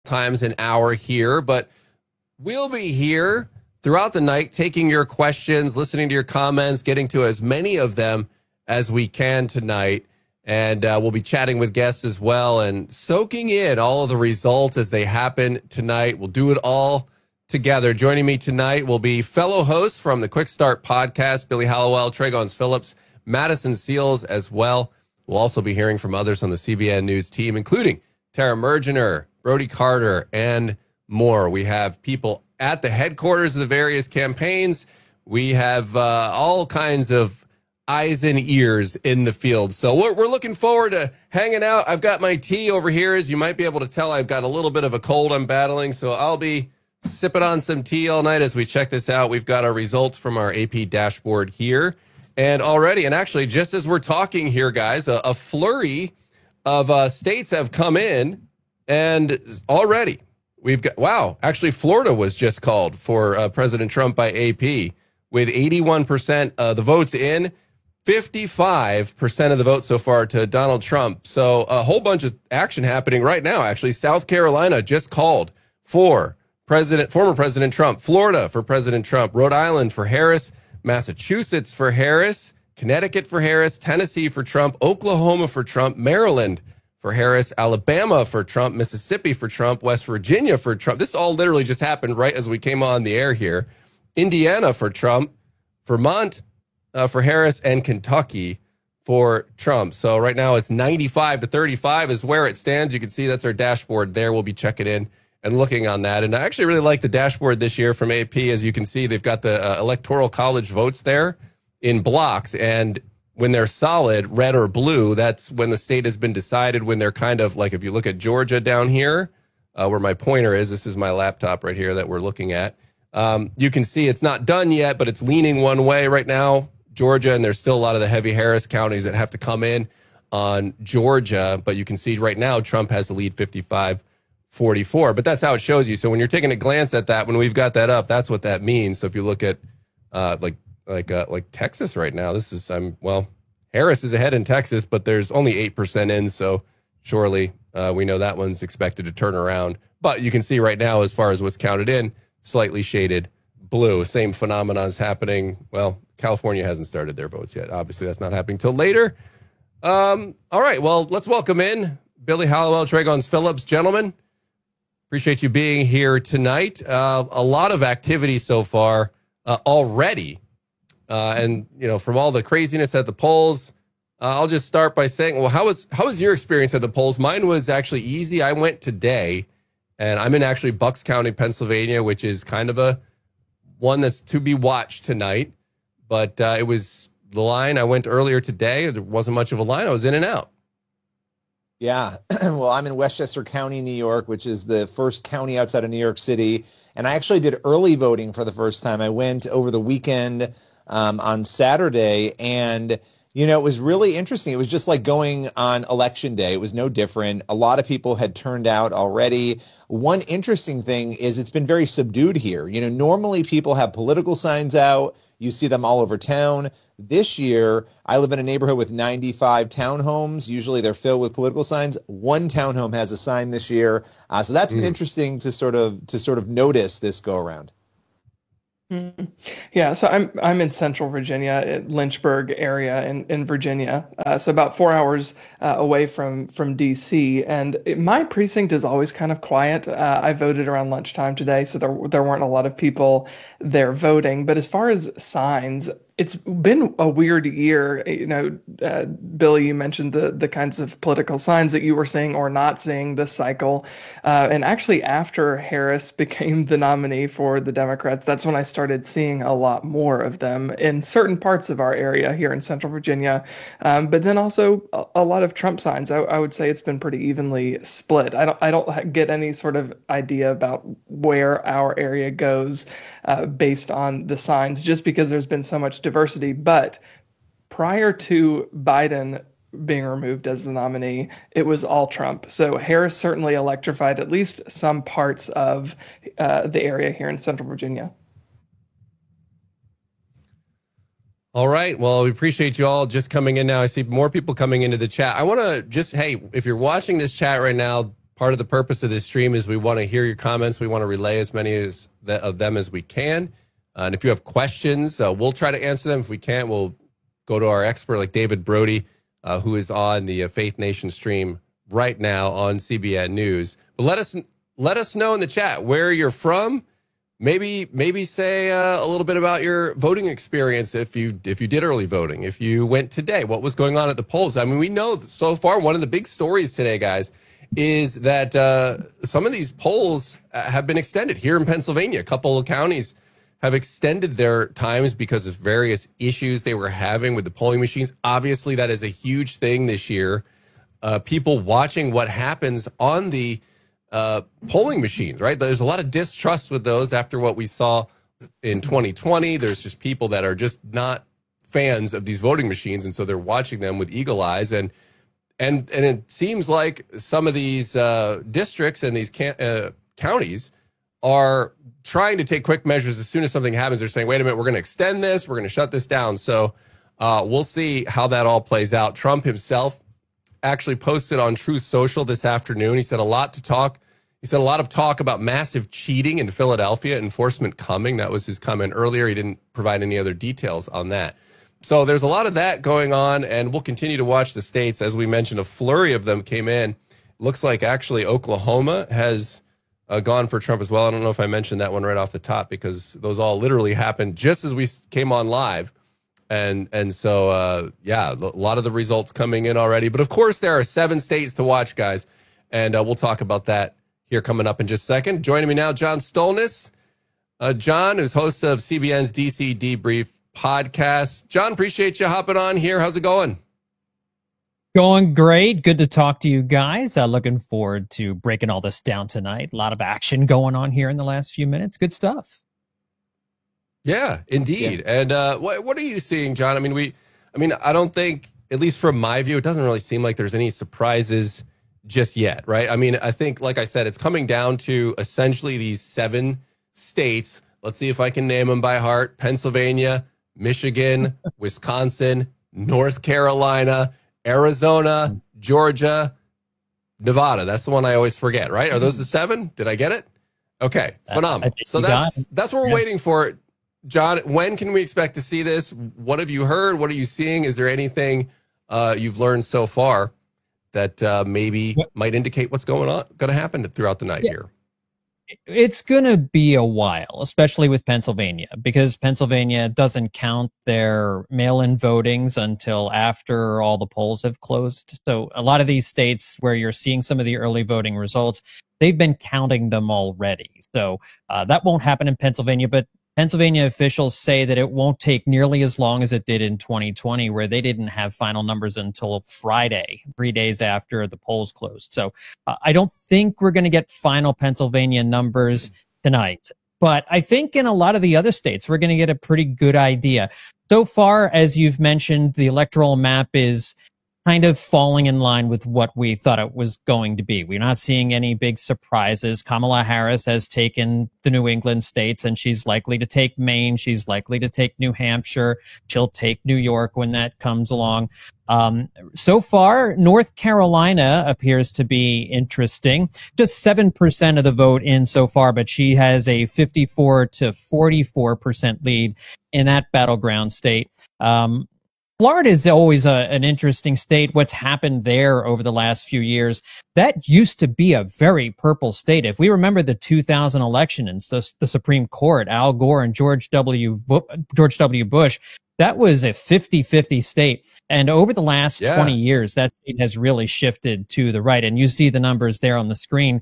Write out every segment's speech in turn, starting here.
times an hour here, but we'll be here throughout the night taking your questions, listening to your comments, getting to as many of them as we can tonight. And we'll be chatting with guests as well and soaking in all of the results as they happen tonight. We'll do it all together. Joining me tonight will be fellow hosts from the Quick Start podcast, Billy Hallowell, Trey Gons-Phillips, Madison Seals as well. We'll also be hearing from others on the CBN News team, including Tara Mergener, Brody Carter, and more. We have people at the headquarters of the various campaigns. We have all kinds of eyes and ears in the field. So we're looking forward to hanging out. I've got my tea over here. As you might be able to tell, I've got a little bit of a cold I'm battling, so I'll be sipping on some tea all night as we check this out. We've got our results from our AP dashboard here. And already, and actually, just as we're talking here, guys, a flurry of states have come in, and already we've got, wow, actually, Florida was just called for President Trump by AP with 81% of the votes in. 55% of the vote so far to Donald Trump. So a whole bunch of action happening right now. Actually, South Carolina just called for former President Trump. Florida for President Trump. Rhode Island for Harris. Massachusetts for Harris. Connecticut for Harris. Tennessee for Trump. Oklahoma for Trump. Maryland for Harris. Alabama for Trump. Mississippi for Trump. West Virginia for Trump. This all literally just happened right as we came on the air here. Indiana for Trump. Vermont for Harris, and Kentucky for Trump. So right now it's 95-35 is where it stands. You can see that's our dashboard there. We'll be checking in and looking on that. And I actually really like the dashboard this year from AP. As you can see, they've got the Electoral College votes there in blocks. And when they're solid, red or blue, that's when the state has been decided. When they're kind of like, if you look at Georgia down here, where my pointer is, this is my laptop right here that we're looking at. You can see it's not done yet, but it's leaning one way right now, Georgia, and there's still a lot of the heavy Harris counties that have to come in on Georgia. But you can see right now Trump has the lead 55-44. But that's how it shows you. So when you're taking a glance at that, when we've got that up, that's what that means. So if you look at like Texas right now, this is Harris is ahead in Texas, but there's only 8% in. So surely we know that one's expected to turn around. But you can see right now, as far as what's counted in, slightly shaded blue. Same phenomenon is happening. Well, California hasn't started their votes yet. Obviously, that's not happening till later. All right, well, let's welcome in Billy Hallowell, Trey Gons-Phillips. Gentlemen, appreciate you being here tonight. A lot of activity so far already. And, you know, from all the craziness at the polls, I'll just start by saying, well, how was your experience at the polls? Mine was actually easy. I went today, and I'm in actually Bucks County, Pennsylvania, which is kind of a one that's to be watched tonight. But it was the line. I went earlier today. There wasn't much of a line. I was in and out. Yeah. Well, I'm in Westchester County, New York, which is the first county outside of New York City. And I actually did early voting for the first time. I went over the weekend on Saturday, and you know, it was really interesting. It was just like going on election day. It was no different. A lot of people had turned out already. One interesting thing is it's been very subdued here. You know, normally people have political signs out. You see them all over town. This year, I live in a neighborhood with 95 townhomes. Usually they're filled with political signs. One townhome has a sign this year. So that's been interesting to sort of notice this go around. Yeah, so I'm in Central Virginia, Lynchburg area in Virginia, so about 4 hours away from DC. And my precinct is always kind of quiet. I voted around lunchtime today, so there weren't a lot of people there voting. But as far as signs, it's been a weird year. You know, Billy, you mentioned the kinds of political signs that you were seeing or not seeing this cycle. And actually, after Harris became the nominee for the Democrats, that's when I started seeing a lot more of them in certain parts of our area here in Central Virginia. But then also a lot of Trump signs. I would say it's been pretty evenly split. I don't get any sort of idea about where our area goes based on the signs, just because there's been so much diversity. But prior to Biden being removed as the nominee, it was all Trump. So Harris certainly electrified at least some parts of the area here in Central Virginia. All right. Well, we appreciate you all just coming in now. I see more people coming into the chat. I want to just, hey, if you're watching this chat right now, part of the purpose of this stream is we want to hear your comments. We want to relay as many of them as we can. And if you have questions, we'll try to answer them. If we can't, we'll go to our expert like David Brody, who is on the Faith Nation stream right now on CBN News. But let us know in the chat where you're from. Maybe say a little bit about your voting experience if you did early voting, if you went today, what was going on at the polls. I mean, we know so far one of the big stories today, guys, is that some of these polls have been extended here in Pennsylvania. A couple of counties have extended their times because of various issues they were having with the polling machines. Obviously, that is a huge thing this year. People watching what happens on the polling machines, right? There's a lot of distrust with those after what we saw in 2020. There's just people that are just not fans of these voting machines, and so they're watching them with eagle eyes. And it seems like some of these districts and these counties are trying to take quick measures. As soon as something happens, they're saying, wait a minute, we're going to extend this, we're going to shut this down. So we'll see how that all plays out. Trump himself actually posted on Truth Social this afternoon. He said a lot of talk about massive cheating in Philadelphia, enforcement coming. That was his comment earlier. He didn't provide any other details on that. So there's a lot of that going on, and we'll continue to watch the states. As we mentioned, a flurry of them came in. Looks like actually Oklahoma has gone for Trump as well. I don't know if I mentioned that one right off the top because those all literally happened just as we came on live. And so, a lot of the results coming in already. But, of course, there are 7 states to watch, guys. And we'll talk about that here coming up in just a second. Joining me now, John Stolnis. John, who's host of CBN's DC Debrief podcast. John, appreciate you hopping on here. How's it going? Going great. Good to talk to you guys. Looking forward to breaking all this down tonight. A lot of action going on here in the last few minutes. Good stuff. Yeah, indeed. Yeah. And what are you seeing, John? I mean, I don't think, at least from my view, it doesn't really seem like there's any surprises just yet, right? I mean, I think, like I said, it's coming down to essentially these 7 states. Let's see if I can name them by heart. Pennsylvania, Michigan, Wisconsin, North Carolina, Arizona, Georgia, Nevada. That's the one I always forget, right? Are those the 7? Did I get it? Okay, phenomenal. So that's what we're waiting for. John, when can we expect to see this? What have you heard? What are you seeing? Is there anything you've learned so far that maybe might indicate what's going to happen throughout the night here? It's going to be a while, especially with Pennsylvania, because Pennsylvania doesn't count their mail-in votings until after all the polls have closed. So a lot of these states where you're seeing some of the early voting results, they've been counting them already. So that won't happen in Pennsylvania, but Pennsylvania officials say that it won't take nearly as long as it did in 2020, where they didn't have final numbers until Friday, 3 days after the polls closed. So I don't think we're going to get final Pennsylvania numbers tonight. But I think in a lot of the other states, we're going to get a pretty good idea. So far, as you've mentioned, the electoral map is kind of falling in line with what we thought it was going to be. We're not seeing any big surprises. Kamala Harris has taken the New England states, and she's likely to take Maine. She's likely to take New Hampshire. She'll take New York when that comes along. So far, North Carolina appears to be interesting. Just 7% of the vote in so far, but she has a 54 to 44% lead in that battleground state. Florida is always an interesting state. What's happened there over the last few years, that used to be a very purple state. If we remember the 2000 election and the Supreme Court, Al Gore and George W. Bush, that was a 50-50 state. And over the last 20 years, that state has really shifted to the right. And you see the numbers there on the screen.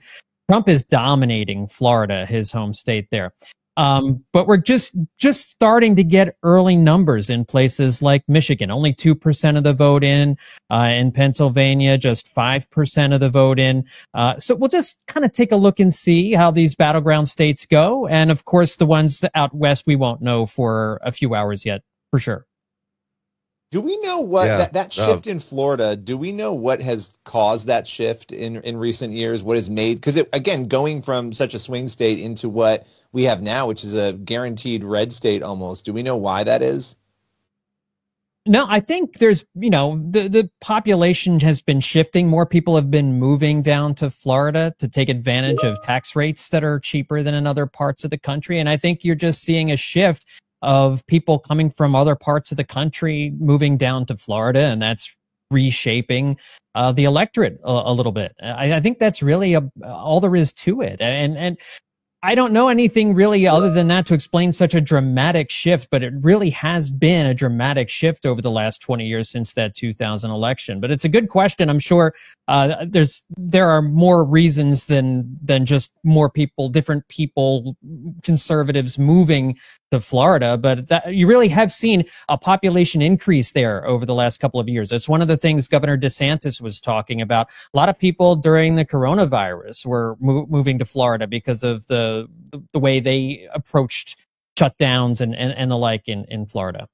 Trump is dominating Florida, his home state there. But we're just starting to get early numbers in places like Michigan. Only 2% of the vote in Pennsylvania, just 5% of the vote in. So we'll just kind of take a look and see how these battleground states go. And of course, the ones out west, we won't know for a few hours yet, for sure. Do we know what that shift in Florida? Do we know what has caused that shift in recent years? What has made, because again, going from such a swing state into what we have now, which is a guaranteed red state almost. Do we know why that is? No, I think there's, the population has been shifting. More people have been moving down to Florida to take advantage of tax rates that are cheaper than in other parts of the country. And I think you're just seeing a shift of people coming from other parts of the country moving down to Florida, and that's reshaping the electorate a little bit. I think that's really all there is to it. And I don't know anything really other than that to explain such a dramatic shift, but it really has been a dramatic shift over the last 20 years since that 2000 election. But it's a good question. I'm sure there are more reasons than just more people, different people, conservatives moving to Florida, but you really have seen a population increase there over the last couple of years. It's one of the things Governor DeSantis was talking about. A lot of people during the coronavirus were moving to Florida because of the way they approached shutdowns and the like in Florida.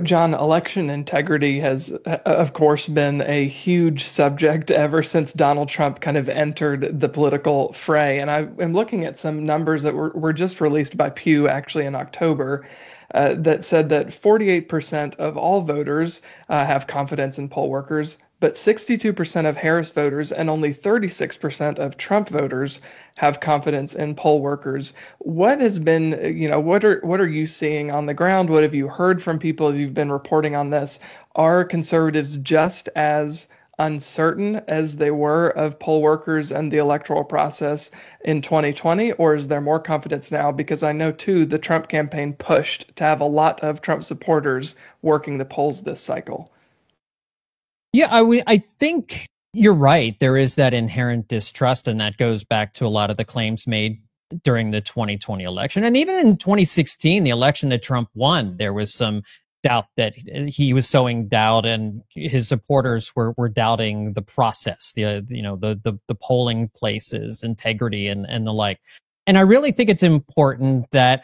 John, election integrity has, of course, been a huge subject ever since Donald Trump kind of entered the political fray. And I am looking at some numbers that were just released by Pew actually in October that said that 48% of all voters have confidence in poll workers, but 62% of Harris voters and only 36% of Trump voters have confidence in poll workers. What has been, what are you seeing on the ground? What have you heard from people as you've been reporting on this? Are conservatives just as uncertain as they were of poll workers and the electoral process in 2020, or is there more confidence now? Because I know, too, the Trump campaign pushed to have a lot of Trump supporters working the polls this cycle. Yeah, I think you're right. There is that inherent distrust, and that goes back to a lot of the claims made during the 2020 election. And even in 2016, the election that Trump won, there was some doubt that he was sowing doubt, and his supporters were doubting the process, the polling places, integrity, and the like. And I really think it's important that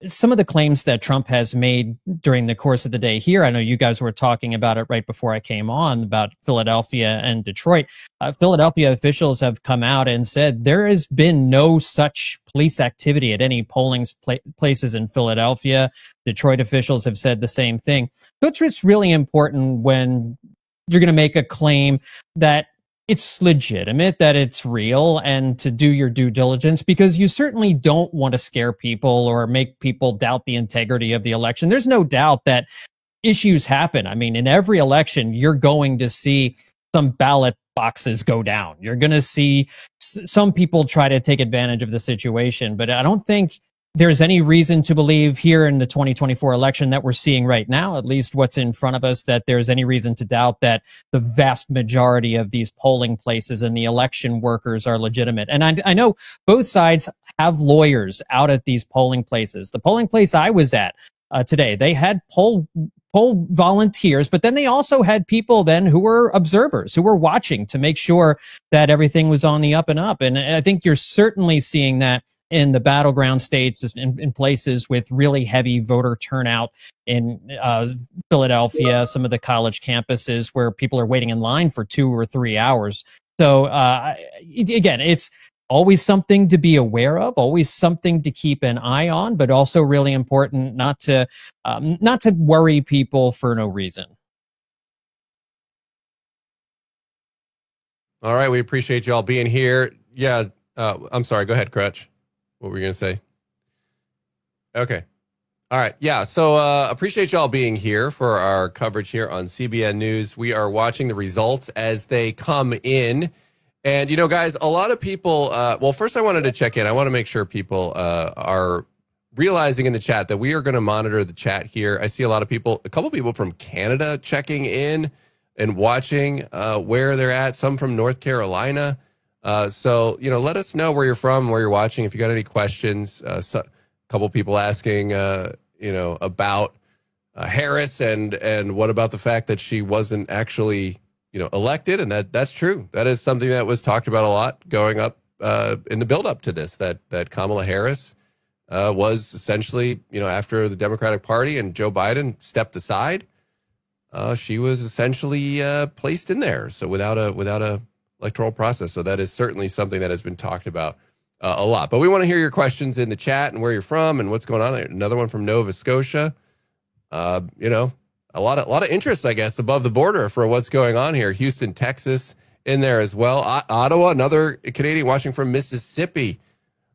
some of the claims that Trump has made during the course of the day here, I know you guys were talking about it right before I came on, about Philadelphia and Detroit. Philadelphia officials have come out and said there has been no such police activity at any polling places in Philadelphia. Detroit officials have said the same thing. So it's really important when you're going to make a claim that it's legitimate, that it's real, and to do your due diligence, because you certainly don't want to scare people or make people doubt the integrity of the election. There's no doubt that issues happen. I mean, in every election, you're going to see some ballot boxes go down. You're going to see some people try to take advantage of the situation, but I don't think there's any reason to believe here in the 2024 election that we're seeing right now, at least what's in front of us, that there's any reason to doubt that the vast majority of these polling places and the election workers are legitimate. And I know both sides have lawyers out at these polling places. The polling place I was at today, they had poll volunteers, but then they also had people then who were observers, who were watching to make sure that everything was on the up and up. And I think you're certainly seeing that in the battleground states, in places with really heavy voter turnout in Philadelphia, some of the college campuses where people are waiting in line for 2 or 3 hours. So again, it's always something to be aware of, always something to keep an eye on, but also really important not to worry people for no reason. All right, we appreciate you all being here. Yeah, I'm sorry. Go ahead, Crutch. What were you going to say? Okay. All right. Yeah. So appreciate y'all being here for our coverage here on CBN News. We are watching the results as they come in. And, guys, a lot of people, well, first I wanted to check in. I want to make sure people are realizing in the chat that we are going to monitor the chat here. I see a couple people from Canada checking in and watching where they're at, some from North Carolina. So, let us know where you're from, where you're watching. If you got any questions, a couple people asking, about Harris and what about the fact that she wasn't actually, elected. And that's true. That is something that was talked about a lot going up in the build up to this, that Kamala Harris was essentially, after the Democratic Party and Joe Biden stepped aside, she was essentially placed in there. So without a electoral process. So that is certainly something that has been talked about a lot. But we want to hear your questions in the chat and where you're from and what's going on. Another one from Nova Scotia. you know, a lot of interest, I guess, above the border for what's going on here. Houston, Texas in there as well. Ottawa, another Canadian watching from Mississippi.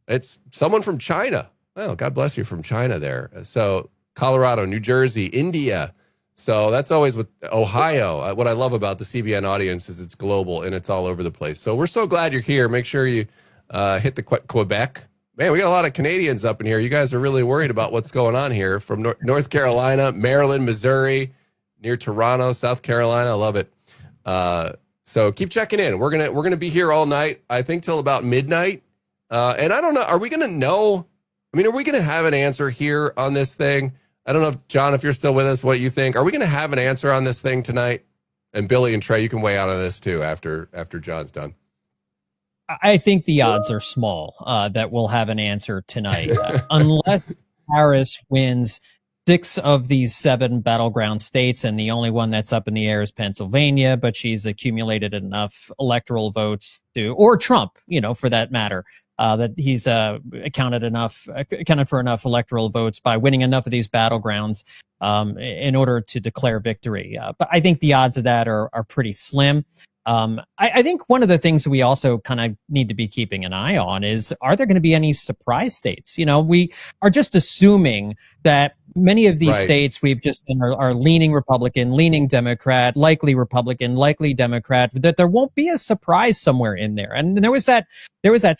It's someone from China. Well, God bless you from China there. So Colorado, New Jersey, India. So that's always with Ohio. What I love about the CBN audience is it's global and it's all over the place. So we're so glad you're here. Make sure you hit the Quebec. Man, we got a lot of Canadians up in here. You guys are really worried about what's going on here from North Carolina, Maryland, Missouri, near Toronto, South Carolina. I love it. So keep checking in. We're gonna be here all night. I think till about midnight. And I don't know. Are we gonna know? I mean, are we gonna have an answer here on this thing? I don't know if John, if you're still with us, what you think. Are we gonna have an answer on this thing tonight? And Billy and Trey, you can weigh out on this too after John's done. I think the odds are small that we'll have an answer tonight, unless Harris wins 6 of these 7 battleground states, and the only one that's up in the air is Pennsylvania, but she's accumulated enough electoral votes or Trump, for that matter, that he's accounted for enough electoral votes by winning enough of these battlegrounds in order to declare victory. But I think the odds of that are pretty slim. I think one of the things we also kind of need to be keeping an eye on is, are there going to be any surprise states? We are just assuming that many of these states we've just seen are leaning Republican, leaning Democrat, likely Republican, likely Democrat, that there won't be a surprise somewhere in there. And there was that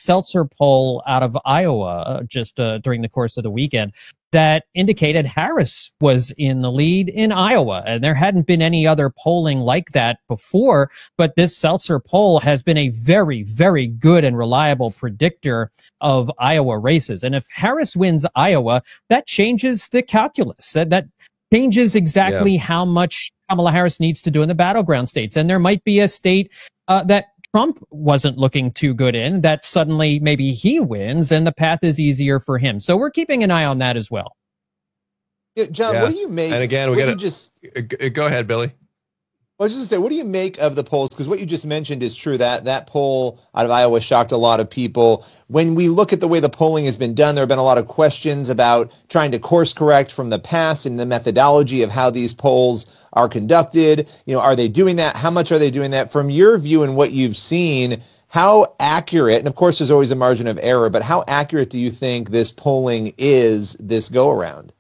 Seltzer poll out of Iowa just during the course of the weekend that indicated Harris was in the lead in Iowa. And there hadn't been any other polling like that before, but this Seltzer poll has been a very, very good and reliable predictor of Iowa races. And if Harris wins Iowa, that changes the calculus. That changes exactly how much Kamala Harris needs to do in the battleground states. And there might be a state that Trump wasn't looking too good in, that suddenly maybe he wins and the path is easier for him. So we're keeping an eye on that as well. Yeah, John, what do you make? And again, go ahead, Billy. I was just going to say, what do you make of the polls? Because what you just mentioned is true. That poll out of Iowa shocked a lot of people. When we look at the way the polling has been done, there have been a lot of questions about trying to course correct from the past and the methodology of how these polls are conducted. Are they doing that? How much are they doing that? From your view and what you've seen, how accurate, and of course there's always a margin of error, but how accurate do you think this polling is this go around?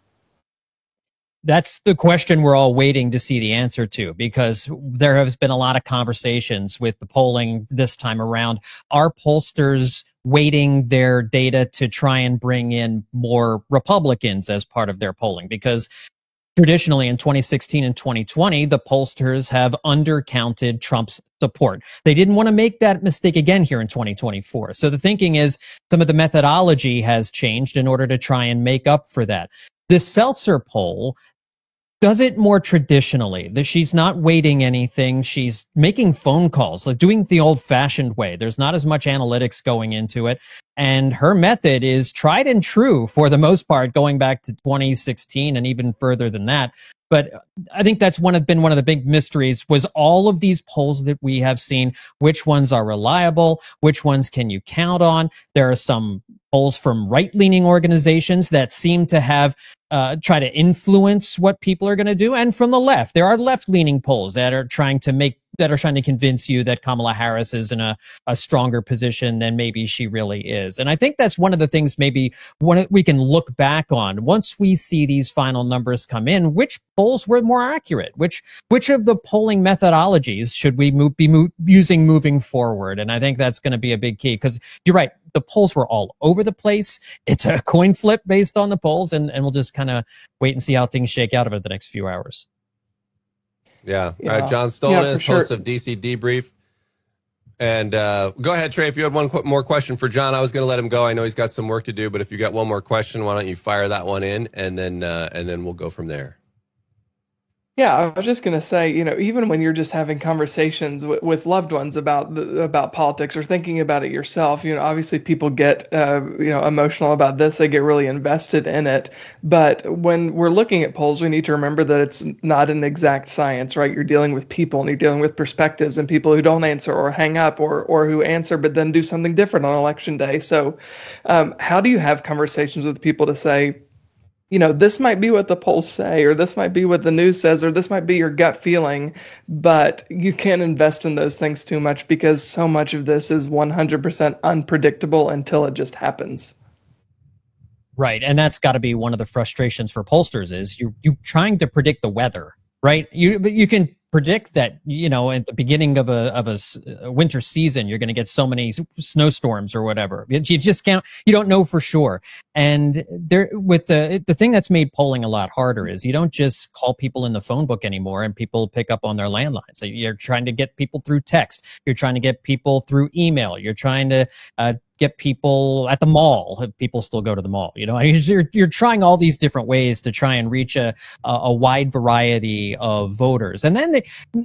That's the question we're all waiting to see the answer to, because there has been a lot of conversations with the polling this time around. Are pollsters weighting their data to try and bring in more Republicans as part of their polling? Because traditionally in 2016 and 2020, the pollsters have undercounted Trump's support. They didn't want to make that mistake again here in 2024. So the thinking is some of the methodology has changed in order to try and make up for that. This Seltzer poll does it more traditionally, that she's not weighting anything. She's making phone calls, like doing the old fashioned way. There's not as much analytics going into it. And her method is tried and true for the most part, going back to 2016 and even further than that. But I think that's been one of the big mysteries, was all of these polls that we have seen, which ones are reliable, which ones can you count on? There are some polls from right-leaning organizations that seem to have try to influence what people are going to do, and from the left, there are left-leaning polls that are trying to convince you that Kamala Harris is in a stronger position than maybe she really is. And I think that's one of the things maybe we can look back on once we see these final numbers come in. Which polls were more accurate? Which of the polling methodologies should we be using moving forward? And I think that's going to be a big key, because you're right. The polls were all over the place. It's a coin flip based on the polls, and we'll just kind of wait and see how things shake out over the next few hours. Yeah. All right, John Stollnis, host of DC Debrief. And go ahead, Trey, if you had one more question for John. I was going to let him go. I know he's got some work to do, but if you got one more question, why don't you fire that one in, and then we'll go from there. Yeah, I was just going to say, even when you're just having conversations with loved ones about politics or thinking about it yourself, obviously people get, emotional about this. They get really invested in it. But when we're looking at polls, we need to remember that it's not an exact science, right? You're dealing with people, and you're dealing with perspectives, and people who don't answer or hang up or who answer but then do something different on election day. So how do you have conversations with people to say, this might be what the polls say, or this might be what the news says, or this might be your gut feeling, but you can't invest in those things too much because so much of this is 100% unpredictable until it just happens. Right. And that's got to be one of the frustrations for pollsters is you trying to predict the weather, right? But you can predict that, at the beginning of a winter season, you're going to get so many snowstorms or whatever. You just can't, you don't know for sure. And with the thing that's made polling a lot harder is you don't just call people in the phone book anymore and people pick up on their landline. So you're trying to get people through text. You're trying to get people through email. You're trying to, get people at the mall. If people still go to the mall, you're trying all these different ways to try and reach a wide variety of voters. And then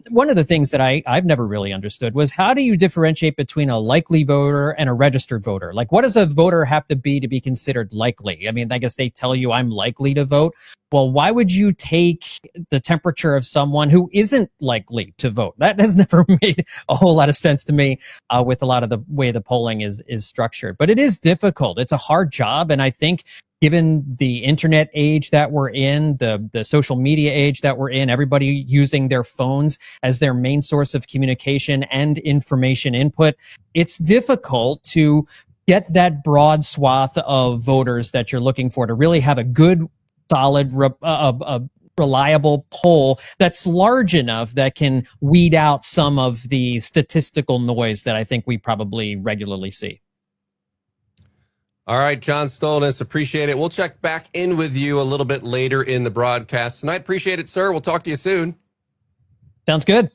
one of the things that I've never really understood was how do you differentiate between a likely voter and a registered voter? Like, what does a voter have to be considered likely? I mean, I guess they tell you I'm likely to vote. Well, why would you take the temperature of someone who isn't likely to vote? That has never made a whole lot of sense to me with a lot of the way the polling is structured. But it is difficult. It's a hard job. And I think given the internet age that we're in, the social media age that we're in, everybody using their phones as their main source of communication and information input, it's difficult to get that broad swath of voters that you're looking for to really have a good, solid, reliable poll that's large enough that can weed out some of the statistical noise that I think we probably regularly see. All right, John Stolnis, appreciate it. We'll check back in with you a little bit later in the broadcast tonight. Appreciate it, sir. We'll talk to you soon. Sounds good.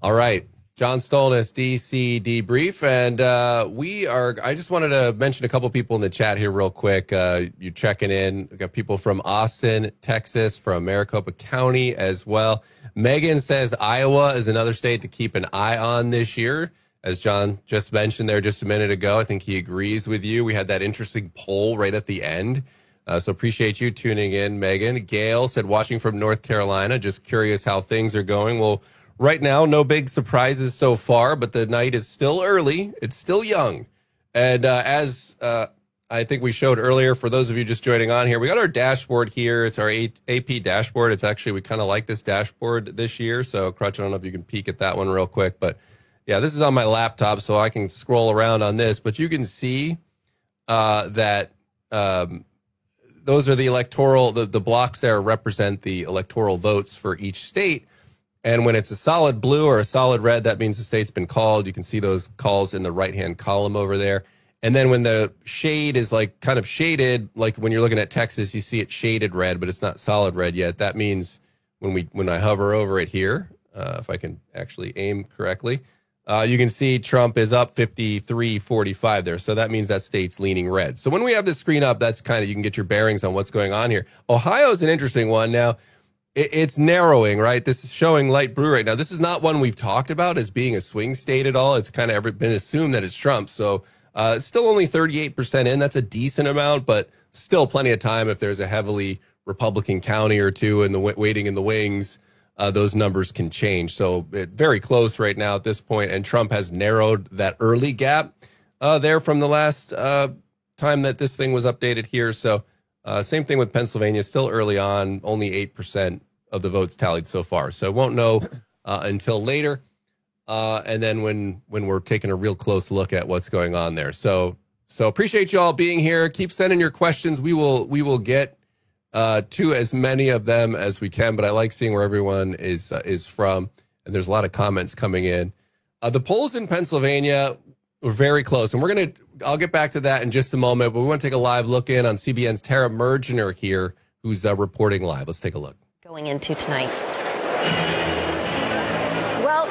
All right. John Stolnis, DC Debrief. And I just wanted to mention a couple people in the chat here real quick. You're checking in. We got people from Austin, Texas, from Maricopa County as well. Megan says Iowa is another state to keep an eye on this year. As John just mentioned there just a minute ago, I think he agrees with you. We had that interesting poll right at the end. So appreciate you tuning in, Megan. Gail said watching from North Carolina, just curious how things are going. Well, right now, no big surprises so far, but the night is still early. It's still young. And as I think we showed earlier, for those of you just joining on here, we got our dashboard here. It's our AP dashboard. It's actually, we kind of like this dashboard this year. So, Crutch, I don't know if you can peek at that one real quick. But, yeah, this is on my laptop, so I can scroll around on this. But you can see that those are the electoral, the blocks there represent the electoral votes for each state. And when it's a solid blue or a solid red, that means the state's been called. You can see those calls in the right-hand column over there. And then when the shade is like kind of shaded, like when you're looking at Texas, you see it shaded red, but it's not solid red yet. That means when I hover over it here, if I can actually aim correctly, you can see Trump is up 53-45 there. So that means that state's leaning red. So when we have this screen up, that's kind of, you can get your bearings on what's going on here. Ohio is an interesting one. Now, it's narrowing, right? This is showing light blue right now. This is not one we've talked about as being a swing state at all. It's kind of been assumed that it's Trump. So it's still only 38% in. That's a decent amount, but still plenty of time if there's a heavily Republican county or two and the waiting in the wings. Those numbers can change. So very close right now at this point, and Trump has narrowed that early gap there from the last time that this thing was updated here. So same thing with Pennsylvania, still early on, only 8% of the votes tallied so far. So won't know until later. And then when we're taking a real close look at what's going on there. So appreciate you all being here. Keep sending your questions. We will get to as many of them as we can, but I like seeing where everyone is from. And there's a lot of comments coming in. The polls in Pennsylvania were very close, and I'll get back to that in just a moment, but we want to take a live look in on CBN's Tara Mergener here, who's reporting live. Let's take a look. Going into tonight. Well,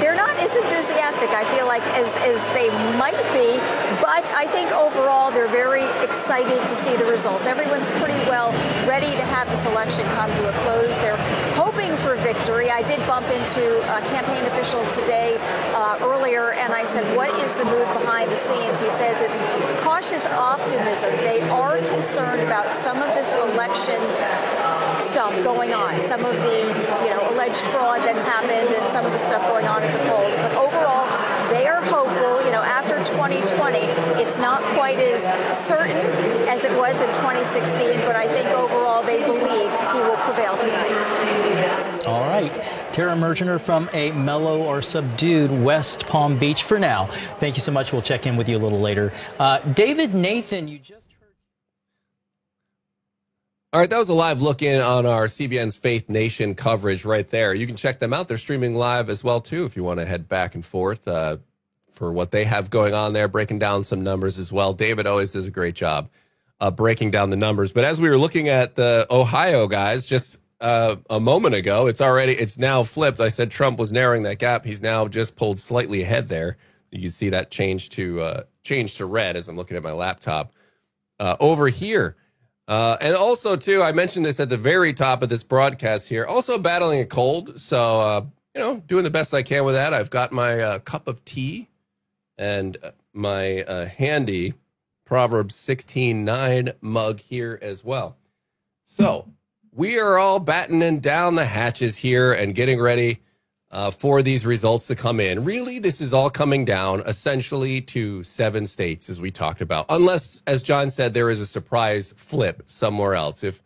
they're not as enthusiastic, I feel like, as they might be, but I think overall they're very excited to see the results. Everyone's pretty well ready to have this election come to a close. They're hoping for victory. I did bump into a campaign official today earlier, and I said, what is the mood behind the scenes? He says it's cautious optimism. They are concerned about some of this election stuff going on, some of the alleged fraud that's happened and some of the stuff going on at the polls. But overall, they are hopeful. After for 2020. It's not quite as certain as it was in 2016, but I think overall they believe he will prevail tonight. All right. Tara Mergener from a mellow or subdued West Palm Beach for now. Thank you so much. We'll check in with you a little later. David Nathan, you just heard. All right, that was a live look in on our CBN's Faith Nation coverage right there. You can check them out. They're streaming live as well, too, if you want to head back and forth for what they have going on there, breaking down some numbers as well. David always does a great job breaking down the numbers. But as we were looking at the Ohio guys just a moment ago, it's now flipped. I said Trump was narrowing that gap. He's now just pulled slightly ahead there. You can see that change to red as I'm looking at my laptop over here. And also, too, I mentioned this at the very top of this broadcast here, also battling a cold. So, doing the best I can with that. I've got my cup of tea and my handy Proverbs 16:9 mug here as well. So we are all battening down the hatches here and getting ready for these results to come in. Really, this is all coming down essentially to 7 states, as we talked about, unless, as John said, there is a surprise flip somewhere else. If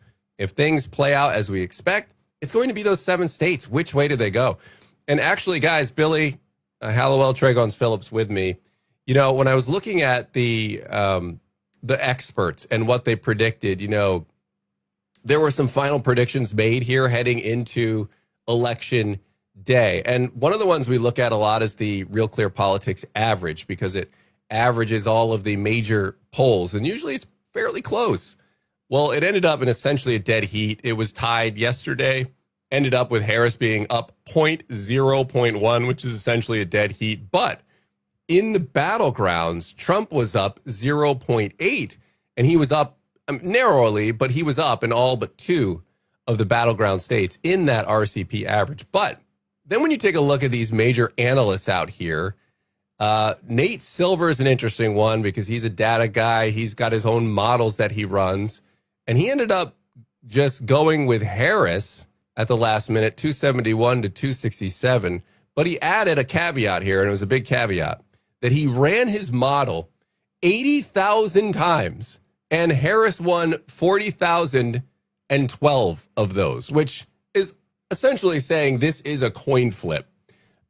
things play out as we expect, it's going to be those 7 states. Which way do they go? And actually, guys, Billy Hallowell Tragons Phillips with me. When I was looking at the experts and what they predicted, there were some final predictions made here heading into election day. And one of the ones we look at a lot is the Real Clear Politics average, because it averages all of the major polls. And usually it's fairly close. Well, it ended up in essentially a dead heat. It was tied yesterday, ended up with Harris being up 0.1, which is essentially a dead heat. But in the battlegrounds, Trump was up 0.8, and he was up narrowly, but he was up in all but 2 of the battleground states in that RCP average. But then when you take a look at these major analysts out here, Nate Silver is an interesting one because he's a data guy. He's got his own models that he runs, and he ended up just going with Harris at the last minute, 271 to 267. But he added a caveat here, and it was a big caveat, that he ran his model 80,000 times, and Harris won 40,012 of those, which is essentially saying this is a coin flip.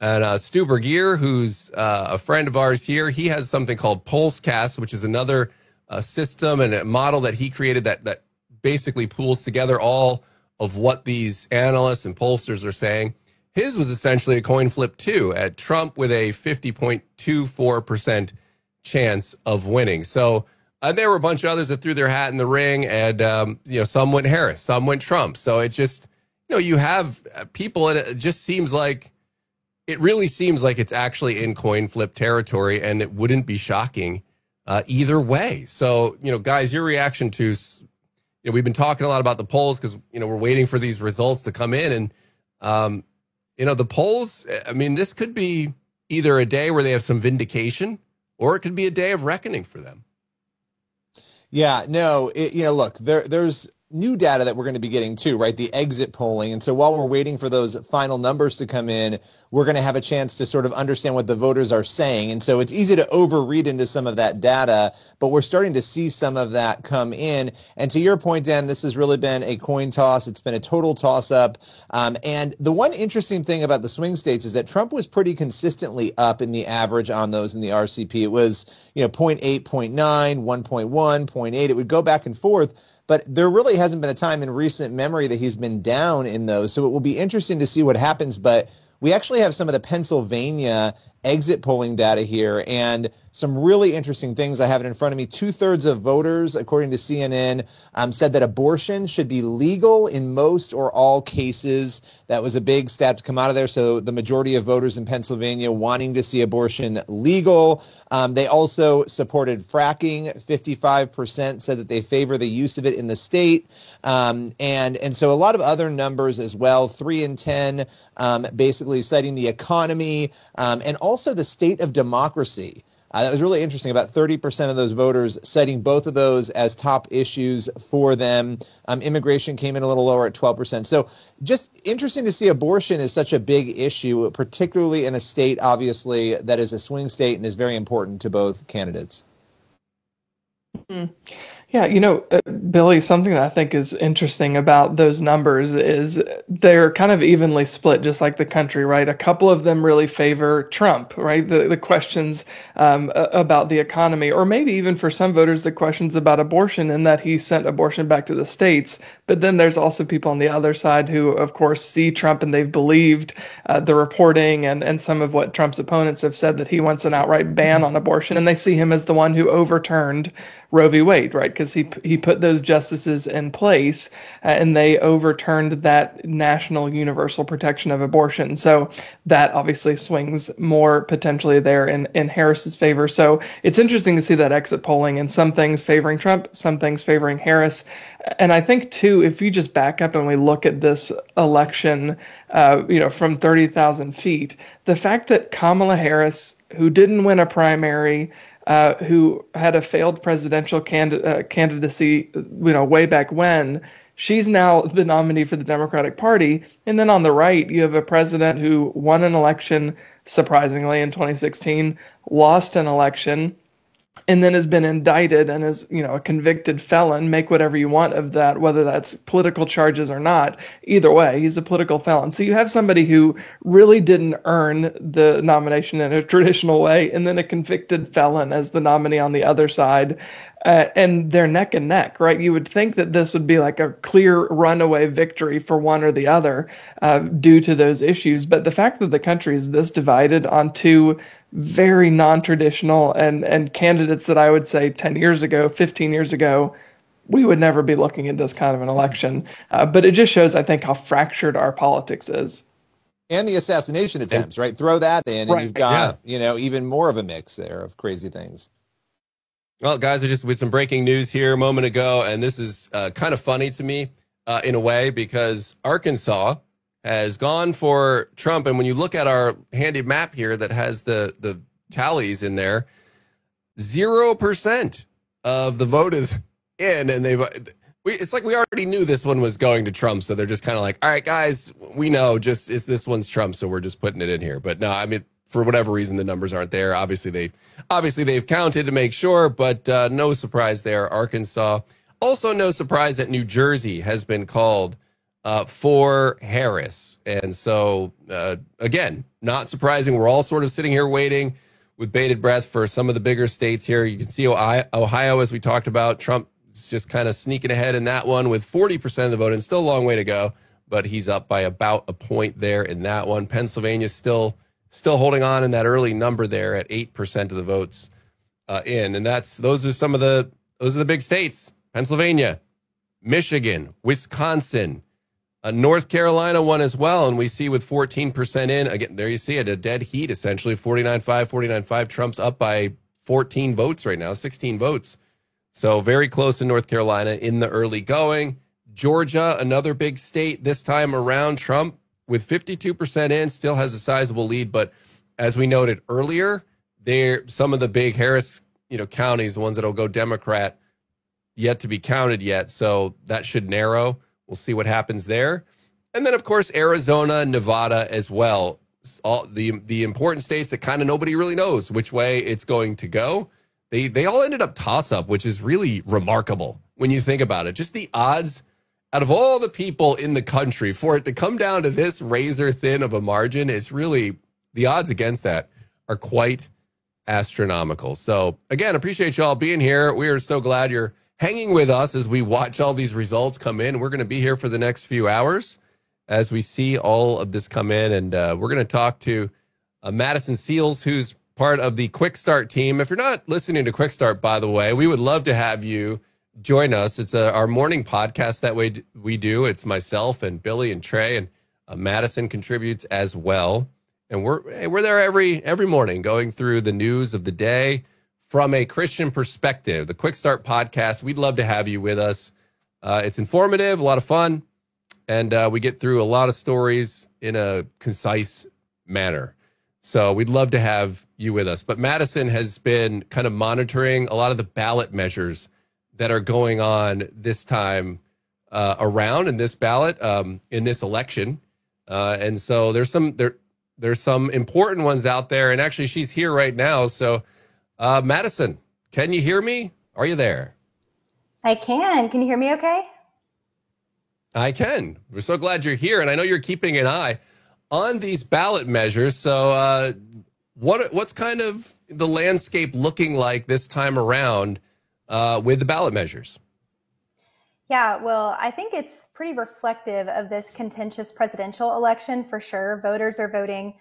And Stu Bergier, who's a friend of ours here, he has something called PulseCast, which is another system and a model that he created that basically pools together all of what these analysts and pollsters are saying. His was essentially a coin flip, too, at Trump with a 50.24% chance of winning. So there were a bunch of others that threw their hat in the ring, and, some went Harris, some went Trump. So it just, you have people, and it just seems like, it really seems like it's actually in coin flip territory, and it wouldn't be shocking either way. So, guys, your reaction to, we've been talking a lot about the polls because, we're waiting for these results to come in. And, the polls, this could be either a day where they have some vindication, or it could be a day of reckoning for them. Yeah, no, look, there's new data that we're going to be getting too, right? The exit polling. And so while we're waiting for those final numbers to come in, we're going to have a chance to sort of understand what the voters are saying. And so it's easy to overread into some of that data, but we're starting to see some of that come in. And to your point, Dan, this has really been a coin toss. It's been a total toss up. And the one interesting thing about the swing states is that Trump was pretty consistently up in the average on those in the RCP. It was, 0.8, 0.9, 1.1, 0.8. It would go back and forth. But there really hasn't been a time in recent memory that he's been down in those. So it will be interesting to see what happens. But we actually have some of the Pennsylvania exit polling data here and some really interesting things. I have it in front of me. 2/3 of voters, according to CNN, said that abortion should be legal in most or all cases. That was a big stat to come out of there. So the majority of voters in Pennsylvania wanting to see abortion legal. They also supported fracking. 55% said that they favor the use of it in the state. And so a lot of other numbers as well. 3 in 10 basically citing the economy and also the state of democracy. That was really interesting. About 30% of those voters citing both of those as top issues for them. Immigration came in a little lower at 12%. So just interesting to see abortion is such a big issue, particularly in a state, obviously, that is a swing state and is very important to both candidates. Mm-hmm. Yeah, Billy, something that I think is interesting about those numbers is they're kind of evenly split, just like the country, right? A couple of them really favor Trump, right? The questions about the economy, or maybe even for some voters, the questions about abortion, and that he sent abortion back to the states. But then there's also people on the other side who, of course, see Trump and they've believed the reporting and some of what Trump's opponents have said, that he wants an outright ban on abortion, and they see him as the one who overturned Roe v. Wade, right? Because he put those justices in place, and they overturned that national universal protection of abortion. So that obviously swings more potentially there in Harris's favor. So it's interesting to see that exit polling, and some things favoring Trump, some things favoring Harris. And I think, too, if you just back up and we look at this election, from 30,000 feet, the fact that Kamala Harris, who didn't win a primary, who had a failed presidential candidacy, way back when, she's now the nominee for the Democratic Party. And then on the right, you have a president who won an election, surprisingly, in 2016, lost an election, and then has been indicted and is, a convicted felon. Make whatever you want of that, whether that's political charges or not. Either way, he's a political felon. So you have somebody who really didn't earn the nomination in a traditional way, and then a convicted felon as the nominee on the other side. And they're neck and neck, right? You would think that this would be like a clear runaway victory for one or the other due to those issues. But the fact that the country is this divided on two very non-traditional and candidates that I would say 10 years ago, 15 years ago, we would never be looking at this kind of an election. But it just shows, I think, how fractured our politics is. And the assassination attempts, right? Throw that in, and you've got, yeah, even more of a mix there of crazy things. Well, guys, I just with some breaking news here a moment ago, and this is kind of funny to me in a way, because Arkansas has gone for Trump. And when you look at our handy map here that has the tallies in there, 0% of the vote is in, and it's like we already knew this one was going to Trump, so they're just kind of like, all right, guys, we know this one's Trump, so we're just putting it in here. But no, I mean, for whatever reason, the numbers aren't there. Obviously they've counted to make sure, but no surprise there. Arkansas. Also, no surprise that New Jersey has been called for Harris. And so, again, not surprising. We're all sort of sitting here waiting with bated breath for some of the bigger states here. You can see Ohio, as we talked about. Trump is just kind of sneaking ahead in that one with 40% of the vote, and still a long way to go, but he's up by about a point there in that one. Pennsylvania still holding on in that early number there at 8% of the votes in. And those are the big states. Pennsylvania, Michigan, Wisconsin, North Carolina won as well, and we see with 14% in, again, there you see it, a dead heat, essentially, 49.5. Trump's up by 14 votes right now, 16 votes. So very close in North Carolina in the early going. Georgia, another big state this time around. Trump, with 52% in, still has a sizable lead, but as we noted earlier, some of the big Harris, counties, the ones that'll go Democrat, yet to be counted yet, so that should narrow. We'll see what happens there. And then, of course, Arizona, Nevada as well. All the important states that kind of nobody really knows which way it's going to go. They all ended up toss-up, which is really remarkable when you think about it. Just the odds out of all the people in the country for it to come down to this razor thin of a margin, it's really, the odds against that are quite astronomical. So, again, appreciate y'all being here. We are so glad you're hanging with us as we watch all these results come in. We're going to be here for the next few hours as we see all of this come in. And we're going to talk to Madison Seals, who's part of the Quick Start team. If you're not listening to Quick Start, by the way, we would love to have you join us. It's our morning podcast that we do. It's myself and Billy and Trey, and Madison contributes as well. And we're there every morning going through the news of the day from a Christian perspective. The Quick Start podcast, we'd love to have you with us. It's informative, a lot of fun, and we get through a lot of stories in a concise manner. So we'd love to have you with us. But Madison has been kind of monitoring a lot of the ballot measures that are going on this time around in this ballot, in this election. And so there's some important ones out there. And actually, she's here right now. So, Madison, can you hear me? Are you there? I can. Can you hear me okay? I can. We're so glad you're here. And I know you're keeping an eye on these ballot measures. So what's kind of the landscape looking like this time around with the ballot measures? Yeah, well, I think it's pretty reflective of this contentious presidential election for sure. Voters are voting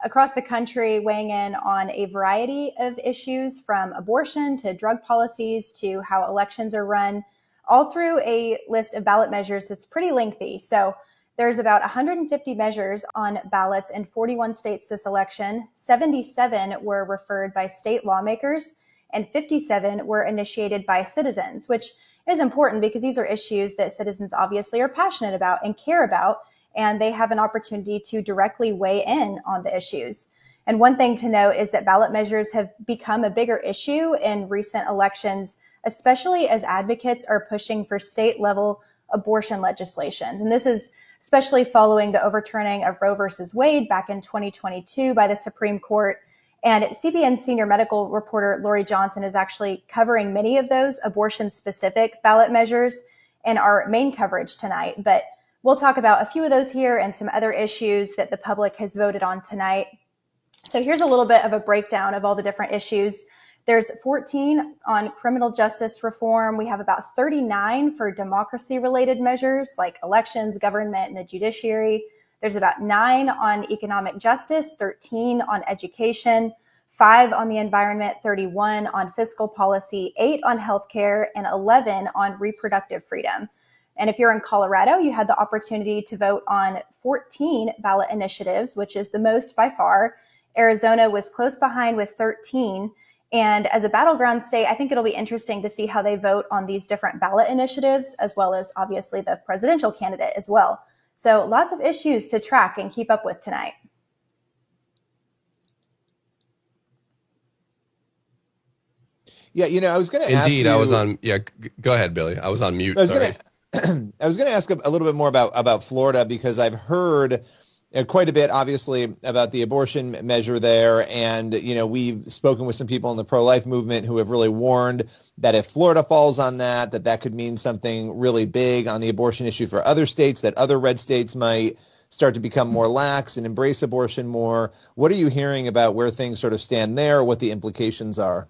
across the country, weighing in on a variety of issues from abortion to drug policies to how elections are run, all through a list of ballot measures that's pretty lengthy. So there's about 150 measures on ballots in 41 states this election. 77 were referred by state lawmakers and 57 were initiated by citizens, which is important because these are issues that citizens obviously are passionate about and care about, and they have an opportunity to directly weigh in on the issues. And one thing to note is that ballot measures have become a bigger issue in recent elections, especially as advocates are pushing for state-level abortion legislations. And this is especially following the overturning of Roe versus Wade back in 2022 by the Supreme Court. And CBN senior medical reporter Lori Johnson is actually covering many of those abortion-specific ballot measures in our main coverage tonight. But we'll talk about a few of those here and some other issues that the public has voted on tonight. So here's a little bit of a breakdown of all the different issues. There's 14 on criminal justice reform. We have about 39 for democracy-related measures like elections, government, and the judiciary. There's about 9 on economic justice, 13 on education, 5 on the environment, 31 on fiscal policy, 8 on healthcare, and 11 on reproductive freedom. And if you're in Colorado, you had the opportunity to vote on 14 ballot initiatives, which is the most by far. Arizona was close behind with 13. And as a battleground state, I think it'll be interesting to see how they vote on these different ballot initiatives, as well as obviously the presidential candidate as well. So lots of issues to track and keep up with tonight. Yeah, I was going to ask you. Indeed, I was on. Yeah, go ahead, Billy. I was on mute. I was going to ask a little bit more about Florida, because I've heard quite a bit, obviously, about the abortion measure there. And, we've spoken with some people in the pro-life movement who have really warned that if Florida falls on that could mean something really big on the abortion issue for other states, that other red states might start to become more lax and embrace abortion more. What are you hearing about where things sort of stand there, what the implications are?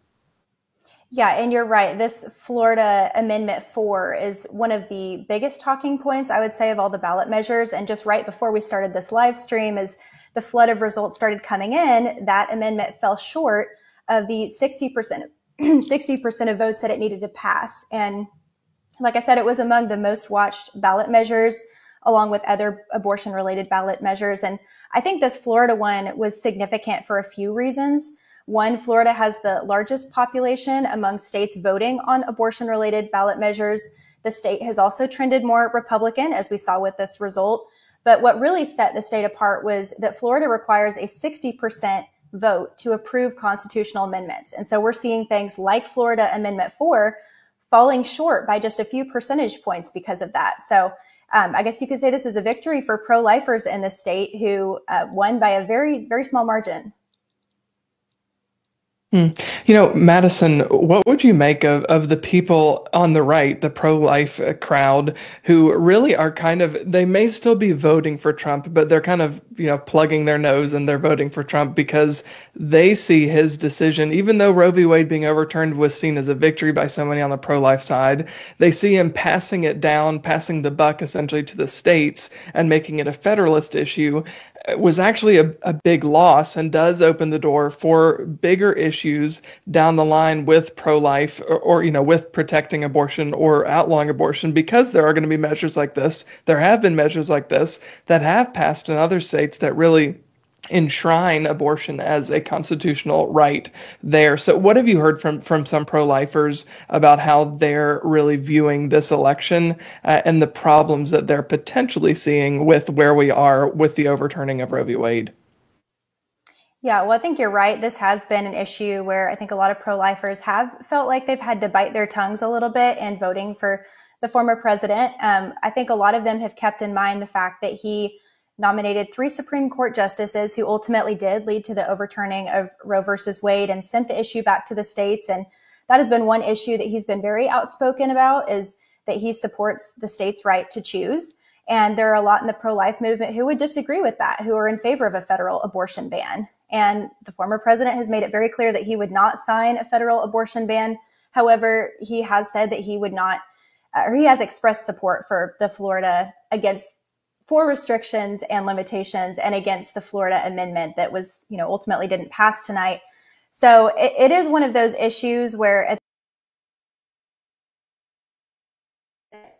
Yeah, and you're right. This Florida Amendment 4 is one of the biggest talking points, I would say, of all the ballot measures. And just right before we started this live stream, as the flood of results started coming in, that amendment fell short of the 60% of votes that it needed to pass. And like I said, it was among the most watched ballot measures, along with other abortion-related ballot measures. And I think this Florida one was significant for a few reasons. One, Florida has the largest population among states voting on abortion-related ballot measures. The state has also trended more Republican, as we saw with this result. But what really set the state apart was that Florida requires a 60% vote to approve constitutional amendments. And so we're seeing things like Florida Amendment 4 falling short by just a few percentage points because of that. So I guess you could say this is a victory for pro-lifers in the state who won by a very, very small margin. Madison, what would you make of the people on the right, the pro-life crowd, who really are they may still be voting for Trump, but they're kind of, plugging their nose and they're voting for Trump because they see his decision, even though Roe v. Wade being overturned was seen as a victory by so many on the pro-life side, they see him passing it down, passing the buck essentially to the states and making it a federalist issue. Was actually a big loss and does open the door for bigger issues down the line with pro-life or with protecting abortion or outlawing abortion, because there are going to be measures like this. There have been measures like this that have passed in other states that really enshrine abortion as a constitutional right there. So what have you heard from some pro-lifers about how they're really viewing this election and the problems that they're potentially seeing with where we are with the overturning of Roe v. Wade? Yeah, well, I think you're right. This has been an issue where I think a lot of pro-lifers have felt like they've had to bite their tongues a little bit in voting for the former president. I think a lot of them have kept in mind the fact that he nominated 3 Supreme Court justices who ultimately did lead to the overturning of Roe versus Wade and sent the issue back to the states. And that has been one issue that he's been very outspoken about, is that he supports the state's right to choose. And there are a lot in the pro-life movement who would disagree with that, who are in favor of a federal abortion ban. And the former president has made it very clear that he would not sign a federal abortion ban. However, he has said that he would not, or he has expressed support for the Florida for restrictions and limitations and against the Florida amendment that was, ultimately didn't pass tonight. So it is one of those issues where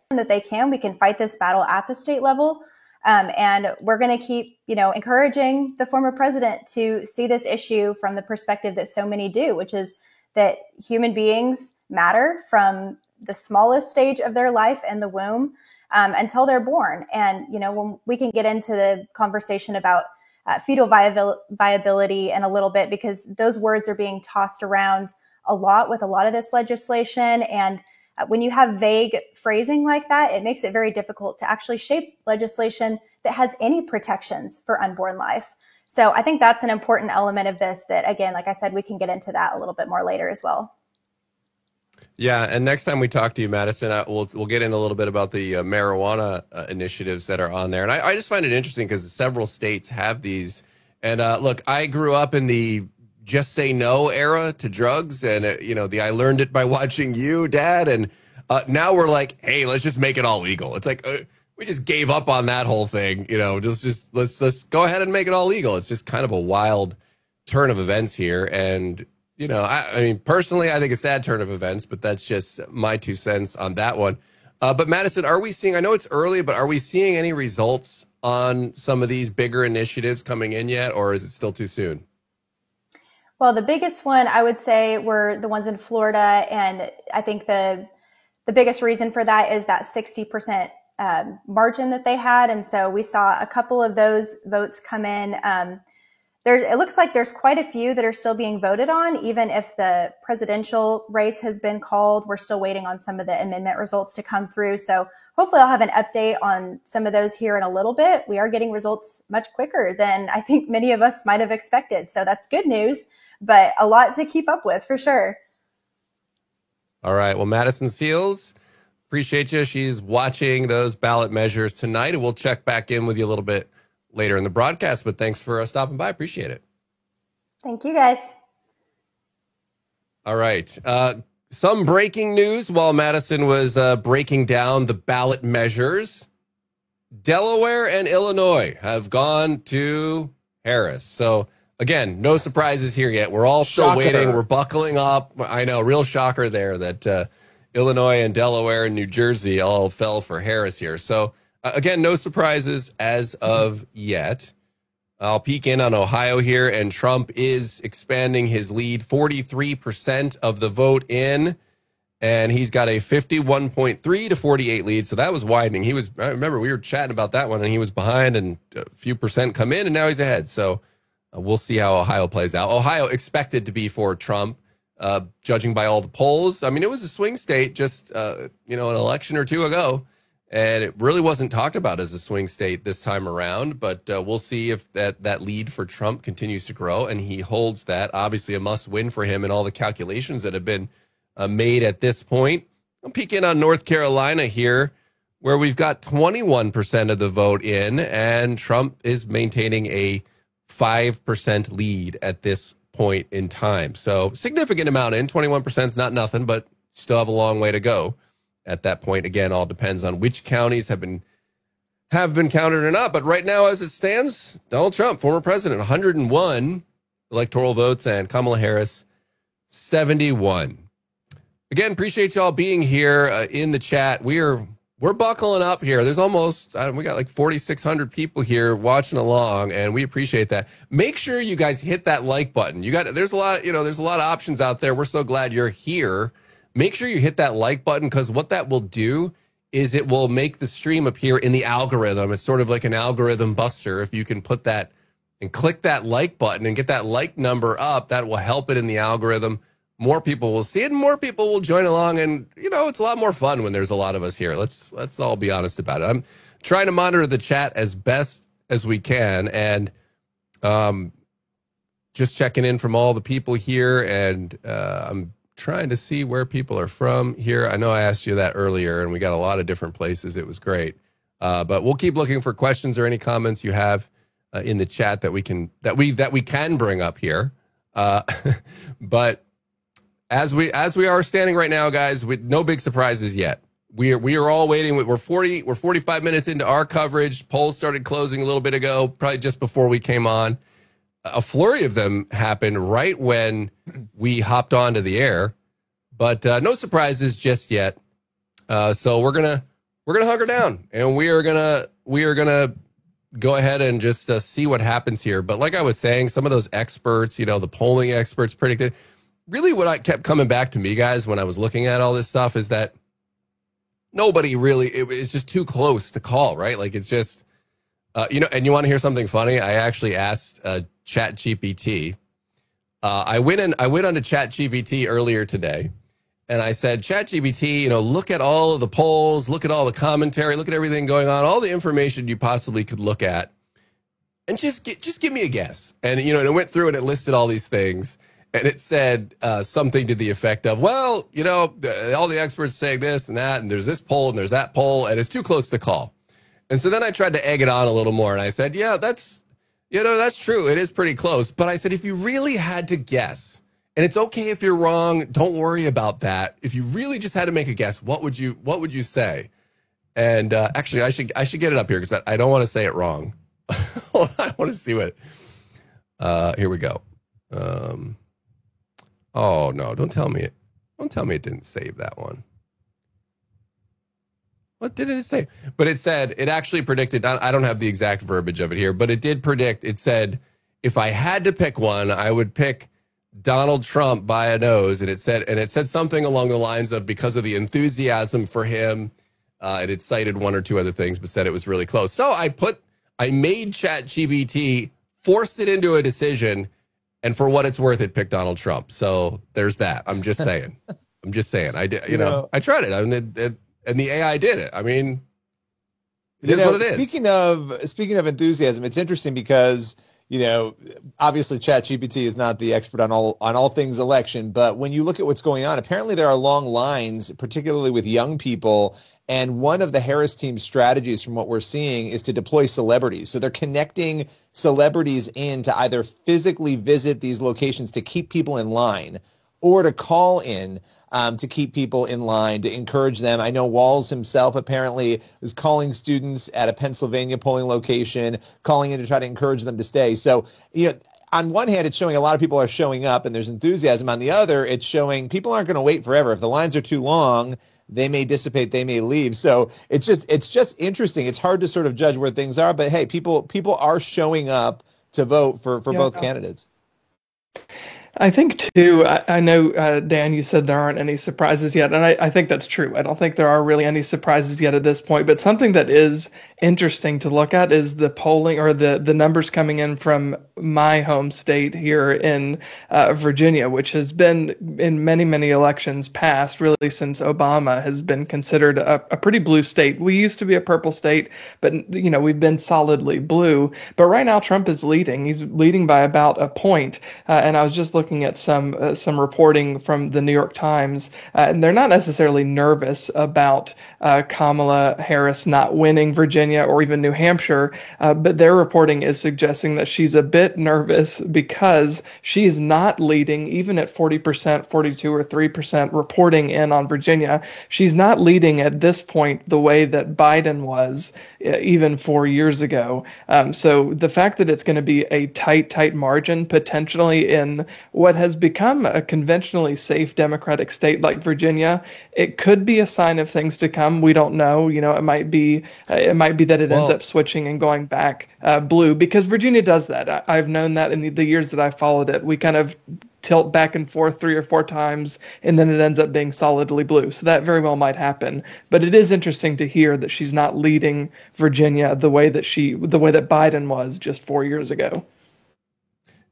that we can fight this battle at the state level. And we're going to keep, encouraging the former president to see this issue from the perspective that so many do, which is that human beings matter from the smallest stage of their life in the womb until they're born. And, when we can get into the conversation about fetal viability in a little bit, because those words are being tossed around a lot with a lot of this legislation. And when you have vague phrasing like that, it makes it very difficult to actually shape legislation that has any protections for unborn life. So I think that's an important element of this that, again, like I said, we can get into that a little bit more later as well. Yeah, and next time we talk to you, Madison, we'll get in a little bit about the marijuana initiatives that are on there. And I just find it interesting because several states have these. And look, I grew up in the just say no era to drugs. And, I learned it by watching you, Dad. And now we're like, hey, let's just make it all legal. It's like we just gave up on that whole thing. Let's go ahead and make it all legal. It's just kind of a wild turn of events here. And I mean, personally, I think a sad turn of events, but that's just my 2 cents on that one. But Madison, are we seeing, I know it's early, but are we seeing any results on some of these bigger initiatives coming in yet, or is it still too soon? Well, the biggest one I would say were the ones in Florida. And I think the biggest reason for that is that 60% margin that they had. And so we saw a couple of those votes come in. It looks like there's quite a few that are still being voted on, even if the presidential race has been called. We're still waiting on some of the amendment results to come through. So hopefully I'll have an update on some of those here in a little bit. We are getting results much quicker than I think many of us might have expected. So that's good news, but a lot to keep up with for sure. All right. Well, Madison Seals, appreciate you. She's watching those ballot measures tonight, and we'll check back in with you a little bit later in the broadcast, but thanks for stopping by. Appreciate it. Thank you, guys. All right. Some breaking news while Madison was breaking down the ballot measures. Delaware and Illinois have gone to Harris. So, again, no surprises here yet. We're all still waiting. We're buckling up. I know, real shocker there that Illinois and Delaware and New Jersey all fell for Harris here. So, again, no surprises as of yet. I'll peek in on Ohio here, and Trump is expanding his lead, 43% of the vote in, and he's got a 51.3 to 48 lead, so that was widening. I remember we were chatting about that one, and he was behind, and a few percent come in, and now he's ahead. So we'll see how Ohio plays out. Ohio expected to be for Trump, judging by all the polls. I mean, it was a swing state just, an election or two ago. And it really wasn't talked about as a swing state this time around, but we'll see if that lead for Trump continues to grow and he holds that. Obviously, a must win for him in all the calculations that have been made at this point. I'll peek in on North Carolina here, where we've got 21% of the vote in, and Trump is maintaining a 5% lead at this point in time. So significant amount in, 21% is not nothing, but still have a long way to go. At that point, again, all depends on which counties have been counted or not. But right now, as it stands, Donald Trump, former president, 101 electoral votes, and Kamala Harris, 71. Again, appreciate y'all being here in the chat. We're buckling up here. There's almost, we got like 4,600 people here watching along, and we appreciate that. Make sure you guys hit that like button. There's a lot of options out there. We're so glad you're here. Make sure you hit that like button, because what that will do is it will make the stream appear in the algorithm. It's sort of like an algorithm buster if you can put that and click that like button and get that like number up. That will help it in the algorithm. More people will see it and more people will join along. And, it's a lot more fun when there's a lot of us here. Let's all be honest about it. I'm trying to monitor the chat as best as we can. And just checking in from all the people here. And I'm trying to see where people are from here. I know I asked you that earlier and we got a lot of different places. It was great. But we'll keep looking for questions or any comments you have in the chat that we can bring up here. But as we are standing right now, guys, with no big surprises yet. We are all waiting. We're 45 minutes into our coverage. Polls started closing a little bit ago, probably just before we came on. A flurry of them happened right when we hopped onto the air, but no surprises just yet. So we're gonna hunker down, and we are gonna go ahead and just see what happens here. But like I was saying, some of those experts, the polling experts predicted. Really, what I kept coming back to me, guys, when I was looking at all this stuff is that nobody really. It's just too close to call, right? Like it's just. And you want to hear something funny? I actually asked ChatGPT. I went onto ChatGPT earlier today, and I said, ChatGPT, look at all of the polls, look at all the commentary, look at everything going on, all the information you possibly could look at, and just give me a guess. And and it went through and it listed all these things, and it said something to the effect of, well, all the experts saying this and that, and there's this poll and there's that poll, and it's too close to call. And so then I tried to egg it on a little more, and I said, yeah, that's true. It is pretty close. But I said, if you really had to guess, and it's okay if you're wrong, don't worry about that. If you really just had to make a guess, what would you say? And actually, I should get it up here because I don't want to say it wrong. I want to see what. Here we go. Oh no! Don't tell me it. Don't tell me it didn't save that one. What did it say? But it said, it actually predicted, I don't have the exact verbiage of it here, but it did predict, it said, if I had to pick one, I would pick Donald Trump by a nose. And it said something along the lines of, because of the enthusiasm for him, it had cited one or two other things, but said it was really close. So I made ChatGPT, forced it into a decision, and for what it's worth, it picked Donald Trump. So there's that. I'm just saying. I did, I tried it. I mean, and the AI did it. I mean, it is what it is. Speaking of enthusiasm, it's interesting because, obviously ChatGPT is not the expert on all things election, but when you look at what's going on, apparently there are long lines, particularly with young people. And one of the Harris team's strategies from what we're seeing is to deploy celebrities. So they're connecting celebrities in to either physically visit these locations to keep people in line, or to call in to keep people in line, to encourage them. I know Walz himself apparently was calling students at a Pennsylvania polling location, calling in to try to encourage them to stay. So, on one hand, it's showing a lot of people are showing up and there's enthusiasm. On the other, it's showing people aren't going to wait forever. If the lines are too long, they may dissipate, they may leave. So it's just interesting. It's hard to sort of judge where things are, but hey, people are showing up to vote for both candidates. I think, too, I know, Dan, you said there aren't any surprises yet, and I think that's true. I don't think there are really any surprises yet at this point, but something that is interesting to look at is the polling or the numbers coming in from my home state here in Virginia, which has been in many, many elections past, really since Obama has been considered a pretty blue state. We used to be a purple state, but, we've been solidly blue. But right now, Trump is leading. He's leading by about a point, and I was just looking at some reporting from the New York Times, and they're not necessarily nervous about Kamala Harris not winning Virginia or even New Hampshire, but their reporting is suggesting that she's a bit nervous because she's not leading, even at 40%, 42 or 3% reporting in on Virginia. She's not leading at this point the way that Biden was even 4 years ago. So the fact that it's going to be a tight margin potentially in what has become a conventionally safe Democratic state like Virginia, it could be a sign of things to come. We don't know. It might be that it ends up switching and going back blue, because Virginia does that. I've known that in the years that I followed it. We kind of tilt back and forth 3 or 4 times, and then it ends up being solidly blue. So that very well might happen. But it is interesting to hear that she's not leading Virginia the way that Biden was just 4 years ago.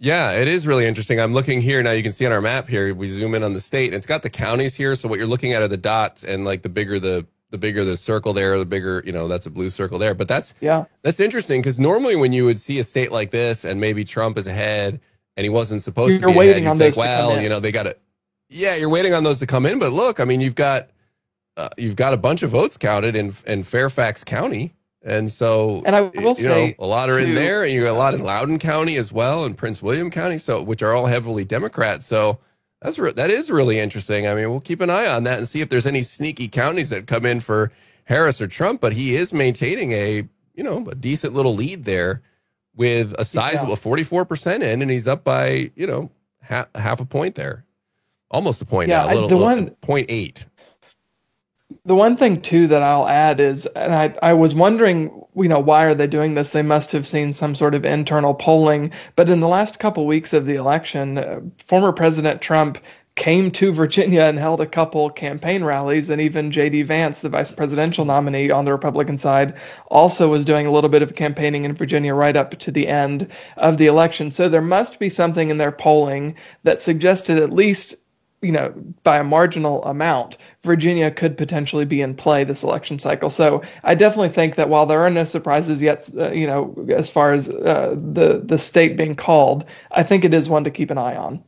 Yeah, it is really interesting. I'm looking here now. You can see on our map here, we zoom in on the state, and it's got the counties here. So what you're looking at are the dots, and like the bigger the circle there, the bigger, that's a blue circle there. But that's interesting, because normally when you would see a state like this and maybe Trump is ahead and he wasn't supposed to be waiting ahead, on those to come in. they got to, you're waiting on those to come in. But look, I mean, you've got a bunch of votes counted in Fairfax County. And so, and I will say, a lot are in there, and you got a lot in Loudoun County as well, and Prince William County, which are all heavily Democrat. So that is really interesting. I mean, we'll keep an eye on that and see if there's any sneaky counties that come in for Harris or Trump. But he is maintaining a decent little lead there with a sizable 44% in, and he's up by half a point there, almost a point now, 0.8. The one thing, too, that I'll add is, and I was wondering, why are they doing this? They must have seen some sort of internal polling. But in the last couple weeks of the election, former President Trump came to Virginia and held a couple campaign rallies. And even J.D. Vance, the vice presidential nominee on the Republican side, also was doing a little bit of campaigning in Virginia right up to the end of the election. So there must be something in their polling that suggested, at least by a marginal amount, Virginia could potentially be in play this election cycle. So I definitely think that while there are no surprises yet, as far as the state being called, I think it is one to keep an eye on.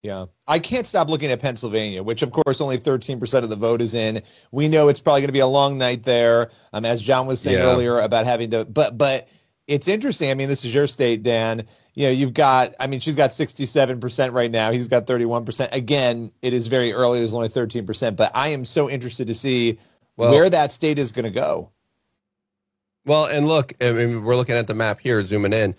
Yeah, I can't stop looking at Pennsylvania, which, of course, only 13% of the vote is in. We know it's probably going to be a long night there, as John was saying earlier about having to, but it's interesting. I mean, this is your state, Dan. You've got, she's got 67% right now. He's got 31%. Again, it is very early. There's only 13%, but I am so interested to see where that state is going to go. Well, and look, we're looking at the map here, zooming in.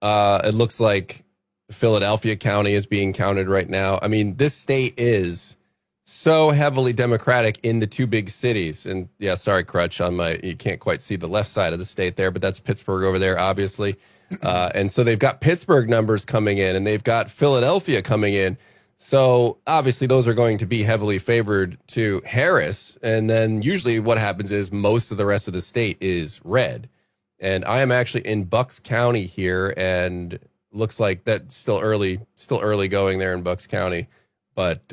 It looks like Philadelphia County is being counted right now. I mean, this state is so heavily Democratic in the two big cities. And yeah, sorry, Crutch, you can't quite see the left side of the state there, but that's Pittsburgh over there, obviously. And so they've got Pittsburgh numbers coming in, and they've got Philadelphia coming in. So obviously those are going to be heavily favored to Harris. And then usually what happens is most of the rest of the state is red. And I am actually in Bucks County here, and looks like that's still early going there in Bucks County. But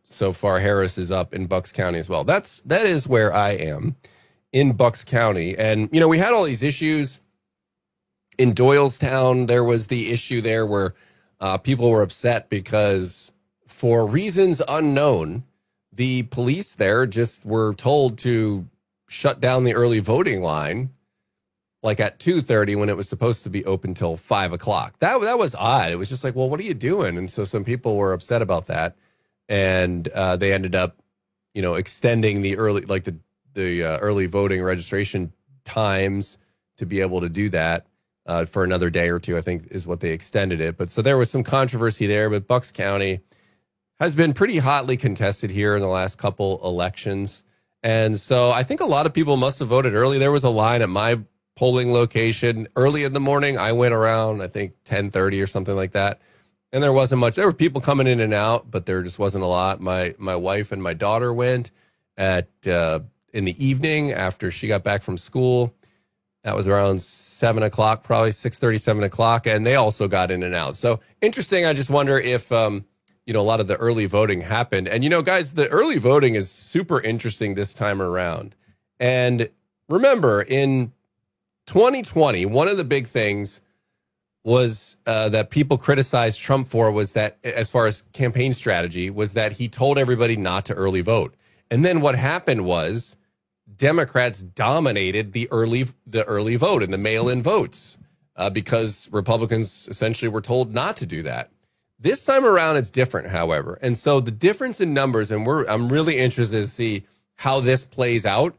so far, Harris is up in Bucks County as well. That is where I am, in Bucks County. And, we had all these issues in Doylestown. There was the issue there where people were upset because, for reasons unknown, the police there just were told to shut down the early voting line, like at 2:30 when it was supposed to be open till 5 o'clock. That was odd. It was just like, well, what are you doing? And so some people were upset about that. And they ended up, extending the early, like the early voting registration times to be able to do that for another day or two, I think is what they extended it. But so there was some controversy there, but Bucks County has been pretty hotly contested here in the last couple elections. And so I think a lot of people must have voted early. There was a line at my polling location early in the morning. I went around, I think 10:30 or something like that. And there wasn't much. There were people coming in and out, but there just wasn't a lot. My wife and my daughter went in the evening after she got back from school. That was around 7 o'clock, probably 6:30, 7 o'clock. And they also got in and out. So interesting. I just wonder if, a lot of the early voting happened. And, guys, the early voting is super interesting this time around. And remember, in 2020, one of the big things was that people criticized Trump for was that, as far as campaign strategy, was that he told everybody not to early vote. And then what happened was Democrats dominated the early vote and the mail-in votes because Republicans essentially were told not to do that. This time around, it's different, however. And so the difference in numbers, and I'm really interested to see how this plays out.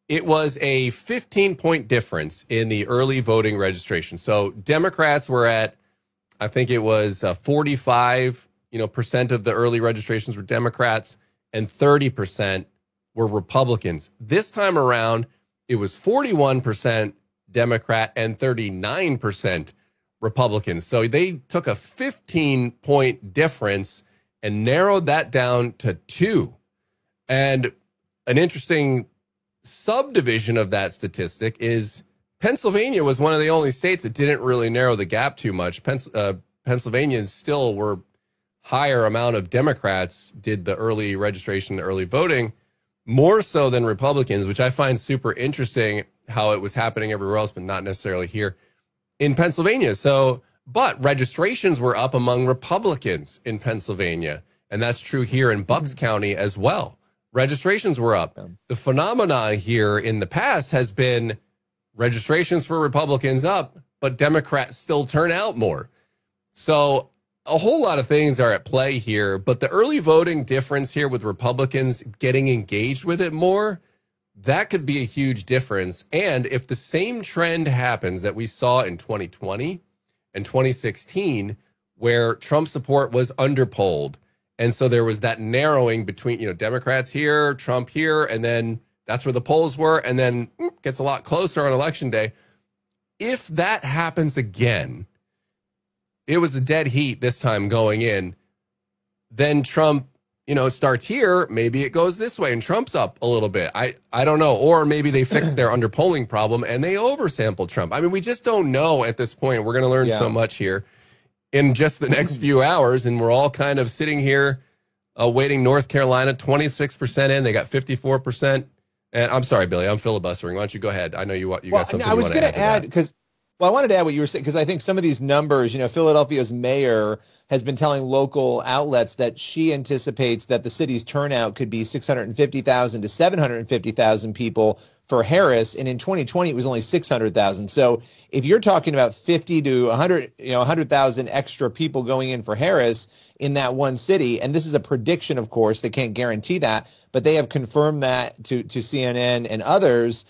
It was a 15-point difference in the early voting registration. So Democrats were at, I think it was 45, percent of the early registrations were Democrats, and 30% were Republicans. This time around, it was 41% Democrat and 39% Republicans. So they took a 15-point difference and narrowed that down to 2. And an interesting subdivision of that statistic is Pennsylvania was one of the only states that didn't really narrow the gap too much. Pennsylvanians still were higher amount of Democrats did the early registration, early voting, more so than Republicans, which I find super interesting how it was happening everywhere else, but not necessarily here in Pennsylvania. So, but registrations were up among Republicans in Pennsylvania. And that's true here in Bucks County as well. Registrations were up. The phenomenon here in the past has been registrations for Republicans up, but Democrats still turn out more. So a whole lot of things are at play here, but the early voting difference here with Republicans getting engaged with it more, that could be a huge difference. And if the same trend happens that we saw in 2020 and 2016, where Trump support was underpolled, and so there was that narrowing between, Democrats here, Trump here, and then that's where the polls were, and then gets a lot closer on election day. If that happens again, it was a dead heat this time going in, then Trump, starts here, maybe it goes this way and Trump's up a little bit. I don't know. Or maybe they fix their underpolling problem and they oversample Trump. I mean, we just don't know at this point. We're going to learn so much here in just the next few hours. And we're all kind of sitting here waiting. North Carolina, 26% in. They got 54%. And I'm sorry, Billy, I'm filibustering. Why don't you go ahead? I know you got something. I was going to add because I wanted to add what you were saying, because I think some of these numbers, Philadelphia's mayor has been telling local outlets that she anticipates that the city's turnout could be 650,000 to 750,000 people for Harris. And in 2020, it was only 600,000. So if you're talking about 50 to 100,000 extra people going in for Harris in that one city, and this is a prediction, of course, they can't guarantee that, but they have confirmed that to CNN and others.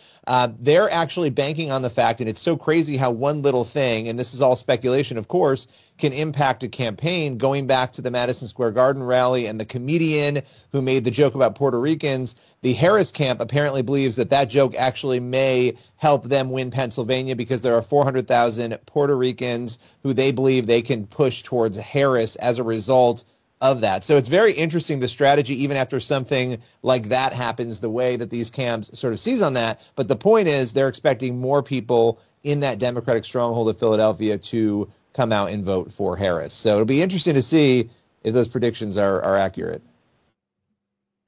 They're actually banking on the fact, and it's so crazy how one little thing, and this is all speculation, of course, can impact a campaign. Going back to the Madison Square Garden rally and the comedian who made the joke about Puerto Ricans, the Harris camp apparently believes that joke actually may help them win Pennsylvania, because there are 400,000 Puerto Ricans who they believe they can push towards Harris as a result of that. So it's very interesting, the strategy, even after something like that happens, the way that these camps sort of seize on that. But the point is, they're expecting more people in that Democratic stronghold of Philadelphia to come out and vote for Harris. So it'll be interesting to see if those predictions are accurate.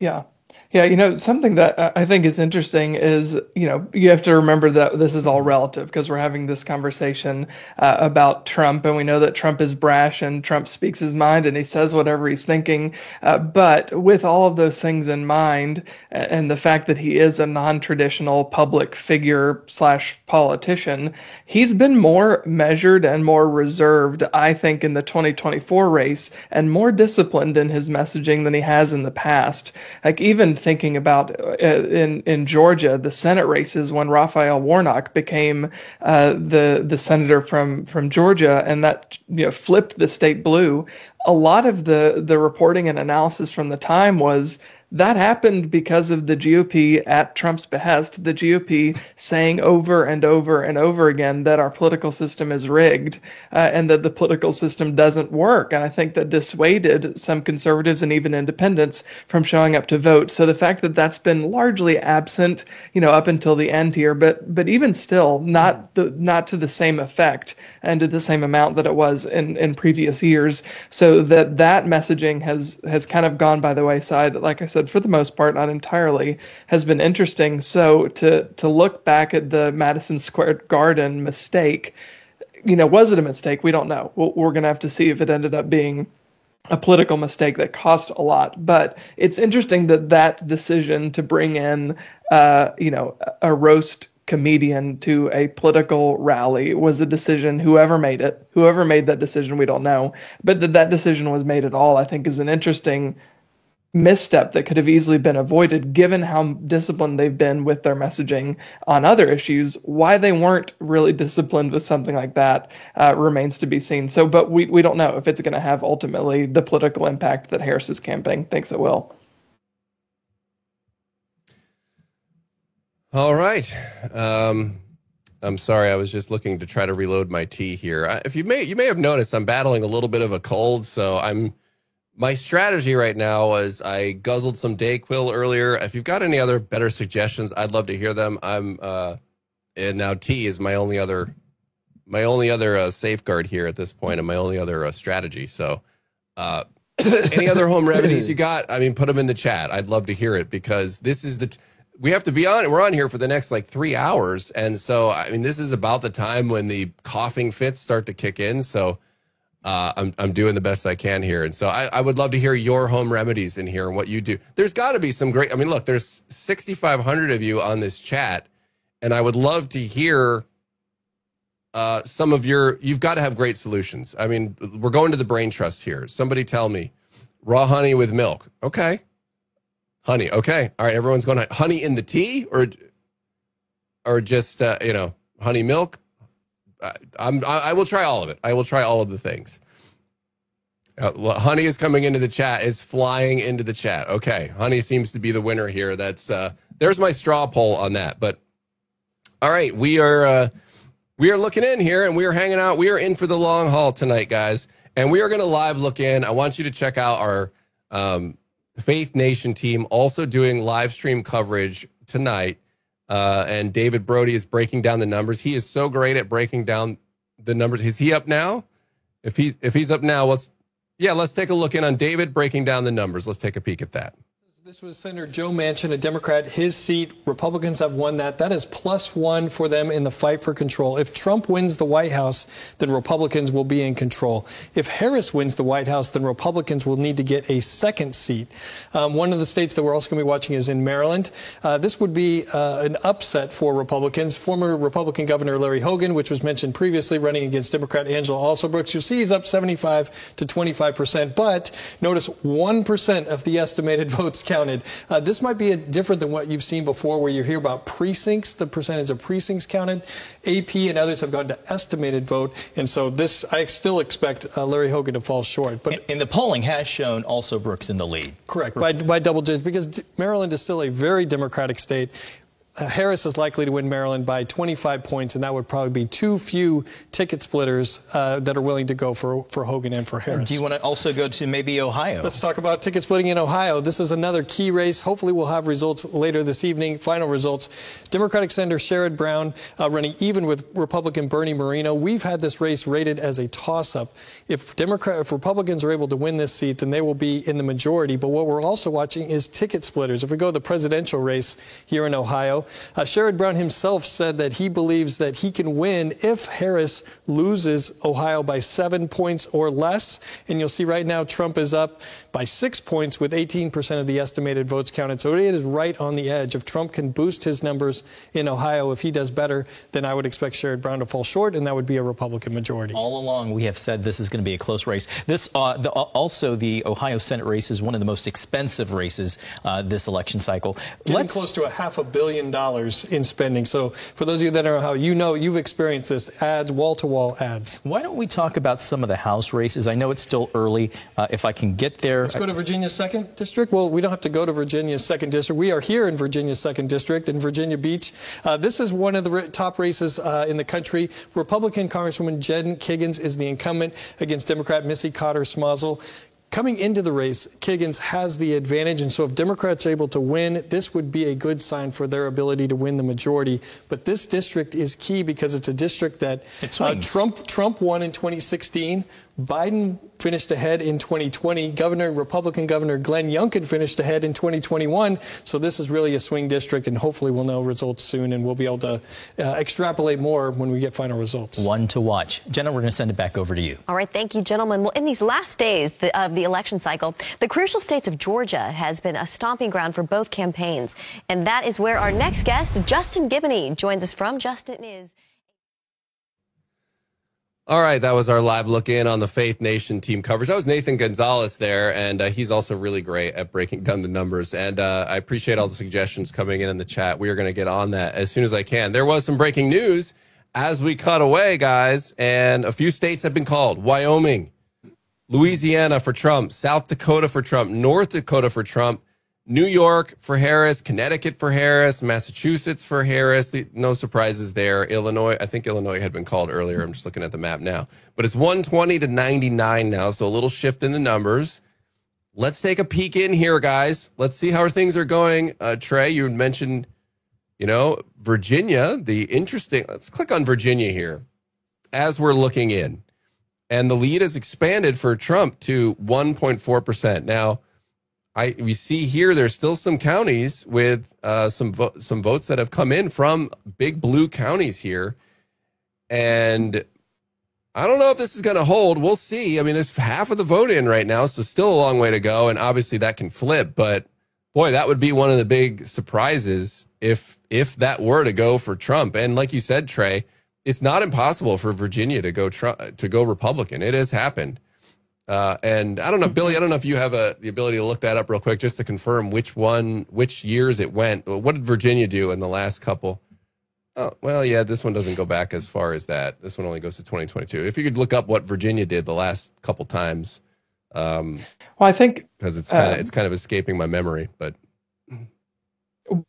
Yeah. Yeah, something that I think is interesting is, you have to remember that this is all relative, because we're having this conversation about Trump, and we know that Trump is brash and Trump speaks his mind and he says whatever he's thinking. But with all of those things in mind, and the fact that he is a non-traditional public figure / politician, he's been more measured and more reserved, I think, in the 2024 race, and more disciplined in his messaging than he has in the past. Like, even thinking about in Georgia, the Senate races, when Raphael Warnock became the senator from Georgia, and that flipped the state blue. A lot of the reporting and analysis from the time was that happened because of the GOP, at Trump's behest, the GOP saying over and over and over again that our political system is rigged and that the political system doesn't work. And I think that dissuaded some conservatives and even independents from showing up to vote. So the fact that that's been largely absent, up until the end here, but even still not to the same effect and to the same amount that it was in previous years. So that messaging has kind of gone by the wayside. Like I said, for the most part, not entirely, has been interesting. So to look back at the Madison Square Garden mistake, was it a mistake? We don't know. We're going to have to see if it ended up being a political mistake that cost a lot. But it's interesting that decision to bring in, a roast comedian to a political rally was a decision. Whoever made that decision, we don't know. But that decision was made at all, I think, is an interesting misstep that could have easily been avoided, given how disciplined they've been with their messaging on other issues. Why they weren't really disciplined with something like that remains to be seen. So, but we don't know if it's going to have ultimately the political impact that Harris's campaign thinks it will. All right. I'm sorry. I was just looking to try to reload my tea here. If you may have noticed, I'm battling a little bit of a cold, so my strategy right now is I guzzled some Dayquil earlier. If you've got any other better suggestions, I'd love to hear them. And now tea is my only other my only other safeguard here at this point, and my only other strategy. So, any other home remedies you got? I mean, put them in the chat. I'd love to hear it, because this is we have to be on. We're on here for the next like 3 hours, and so I mean, this is about the time when the coughing fits start to kick in. So, I'm doing the best I can here, and so I would love to hear your home remedies in here and what you do. There's got to be some great. I mean, look, there's 6,500 of you on this chat, and I would love to hear some of you've got to have great solutions. I mean, we're going to the brain trust here. Somebody tell me, raw honey with milk. Okay. Honey. Okay. All right. Everyone's going honey in the tea or just, honey milk. I will try all of it. I will try all of the things. Honey is coming into the chat, is flying into the chat. Okay. Honey seems to be the winner here. That's, there's my straw poll on that. But all right, we are looking in here, and we are hanging out. We are in for the long haul tonight, guys. And we are going to live look in. I want you to check out our Faith Nation team also doing live stream coverage tonight. And David Brody is breaking down the numbers. He is so great at breaking down the numbers. Is he up now? If he's up now, let's take a look in on David breaking down the numbers. Let's take a peek at that. This was Senator Joe Manchin, a Democrat. His seat, Republicans have won that. That is +1 for them in the fight for control. If Trump wins the White House, then Republicans will be in control. If Harris wins the White House, then Republicans will need to get a second seat. One of the states that we're also going to be watching is in Maryland. This would be an upset for Republicans. Former Republican Governor Larry Hogan, which was mentioned previously, running against Democrat Angela Alsobrooks. You'll see he's up 75 to 25%. But notice 1% of the estimated votes counted. This might be different than what you've seen before, where you hear about precincts, the percentage of precincts counted. AP and others have gone to estimated vote. And so I still expect Larry Hogan to fall short. But and the polling has shown Alsobrooks in the lead. Correct, by double digits, because Maryland is still a very Democratic state. Harris is likely to win Maryland by 25 points, and that would probably be too few ticket splitters that are willing to go for Hogan and for Harris. Do you want to also go to maybe Ohio? Let's talk about ticket splitting in Ohio. This is another key race. Hopefully we'll have results later this evening, final results. Democratic Senator Sherrod Brown running even with Republican Bernie Moreno. We've had this race rated as a toss-up. If Republicans are able to win this seat, then they will be in the majority. But what we're also watching is ticket splitters. If we go to the presidential race here in Ohio, Sherrod Brown himself said that he believes that he can win if Harris loses Ohio by 7 points or less. And you'll see right now Trump is up by 6 points with 18% of the estimated votes counted. So it is right on the edge. If Trump can boost his numbers in Ohio, if he does better, then I would expect Sherrod Brown to fall short, and that would be a Republican majority. All along, we have said this is going to be a close race. Also, the Ohio Senate race is one of the most expensive races this election cycle. Getting close to $500 million in spending. So for those of you that don't know how, you've experienced this, ads, wall-to-wall ads. Why don't we talk about some of the House races? I know it's still early. If I can get there. Let's go to Virginia's 2nd District. Well, we don't have to go to Virginia's 2nd District. We are here in Virginia's 2nd District in Virginia Beach. This is one of the top races in the country. Republican Congresswoman Jen Kiggans is the incumbent against Democrat Missy Cotter Smazel. Coming into the race, Kiggans has the advantage, and so if Democrats are able to win, this would be a good sign for their ability to win the majority. But this district is key because it's a district that Trump won in 2016. Biden finished ahead in 2020. Republican Governor Glenn Youngkin finished ahead in 2021. So this is really a swing district, and hopefully we'll know results soon, and we'll be able to extrapolate more when we get final results. One to watch. Jenna, we're going to send it back over to you. All right. Thank you, gentlemen. Well, in these last days of the election cycle, the crucial states of Georgia has been a stomping ground for both campaigns. And that is where our next guest, Justin Giboney, joins us from. Justin is... All right, that was our live look in on the Faith Nation team coverage. That was Nathan Gonzalez there, and he's also really great at breaking down the numbers. And I appreciate all the suggestions coming in the chat. We are going to get on that as soon as I can. There was some breaking news as we cut away, guys, and a few states have been called. Wyoming, Louisiana for Trump, South Dakota for Trump, North Dakota for Trump, New York for Harris, Connecticut for Harris, Massachusetts for Harris. No surprises there. Illinois, I think Illinois had been called earlier. I'm just looking at the map now. But it's 120 to 99 now, so a little shift in the numbers. Let's take a peek in here, guys. Let's see how things are going. Trey, you mentioned, Virginia, let's click on Virginia here. as we're looking in. And the lead has expanded for Trump to 1.4%. Now, we see here there's still some counties with some votes that have come in from big blue counties here. And I don't know if this is going to hold. We'll see. I mean, there's half of the vote in right now, so still a long way to go. And obviously that can flip. But, boy, that would be one of the big surprises if that were to go for Trump. And like you said, Trey, it's not impossible for Virginia to go Republican. It has happened. And I don't know, Billy, I don't know if you have the ability to look that up real quick just to confirm which years it went. What did Virginia do in the last couple? Oh, well, yeah, this one doesn't go back as far as that. This one only goes to 2022. If you could look up what Virginia did the last couple times. Well, I think because it's kind of escaping my memory, but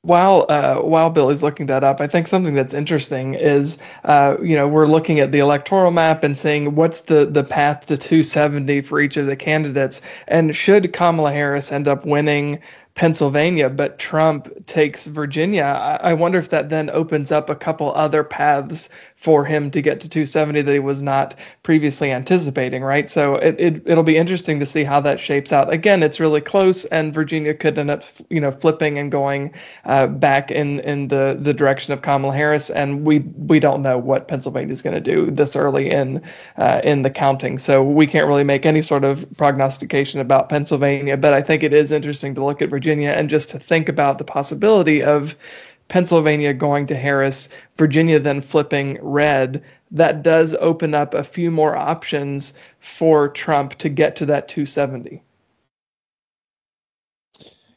while Billy's looking that up, I think something that's interesting is, we're looking at the electoral map and saying what's the path to 270 for each of the candidates. And should Kamala Harris end up winning Pennsylvania, but Trump takes Virginia, I wonder if that then opens up a couple other paths for him to get to 270 that he was not previously anticipating, right? So it'll be interesting to see how that shapes out. Again, it's really close, and Virginia could end up, flipping and going back in the direction of Kamala Harris, and we don't know what Pennsylvania is going to do this early in the counting. So we can't really make any sort of prognostication about Pennsylvania, but I think it is interesting to look at Virginia and just to think about the possibility of Pennsylvania going to Harris, Virginia then flipping red. That does open up a few more options for Trump to get to that 270.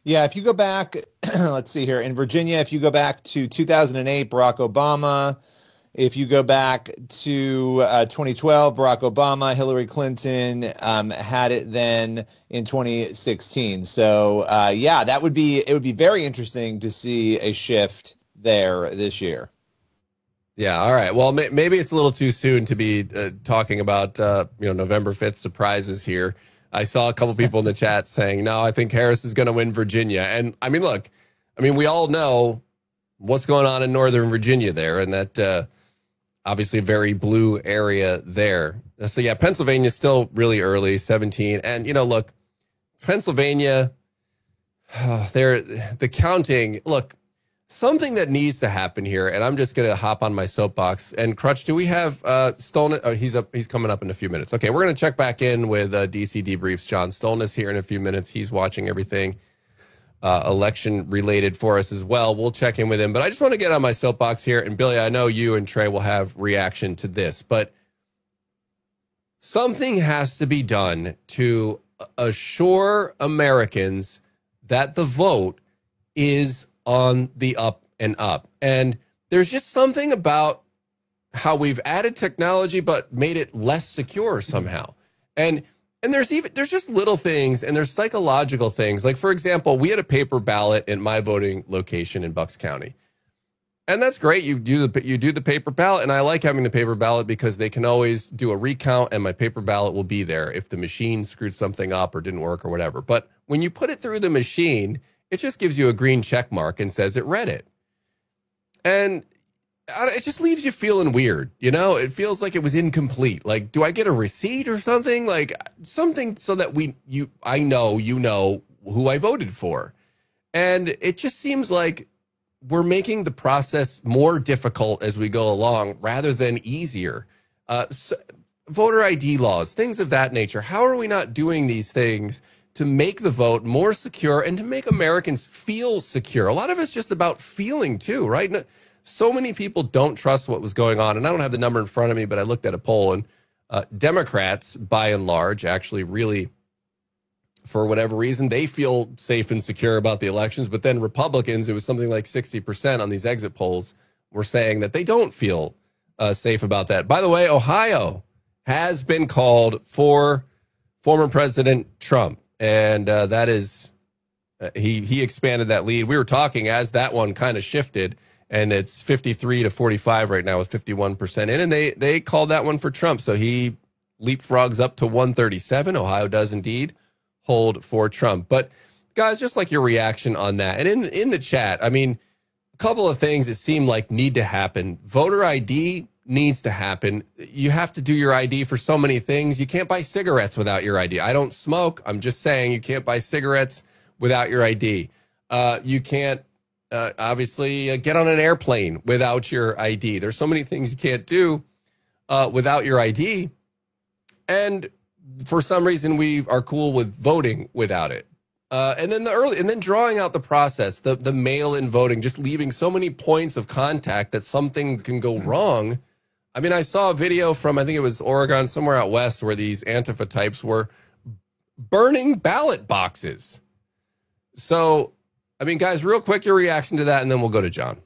Yeah, if you go back, let's see here, in Virginia, if you go back to 2008, Barack Obama. If you go back to 2012, Barack Obama, Hillary Clinton had it then in 2016. So, it would be very interesting to see a shift there this year. Yeah. All right. Well, maybe it's a little too soon to be talking about, November 5th surprises here. I saw a couple people in the chat saying, no, I think Harris is going to win Virginia. And I mean, look, we all know what's going on in Northern Virginia there, and that, obviously a very blue area there. So yeah, Pennsylvania is still really early, 17. And, look, Pennsylvania, the counting, look, something that needs to happen here, and I'm just going to hop on my soapbox. And Crutch, do we have Stolness? Oh, he's coming up in a few minutes. Okay, we're going to check back in with DC Debriefs. John Stolness here in a few minutes. He's watching everything election related for us as well. We'll check in with him, but I just want to get on my soapbox here. And Billy, I know you and Trey will have reaction to this, but something has to be done to assure Americans that the vote is on the up and up. And there's just something about how we've added technology, but made it less secure somehow. And there's just little things, and there's psychological things. Like, for example, we had a paper ballot in my voting location in Bucks County. And that's great. You do the paper ballot, and I like having the paper ballot because they can always do a recount, and my paper ballot will be there if the machine screwed something up or didn't work or whatever. But when you put it through the machine, it just gives you a green check mark and says it read it. And it just leaves you feeling weird. It feels like it was incomplete. Like, do I get a receipt or something? Like something so that I know who I voted for. And it just seems like we're making the process more difficult as we go along rather than easier. So, voter ID laws, things of that nature. How are we not doing these things to make the vote more secure and to make Americans feel secure? A lot of it's just about feeling too, right? So many people don't trust what was going on. And I don't have the number in front of me, but I looked at a poll, and Democrats, by and large, actually really, for whatever reason, they feel safe and secure about the elections. But then Republicans, it was something like 60% on these exit polls, were saying that they don't feel safe about that. By the way, Ohio has been called for former President Trump. And that is, he expanded that lead. We were talking as that one kind of shifted. And it's 53 to 45 right now with 51% in. And they called that one for Trump. So he leapfrogs up to 137. Ohio does indeed hold for Trump. But guys, just like your reaction on that. And in the chat, a couple of things that seem like need to happen. Voter ID needs to happen. You have to do your ID for so many things. You can't buy cigarettes without your ID. I don't smoke. I'm just saying you can't buy cigarettes without your ID. You can't obviously get on an airplane without your ID. There's so many things you can't do without your ID. And for some reason, we are cool with voting without it. And then drawing out the process, the mail-in voting, just leaving so many points of contact that something can go wrong. I mean, I saw a video from, I think it was Oregon, somewhere out west, where these Antifa types were burning ballot boxes. So, I mean, guys, real quick, your reaction to that, and then we'll go to John.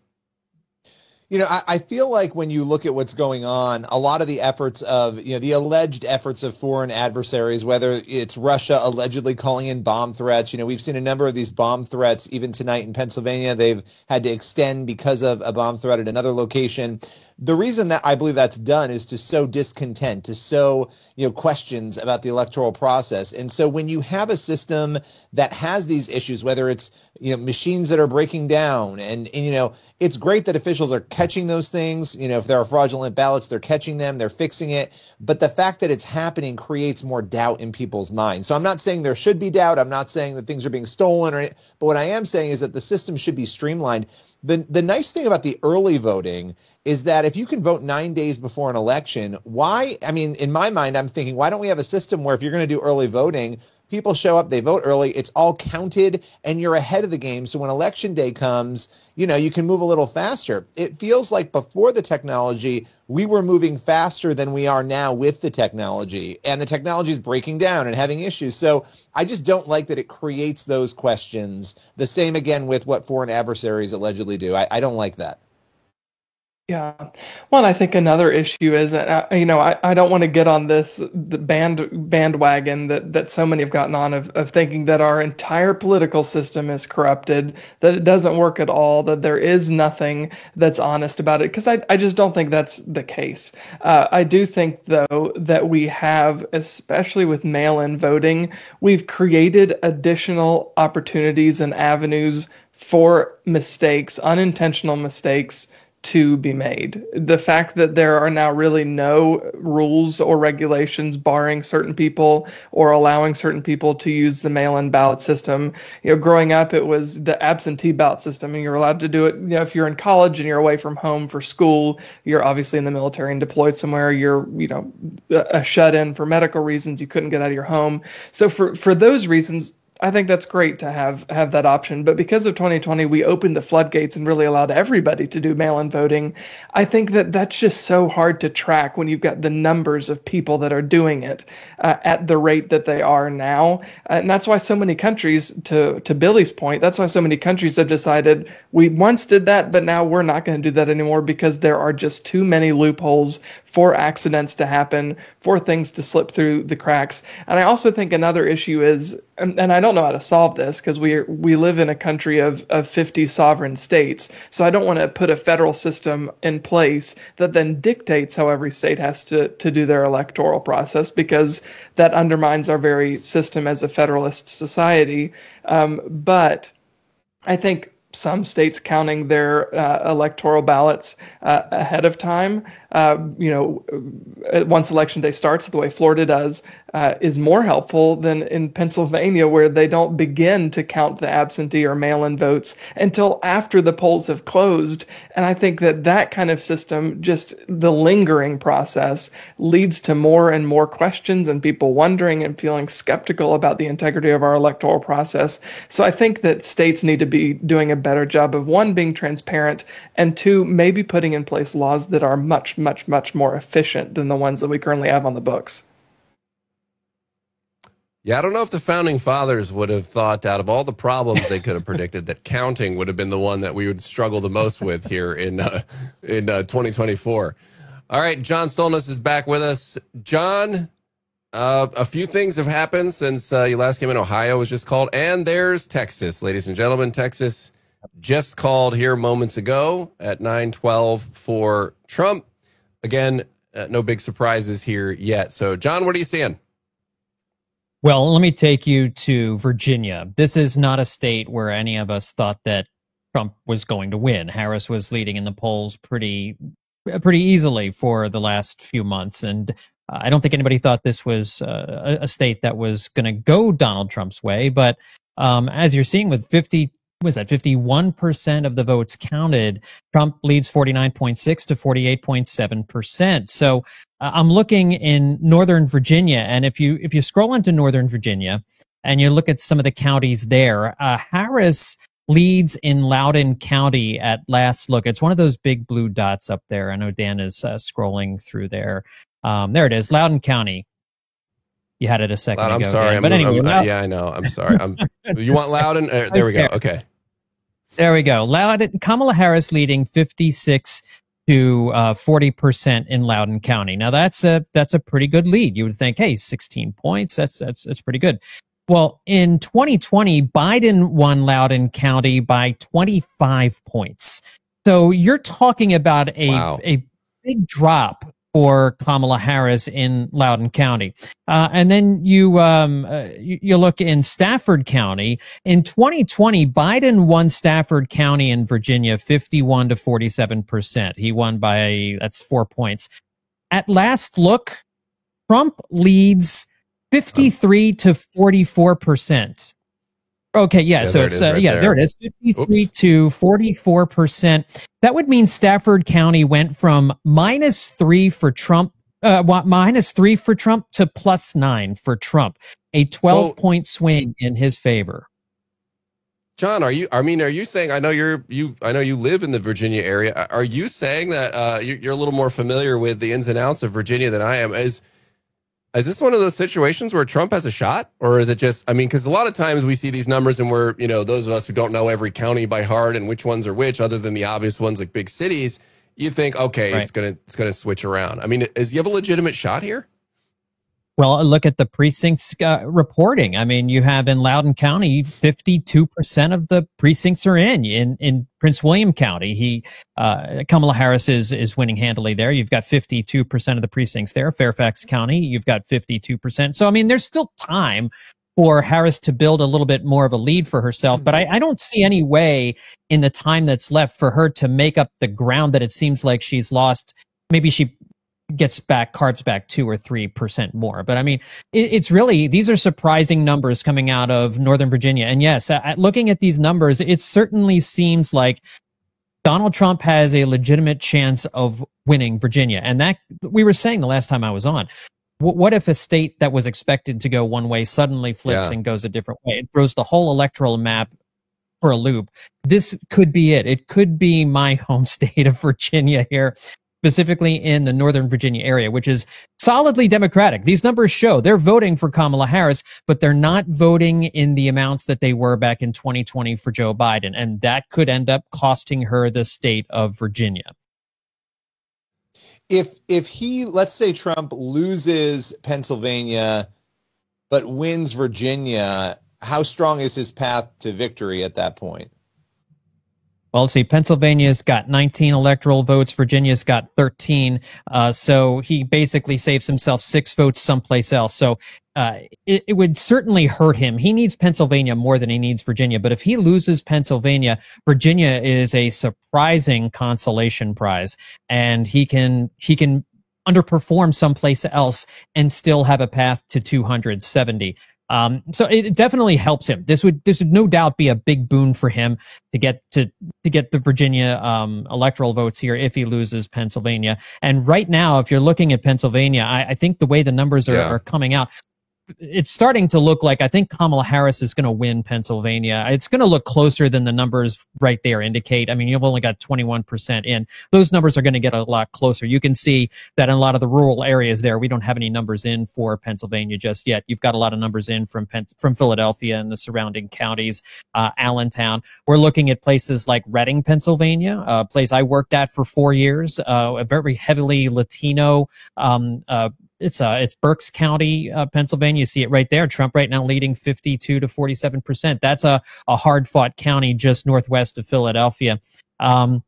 You know, I feel like when you look at what's going on, a lot of the efforts of, the alleged efforts of foreign adversaries, whether it's Russia allegedly calling in bomb threats, we've seen a number of these bomb threats even tonight in Pennsylvania. They've had to extend because of a bomb threat at another location. The reason that I believe that's done is to sow discontent, to sow, questions about the electoral process. And so when you have a system that has these issues, whether it's, machines that are breaking down and it's great that officials are catching those things. If there are fraudulent ballots, they're catching them, they're fixing it. But the fact that it's happening creates more doubt in people's minds. So I'm not saying there should be doubt. I'm not saying that things are being stolen but what I am saying is that the system should be streamlined. The nice thing about the early voting is that if you can vote 9 days before an election, in my mind, I'm thinking, why don't we have a system where if you're going to do early voting, people show up, they vote early, it's all counted, and you're ahead of the game. So when election day comes, you can move a little faster. It feels like before the technology, we were moving faster than we are now with the technology, and the technology is breaking down and having issues. So I just don't like that it creates those questions. The same again with what foreign adversaries allegedly do. I don't like that. Yeah. Well, and I think another issue is, I don't want to get on the bandwagon that so many have gotten on of thinking that our entire political system is corrupted, that it doesn't work at all, that there is nothing that's honest about it, because I just don't think that's the case. I do think, though, that we have, especially with mail-in voting, we've created additional opportunities and avenues for mistakes, unintentional mistakes, to be made. The fact that there are now really no rules or regulations barring certain people or allowing certain people to use the mail-in ballot system. Growing up, it was the absentee ballot system, and you're allowed to do it. If you're in college and you're away from home for school, you're obviously in the military and deployed somewhere, you're, a shut-in for medical reasons, you couldn't get out of your home. So for those reasons, I think that's great to have that option. But because of 2020, we opened the floodgates and really allowed everybody to do mail-in voting. I think that's just so hard to track when you've got the numbers of people that are doing it at the rate that they are now. And that's why so many countries, to Billy's point, that's why so many countries have decided we once did that, but now we're not going to do that anymore, because there are just too many loopholes for accidents to happen, for things to slip through the cracks. And I also think another issue is, and I don't know how to solve this because we live in a country of 50 sovereign states. So I don't want to put a federal system in place that then dictates how every state has to do their electoral process, because that undermines our very system as a federalist society. But I think some states counting their electoral ballots ahead of time, once election day starts, the way Florida does, is more helpful than in Pennsylvania, where they don't begin to count the absentee or mail-in votes until after the polls have closed. And I think that kind of system, just the lingering process, leads to more and more questions and people wondering and feeling skeptical about the integrity of our electoral process. So I think that states need to be doing a better job of, one, being transparent, and two, maybe putting in place laws that are much, much, much more efficient than the ones that we currently have on the books. Yeah, I don't know if the founding fathers would have thought, out of all the problems they could have predicted, that counting would have been the one that we would struggle the most with here in 2024. All right, John Stolnis is back with us. John, a few things have happened since you last came in. Ohio was just called, and there's Texas, ladies and gentlemen. Texas just called here moments ago at 9:12 for Trump. Again, no big surprises here yet. So, John, what are you seeing? Well, let me take you to Virginia. This is not a state where any of us thought that Trump was going to win. Harris was leading in the polls pretty pretty easily for the last few months. And I don't think anybody thought this was a state that was going to go Donald Trump's way. But as you're seeing with 51% of the votes counted, Trump leads 49.6 to 48.7%. So I'm looking in Northern Virginia, and if you scroll into Northern Virginia and you look at some of the counties there, Harris leads in Loudoun County at last look. It's one of those big blue dots up there. I know Dan is scrolling through there. There it is, Loudoun County. You had it a second ago. I'm sorry. Dan. But anyway, yeah, I know. I'm sorry. You want Loudoun? There we go. Okay. There we go. Loudoun, Kamala Harris leading 56 to 40% in Loudoun County. Now that's a pretty good lead. You would think, hey, 16 points. That's pretty good. Well, in 2020, Biden won Loudoun County by 25 points. So you're talking about a big drop for Kamala Harris in Loudoun County. And then you look in Stafford County. In 2020, Biden won Stafford County in Virginia 51 to 47%. He won by, that's 4 points. At last look, Trump leads 53 to 44%. Okay, yeah, so it's there it is, 53 to 44%. That would mean Stafford County went from -3 for Trump, -3 for Trump to +9 for Trump, a 12-point swing in his favor. John, are you saying, I know you live in the Virginia area. Are you saying that you're a little more familiar with the ins and outs of Virginia than I am? Is this one of those situations where Trump has a shot, or is it just, because a lot of times we see these numbers and we're, those of us who don't know every county by heart and which ones are which, other than the obvious ones like big cities, you think, okay, right, it's gonna switch around. Does he have a legitimate shot here? Well, look at the precincts reporting. You have in Loudoun County, 52% of the precincts are in Prince William County. Kamala Harris is winning handily there. You've got 52% of the precincts there. Fairfax County, you've got 52%. So, there's still time for Harris to build a little bit more of a lead for herself. But I don't see any way in the time that's left for her to make up the ground that it seems like she's lost. Maybe she carves back 2 or 3% more. But it's really, these are surprising numbers coming out of Northern Virginia. And yes, looking at these numbers, it certainly seems like Donald Trump has a legitimate chance of winning Virginia. And that, we were saying the last time I was on, what if a state that was expected to go one way suddenly flips and goes a different way? It throws the whole electoral map for a loop. This could be it. It could be my home state of Virginia here, specifically in the Northern Virginia area, which is solidly Democratic. These numbers show they're voting for Kamala Harris, but they're not voting in the amounts that they were back in 2020 for Joe Biden. And that could end up costing her the state of Virginia. If let's say Trump loses Pennsylvania, but wins Virginia, how strong is his path to victory at that point? Well, let's see, Pennsylvania's got 19 electoral votes. Virginia's got 13. So he basically saves himself 6 votes someplace else. So it would certainly hurt him. He needs Pennsylvania more than he needs Virginia. But if he loses Pennsylvania, Virginia is a surprising consolation prize. And he can underperform someplace else and still have a path to 270. So it definitely helps him. This would no doubt be a big boon for him to get the Virginia electoral votes here if he loses Pennsylvania. And right now, if you're looking at Pennsylvania, I think the way the numbers are coming out, it's starting to look like I think Kamala Harris is going to win Pennsylvania. It's going to look closer than the numbers right there indicate. You've only got 21% in. Those numbers are going to get a lot closer. You can see that in a lot of the rural areas there, we don't have any numbers in for Pennsylvania just yet. You've got a lot of numbers in from Philadelphia and the surrounding counties, Allentown. We're looking at places like Reading, Pennsylvania, a place I worked at for 4 years, a very heavily Latino It's Berks County, Pennsylvania. You see it right there. Trump right now leading 52 to 47%. That's a hard-fought county just northwest of Philadelphia. And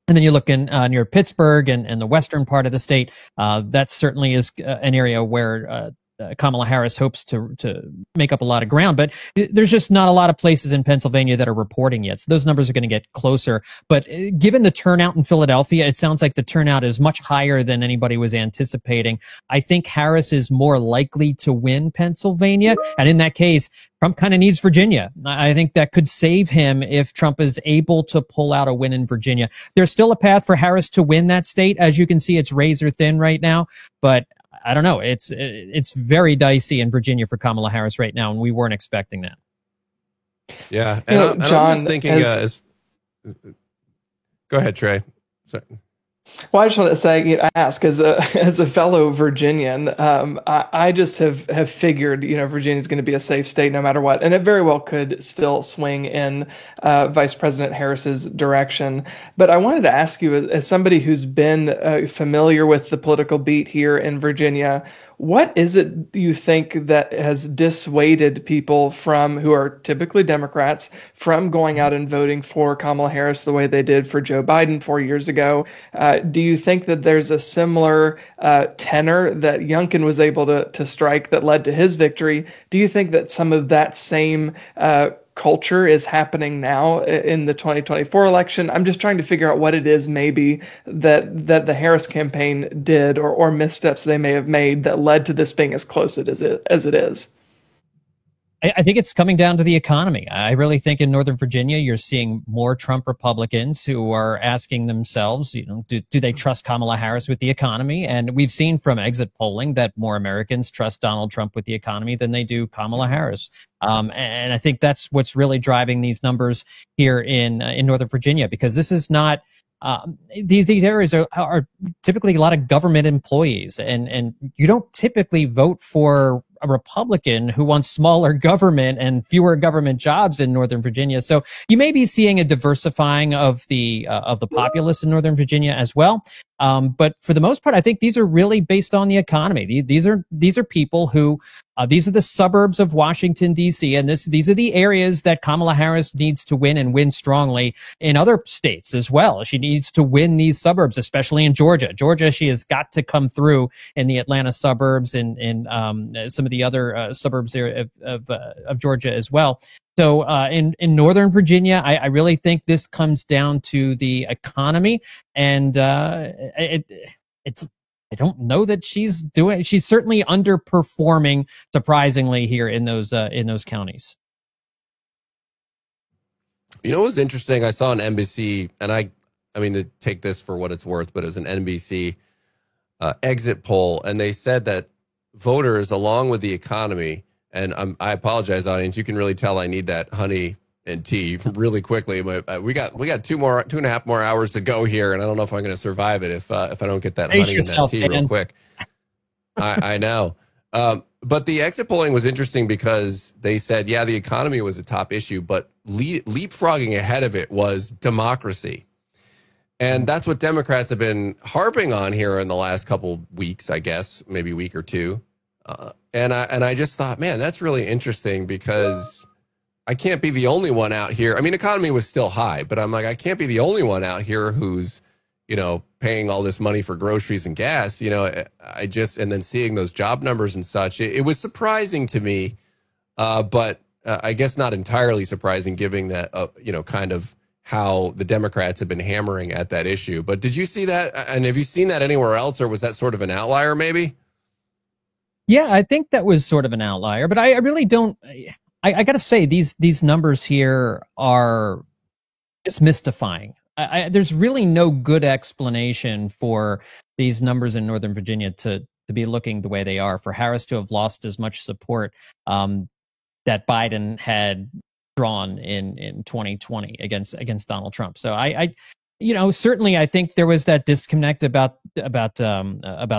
then you look near Pittsburgh and the western part of the state. That certainly is an area where Kamala Harris hopes to make up a lot of ground, but there's just not a lot of places in Pennsylvania that are reporting yet. So those numbers are going to get closer. But given the turnout in Philadelphia, it sounds like the turnout is much higher than anybody was anticipating. I think Harris is more likely to win Pennsylvania. And in that case, Trump kind of needs Virginia. I think that could save him if Trump is able to pull out a win in Virginia. There's still a path for Harris to win that state. As you can see, it's razor thin right now, but I don't know. It's very dicey in Virginia for Kamala Harris right now, and we weren't expecting that. Yeah, and John, I'm just thinking. Go ahead, Trey. Sorry. Well, I just want to say, ask as a fellow Virginian, I just have figured, Virginia's going to be a safe state no matter what, and it very well could still swing in Vice President Harris's direction. But I wanted to ask you, as somebody who's been familiar with the political beat here in Virginia, what is it you think that has dissuaded people who are typically Democrats from going out and voting for Kamala Harris the way they did for Joe Biden 4 years ago? Do you think that there's a similar tenor that Youngkin was able to strike that led to his victory? Do you think that some of that same culture is happening now in the 2024 election? I'm just trying to figure out what it is maybe that the Harris campaign did or missteps they may have made that led to this being as close as it is. I think it's coming down to the economy. I really think in Northern Virginia, you're seeing more Trump Republicans who are asking themselves, do they trust Kamala Harris with the economy? And we've seen from exit polling that more Americans trust Donald Trump with the economy than they do Kamala Harris. And I think that's what's really driving these numbers here in Northern Virginia, because this is not these areas are typically a lot of government employees, and you don't typically vote for a Republican who wants smaller government and fewer government jobs in Northern Virginia. So you may be seeing a diversifying of the populace in Northern Virginia as well. But for the most part, I think these are really based on the economy. These are people who these are the suburbs of Washington, D.C., and these are the areas that Kamala Harris needs to win and win strongly in other states as well. She needs to win these suburbs, especially in Georgia. She has got to come through in the Atlanta suburbs and in some of the other suburbs there of Georgia as well. So in Northern Virginia, I really think this comes down to the economy, and it's. I don't know that she's certainly underperforming, surprisingly, here in those counties. What was interesting? I saw an NBC, and I mean, to take this for what it's worth, but it was an NBC exit poll, and they said that voters, along with the economy, and I apologize, audience, you can really tell I need that honey and tea really quickly. We got 2.5 more hours to go here, and I don't know if I'm going to survive it if I don't get that honey and that tea real quick. I know. But the exit polling was interesting because they said, yeah, the economy was a top issue, but leapfrogging ahead of it was democracy. And that's what Democrats have been harping on here in the last couple weeks, I guess, maybe a week or two. And I just thought, man, that's really interesting, because I can't be the only one out here. I mean, economy was still high, but I'm like, I can't be the only one out here who's, paying all this money for groceries and gas. And then seeing those job numbers and such, it was surprising to me, but I guess not entirely surprising, given that, kind of how the Democrats have been hammering at that issue. But did you see that? And have you seen that anywhere else, or was that sort of an outlier maybe? Yeah, I think that was sort of an outlier, but I really don't. I got to say, these numbers here are just mystifying. There's really no good explanation for these numbers in Northern Virginia to be looking the way they are, for Harris to have lost as much support that Biden had drawn in 2020 against Donald Trump. So certainly I think there was that disconnect about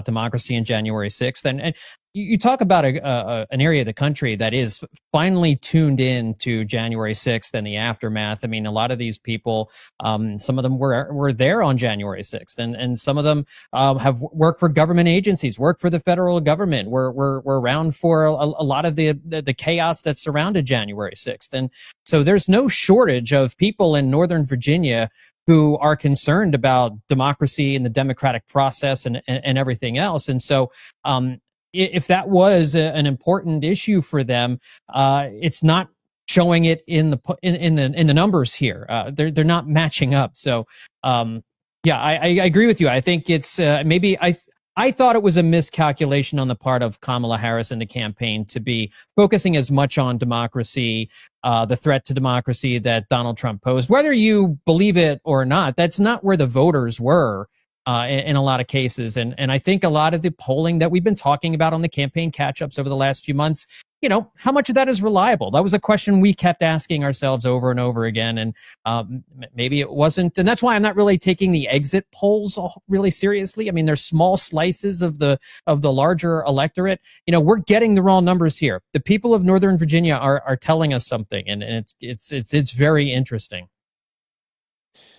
democracy in January 6th. And you talk about an area of the country that is finally tuned in to January 6th and the aftermath. I mean, a lot of these people, some of them were there on January 6th, and some of them have worked for government agencies, worked for the federal government, were around for a lot of the chaos that surrounded January 6th. And so there's no shortage of people in Northern Virginia who are concerned about democracy and the democratic process and everything else. And so, if that was an important issue for them, it's not showing it in the numbers here. They're not matching up. So, yeah, I agree with you. I think it's maybe I thought it was a miscalculation on the part of Kamala Harris and the campaign to be focusing as much on democracy, the threat to democracy that Donald Trump posed. Whether you believe it or not, that's not where the voters were in a lot of cases. And I think a lot of the polling that we've been talking about on the campaign catch-ups over the last few months, you know, how much of that is reliable? That was a question we kept asking ourselves over and over again. And maybe it wasn't. And that's why I'm not really taking the exit polls really seriously. I mean, they're small slices of the larger electorate. You know, we're getting the raw numbers here. The people of Northern Virginia are telling us something, and it's very interesting.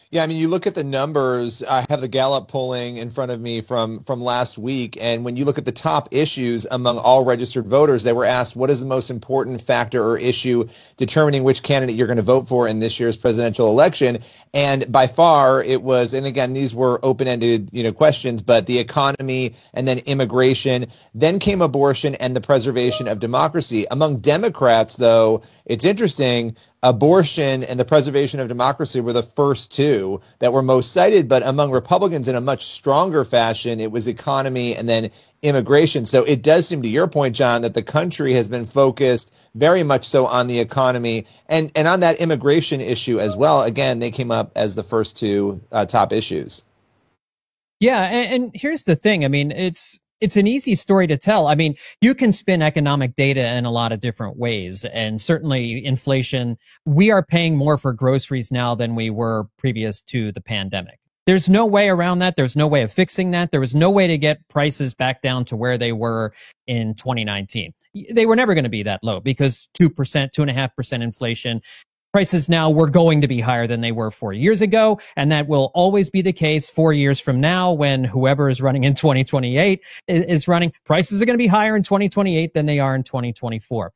Yeah, I mean, you look at the numbers. I have the Gallup polling in front of me from last week, and when you look at the top issues among all registered voters, they were asked, what is the most important factor or issue determining which candidate you're going to vote for in this year's presidential election? And by far, it was, and again, these were open-ended, questions, but the economy and then immigration, then came abortion and the preservation of democracy. Among Democrats, though, it's interesting. Abortion and the preservation of democracy were the first two that were most cited, but among Republicans in a much stronger fashion, it was economy and then immigration. So it does seem, to your point, John, that the country has been focused very much so on the economy and on that immigration issue as well. Again, they came up as the first two top issues. Yeah, and here's the thing. I mean, it's an easy story to tell. I mean, you can spin economic data in a lot of different ways. And certainly inflation, we are paying more for groceries now than we were previous to the pandemic. There's no way around that. There's no way of fixing that. There was no way to get prices back down to where they were in 2019. They were never going to be that low because 2%, 2.5% inflation. Prices now were going to be higher than they were 4 years ago, and that will always be the case 4 years from now when whoever is running in 2028 is running. Prices are going to be higher in 2028 than they are in 2024.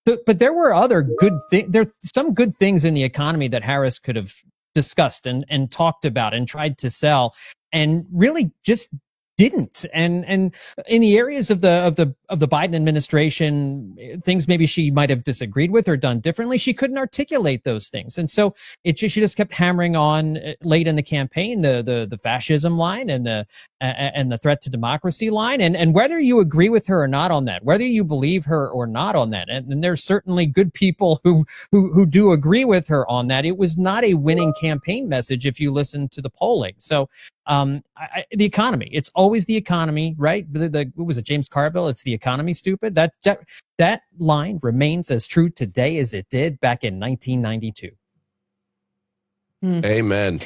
So, but there were other good things. There's some good things in the economy that Harris could have discussed and talked about and tried to sell, and really just didn't. And in the areas of the Biden administration, things maybe she might have disagreed with or done differently, she couldn't articulate those things. And so she just kept hammering on late in the campaign the fascism line and the threat to democracy line. And whether you agree with her or not on that, whether you believe her or not on that, and there's certainly good people who do agree with her on that, it was not a winning campaign message if you listen to the polling. So the economy, it's always the economy, right? What was it, James Carville? It's the economy, stupid. That line remains as true today as it did back in 1992. Amen.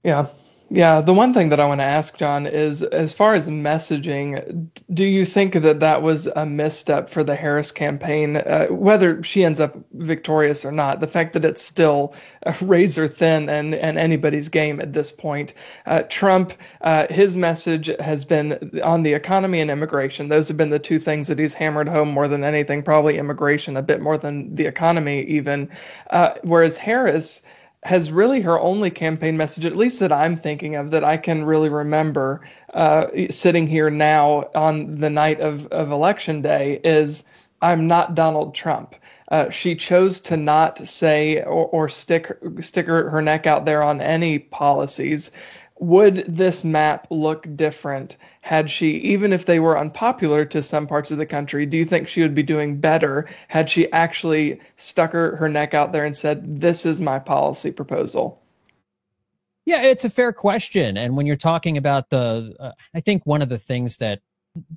Yeah. Yeah, the one thing that I want to ask, John, is as far as messaging, do you think that was a misstep for the Harris campaign, whether she ends up victorious or not? The fact that it's still razor thin and anybody's game at this point. Trump, his message has been on the economy and immigration. Those have been the two things that he's hammered home more than anything, probably immigration a bit more than the economy even. Whereas Harris has really her only campaign message, at least that I'm thinking of, that I can really remember sitting here now on the night of Election Day, is I'm not Donald Trump. She chose to not say or stick her neck out there on any policies. Would this map look different had she, even if they were unpopular to some parts of the country, do you think she would be doing better had she actually stuck her neck out there and said, this is my policy proposal? Yeah, it's a fair question. And when you're talking about I think one of the things that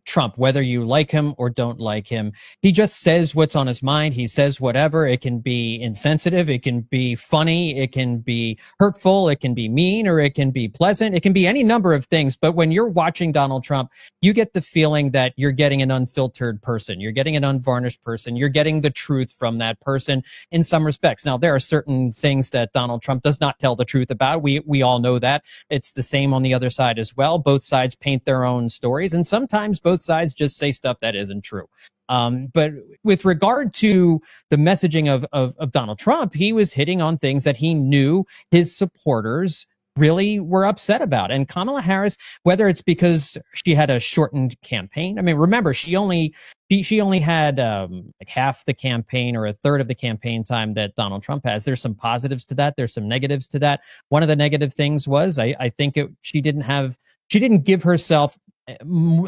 Trump, whether you like him or don't like him, he just says what's on his mind. He says whatever. It can be insensitive. It can be funny. It can be hurtful. It can be mean, or it can be pleasant. It can be any number of things. But when you're watching Donald Trump, you get the feeling that you're getting an unfiltered person. You're getting an unvarnished person. You're getting the truth from that person in some respects. Now, there are certain things that Donald Trump does not tell the truth about. We all know that. It's the same on the other side as well. Both sides paint their own stories, and sometimes both sides just say stuff that isn't true. But with regard to the messaging of Donald Trump, he was hitting on things that he knew his supporters really were upset about. And Kamala Harris, whether it's because she had a shortened campaign, I mean, remember, she only had like half the campaign or a third of the campaign time that Donald Trump has. There's some positives to that. There's some negatives to that. One of the negative things was I think she didn't give herself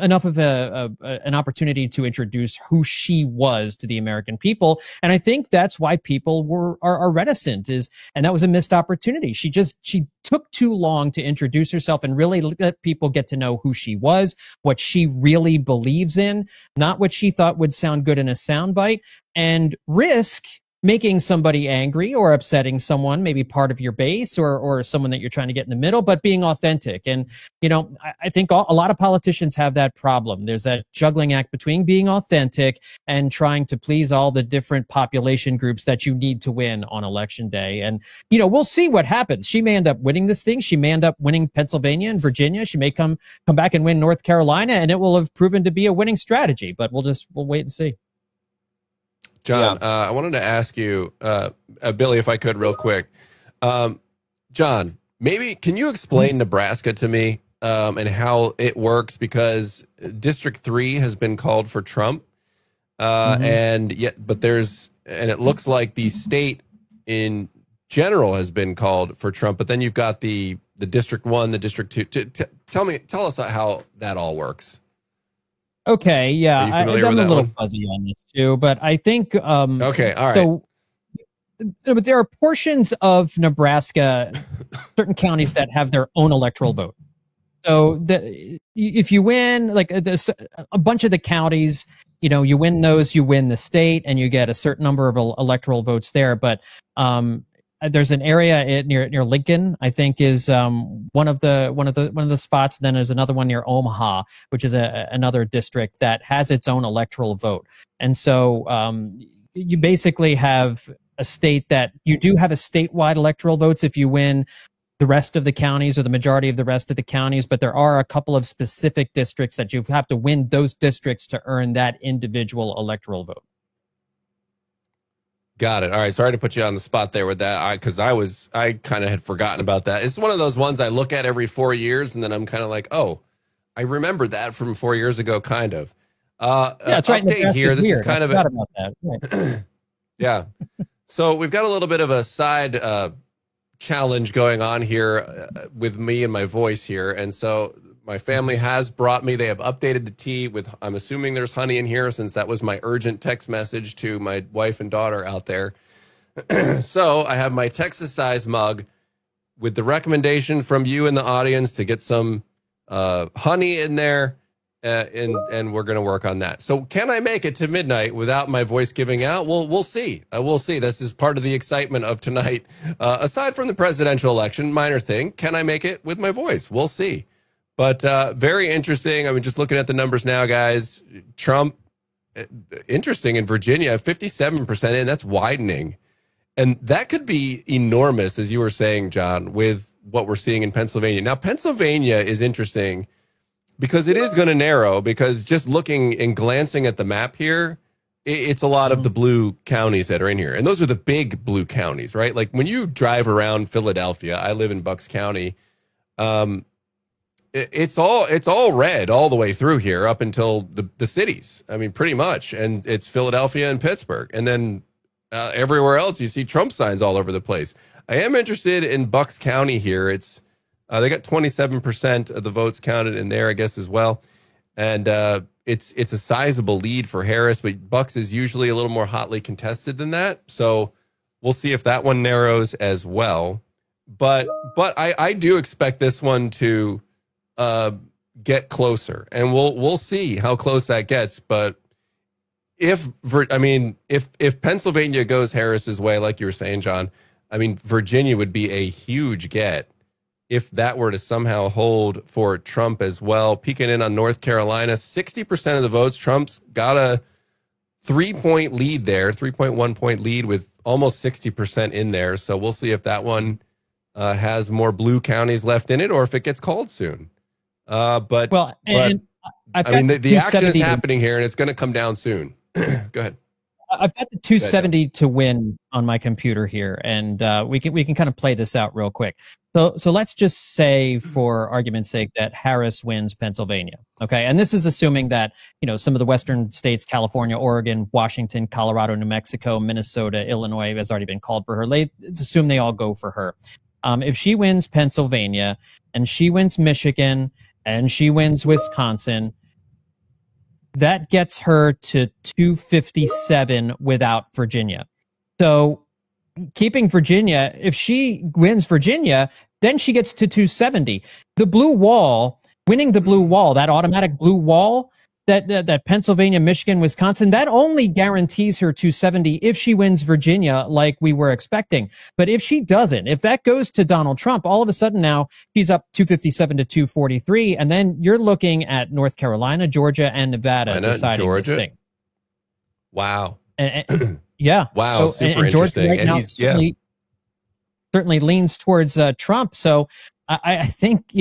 enough of an opportunity to introduce who she was to the American people, and I think that's why people are reticent. And that was a missed opportunity. She took too long to introduce herself and really let people get to know who she was, what she really believes in, not what she thought would sound good in a soundbite, and risk making somebody angry or upsetting someone, maybe part of your base or someone that you're trying to get in the middle, but being authentic. And, I think a lot of politicians have that problem. There's that juggling act between being authentic and trying to please all the different population groups that you need to win on election day. And, we'll see what happens. She may end up winning this thing. She may end up winning Pennsylvania and Virginia. She may come back and win North Carolina, and it will have proven to be a winning strategy, but we'll wait and see. John, I wanted to ask you, Billy, if I could real quick. John, maybe can you explain Nebraska to me and how it works? Because District 3 has been called for Trump. But it looks like the state in general has been called for Trump. But then you've got the District 1, the District 2. Tell us how that all works. Okay, yeah, I'm a little fuzzy on this too, but I think okay, all right. So, but there are portions of Nebraska, certain counties that have their own electoral vote. So if you win, like a bunch of the counties, you win those, you win the state, and you get a certain number of electoral votes there. But there's an area near Lincoln, I think, is one of the spots. And then there's another one near Omaha, which is another district that has its own electoral vote. And so you basically have a state that you do have a statewide electoral votes if you win the rest of the counties or the majority of the rest of the counties. But there are a couple of specific districts that you have to win those districts to earn that individual electoral vote. Got it. All right. Sorry to put you on the spot there with that, because I kind of had forgotten about that. It's one of those ones I look at every 4 years, and then I'm kind of like, oh, I remember that from 4 years ago, kind of. It's right. Update here. This is kind of about that. Right. Yeah. So we've got a little bit of a side challenge going on here with me and my voice here, and so my family has brought me. They have updated the tea with, I'm assuming there's honey in here, since that was my urgent text message to my wife and daughter out there. So I have my Texas size mug with the recommendation from you in the audience to get some honey in there, and we're going to work on that. So can I make it to midnight without my voice giving out? Well, we'll see. We'll see. This is part of the excitement of tonight. Aside from the presidential election, minor thing, can I make it with my voice? We'll see. But very interesting. I mean, just looking at the numbers now, guys, Trump, interesting in Virginia, 57% in, that's widening. And that could be enormous, as you were saying, John, with what we're seeing in Pennsylvania. Now, Pennsylvania is interesting because it is going to narrow, because just looking and glancing at the map here, it's a lot of the blue counties that are in here. And those are the big blue counties, right? Like when you drive around Philadelphia, I live in Bucks County, it's all red all the way through here up until the cities. I mean, pretty much. And it's Philadelphia and Pittsburgh. And then everywhere else, you see Trump signs all over the place. I am interested in Bucks County here. It's they got 27% of the votes counted in there, I guess, as well. And it's a sizable lead for Harris, but Bucks is usually a little more hotly contested than that. So we'll see if that one narrows as well. But I do expect this one to get closer, and we'll see how close that gets. But if Pennsylvania goes Harris's way, like you were saying, John, I mean, Virginia would be a huge get if that were to somehow hold for Trump as well. Peeking in on North Carolina, 60% of the votes. Trump's got a 3-point lead there, 3.1 point lead with almost 60% in there. So we'll see if that one has more blue counties left in it, or if it gets called soon. I mean, the action is happening here, and it's going to come down soon. Go ahead. I've got the 270 to win on my computer here, and we can kind of play this out real quick. So let's just say, for argument's sake, that Harris wins Pennsylvania. Okay, and this is assuming that some of the western states, California, Oregon, Washington, Colorado, New Mexico, Minnesota, Illinois, has already been called for her. Let's assume they all go for her. If she wins Pennsylvania, and she wins Michigan, and she wins Wisconsin, that gets her to 257 without Virginia. So keeping Virginia, if she wins Virginia, then she gets to 270. The blue wall, winning the blue wall, that automatic blue wall, that Pennsylvania, Michigan, Wisconsin, that only guarantees her 270 if she wins Virginia like we were expecting. But if she doesn't, if that goes to Donald Trump, all of a sudden now she's up 257 to 243. And then you're looking at North Carolina, Georgia, and Nevada deciding this thing. Wow. Yeah. Wow. So, super and Georgia interesting. right And now certainly leans towards Trump. So I think,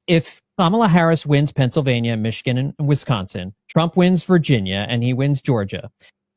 if Kamala Harris wins Pennsylvania, Michigan, and Wisconsin, Trump wins Virginia, and he wins Georgia,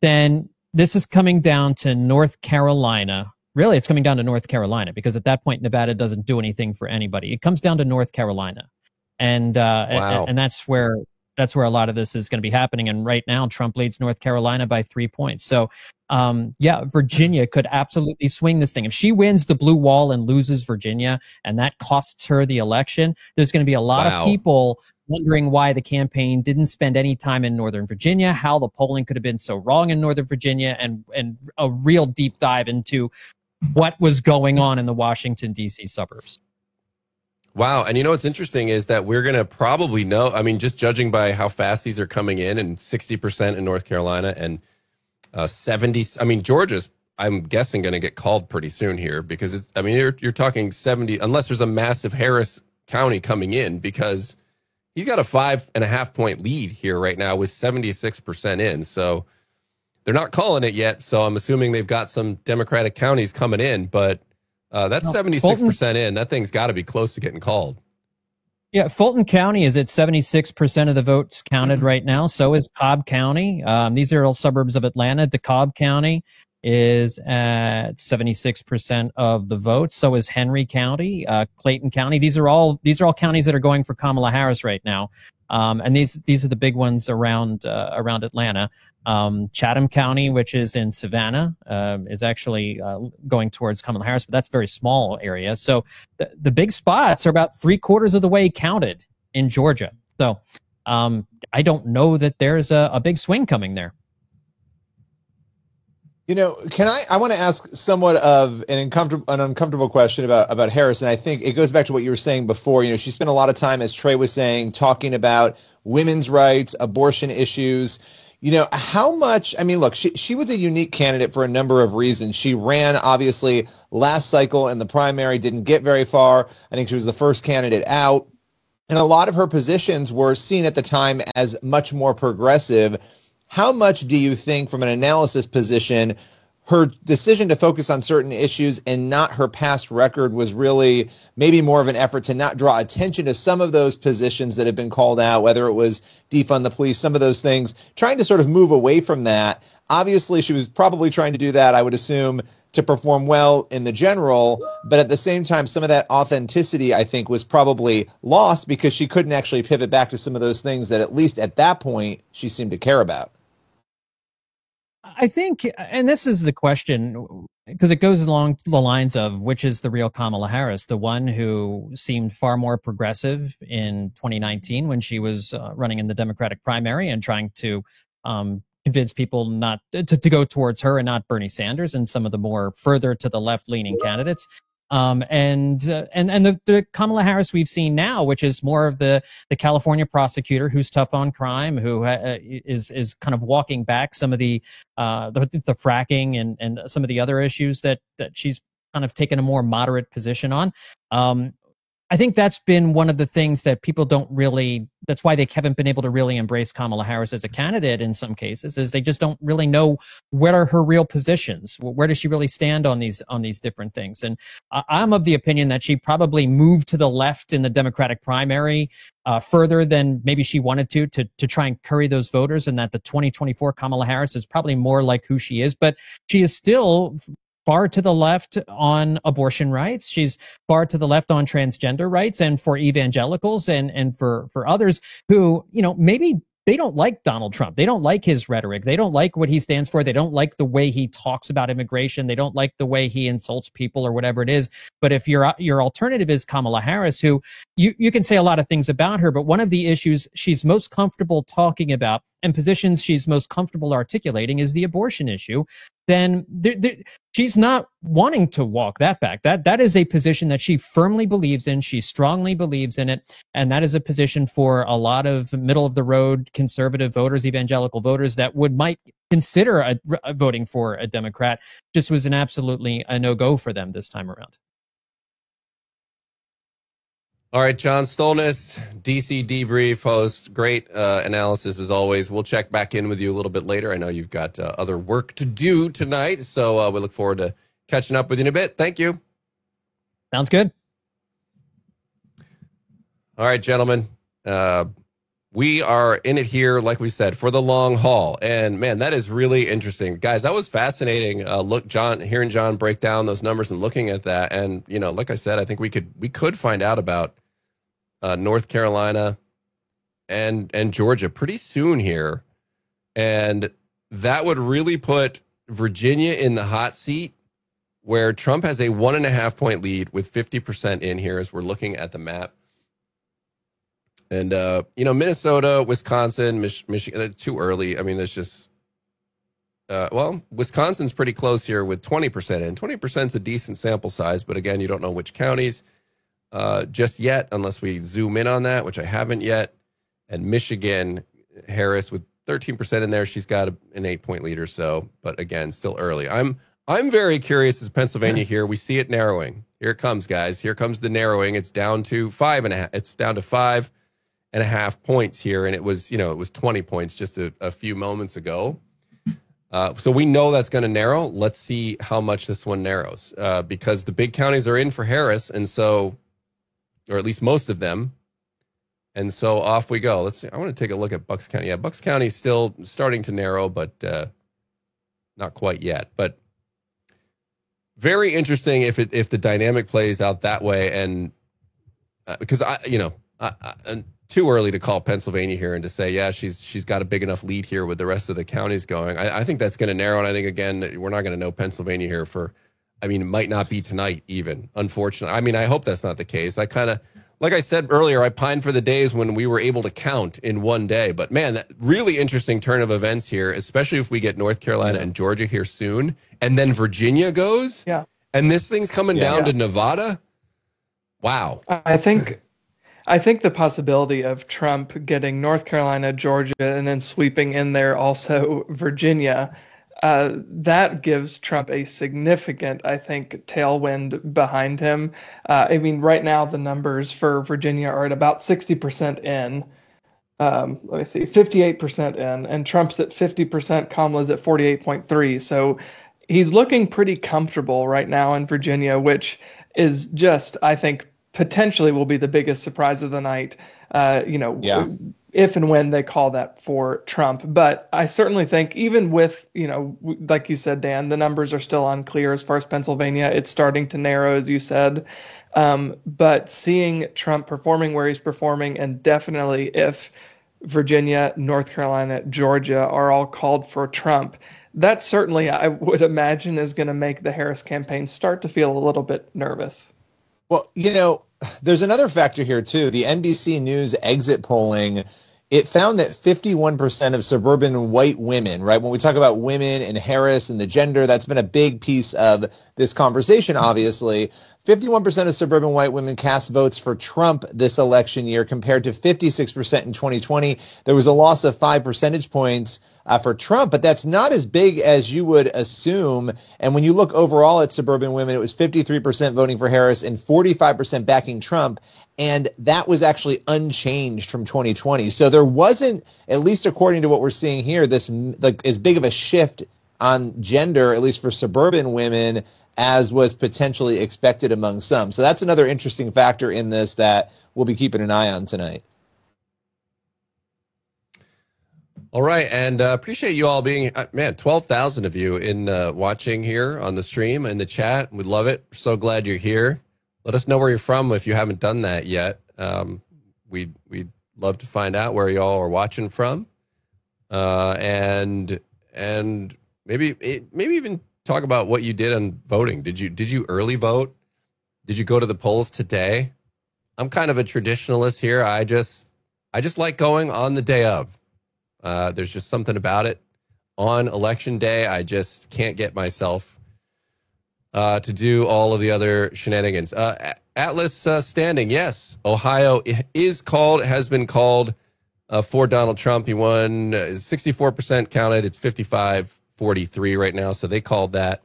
then this is coming down to North Carolina. Really, it's coming down to North Carolina, because at that point, Nevada doesn't do anything for anybody. It comes down to North Carolina. And and that's where a lot of this is going to be happening. And right now, Trump leads North Carolina by 3 points. So, Virginia could absolutely swing this thing. If she wins the blue wall and loses Virginia, and that costs her the election, there's going to be a lot of people wondering why the campaign didn't spend any time in Northern Virginia, how the polling could have been so wrong in Northern Virginia, and a real deep dive into what was going on in the Washington, D.C. suburbs. Wow. And what's interesting is that we're going to probably know, I mean, just judging by how fast these are coming in, and 60% in North Carolina and 70, I mean, Georgia's, I'm guessing, going to get called pretty soon here, because you're talking 70, unless there's a massive Harris County coming in, because he's got a 5.5 point lead here right now with 76% in. So they're not calling it yet. So I'm assuming they've got some Democratic counties coming in, but that's 76% in. That thing's got to be close to getting called. Yeah, Fulton County is at 76% of the votes counted right now. So is Cobb County. These are all suburbs of Atlanta. DeKalb County is at 76% of the votes. So is Henry County, Clayton County. These are all counties that are going for Kamala Harris right now. And these are the big ones around Atlanta. Chatham County, which is in Savannah, is actually going towards Kamala Harris, but that's a very small area. So the big spots are about 3/4 of the way counted in Georgia. So I don't know that there's a big swing coming there. I want to ask somewhat of an uncomfortable question about Harris. And I think it goes back to what you were saying before. She spent a lot of time, as Trey was saying, talking about women's rights, abortion issues. How much, look, she was a unique candidate for a number of reasons. She ran, obviously, last cycle in the primary, didn't get very far. I think she was the first candidate out. And a lot of her positions were seen at the time as much more progressive. How much do you think, from an analysis position, her decision to focus on certain issues and not her past record was really maybe more of an effort to not draw attention to some of those positions that have been called out, whether it was defund the police, some of those things, trying to sort of move away from that? Obviously, she was probably trying to do that, I would assume, to perform well in the general. But at the same time, some of that authenticity, I think, was probably lost because she couldn't actually pivot back to some of those things that, at least at that point, she seemed to care about. I think, and this is the question, because it goes along the lines of which is the real Kamala Harris, the one who seemed far more progressive in 2019 when she was running in the Democratic primary and trying to convince people not to go towards her and not Bernie Sanders and some of the more further to the left leaning candidates. And the Kamala Harris we've seen now, which is more of the California prosecutor who's tough on crime, who is kind of walking back some of the fracking and some of the other issues that she's kind of taken a more moderate position on. I think that's been one of the things that people don't really, that's why they haven't been able to really embrace Kamala Harris as a candidate in some cases, is they just don't really know what are her real positions. Where does she really stand on these different things? And I'm of the opinion that she probably moved to the left in the Democratic primary further than maybe she wanted to try and curry those voters, and that the 2024 Kamala Harris is probably more like who she is, but she is still far to the left on abortion rights. She's far to the left on transgender rights, and for evangelicals and for others who, maybe they don't like Donald Trump. They don't like his rhetoric. They don't like what he stands for. They don't like the way he talks about immigration. They don't like the way he insults people or whatever it is. But if your alternative is Kamala Harris, who you can say a lot of things about her, but one of the issues she's most comfortable talking about and positions she's most comfortable articulating is the abortion issue, then she's not wanting to walk that back. That is a position that she firmly believes in. She strongly believes in it. And that is a position for a lot of middle of the road conservative voters, evangelical voters that might consider voting for a Democrat. Just was absolutely a no-go for them this time around. All right, John Stolnis, DC Debrief host. Great analysis as always. We'll check back in with you a little bit later. I know you've got other work to do tonight, so we look forward to catching up with you in a bit. Thank you. Sounds good. All right, gentlemen. We are in it here, like we said, for the long haul. And man, that is really interesting. Guys, that was fascinating. Hearing John break down those numbers and looking at that. And, like I said, I think we could find out about North Carolina and Georgia pretty soon here. And that would really put Virginia in the hot seat, where Trump has a 1.5 point lead with 50% in here as we're looking at the map. And, Minnesota, Wisconsin, Michigan, too early. I mean, there's just, Wisconsin's pretty close here with 20% in. 20% is a decent sample size, but again, you don't know which counties just yet, unless we zoom in on that, which I haven't yet. And Michigan, Harris with 13% in there. She's got an 8-point lead or so, but again, still early. I'm very curious as Pennsylvania here. We see it narrowing. Here it comes, guys. Here comes the narrowing. It's down to 5.5. It's down to 5.5 points here, and it was 20 points just a few moments ago. So we know that's going to narrow. Let's see how much this one narrows, because the big counties are in for Harris, and so, or at least most of them. And so off we go. Let's see. I want to take a look at Bucks County. Yeah, Bucks County is still starting to narrow, but not quite yet. But very interesting if the dynamic plays out that way, and because and too early to call Pennsylvania here and to say, yeah, she's got a big enough lead here with the rest of the counties going. I think that's going to narrow, and I think, again, that we're not going to know Pennsylvania here it might not be tonight even, unfortunately. I hope that's not the case. I kind of, like I said earlier, I pine for the days when we were able to count in one day. But, man, that really interesting turn of events here, especially if we get North Carolina and Georgia here soon, and then Virginia goes, and this thing's coming down to Nevada. Wow. I think the possibility of Trump getting North Carolina, Georgia, and then sweeping in there also Virginia, that gives Trump a significant, I think, tailwind behind him. Right now the numbers for Virginia are at about 60% in. Let me see, 58% in, and Trump's at 50%, Kamala's at 48.3. So he's looking pretty comfortable right now in Virginia, which is just, I think, potentially will be the biggest surprise of the night, if and when they call that for Trump. But I certainly think, even with, like you said, Dan, the numbers are still unclear as far as Pennsylvania. It's starting to narrow, as you said. But seeing Trump performing where he's performing, and definitely if Virginia, North Carolina, Georgia are all called for Trump, that certainly, I would imagine, is going to make the Harris campaign start to feel a little bit nervous. Well, there's another factor here, too. The NBC News exit polling, it found that 51% of suburban white women, right? When we talk about women and Harris and the gender, that's been a big piece of this conversation, obviously. 51% of suburban white women cast votes for Trump this election year, compared to 56% in 2020. There was a loss of 5 percentage points for Trump, but that's not as big as you would assume. And when you look overall at suburban women, it was 53% voting for Harris and 45% backing Trump. And that was actually unchanged from 2020. So there wasn't, at least according to what we're seeing here, this like as big of a shift on gender, at least for suburban women, as was potentially expected among some. So that's another interesting factor in this that we'll be keeping an eye on tonight. All right, and appreciate you all being, 12,000 of you in watching here on the stream and the chat. We love it. We're so glad you're here. Let us know where you're from if you haven't done that yet. We'd love to find out where y'all are watching from, and maybe even talk about what you did on voting. Did you early vote? Did you go to the polls today? I'm kind of a traditionalist here. I just like going on the day of. There's just something about it. On election day, I just can't get myself to do all of the other shenanigans. Atlas standing, yes, Ohio has been called for Donald Trump. He won 64% counted. It's 55-43 right now, so they called that.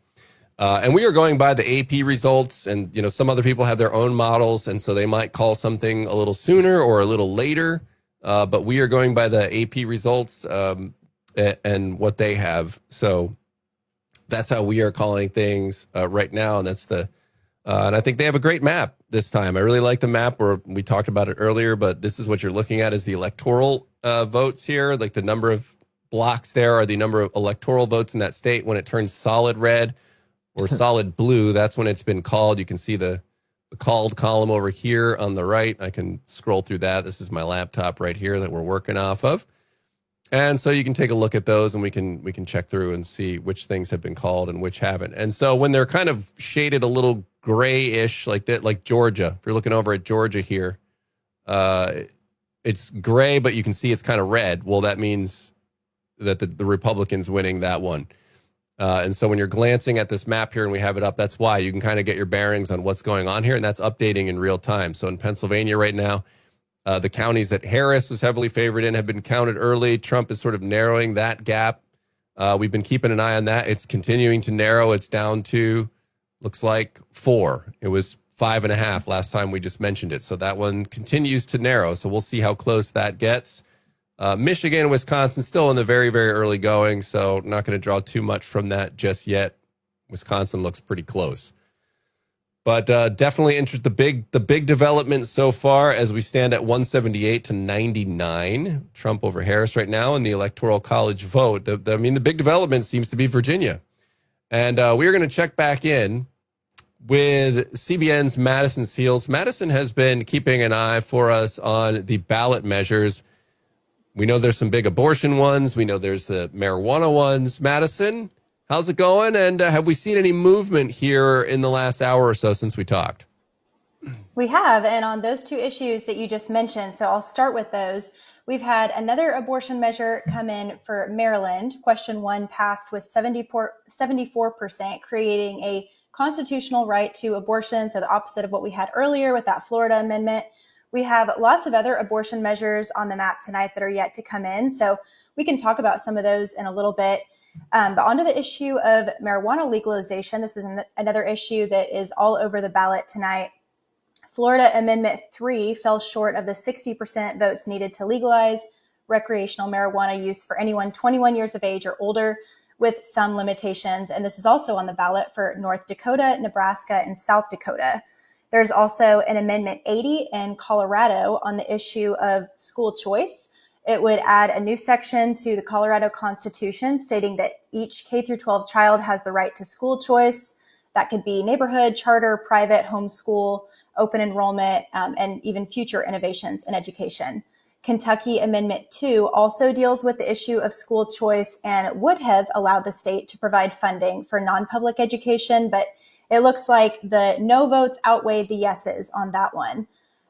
And we are going by the AP results, and some other people have their own models, and so they might call something a little sooner or a little later. But we are going by the AP results and what they have. So that's how we are calling things right now. And that's and I think they have a great map this time. I really like the map where we talked about it earlier, but this is what you're looking at is the electoral votes here. Like the number of blocks there are the number of electoral votes in that state. When it turns solid red or solid blue, that's when it's been called. You can see the called column over here on the right. I can scroll through that. This is my laptop right here that we're working off of. And so you can take a look at those and we can check through and see which things have been called and which haven't. And so when they're kind of shaded a little grayish like that, like Georgia, if you're looking over at Georgia here, it's gray, but you can see it's kind of red. Well, that means that the Republicans winning that one. And so when you're glancing at this map here and we have it up, that's why you can kind of get your bearings on what's going on here. And that's updating in real time. So in Pennsylvania right now, the counties that Harris was heavily favored in have been counted early. Trump is sort of narrowing that gap. We've been keeping an eye on that. It's continuing to narrow. It's down to, looks like 4. It was 5.5 last time we just mentioned it. So that one continues to narrow. So we'll see how close that gets. Michigan and Wisconsin still in the very, very early going, so not going to draw too much from that just yet. Wisconsin looks pretty close. But definitely the big development so far as we stand at 178 to 99. Trump over Harris right now in the Electoral College vote. The big development seems to be Virginia. And we are going to check back in with CBN's Madison Seals. Madison has been keeping an eye for us on the ballot measures. We know there's some big abortion ones. We know there's the marijuana ones. Madison, how's it going? And have we seen any movement here in the last hour or so since we talked? We have, and on those two issues that you just mentioned, so I'll start with those. We've had another abortion measure come in for Maryland. Question 1 passed with 74%, creating a constitutional right to abortion, so the opposite of what we had earlier with that Florida amendment. We have lots of other abortion measures on the map tonight that are yet to come in, so we can talk about some of those in a little bit. But onto the issue of marijuana legalization, this is another issue that is all over the ballot tonight. Florida Amendment 3 fell short of the 60% votes needed to legalize recreational marijuana use for anyone 21 years of age or older, with some limitations. And this is also on the ballot for North Dakota, Nebraska, and South Dakota. There's also an Amendment 80 in Colorado on the issue of school choice. It would add a new section to the Colorado Constitution stating that each K through 12 child has the right to school choice. That could be neighborhood, charter, private, homeschool, open enrollment, and even future innovations in education. Kentucky Amendment 2 also deals with the issue of school choice and would have allowed the state to provide funding for non-public education, but it looks like the no votes outweighed the yeses on that one.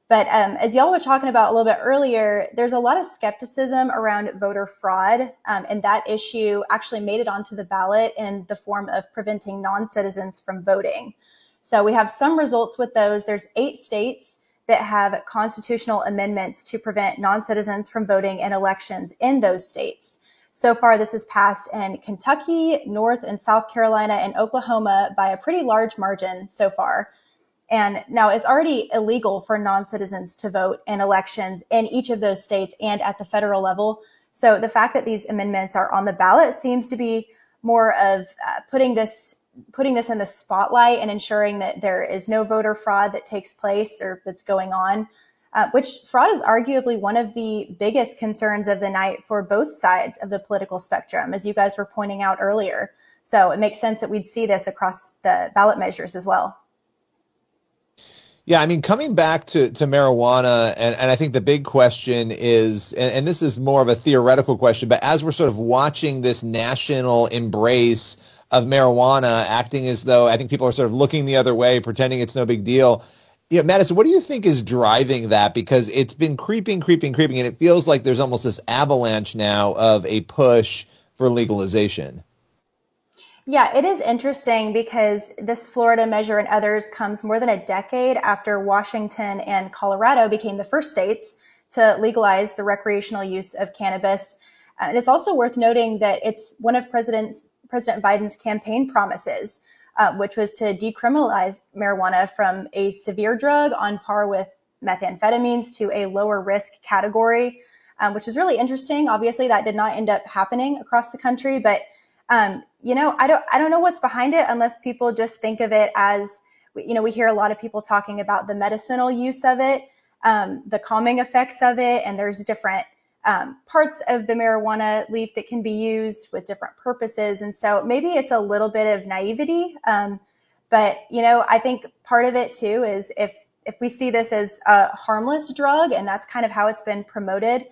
But as y'all were talking about a little bit earlier, there's a lot of skepticism around voter fraud, and that issue actually made it onto the ballot in the form of preventing non-citizens from voting. So we have some results with those. There's 8 states that have constitutional amendments to prevent non-citizens from voting in elections in those states. So far, this has passed in Kentucky, North and South Carolina, and Oklahoma by a pretty large margin so far. And now it's already illegal for non-citizens to vote in elections in each of those states and at the federal level. So the fact that these amendments are on the ballot seems to be more of putting this in the spotlight and ensuring that there is no voter fraud that takes place or that's going on, which fraud is arguably one of the biggest concerns of the night for both sides of the political spectrum, as you guys were pointing out earlier. So it makes sense that we'd see this across the ballot measures as well. Yeah, I mean, coming back to marijuana, and I think the big question is, and this is more of a theoretical question, but as we're sort of watching this national embrace of marijuana, acting as though I think people are sort of looking the other way, pretending it's no big deal. You know, Madison, what do you think is driving that? Because it's been creeping, and it feels like there's almost this avalanche now of a push for legalization. Yeah, it is interesting because this Florida measure and others comes more than a decade after Washington and Colorado became the first states to legalize the recreational use of cannabis. And it's also worth noting that it's one of President Biden's campaign promises, which was to decriminalize marijuana from a severe drug on par with methamphetamines to a lower risk category, which is really interesting. Obviously, that did not end up happening across the country, but I don't know what's behind it unless people just think of it as, we hear a lot of people talking about the medicinal use of it, the calming effects of it, and there's different parts of the marijuana leaf that can be used with different purposes. And so maybe it's a little bit of naivety. But I think part of it too is if we see this as a harmless drug, and that's kind of how it's been promoted,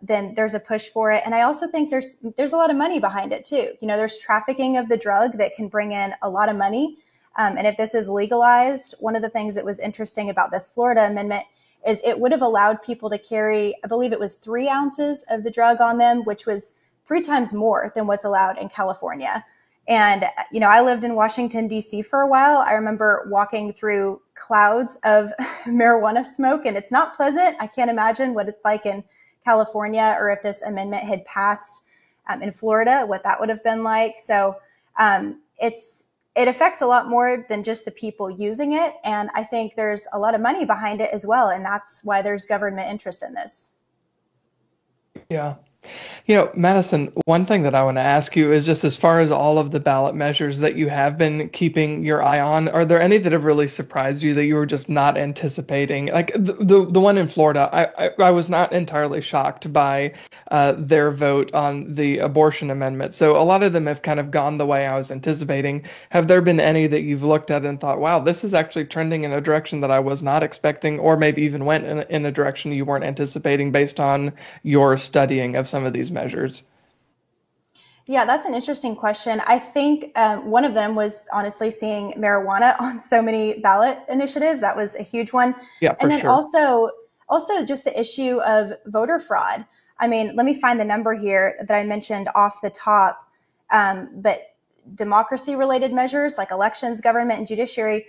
then there's a push for it. And I also think there's a lot of money behind it too. There's trafficking of the drug that can bring in a lot of money. And if this is legalized, one of the things that was interesting about this Florida amendment is it would have allowed people to carry, I believe it was 3 ounces of the drug on them, which was 3 times more than what's allowed in California. And, I lived in Washington, D.C. for a while. I remember walking through clouds of marijuana smoke, and it's not pleasant. I can't imagine what it's like in California, or if this amendment had passed in Florida, what that would have been like. So it affects a lot more than just the people using it. And I think there's a lot of money behind it as well. And that's why there's government interest in this. Yeah. Madison, one thing that I want to ask you is just as far as all of the ballot measures that you have been keeping your eye on, are there any that have really surprised you that you were just not anticipating? Like the one in Florida, I was not entirely shocked by their vote on the abortion amendment. So a lot of them have kind of gone the way I was anticipating. Have there been any that you've looked at and thought, wow, this is actually trending in a direction that I was not expecting, or maybe even went in a direction you weren't anticipating based on your studying of some of these measures? Yeah, that's an interesting question. I think one of them was honestly seeing marijuana on so many ballot initiatives. That was a huge one. Yeah, for and then sure. also just the issue of voter fraud. I mean, let me find the number here that I mentioned off the top. But democracy-related measures like elections, government, and judiciary,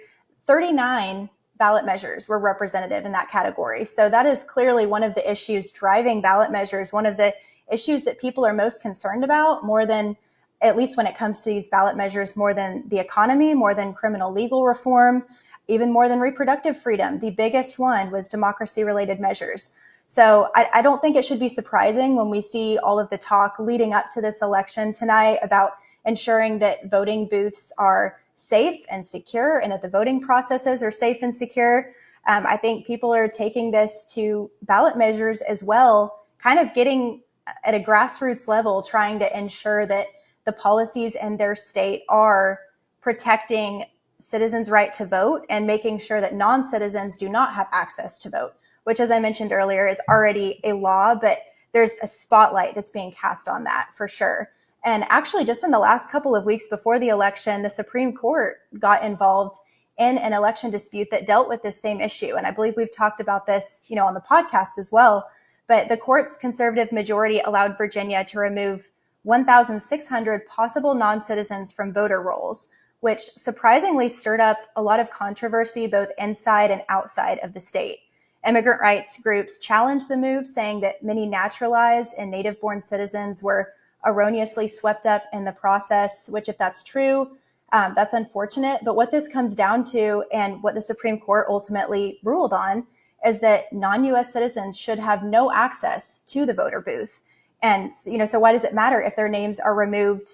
39 ballot measures were representative in that category. So that is clearly one of the issues driving ballot measures, one of the issues that people are most concerned about, more than, at least when it comes to these ballot measures, more than the economy, more than criminal legal reform, even more than reproductive freedom. The biggest one was democracy-related measures. So I don't think it should be surprising when we see all of the talk leading up to this election tonight about ensuring that voting booths are safe and secure and that the voting processes are safe and secure. I think people are taking this to ballot measures as well, kind of getting at a grassroots level, trying to ensure that the policies in their state are protecting citizens' right to vote and making sure that non-citizens do not have access to vote, which, as I mentioned earlier, is already a law, but there's a spotlight that's being cast on that for sure. And actually, just in the last couple of weeks before the election, the Supreme Court got involved in an election dispute that dealt with this same issue. And I believe we've talked about this, on the podcast as well. But the court's conservative majority allowed Virginia to remove 1,600 possible non-citizens from voter rolls, which surprisingly stirred up a lot of controversy both inside and outside of the state. Immigrant rights groups challenged the move, saying that many naturalized and native-born citizens were erroneously swept up in the process, which if that's true, that's unfortunate. But what this comes down to, and what the Supreme Court ultimately ruled on, is that non-U.S. citizens should have no access to the voter booth. And, so why does it matter if their names are removed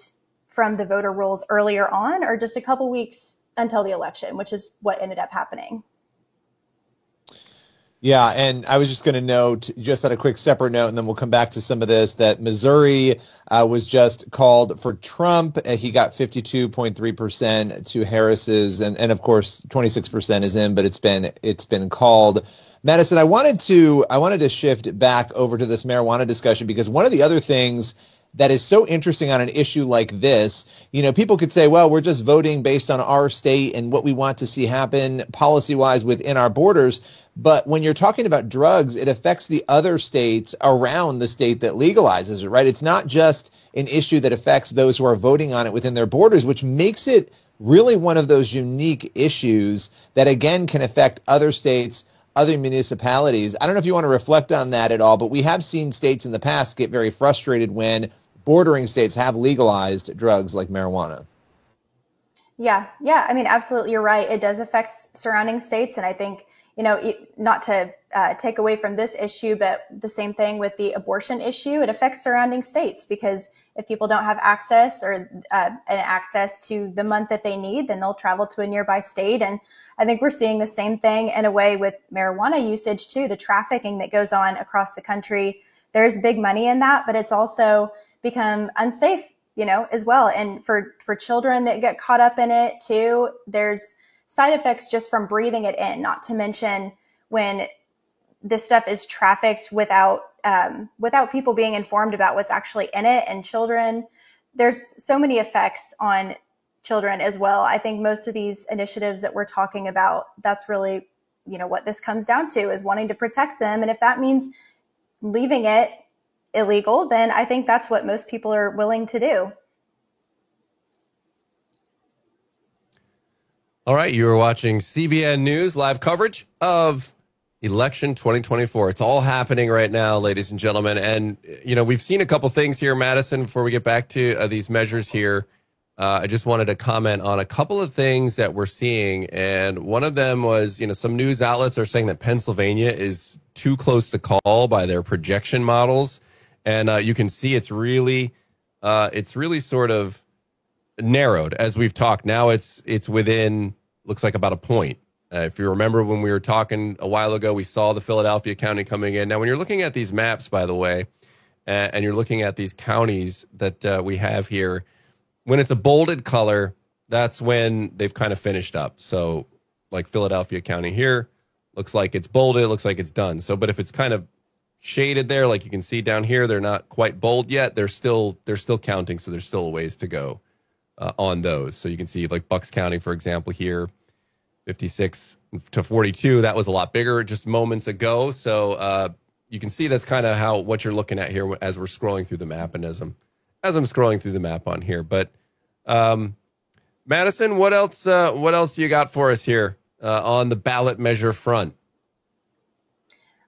from the voter rolls earlier on or just a couple weeks until the election, which is what ended up happening? Yeah, and I was just going to note, just on a quick separate note, and then we'll come back to some of this, that Missouri was just called for Trump. He got 52.3% to Harris's, and of course 26% is in, but it's been called. Madison, I wanted to shift back over to this marijuana discussion, because one of the other things that is so interesting on an issue like this, people could say, well, we're just voting based on our state and what we want to see happen policy-wise within our borders. But when you're talking about drugs, it affects the other states around the state that legalizes it, right? It's not just an issue that affects those who are voting on it within their borders, which makes it really one of those unique issues that, again, can affect other states, other municipalities. I don't know if you want to reflect on that at all, but we have seen states in the past get very frustrated when bordering states have legalized drugs like marijuana. Yeah. I mean, absolutely, you're right. It does affect surrounding states. And I think, not to take away from this issue, but the same thing with the abortion issue, it affects surrounding states, because if people don't have access or an access to the month that they need, then they'll travel to a nearby state. And I think we're seeing the same thing in a way with marijuana usage too, the trafficking that goes on across the country. There's big money in that, but it's also become unsafe, as well. And for children that get caught up in it too, there's side effects just from breathing it in, not to mention when this stuff is trafficked without people being informed about what's actually in it. And children, there's so many effects on children as well. I think most of these initiatives that we're talking about, that's really, what this comes down to, is wanting to protect them. And if that means leaving it illegal, then I think that's what most people are willing to do. All right, you are watching CBN News live coverage of election 2024. It's all happening right now, ladies and gentlemen. And, we've seen a couple things here, Madison, before we get back to these measures here. I just wanted to comment on a couple of things that we're seeing. And one of them was, some news outlets are saying that Pennsylvania is too close to call by their projection models. And you can see it's really sort of narrowed as we've talked. Now it's within, looks like about a point. If you remember when we were talking a while ago, we saw the Philadelphia county coming in. Now, when you're looking at these maps, by the way, and you're looking at these counties that we have here, when it's a bolded color, that's when they've kind of finished up. So like Philadelphia County here, looks like it's bolded, looks like it's done. So, but if it's kind of shaded there, like you can see down here, they're not quite bold yet. They're still counting. So there's still a ways to go on those. So you can see like Bucks County, for example, here, 56 to 42. That was a lot bigger just moments ago. So you can see that's kind of what you're looking at here as we're scrolling through the map, and as I'm scrolling through the map on here. But Madison, what else do you got for us here on the ballot measure front?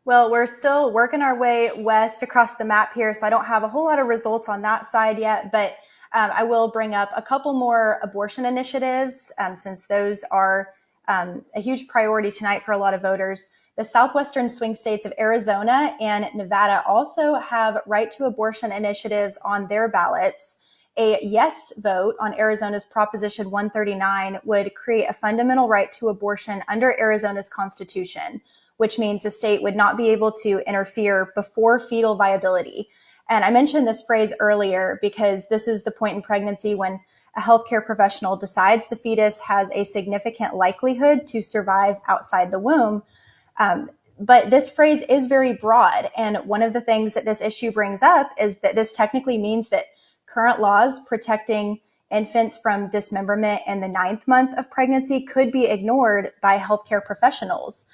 Well, we're still working our way west across the map here, so I don't have a whole lot of results on that side yet, but I will bring up a couple more abortion initiatives since those are a huge priority tonight for a lot of voters. The southwestern swing states of Arizona and Nevada also have right to abortion initiatives on their ballots. A yes vote on Arizona's Proposition 139 would create a fundamental right to abortion under Arizona's constitution, which means the state would not be able to interfere before fetal viability. And I mentioned this phrase earlier because this is the point in pregnancy when a healthcare professional decides the fetus has a significant likelihood to survive outside the womb. But this phrase is very broad. And one of the things that this issue brings up is that this technically means that current laws protecting infants from dismemberment in the 9th month of pregnancy could be ignored by healthcare professionals.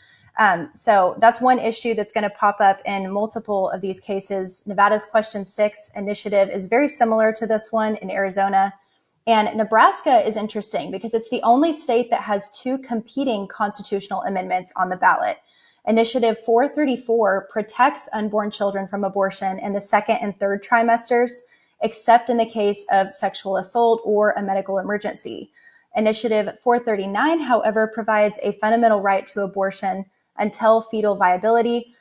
So that's one issue that's going to pop up in multiple of these cases. Nevada's Question 6 initiative is very similar to this one in Arizona. And Nebraska is interesting because it's the only state that has two competing constitutional amendments on the ballot. Initiative 434 protects unborn children from abortion in the 2nd and 3rd trimesters. except in the case of sexual assault or a medical emergency. Initiative 439, however, provides a fundamental right to abortion until fetal viability.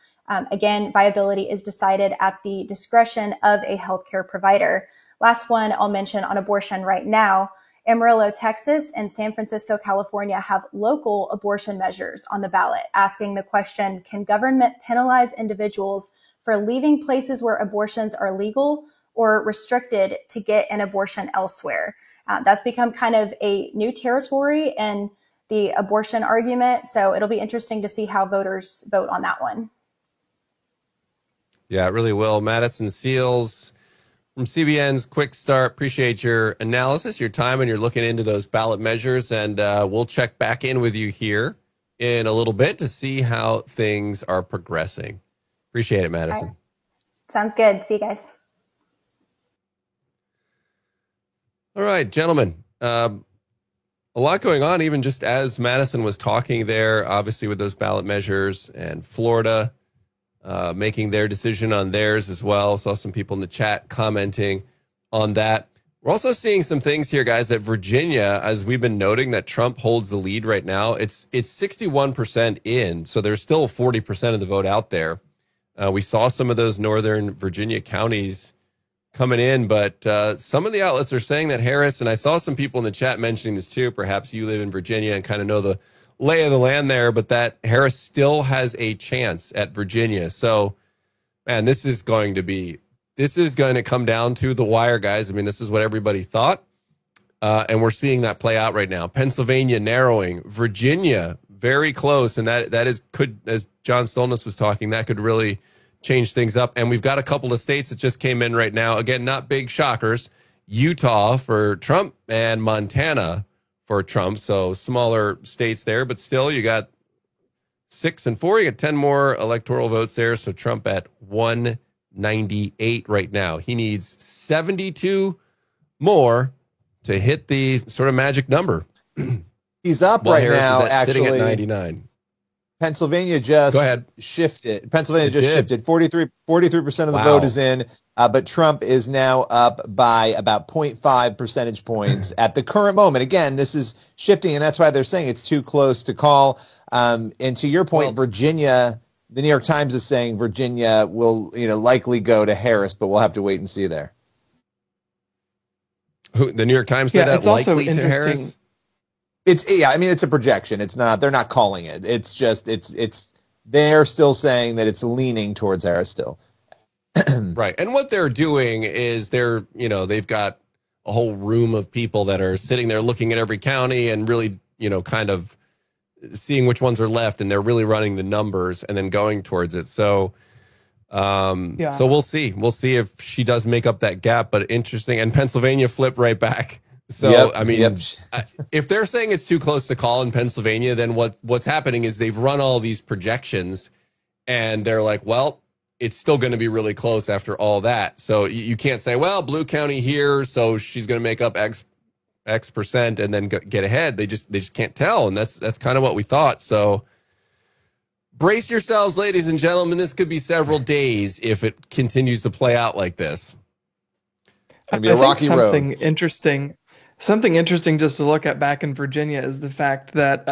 Again, viability is decided at the discretion of a healthcare provider. Last one I'll mention on abortion right now. Amarillo, Texas, and San Francisco, California have local abortion measures on the ballot, asking the question, can government penalize individuals for leaving places where abortions are legal or restricted to get an abortion elsewhere? That's become kind of a new territory in the abortion argument, so it'll be interesting to see how voters vote on that one. Yeah, it really will. Madison Seals from CBN's Quick Start. Appreciate your analysis, your time, and you're looking into those ballot measures. And we'll check back in with you here in a little bit to see how things are progressing. Appreciate it, Madison. Right. Sounds good. See you guys. All right, gentlemen. A lot going on, even just as Madison was talking there, obviously with those ballot measures, and Florida making their decision on theirs as well. Saw some people in the chat commenting on that. We're also seeing some things here, guys, that Virginia, as we've been noting, that Trump holds the lead right now. It's 61% in, so there's still 40% of the vote out there. We saw some of those Northern Virginia counties coming in, but some of the outlets are saying that Harris, and I saw some people in the chat mentioning this too, perhaps you live in Virginia and kind of know the lay of the land there, but that Harris still has a chance at Virginia. So, man, this is going to come down to the wire, guys. I mean, this is what everybody thought, and we're seeing that play out right now. Pennsylvania narrowing, Virginia very close, and that could, as John Stolness was talking, that could really change things up. And we've got a couple of states that just came in right now. Again, not big shockers. Utah for Trump and Montana for Trump. So smaller states there, but still you got 6 and 4. You got 10 more electoral votes there. So Trump at 198 right now. He needs 72 more to hit the sort of magic number. He's up Well, right Harris now, is actually actually. sitting at 99. Pennsylvania just Go ahead. shifted. Pennsylvania It just did. shifted. 43% of the Wow. vote is in, but Trump is now up by about 0.5 percentage points at the current moment. Again, this is shifting, and that's why they're saying it's too close to call. And to your point, Well- Virginia, the New York Times is saying Virginia will, likely go to Harris, but we'll have to wait and see there. Who, the New York Times said that it's also likely to interesting. Harris? It's a projection. They're not calling it. It's just, they're still saying that it's leaning towards Harris still. Right. And what they're doing is they've got a whole room of people that are sitting there looking at every county and really, kind of seeing which ones are left, and they're really running the numbers and then going towards it. So, So we'll see. We'll see if she does make up that gap, but interesting. And Pennsylvania flipped right back. So, if they're saying it's too close to call in Pennsylvania, then what's happening is they've run all these projections and they're like, well, it's still going to be really close after all that. So you can't say, well, Blue County here, so she's going to make up X percent and then get ahead. They just can't tell. And that's kind of what we thought. So brace yourselves, ladies and gentlemen. This could be several days if it continues to play out like this. It's going to be a rocky road. Something interesting just to look at back in Virginia is the fact that,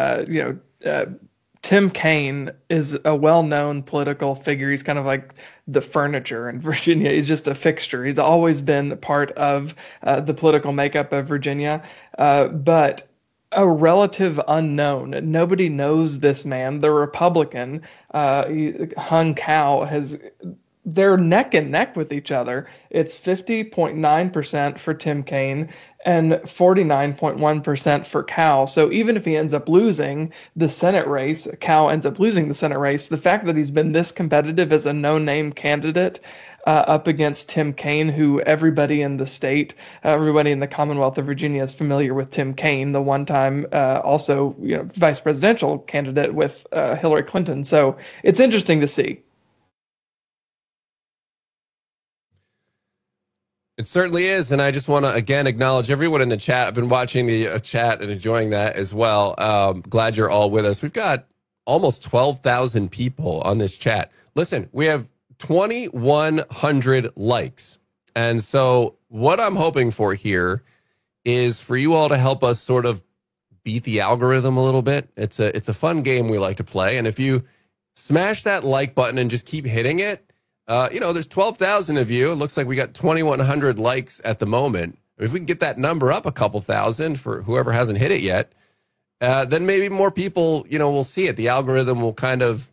Tim Kaine is a well-known political figure. He's kind of like the furniture in Virginia. He's just a fixture. He's always been part of the political makeup of Virginia, but a relative unknown. Nobody knows this man. The Republican, Hung Cao, they're neck and neck with each other. It's 50.9% for Tim Kaine and 49.1% for Cao. So even if he ends up losing the Senate race, Cao ends up losing the Senate race, the fact that he's been this competitive as a no-name candidate up against Tim Kaine, who everybody in the state, everybody in the Commonwealth of Virginia is familiar with Tim Kaine, the one-time also vice presidential candidate with Hillary Clinton. So it's interesting to see. It certainly is, and I just want to, again, acknowledge everyone in the chat. I've been watching the chat and enjoying that as well. Glad you're all with us. We've got almost 12,000 people on this chat. Listen, we have 2,100 likes, and so what I'm hoping for here is for you all to help us sort of beat the algorithm a little bit. It's a fun game we like to play. And if you smash that like button and just keep hitting it, there's 12,000 of you. It looks like we got 2,100 likes at the moment. If we can get that number up a couple thousand for whoever hasn't hit it yet, then maybe more people, will see it. The algorithm will kind of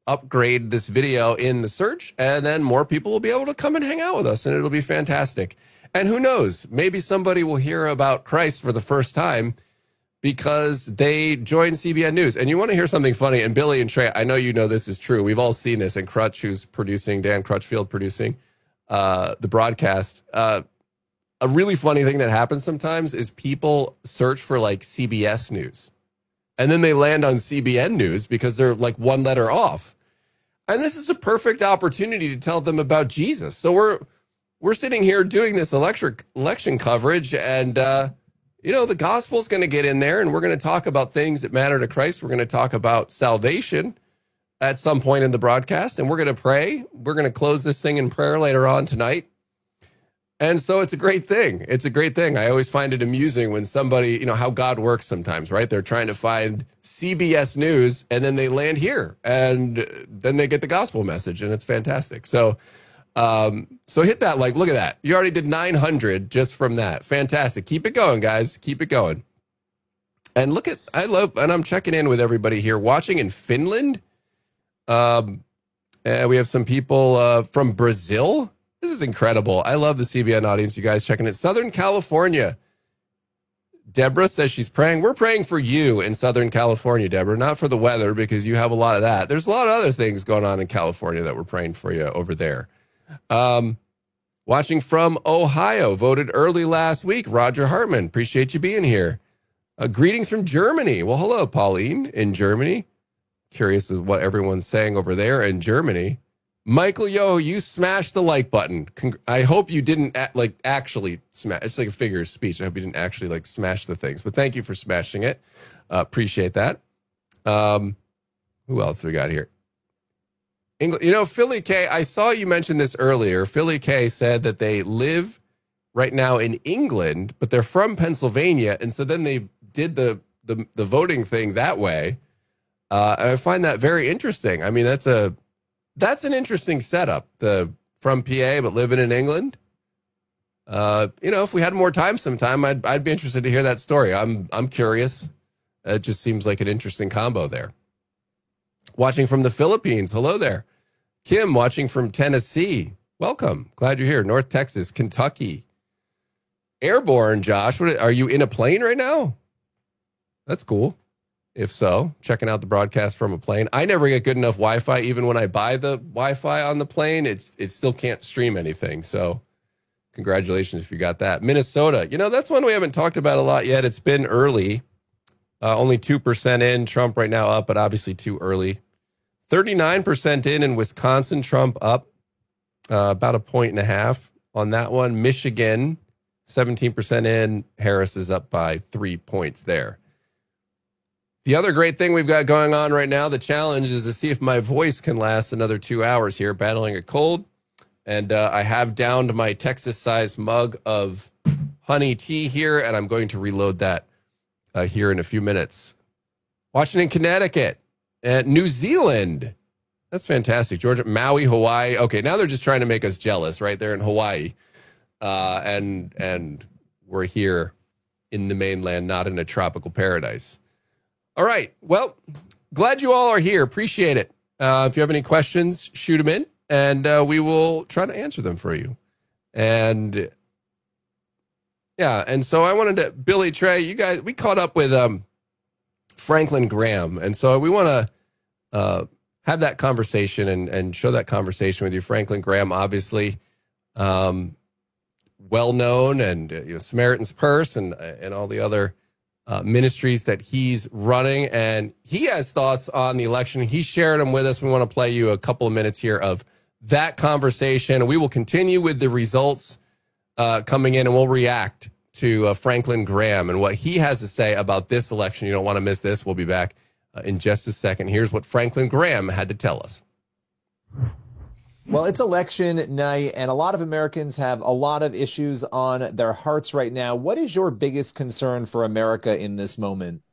upgrade this video in the search, and then more people will be able to come and hang out with us, and it'll be fantastic. And who knows, maybe somebody will hear about Christ for the first time because they joined CBN News. And you want to hear something funny, and Billy and Trey, I know you know this is true. We've all seen this, and Crutch, who's producing, Dan Crutchfield producing the broadcast. A really funny thing that happens sometimes is people search for like CBS News, and then they land on CBN News because they're like one letter off. And this is a perfect opportunity to tell them about Jesus. So we're sitting here doing this election coverage, and the gospel's going to get in there, and we're going to talk about things that matter to Christ. We're going to talk about salvation at some point in the broadcast, and we're going to pray. We're going to close this thing in prayer later on tonight. And so it's a great thing. It's a great thing. I always find it amusing when somebody, how God works sometimes, right? They're trying to find CBS News, and then they land here, and then they get the gospel message, and it's fantastic. So hit that like, look at that. You already did 900 just from that. Fantastic. Keep it going, guys. Keep it going. And and I'm checking in with everybody here watching in Finland. And we have some people from Brazil. This is incredible. I love the CBN audience, you guys checking it. Southern California. Deborah says she's praying. We're praying for you in Southern California, Deborah, not for the weather, because you have a lot of that. There's a lot of other things going on in California that we're praying for you over there. Watching from Ohio, voted early last week. Roger Hartman, appreciate you being here. Greetings from Germany. Well, hello, Pauline in Germany. Curious as what everyone's saying over there in Germany. Michael Yo, you smashed the like button. I hope you didn't actually smash. It's like a figure of speech. I hope you didn't actually smash the things, but thank you for smashing it. Appreciate that. Who else we got here? Philly K, I saw you mention this earlier. Philly K said that they live right now in England, but they're from Pennsylvania. And so then they did the voting thing that way. And I find that very interesting. I mean, that's an interesting setup. From PA, but living in England. If we had more time sometime, I'd be interested to hear that story. I'm curious. It just seems like an interesting combo there. Watching from the Philippines. Hello there. Kim, watching from Tennessee. Welcome. Glad you're here. North Texas, Kentucky. Airborne, Josh. Are you in a plane right now? That's cool. If so, checking out the broadcast from a plane. I never get good enough Wi-Fi. Even when I buy the Wi-Fi on the plane, it still can't stream anything. So congratulations if you got that. Minnesota. That's one we haven't talked about a lot yet. It's been early. Only 2% in. Trump right now up, but obviously too early. 39% in Wisconsin. Trump up about 1.5 points on that one. Michigan, 17% in. Harris is up by 3 points there. The other great thing we've got going on right now, the challenge is to see if my voice can last another 2 hours here, battling a cold. And I have downed my Texas-sized mug of honey tea here, and I'm going to reload that here in a few minutes. Watching in Connecticut, New Zealand. That's fantastic. Georgia, Maui, Hawaii. Okay, now they're just trying to make us jealous, right? They're in Hawaii, and we're here in the mainland, not in a tropical paradise. All right. Well, glad you all are here. Appreciate it. If you have any questions, shoot them in, and we will try to answer them for you. And yeah, and so I wanted to, Billy, Trey, you guys, we caught up with Franklin Graham, and so we want to have that conversation and show that conversation with you. Franklin Graham, obviously, well known, and Samaritan's Purse and all the other ministries that he's running, and he has thoughts on the election. He shared them with us. We want to play you a couple of minutes here of that conversation. We will continue with the results coming in, and we'll react to Franklin Graham and what he has to say about this election. You don't want to miss this. We'll be back in just a second. Here's what Franklin Graham had to tell us. Well, it's election night, and a lot of Americans have a lot of issues on their hearts right now. What is your biggest concern for America in this moment?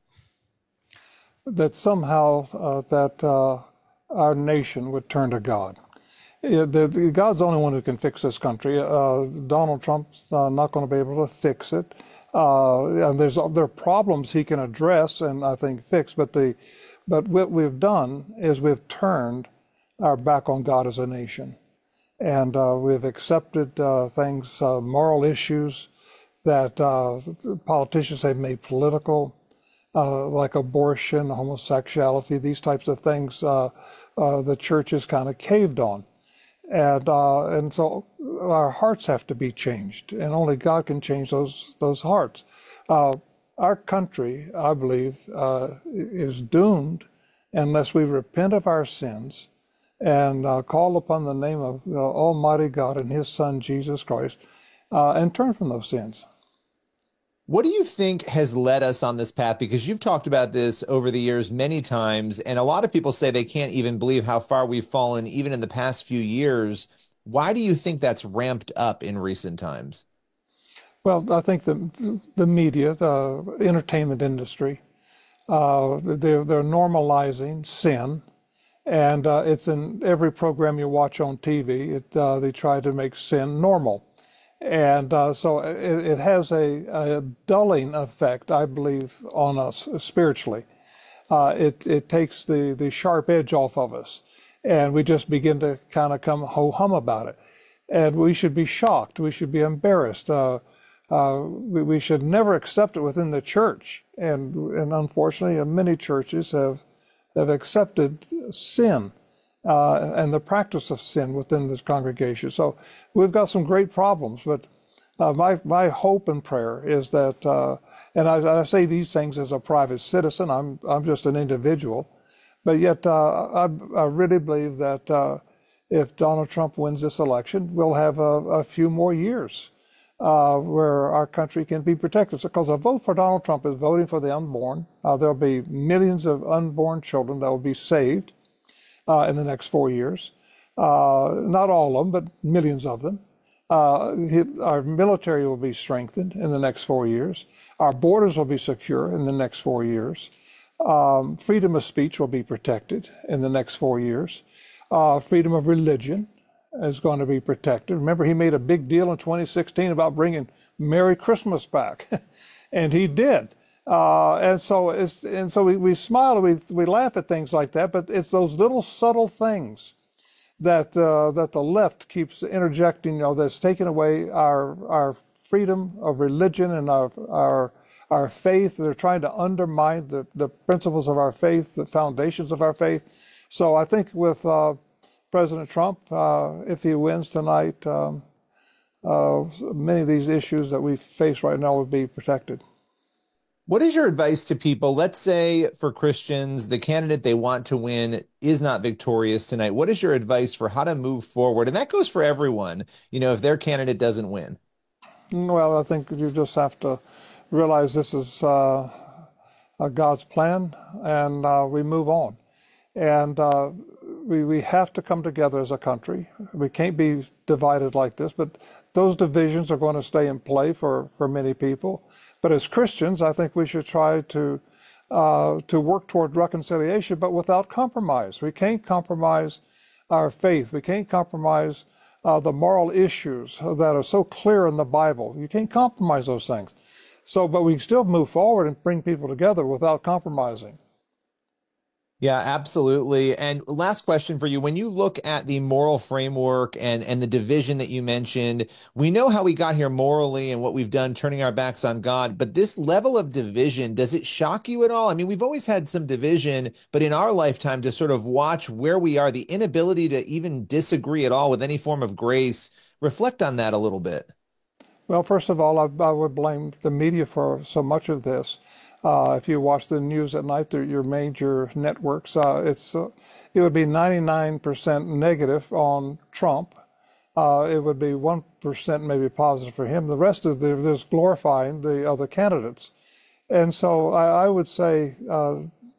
That somehow our nation would turn to God. God's the only one who can fix this country. Donald Trump's not going to be able to fix it. And there are problems he can address and I think fix, but what we've done is we've turned our back on God as a nation, and we've accepted things, moral issues that politicians have made political, like abortion, homosexuality, these types of things. The church has kind of caved on. And so our hearts have to be changed, and only God can change those hearts. Our country, I believe, is doomed unless we repent of our sins and call upon the name of Almighty God and His Son, Jesus Christ, and turn from those sins. What do you think has led us on this path? Because you've talked about this over the years many times, and a lot of people say they can't even believe how far we've fallen even in the past few years. Why do you think that's ramped up in recent times? Well, I think the media, the entertainment industry, they're normalizing sin, and it's in every program you watch on TV. They try to make sin normal. And so it has a dulling effect, I believe, on us spiritually. It takes the sharp edge off of us, and we just begin to kind of come ho-hum about it. And we should be shocked. We should be embarrassed. We should never accept it within the church. And unfortunately, many churches have accepted sin. And the practice of sin within this congregation. So we've got some great problems, but my hope and prayer is that, and I say these things as a private citizen, I'm just an individual, but yet I really believe that if Donald Trump wins this election, we'll have a few more years where our country can be protected. Because a vote for Donald Trump is voting for the unborn. There'll be millions of unborn children that will be saved in the next 4 years. Not all of them, but millions of them. Our military will be strengthened in the next 4 years. Our borders will be secure in the next 4 years. Freedom of speech will be protected in the next 4 years. Freedom of religion is going to be protected. Remember, he made a big deal in 2016 about bringing Merry Christmas back, and he did. And so we smile and we laugh at things like that, but it's those little subtle things that the left keeps interjecting, that's taking away our freedom of religion and our faith. They're trying to undermine the principles of our faith, the foundations of our faith. So I think with President Trump, if he wins tonight, many of these issues that we face right now will be protected. What is your advice to people? Let's say for Christians, the candidate they want to win is not victorious tonight. What is your advice for how to move forward? And that goes for everyone, if their candidate doesn't win. Well, I think you just have to realize this is God's plan, and we move on. And we have to come together as a country. We can't be divided like this, but those divisions are going to stay in play for many people. But as Christians, I think we should try to work toward reconciliation, but without compromise. We can't compromise our faith. We can't compromise the moral issues that are so clear in the Bible. You can't compromise those things. But we can still move forward and bring people together without compromising. Yeah, absolutely. And last question for you. When you look at the moral framework and the division that you mentioned, we know how we got here morally and what we've done, turning our backs on God. But this level of division, does it shock you at all? I mean, we've always had some division, but in our lifetime to sort of watch where we are, the inability to even disagree at all with any form of grace, reflect on that a little bit. Well, first of all, I would blame the media for so much of this. If you watch the news at night, your major networks, it would be 99% negative on Trump. It would be 1% maybe positive for him. The rest is just glorifying the other candidates. And so I would say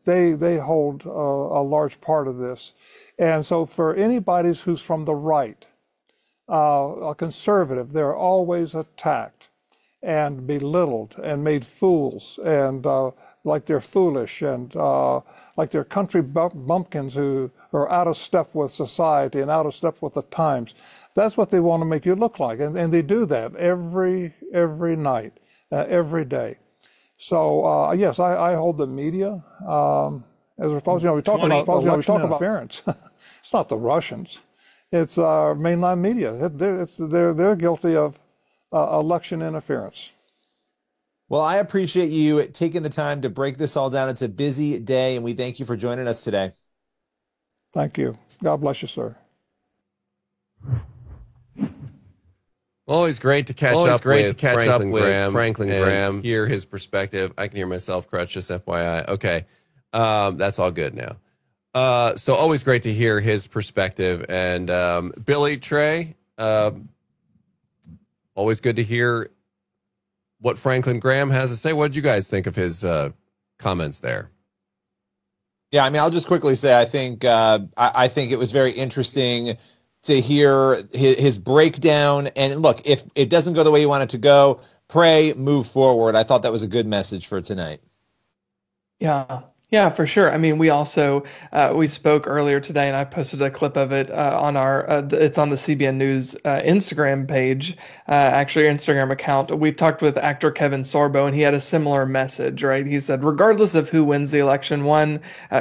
they hold a large part of this. And so for anybody who's from the right, a conservative, they're always attacked and belittled and made fools and like they're foolish and like they're country bumpkins who are out of step with society and out of step with the times. That's what they want to make you look like, and they do that every night, every day. So yes, I hold the media as opposed. We talk about interference. It's not the Russians; it's mainline media. They're guilty of election interference. Well, I appreciate you taking the time to break this all down. It's a busy day, and we thank you for joining us today. Thank you. God bless you, sir. Always great to catch up with Franklin Graham, hear his perspective. I can hear myself, Crutch, just FYI. Okay, that's all good now. So always great to hear his perspective. And Billy, Trey, always good to hear what Franklin Graham has to say. What did you guys think of his comments there? Yeah, I mean, I'll just quickly say I think it was very interesting to hear his breakdown. And look, if it doesn't go the way you want it to go, pray, move forward. I thought that was a good message for tonight. Yeah, for sure. I mean, we also we spoke earlier today, and I posted a clip of it on our. It's on the CBN News Instagram page, actually Instagram account. We talked with actor Kevin Sorbo, and he had a similar message. Right? He said, regardless of who wins the election,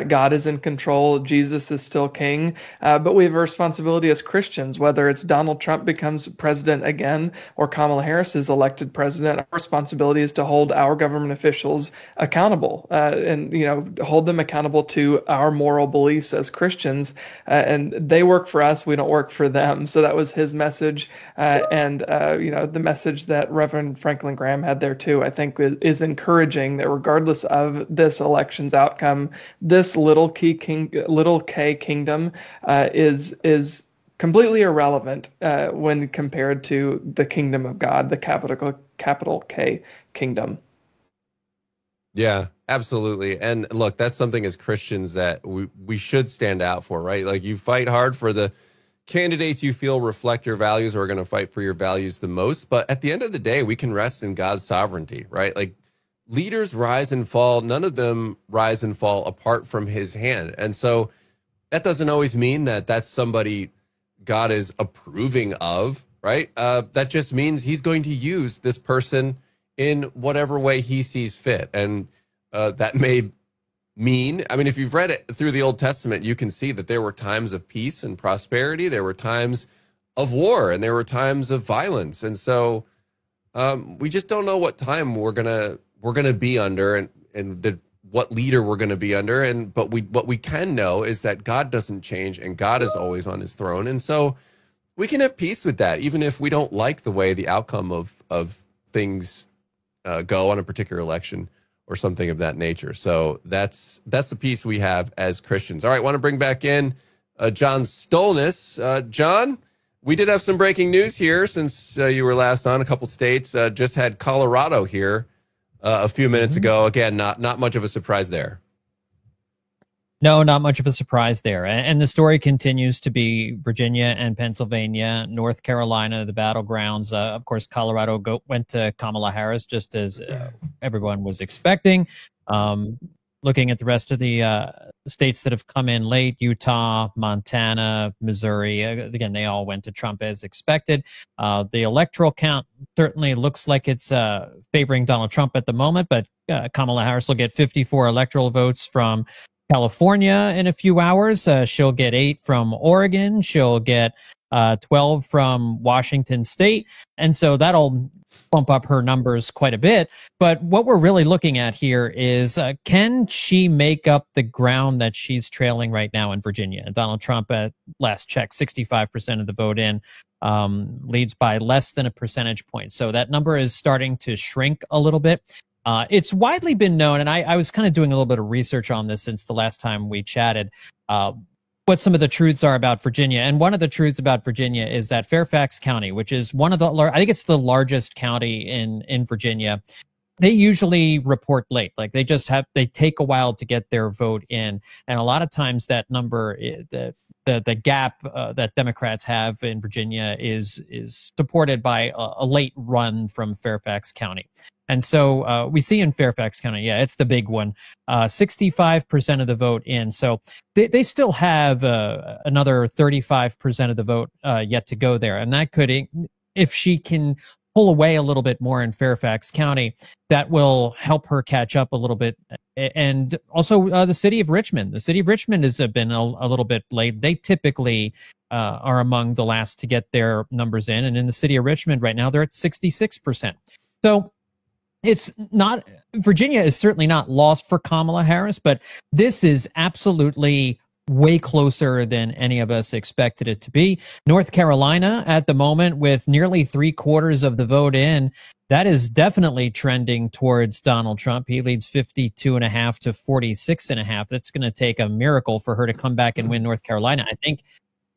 God is in control. Jesus is still king, but we have a responsibility as Christians, whether it's Donald Trump becomes president again or Kamala Harris is elected president. Our responsibility is to hold our government officials accountable, and hold them accountable to our moral beliefs as Christians, and they work for us. We don't work for them. So that was his message, and the message that Reverend Franklin Graham had there too. I think is encouraging that regardless of this election's outcome, this little K kingdom is completely irrelevant when compared to the kingdom of God, the capital K kingdom. Yeah, absolutely. And look, that's something as Christians that we should stand out for, right? Like, you fight hard for the candidates you feel reflect your values or are going to fight for your values the most. But at the end of the day, we can rest in God's sovereignty, right? Like, leaders rise and fall. None of them rise and fall apart from his hand. And so that doesn't always mean that that's somebody God is approving of, right? That just means he's going to use this person in whatever way he sees fit. And that may mean, I mean, if you've read it through the Old Testament, you can see that there were times of peace and prosperity. There were times of war and there were times of violence. And so we just don't know what time we're gonna be under and what leader we're going to be under. But what we can know is that God doesn't change and God is always on his throne. And so we can have peace with that, even if we don't like the way the outcome of things go on a particular election or something of that nature. So that's the piece we have as Christians. All right, want to bring back in John Stolnis. John, we did have some breaking news here since you were last on. A couple states just had Colorado here a few minutes ago. Again, not much of a surprise there. No, not much of a surprise there. And the story continues to be Virginia and Pennsylvania, North Carolina, the battlegrounds. Of course, Colorado went to Kamala Harris, just as everyone was expecting. Looking at the rest of the states that have come in late, Utah, Montana, Missouri, again, they all went to Trump as expected. The electoral count certainly looks like it's favoring Donald Trump at the moment, but Kamala Harris will get 54 electoral votes from California in a few hours. She'll get 8 from Oregon. She'll get 12 from Washington State. And so that'll bump up her numbers quite a bit. But what we're really looking at here is, can she make up the ground that she's trailing right now in Virginia? Donald Trump, at last check, 65% of the vote in, leads by less than a percentage point. So that number is starting to shrink a little bit. It's widely been known, and I was kind of doing a little bit of research on this since the last time we chatted, what some of the truths are about Virginia. And one of the truths about Virginia is that Fairfax County, which is one of the, I think it's the largest county in Virginia, they usually report late. Like they take a while to get their vote in. And a lot of times that number, the the gap that Democrats have in Virginia is supported by a late run from Fairfax County. And so we see in Fairfax County, yeah, it's the big one, 65% of the vote in. So they still have another 35% of the vote yet to go there. And that could, if she can pull away a little bit more in Fairfax County, that will help her catch up a little bit. And also the city of Richmond. The city of Richmond has been a little bit late. They typically are among the last to get their numbers in. And in the city of Richmond right now, they're at 66%. So it's not, Virginia is certainly not lost for Kamala Harris, but this is absolutely way closer than any of us expected it to be. North Carolina at the moment, with nearly 3/4 of the vote in, that is definitely trending towards Donald Trump. He leads 52.5 to 46.5. That's going to take a miracle for her to come back and win North Carolina. I think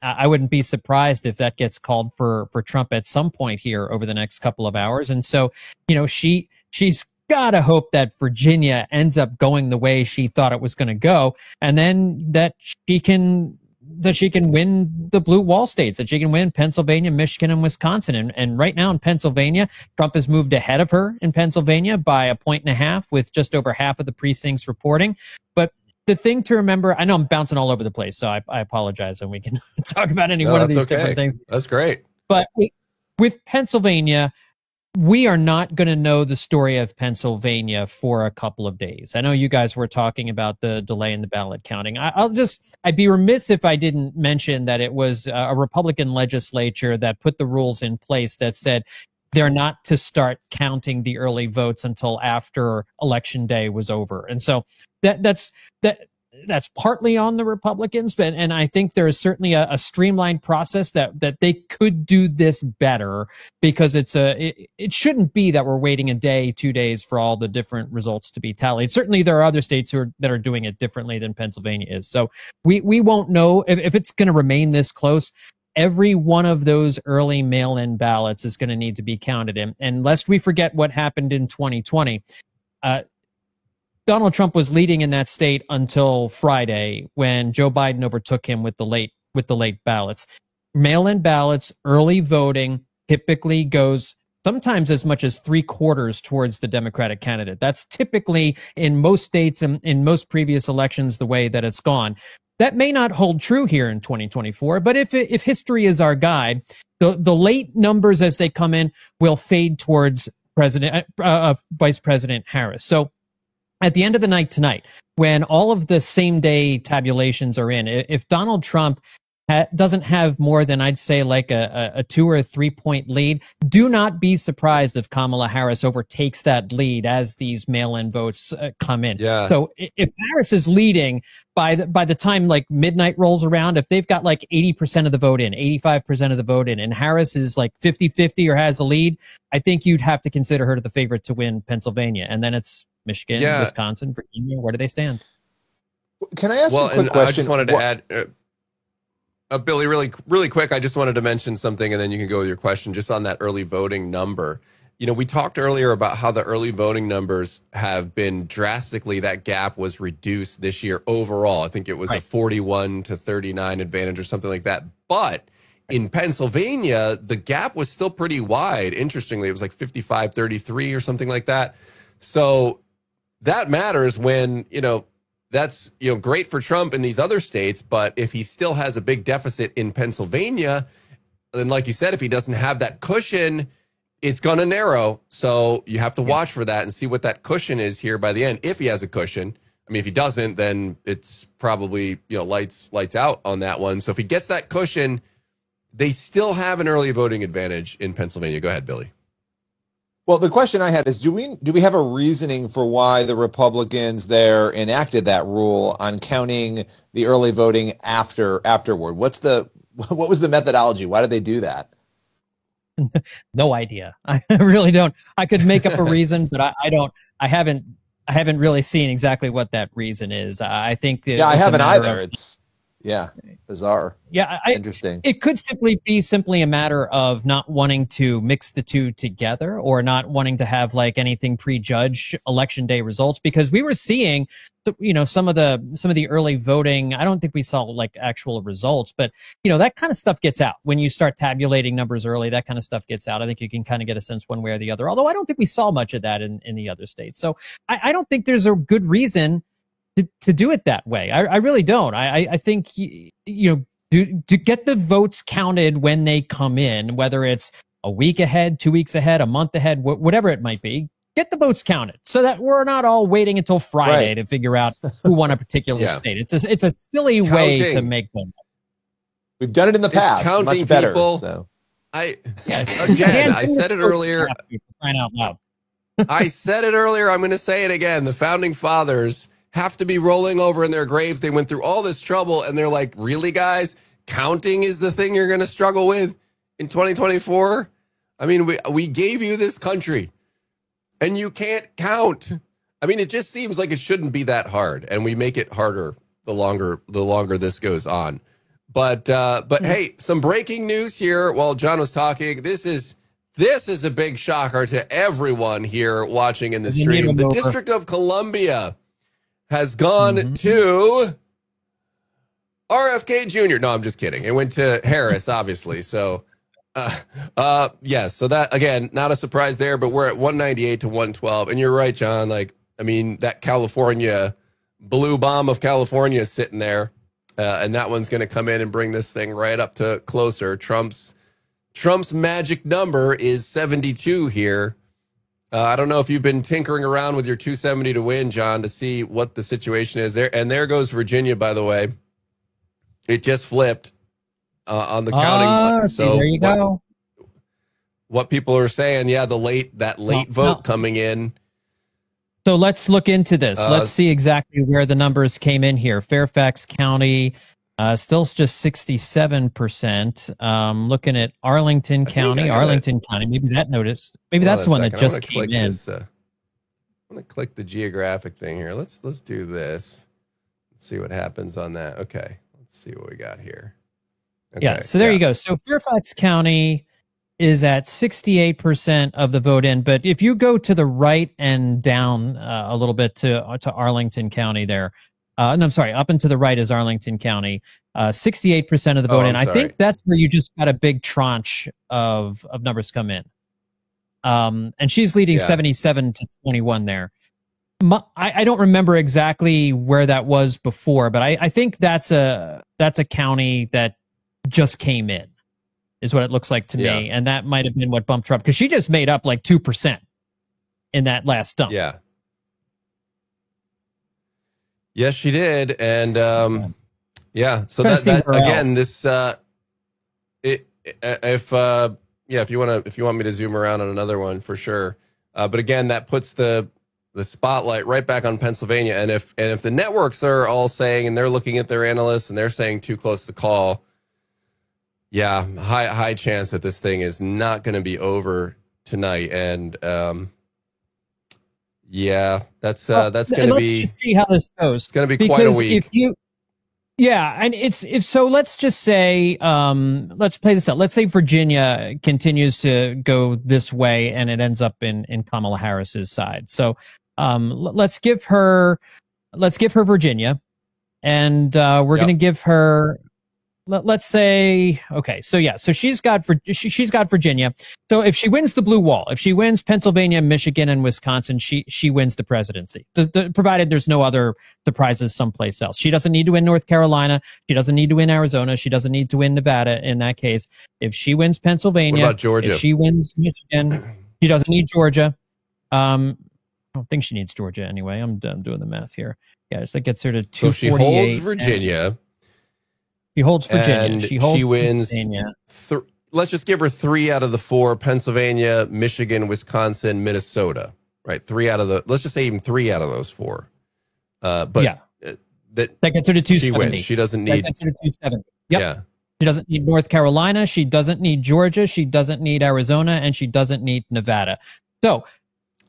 I wouldn't be surprised if that gets called for Trump at some point here over the next couple of hours. And so, you know, she's got to hope that Virginia ends up going the way she thought it was going to go, and then that she can win the blue wall states, that she can win Pennsylvania, Michigan, and Wisconsin. And right now in Pennsylvania, Trump has moved ahead of her in Pennsylvania by 1.5 points, with just over half of the precincts reporting. But the thing to remember, I know I'm bouncing all over the place, so I apologize, and we can talk about any one of these different things. That's great. But with Pennsylvania, we are not going to know the story of Pennsylvania for a couple of days. I know you guys were talking about the delay in the ballot counting. I'd be remiss if I didn't mention that it was a Republican legislature that put the rules in place that said they're not to start counting the early votes until after Election Day was over. And so that's partly on the Republicans, and I think there is certainly a streamlined process that they could do this better, because it shouldn't be that we're waiting a day, 2 days for all the different results to be tallied. Certainly there are other states that are doing it differently than Pennsylvania is. So we won't know if it's going to remain this close. Every one of those early mail-in ballots is going to need to be counted in. And lest we forget what happened in 2020, Donald Trump was leading in that state until Friday, when Joe Biden overtook him with the late ballots. Mail-in ballots, early voting typically goes sometimes as much as 3/4 towards the Democratic candidate. That's typically in most states and in most previous elections the way that it's gone. That may not hold true here in 2024, but if history is our guide, the late numbers as they come in will fade towards Vice President Harris. So at the end of the night tonight, when all of the same day tabulations are in, if Donald Trump doesn't have more than, I'd say, like a 2 or 3 point lead, do not be surprised if Kamala Harris overtakes that lead as these mail-in votes come in. Yeah. So if Harris is leading by the time like midnight rolls around, if they've got like 80% of the vote in, 85% of the vote in, and Harris is like 50-50 or has a lead, I think you'd have to consider her the favorite to win Pennsylvania. And then it's Michigan, Wisconsin, Virginia. Where do they stand? Can I ask a quick question? I just wanted to add, Billy, really quick. I just wanted to mention something, and then you can go with your question just on that early voting number. You know, we talked earlier about how the early voting numbers have been drastically, that gap was reduced this year overall. I think it was a 41 to 39 advantage or something like that. But in Pennsylvania, the gap was still pretty wide. Interestingly, it was like 55-33 or something like that. So that matters when, you know, that's, you know, great for Trump in these other states. But if he still has a big deficit in Pennsylvania, then like you said, if he doesn't have that cushion, it's going to narrow. So you have to watch for that and see what that cushion is here by the end. If he has a cushion, I mean, if he doesn't, then it's probably, you know, lights out on that one. So if he gets that cushion, they still have an early voting advantage in Pennsylvania. Go ahead, Billy. Well, the question I had is, do we have a reasoning for why the Republicans there enacted that rule on counting the early voting afterward? What was the methodology? Why did they do that? No idea. I really don't. I could make up a reason, but I don't. I haven't really seen exactly what that reason is. I think I haven't either. Yeah, bizarre. Yeah, interesting. It could be simply a matter of not wanting to mix the two together, or not wanting to have like anything prejudge election day results, because we were seeing, some of the early voting. I don't think we saw like actual results, but that kind of stuff gets out when you start tabulating numbers early. That kind of stuff gets out. I think you can kind of get a sense one way or the other. Although I don't think we saw much of that in the other states. So I don't think there's a good reason to do it that way. I really don't. I think, to get the votes counted when they come in, whether it's a week ahead, 2 weeks ahead, a month ahead, whatever it might be, get the votes counted so that we're not all waiting until Friday to figure out who won a particular state. It's a silly way to make them. We've done it in the past. Counting much better. People, so. I said it earlier. Crying out loud. I said it earlier. I'm going to say it again. The founding fathers have to be rolling over in their graves. They went through all this trouble, and they're like, really, guys? Counting is the thing you're going to struggle with in 2024? I mean, we gave you this country, and you can't count. I mean, it just seems like it shouldn't be that hard, and we make it harder the longer this goes on. But hey, some breaking news here while John was talking. This is a big shocker to everyone here watching in the stream. The District of Columbia has gone to RFK Jr. No, I'm just kidding. It went to Harris, obviously. So, yes. So that, again, not a surprise there, but we're at 198 to 112. And you're right, John. Like, I mean, that California blue bomb of California is sitting there. And that one's going to come in and bring this thing right up to closer. Trump's magic number is 72 here. I don't know if you've been tinkering around with your 270 to win, John, to see what the situation is there. And there goes Virginia, by the way. It just flipped on the counting. So there you go. What people are saying, that late vote coming in. So let's look into this. Let's see exactly where the numbers came in here. Fairfax County, still just 67%. Looking at Arlington County, maybe that's the one that just came in. I'm going to click the geographic thing here. Let's do this. Let's see what happens on that. Okay. Let's see what we got here. Okay, so there you go. So Fairfax County is at 68% of the vote in, but if you go to the right and down a little bit to Arlington County there, up and to the right is Arlington County, 68% of the vote in. I think that's where you just got a big tranche of numbers come in. And she's leading 77 to 21 there. I don't remember exactly where that was before, but I think that's a county that just came in, is what it looks like to me. And that might have been what bumped her up, because she just made up like 2% in that last dump. Yeah. Yes, she did. And so that again, this if you want me to zoom around on another one, for sure. But again, that puts the spotlight right back on Pennsylvania. And if the networks are all saying, and they're looking at their analysts and they're saying too close to call, high chance that this thing is not going to be over tonight. And that's going to be. Let's see how this goes. It's going to be quite a week. Let's just say, let's play this out. Let's say Virginia continues to go this way and it ends up in Kamala Harris's side. So let's give her Virginia, and we're going to give her. Let's say, okay, so she's got Virginia. So if she wins the blue wall, if she wins Pennsylvania, Michigan, and Wisconsin, she wins the presidency, provided there's no other surprises someplace else. She doesn't need to win North Carolina. She doesn't need to win Arizona. She doesn't need to win Nevada in that case. If she wins Pennsylvania, what about Georgia? If she wins Michigan, she doesn't need Georgia. I don't think she needs Georgia anyway. I'm doing the math here. Yeah, so that gets her to 248. So she holds Virginia. She holds Virginia. She wins. Let's just give her 3 out of the 4: Pennsylvania, Michigan, Wisconsin, Minnesota. Right, let's just say even 3 out of those 4. That gets her to 270. She wins. She doesn't need. That gets her to 270. Yep. Yeah. She doesn't need North Carolina. She doesn't need Georgia. She doesn't need Arizona, and she doesn't need Nevada. So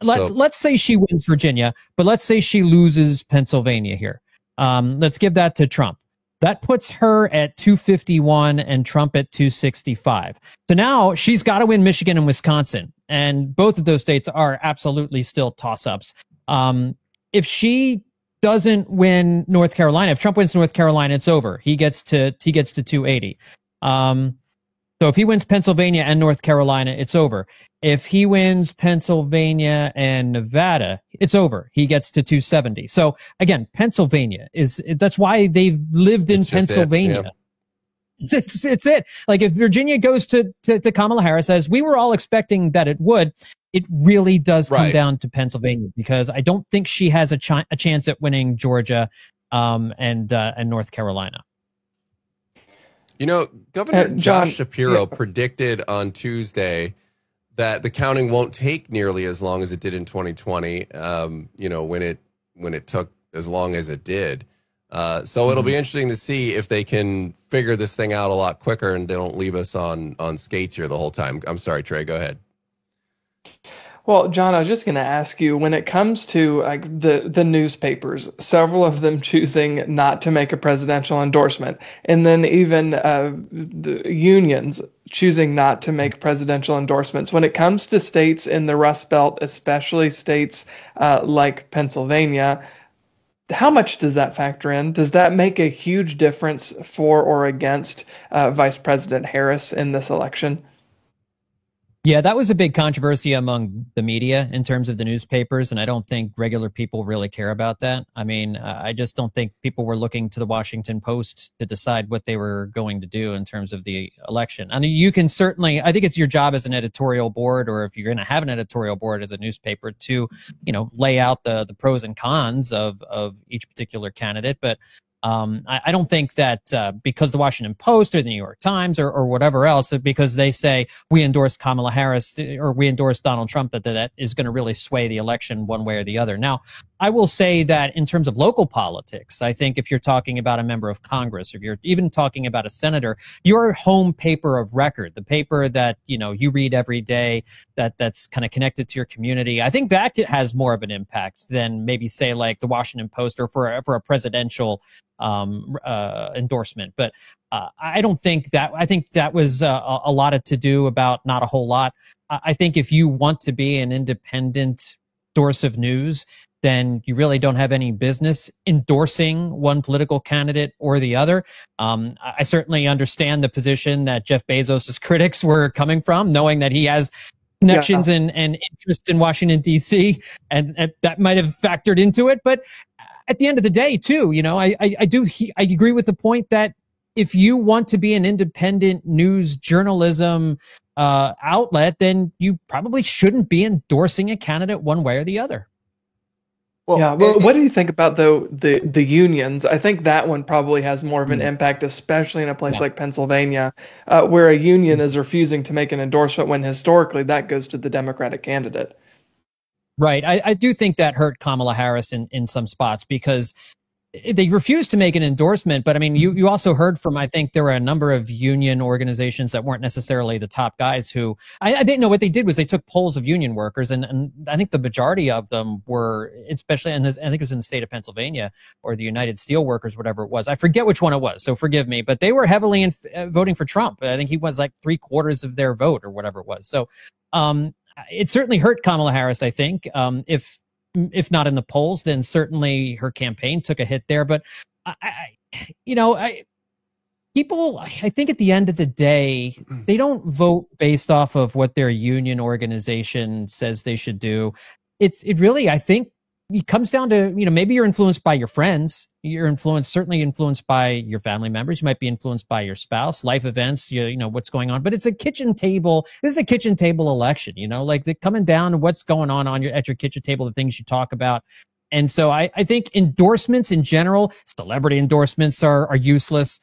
let's say she wins Virginia, but let's say she loses Pennsylvania here. Let's give that to Trump. That puts her at 251 and Trump at 265. So now she's got to win Michigan and Wisconsin. And both of those states are absolutely still toss-ups. If she doesn't win North Carolina, if Trump wins North Carolina, it's over. He gets to 280. So if he wins Pennsylvania and North Carolina, it's over. If he wins Pennsylvania and Nevada, it's over. He gets to 270. So again, Pennsylvania that's why they've lived in Pennsylvania. It's it. Like if Virginia goes to Kamala Harris, as we were all expecting that it would, it really does come down to Pennsylvania, because I don't think she has a chance at winning Georgia and North Carolina. You know, Governor Josh Shapiro predicted on Tuesday that the counting won't take nearly as long as it did in 2020. You know, when it took as long as it did. So it'll be interesting to see if they can figure this thing out a lot quicker and they don't leave us on skates here the whole time. I'm sorry, Trey, go ahead. Well, John, I was just going to ask you, when it comes to like the newspapers, several of them choosing not to make a presidential endorsement, and then even the unions choosing not to make presidential endorsements. When it comes to states in the Rust Belt, especially states like Pennsylvania, how much does that factor in? Does that make a huge difference for or against Vice President Harris in this election? Yeah, that was a big controversy among the media in terms of the newspapers, and I don't think regular people really care about that. I mean, I just don't think people were looking to the Washington Post to decide what they were going to do in terms of the election. I mean, you can certainly, I think it's your job as an editorial board, or if you're going to have an editorial board as a newspaper, to, you know, lay out the pros and cons of each particular candidate. But I don't think that because the Washington Post or the New York Times or whatever else, because they say we endorse Kamala Harris or we endorse Donald Trump, that is going to really sway the election one way or the other. Now, I will say that in terms of local politics, I think if you're talking about a member of Congress, or if you're even talking about a senator, your home paper of record, the paper that, you know, you read every day, that's kind of connected to your community, I think that has more of an impact than maybe say like the Washington Post or for a presidential endorsement. But I don't think that, I think that was a lot to do about not a whole lot. I think if you want to be an independent source of news, then you really don't have any business endorsing one political candidate or the other. I certainly understand the position that Jeff Bezos' critics were coming from, knowing that he has connections and interest in Washington, D.C., and that might have factored into it. But at the end of the day, too, you know, I agree with the point that if you want to be an independent news journalism outlet, then you probably shouldn't be endorsing a candidate one way or the other. Well, what do you think about the unions? I think that one probably has more of an impact, especially in a place like Pennsylvania, where a union is refusing to make an endorsement when historically that goes to the Democratic candidate. Right. I do think that hurt Kamala Harris in some spots, because they refused to make an endorsement. But I mean, you also heard from, I think there were a number of union organizations that weren't necessarily the top guys who, I didn't know what they did was they took polls of union workers, and I think the majority of them were, especially, and I think it was in the state of Pennsylvania or the United Steelworkers, whatever it was. I forget which one it was, so forgive me, but they were heavily voting for Trump. I think he was like 3/4 of their vote or whatever it was. So it certainly hurt Kamala Harris, I think. If not in the polls, then certainly her campaign took a hit there. But people, I think at the end of the day, they don't vote based off of what their union organization says they should do. It really, I think, it comes down to, you know, maybe you're influenced by your friends. You're certainly influenced by your family members. You might be influenced by your spouse, life events, you know, what's going on. But it's a kitchen table. This is a kitchen table election, you know, like coming down to what's going on at your kitchen table, the things you talk about. And so I think endorsements in general, celebrity endorsements are useless.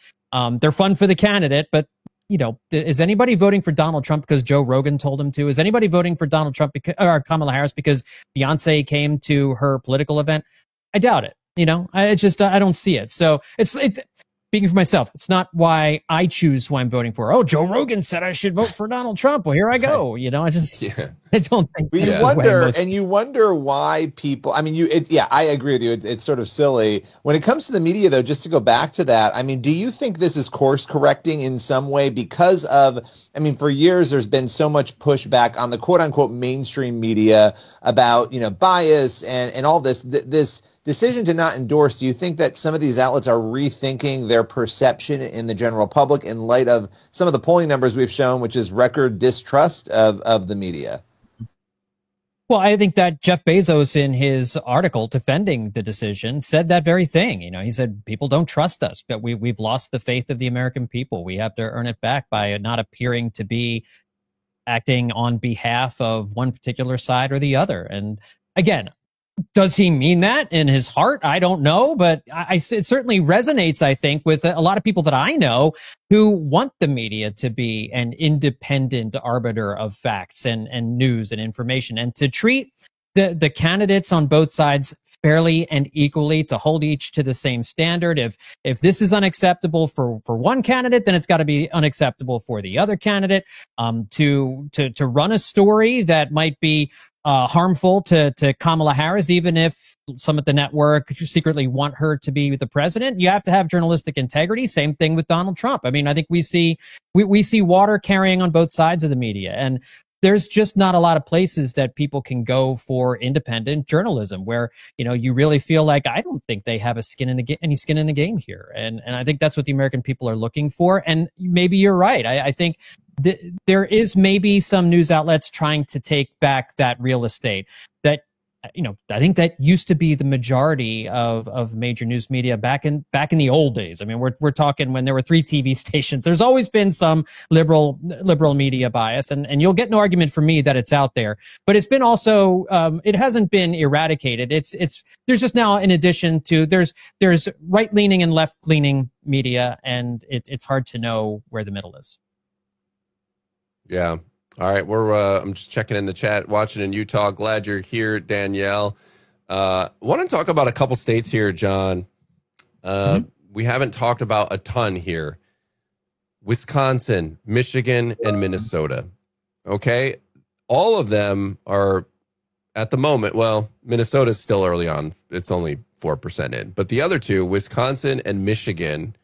They're fun for the candidate, but you know, is anybody voting for Donald Trump because Joe Rogan told him to? Is anybody voting for Donald Trump or Kamala Harris because Beyonce came to her political event? I doubt it. You know, I don't see it. So speaking for myself, it's not why I choose who I'm voting for. Oh, Joe Rogan said I should vote for Donald Trump. Well, here I go. I don't think. But you wonder why people. I mean, I agree with you. It's sort of silly when it comes to the media, though. Just to go back to that, I mean, do you think this is course correcting in some way because of? I mean, for years there's been so much pushback on the quote unquote mainstream media about bias and all this. This decision to not endorse, do you think that some of these outlets are rethinking their perception in the general public in light of some of the polling numbers we've shown, which is record distrust of the media? Well, I think that Jeff Bezos, in his article defending the decision, said that very thing. He said, people don't trust us, but we've lost the faith of the American people. We have to earn it back by not appearing to be acting on behalf of one particular side or the other. And again, does he mean that in his heart? I don't know, but it certainly resonates, I think, with a lot of people that I know who want the media to be an independent arbiter of facts and news and information, and to treat the candidates on both sides fairly and equally, to hold each to the same standard. If this is unacceptable for one candidate, then it's got to be unacceptable for the other candidate. To run a story that might be harmful to Kamala Harris, even if some at the network secretly want her to be the president, you have to have journalistic integrity. Same thing with Donald Trump. I mean, I think we see water carrying on both sides of the media, and there's just not a lot of places that people can go for independent journalism where, you really feel like, I don't think they have any skin in the game here. And I think that's what the American people are looking for. And maybe you're right. I think there is maybe some news outlets trying to take back that real estate that, I think that used to be the majority of major news media back in the old days. I mean, we're talking when there were 3 TV stations. There's always been some liberal media bias, and you'll get an argument from me that it's out there. But it's been also it hasn't been eradicated. There's just now, in addition to there's right leaning and left leaning media, and it's hard to know where the middle is. Yeah. All right, I'm just checking in the chat, watching in Utah. Glad you're here, Danielle. Want to talk about a couple states here, John. We haven't talked about a ton here. Wisconsin, Michigan, and Minnesota. Okay, all of them are at the moment. Well, Minnesota's still early on; it's only 4% in. But the other two, Wisconsin and Michigan,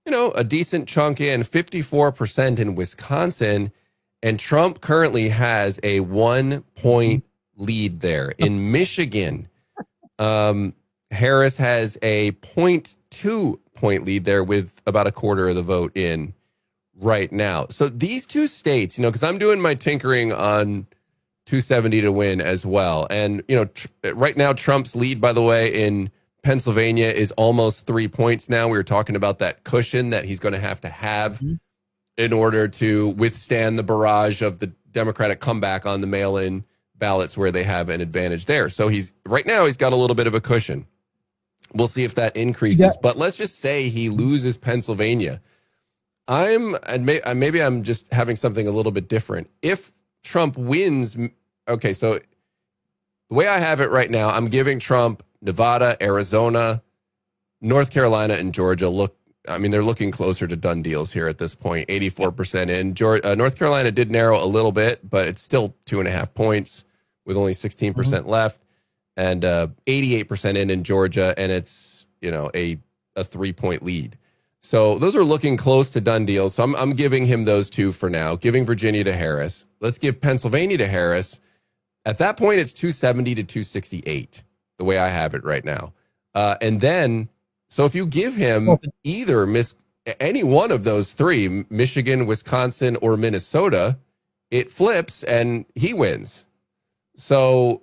a decent chunk in, 54% in Wisconsin. And Trump currently has a 1-point lead there. In Michigan, Harris has a 0.2 point lead there with about a quarter of the vote in right now. So these two states, because I'm doing my tinkering on 270 to win as well. And, right now Trump's lead, by the way, in Pennsylvania is almost 3 points now. We were talking about that cushion that he's going to have in order to withstand the barrage of the Democratic comeback on the mail-in ballots where they have an advantage there. So right now he's got a little bit of a cushion. We'll see if that increases. Yes. But let's just say he loses Pennsylvania. Maybe I'm just having something a little bit different. If Trump wins, okay, so the way I have it right now, I'm giving Trump Nevada, Arizona, North Carolina, and Georgia. They're looking closer to done deals here at this point. 84% in. North Carolina did narrow a little bit, but it's still 2.5 points with only 16% left, and 88% in Georgia, and it's a 3-point lead. So those are looking close to done deals. So I'm giving him those two for now. Giving Virginia to Harris. Let's give Pennsylvania to Harris. At that point, it's 270 to 268. The way I have it right now, and then. So if you give him either any one of those 3, Michigan, Wisconsin, or Minnesota, it flips and he wins. So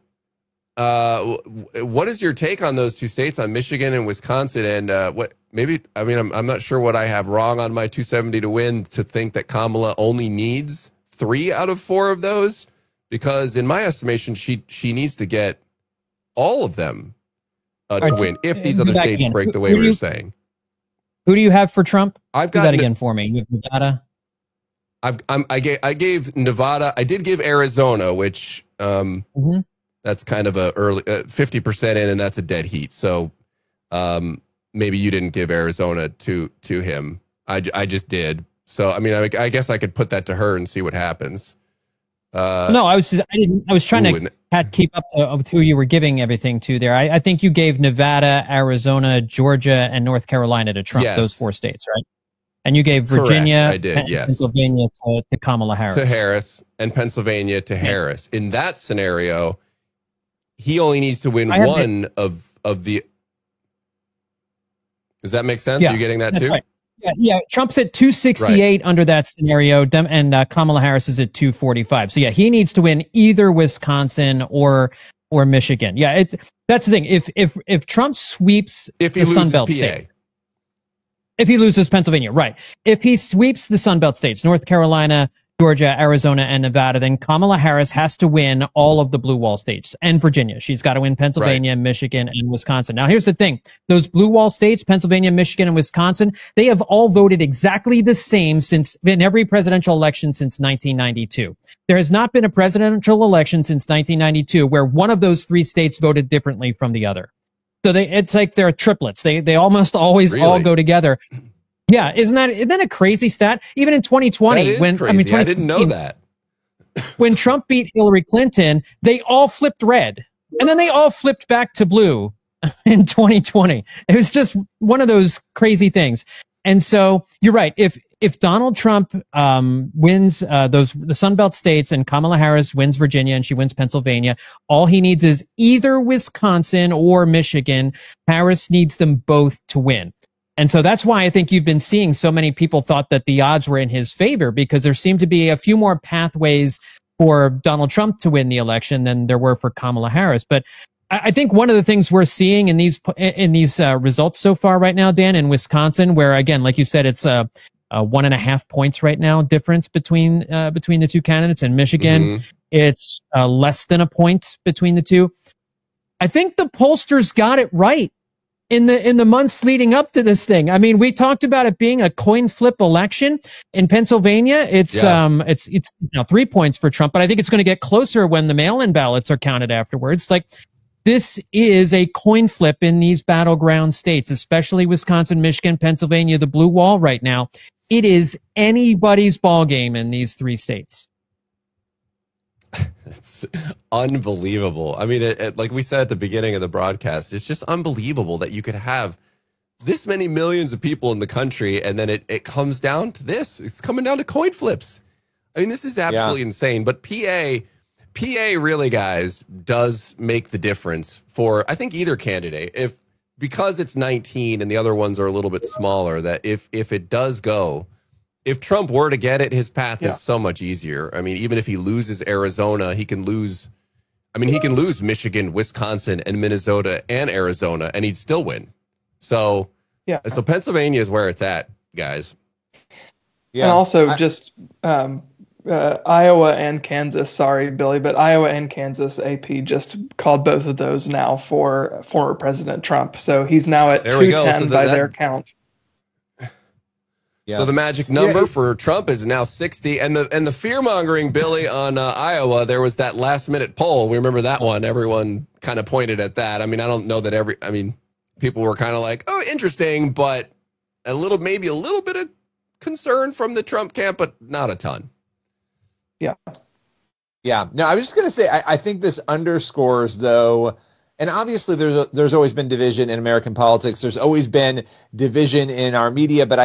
what is your take on those 2 states, on Michigan and Wisconsin? And I'm not sure what I have wrong on my 270 to win to think that Kamala only needs 3 out of 4 of those, because in my estimation, she needs to get all of them. To win, if these other states break the way we were saying. Who do you have for Trump? I've got that again for me. You have Nevada. I gave Nevada. I did give Arizona, which that's kind of a early 50% in, and that's a dead heat. So maybe you didn't give Arizona to him. I just did. So, I mean, I guess I could put that to her and see what happens. No, I was trying to keep up with who you were giving everything to there. I think you gave Nevada, Arizona, Georgia, and North Carolina to Trump, those 4 states, right? And you gave Virginia, I did, yes. Pennsylvania to Kamala Harris. To Harris, and Pennsylvania to Harris. In that scenario, he only needs to win one of the... Does that make sense? Yeah, are you getting that too? Right. Yeah, Trump's at 268 under that scenario, and Kamala Harris is at 245. So yeah, he needs to win either Wisconsin or Michigan. Yeah, that's the thing. If Trump sweeps the Sun Belt state, if he loses Pennsylvania, right? If he sweeps the Sun Belt states, North Carolina, Georgia, Arizona, and Nevada, then Kamala Harris has to win all of the blue wall states and Virginia. She's got to win Pennsylvania, Michigan, and Wisconsin. Now, here's the thing. Those blue wall states, Pennsylvania, Michigan, and Wisconsin, they have all voted exactly the same in every presidential election since 1992. There has not been a presidential election since 1992 where one of those 3 states voted differently from the other. So it's like they're triplets. They almost always all go together. Yeah, isn't that a crazy stat? Even in 2020, I didn't know that. When Trump beat Hillary Clinton, they all flipped red, and then they all flipped back to blue in 2020. It was just one of those crazy things. And so you're right. If Donald Trump wins the Sun Belt states and Kamala Harris wins Virginia and she wins Pennsylvania, all he needs is either Wisconsin or Michigan. Harris needs them both to win. And so that's why I think you've been seeing so many people thought that the odds were in his favor, because there seemed to be a few more pathways for Donald Trump to win the election than there were for Kamala Harris. But I think one of the things we're seeing in these results so far right now, Dan, in Wisconsin, where again, like you said, it's a 1.5 points right now difference between the 2 candidates. In Michigan, it's less than a point between the 2. I think the pollsters got it right in the months leading up to this thing. I mean, we talked about it being a coin flip election in Pennsylvania. It's 3 points for Trump, but I think it's going to get closer when the mail-in ballots are counted afterwards. Like, this is a coin flip in these battleground states, especially Wisconsin, Michigan, Pennsylvania, the blue wall right now. It is anybody's ball game in these 3 states. It's unbelievable. I mean, like we said at the beginning of the broadcast, it's just unbelievable that you could have this many millions of people in the country, and then it comes down to this. It's coming down to coin flips. I mean, this is absolutely insane. But PA really, guys, does make the difference for, I think, either candidate. Because it's 19 and the other ones are a little bit smaller, that if it does go, if Trump were to get it, his path is so much easier. I mean, even if he loses Arizona, he can lose Michigan, Wisconsin, and Minnesota and Arizona, and he'd still win. So Pennsylvania is where it's at, guys. Yeah. And also Iowa and Kansas, sorry, Billy, but Iowa and Kansas, AP just called both of those now for former President Trump. So he's now at 210 by their count. Yeah. So the magic number for Trump is now 60, and the fear mongering, Billy, on Iowa. There was that last minute poll. We remember that one. Everyone kind of pointed at that. I mean, I don't know that people were kind of like, oh, interesting, but maybe a little bit of concern from the Trump camp, but not a ton. Yeah. Yeah. No, I was just going to say, I think this underscores, though, and obviously there's always been division in American politics. There's always been division in our media, but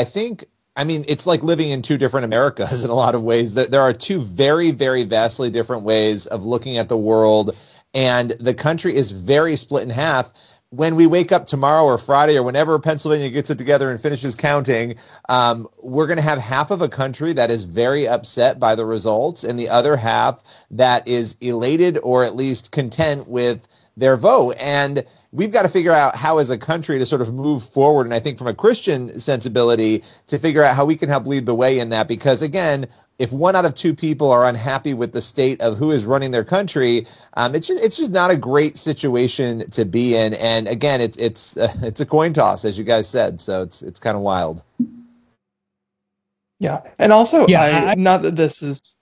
I mean, it's like living in 2 different Americas in a lot of ways. There are 2 very, very vastly different ways of looking at the world, and the country is very split in half. When we wake up tomorrow or Friday or whenever Pennsylvania gets it together and finishes counting, we're going to have half of a country that is very upset by the results and the other half that is elated or at least content with their vote. And we've got to figure out how as a country to sort of move forward. And I think from a Christian sensibility to figure out how we can help lead the way in that, because again, if 1 out of 2 people are unhappy with the state of who is running their country, it's just not a great situation to be in. And again, it's a coin toss, as you guys said. So it's kind of wild. Yeah, and also, not that this is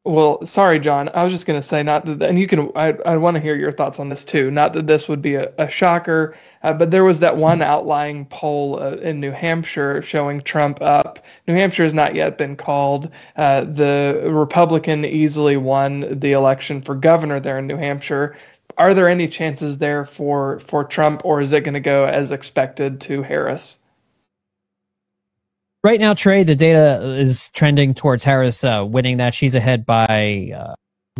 Well, sorry, John. I was just going to say, not that, and you can, I want to hear your thoughts on this too. Not that this would be a shocker, but there was that one outlying poll in New Hampshire showing Trump up. New Hampshire has not yet been called. The Republican easily won the election for governor there in New Hampshire. Are there any chances there for Trump, or is it going to go as expected to Harris? Right now, Trey, the data is trending towards Harris winning that. She's ahead by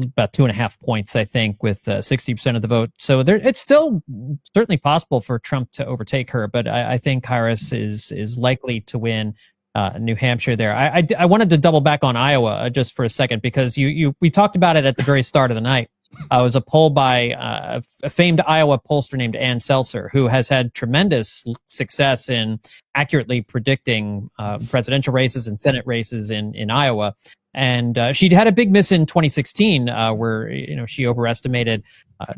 about 2.5 points, I think, with 60% of the vote. So it's still certainly possible for Trump to overtake her, but I think Harris is likely to win New Hampshire there. I wanted to double back on Iowa just for a second, because we talked about it at the very start of the night. It was a poll by a famed Iowa pollster named Ann Seltzer, who has had tremendous success in accurately predicting presidential races and Senate races in Iowa. And she'd had a big miss in 2016, where she overestimated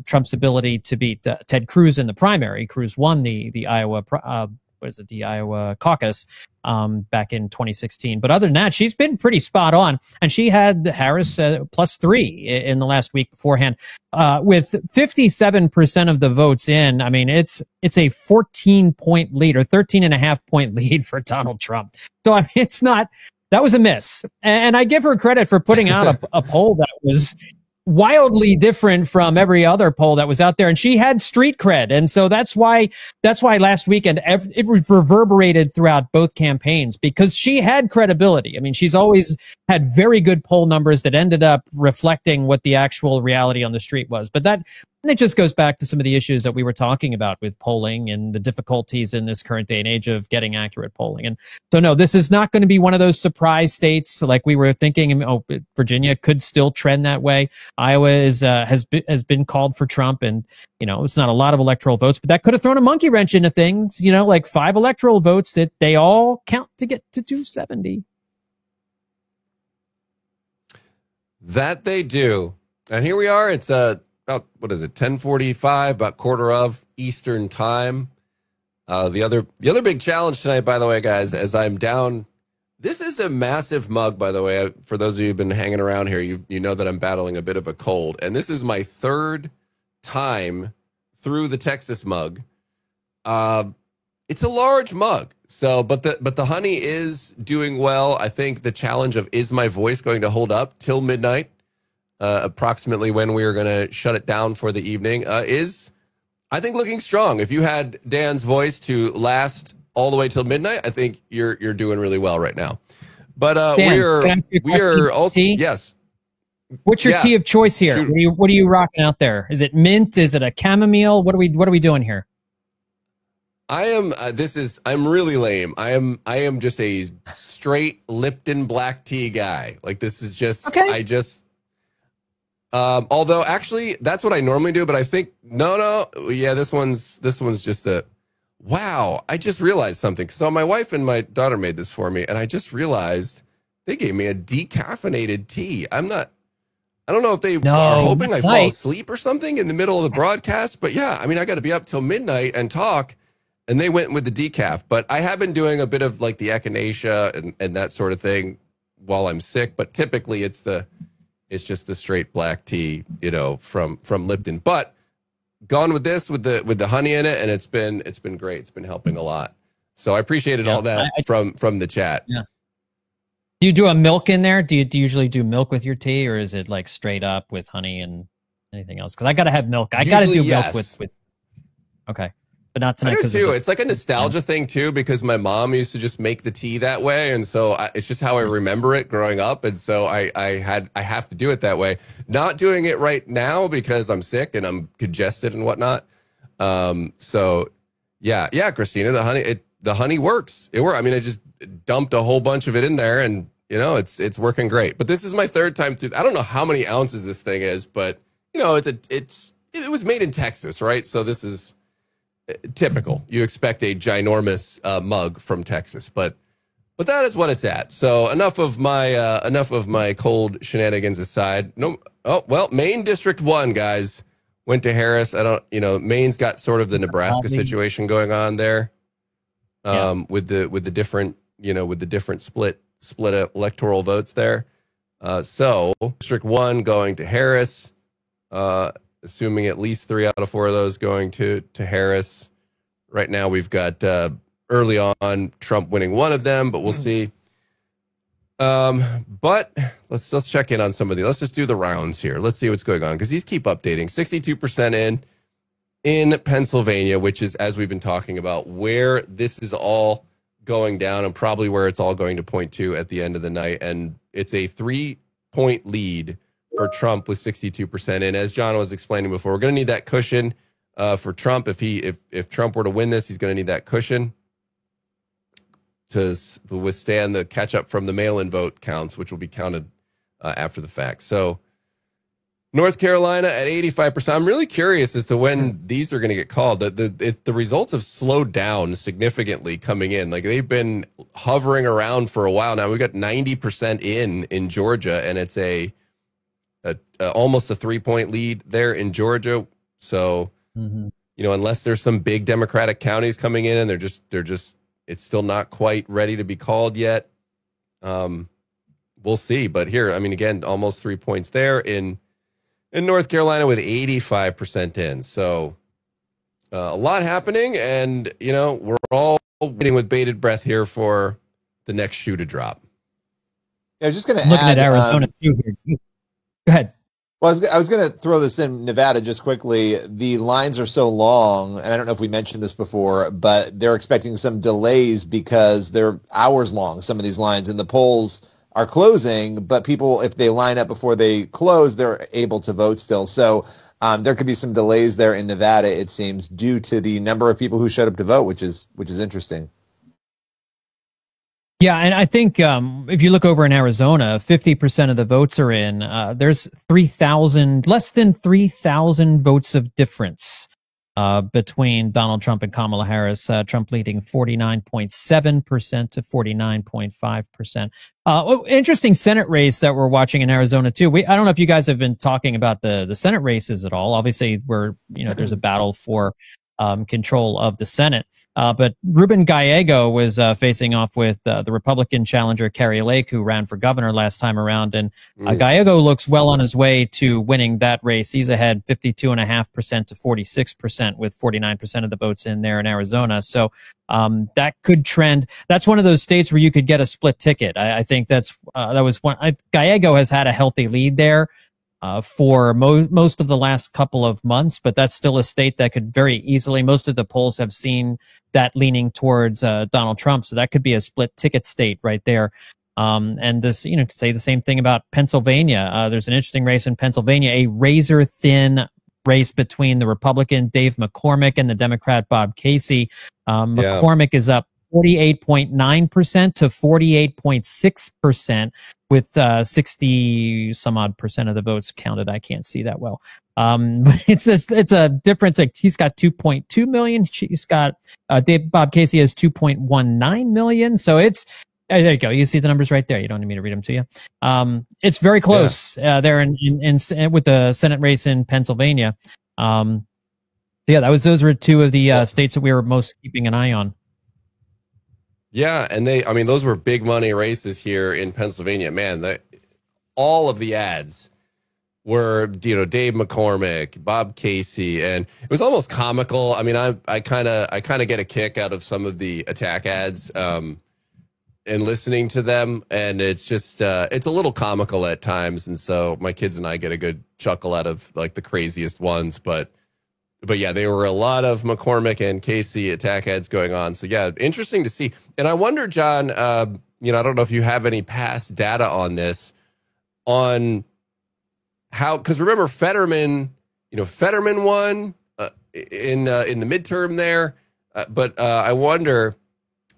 Trump's ability to beat Ted Cruz in the primary. Cruz won the Iowa the Iowa caucus back in 2016. But other than that, she's been pretty spot on. And she had Harris +3 in the last week beforehand. With 57% of the votes in, I mean, it's a 14-point lead, or 13.5-point lead for Donald Trump. So I mean, that was a miss. And I give her credit for putting out a poll that was wildly different from every other poll that was out there, and she had street cred, and so that's why last weekend it reverberated throughout both campaigns, because she had credibility. I mean, she's always had very good poll numbers that ended up reflecting what the actual reality on the street was. But it just goes back to some of the issues that we were talking about with polling and the difficulties in this current day and age of getting accurate polling. And so, no, this is not going to be one of those surprise states like we were thinking. Oh, Virginia could still trend that way. Iowa has been called for Trump, and it's not a lot of electoral votes, but that could have thrown a monkey wrench into things. Like 5 electoral votes that they all count to get to 270. That they do. And here we are. It's about, 10:45, about quarter of Eastern time. The other big challenge tonight, by the way, guys, as I'm down, this is a massive mug, by the way. For those of you who've been hanging around here, you know that I'm battling a bit of a cold. And this is my third time through the Texas mug. It's a large mug. So, but the honey is doing well. I think the challenge of, is my voice going to hold up till midnight? Approximately when we are going to shut it down for the evening, is, I think, looking strong. If you had Dan's voice to last all the way till midnight, I think you're doing really well right now. But Dan, we are also, tea? Yes. What's your tea of choice here? What are you rocking out there? Is it mint? Is it a chamomile? What are we doing here? I am. I'm really lame. I am just a straight Lipton black tea guy. Like, this is just. Okay. Although actually that's what I normally do, but I think no, yeah, this one's just wow. I just realized something. So my wife and my daughter made this for me, and I just realized they gave me a decaffeinated tea. I don't know if they are hoping I fall asleep or something in the middle of the broadcast, but yeah, I mean, I got to be up till midnight and talk, and they went with the decaf. But I have been doing a bit of like the echinacea and that sort of thing while I'm sick, but typically it's just the straight black tea, from Lipton. But gone with this with the honey in it, and it's been great. It's been helping a lot. So I appreciated all that from the chat. Yeah. Do you do a milk in there? Do you usually do milk with your tea, or is it like straight up with honey and anything else? Because I got to have milk. I got to do milk with. Okay. But not tonight. I do too. It's like a nostalgia thing too, because my mom used to just make the tea that way, and so it's just how I remember it growing up, and so I have to do it that way. Not doing it right now because I'm sick and I'm congested and whatnot. So yeah, Christina, the honey works. It works. I mean, I just dumped a whole bunch of it in there, and it's working great. But this is my third time through. I don't know how many ounces this thing is, but it was made in Texas, right? So this is typical. You expect a ginormous mug from Texas, but that is what it's at. So enough of my cold shenanigans aside. No, Maine District 1, guys, went to Harris. Maine's got sort of the Nebraska situation going on there, with the different split electoral votes there. So District 1 going to Harris, assuming at least 3 out of 4 of those going to Harris. Right now we've got early on Trump winning one of them, but we'll see. But let's check in on some of these. Let's just do the rounds here. Let's see what's going on, because these keep updating. 62% in Pennsylvania, which is, as we've been talking about, where this is all going down and probably where it's all going to point to at the end of the night. And it's a 3-point lead for Trump with 62% in. As John was explaining before, we're going to need that cushion for Trump. If Trump were to win this, he's going to need that cushion to withstand the catch up from the mail-in vote counts, which will be counted after the fact. So North Carolina at 85%. I'm really curious as to when these are going to get called. The results have slowed down significantly coming in. Like, they've been hovering around for a while now. We've got 90% in Georgia, and it's almost a 3-point lead there in Georgia. So, unless there's some big Democratic counties coming in and they're just it's still not quite ready to be called yet. We'll see. But here, I mean, again, almost 3 points there in North Carolina with 85% in. So a lot happening, and, we're all waiting with bated breath here for the next shoe to drop. I was just going to looking at Arizona too here. Go ahead. Well, I was going to throw this in Nevada just quickly. The lines are so long, and I don't know if we mentioned this before, but they're expecting some delays because they're hours long, some of these lines, and the polls are closing, but people, if they line up before they close, they're able to vote still. So there could be some delays there in Nevada, it seems, due to the number of people who showed up to vote, which is interesting. Yeah, and I think if you look over in Arizona, 50% of the votes are in. There's less than 3,000 votes of difference between Donald Trump and Kamala Harris. Trump leading 49.7% to 49.5%. Interesting Senate race that we're watching in Arizona too. I don't know if you guys have been talking about the Senate races at all. Obviously, there's a battle for control of the Senate. But Ruben Gallego was facing off with the Republican challenger Kari Lake, who ran for governor last time around. And Gallego looks well on his way to winning that race. He's ahead 52.5% to 46% with 49% of the votes in there in Arizona. So that could trend. That's one of those states where you could get a split ticket. I think that was one. Gallego has had a healthy lead there for most of the last couple of months, but that's still a state that could very easily, most of the polls have seen that leaning towards Donald Trump. So that could be a split ticket state right there. And this, could say the same thing about Pennsylvania. There's an interesting race in Pennsylvania, a razor thin race between the Republican Dave McCormick and the Democrat Bob Casey. McCormick is up 48.9% to 48.6% with 60 some odd percent of the votes counted. I can't see that well. But it's a difference. Like, he's got 2.2 million. She's got Bob Casey has 2.19 million. So it's there you go. You see the numbers right there. You don't need me to read them to you. It's very close there in with the Senate race in Pennsylvania. Those were two of the states that we were most keeping an eye on. Yeah, and those were big money races here in Pennsylvania. Man, all of the ads were, Dave McCormick, Bob Casey, and it was almost comical. I mean, I kind of get a kick out of some of the attack ads and listening to them, and it's just it's a little comical at times, and so my kids and I get a good chuckle out of like the craziest ones, but yeah, there were a lot of McCormick and Casey attack ads going on. So yeah, interesting to see. And I wonder, John, I don't know if you have any past data on this, on how, because remember Fetterman won in the midterm there, but I wonder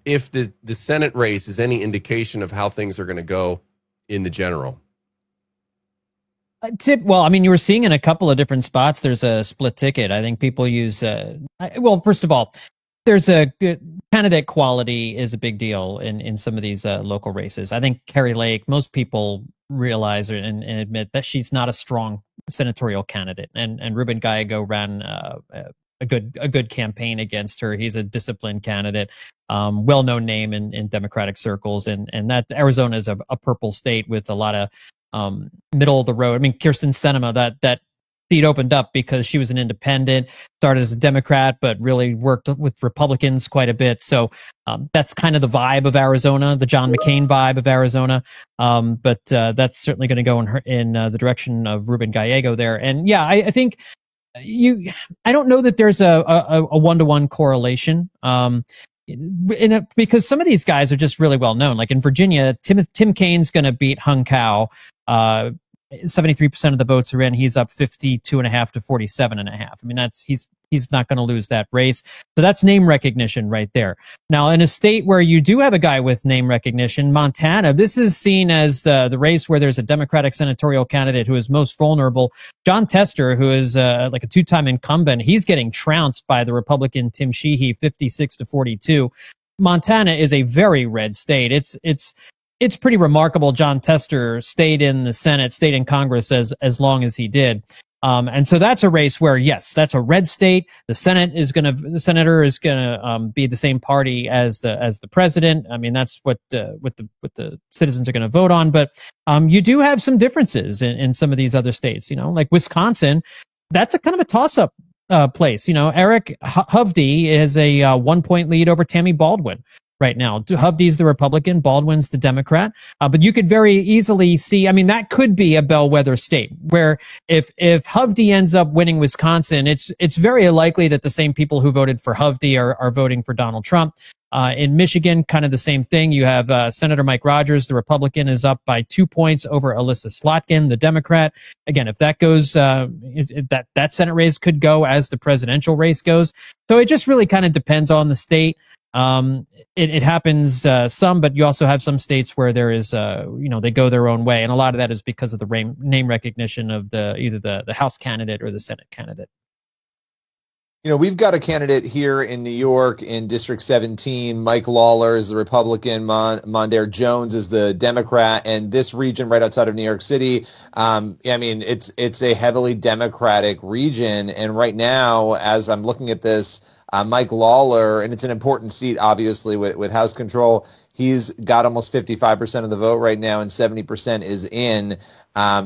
if the Senate race is any indication of how things are going to go in the general. You were seeing in a couple of different spots, there's a split ticket. I think people use, first of all, there's a good candidate quality is a big deal in some of these local races. I think Kari Lake, most people realize and admit that she's not a strong senatorial candidate. And Ruben Gallego ran a good campaign against her. He's a disciplined candidate, well-known name in Democratic circles. And that Arizona is a purple state with a lot of middle of the road. I mean, Kirsten Sinema, that seat opened up because she was an independent, started as a Democrat, but really worked with Republicans quite a bit. So that's kind of the vibe of Arizona, the John McCain vibe of Arizona. But that's certainly going to go in the direction of Ruben Gallego there. And yeah, I think I don't know that there's a one-to-one correlation. Because some of these guys are just really well known. Like in Virginia, Tim Kaine's going to beat Hung Cao. 73% of the votes are in. He's up 52.5 to 47.5. I mean, he's not going to lose that race. So that's name recognition right there. Now, in a state where you do have a guy with name recognition, Montana, this is seen as the race where there's a Democratic senatorial candidate who is most vulnerable. Jon Tester, who is like a two-time incumbent, he's getting trounced by the Republican Tim Sheehy, 56 to 42. Montana is a very red state. It's pretty remarkable. Jon Tester stayed in the Senate, stayed in Congress as long as he did. And so that's a race where, yes, that's a red state. The senator is gonna be the same party as the president. I mean, that's what the citizens are going to vote on. But you do have some differences in some of these other states. You know, like Wisconsin, that's a kind of a toss-up place. You know, Eric Hovde is a 1-point lead over Tammy Baldwin right now. Hovde's the Republican, Baldwin's the Democrat. But you could very easily see, I mean, that could be a bellwether state where if Hovde ends up winning Wisconsin, it's very likely that the same people who voted for Hovde are voting for Donald Trump. In Michigan, kind of the same thing. You have Senator Mike Rogers, the Republican, is up by 2 points over Alyssa Slotkin, the Democrat. Again, if that goes, that Senate race could go as the presidential race goes. So it just really kind of depends on the state. It happens some, but you also have some states where there is, they go their own way, and a lot of that is because of the name recognition of either the House candidate or the Senate candidate. You know, we've got a candidate here in New York in District 17. Mike Lawler is the Republican. Mondaire Jones is the Democrat. And this region right outside of New York City, I mean, it's a heavily Democratic region. And right now, as I'm looking at this, Mike Lawler, and it's an important seat, obviously, with House control. He's got almost 55% of the vote right now, and 70% is in.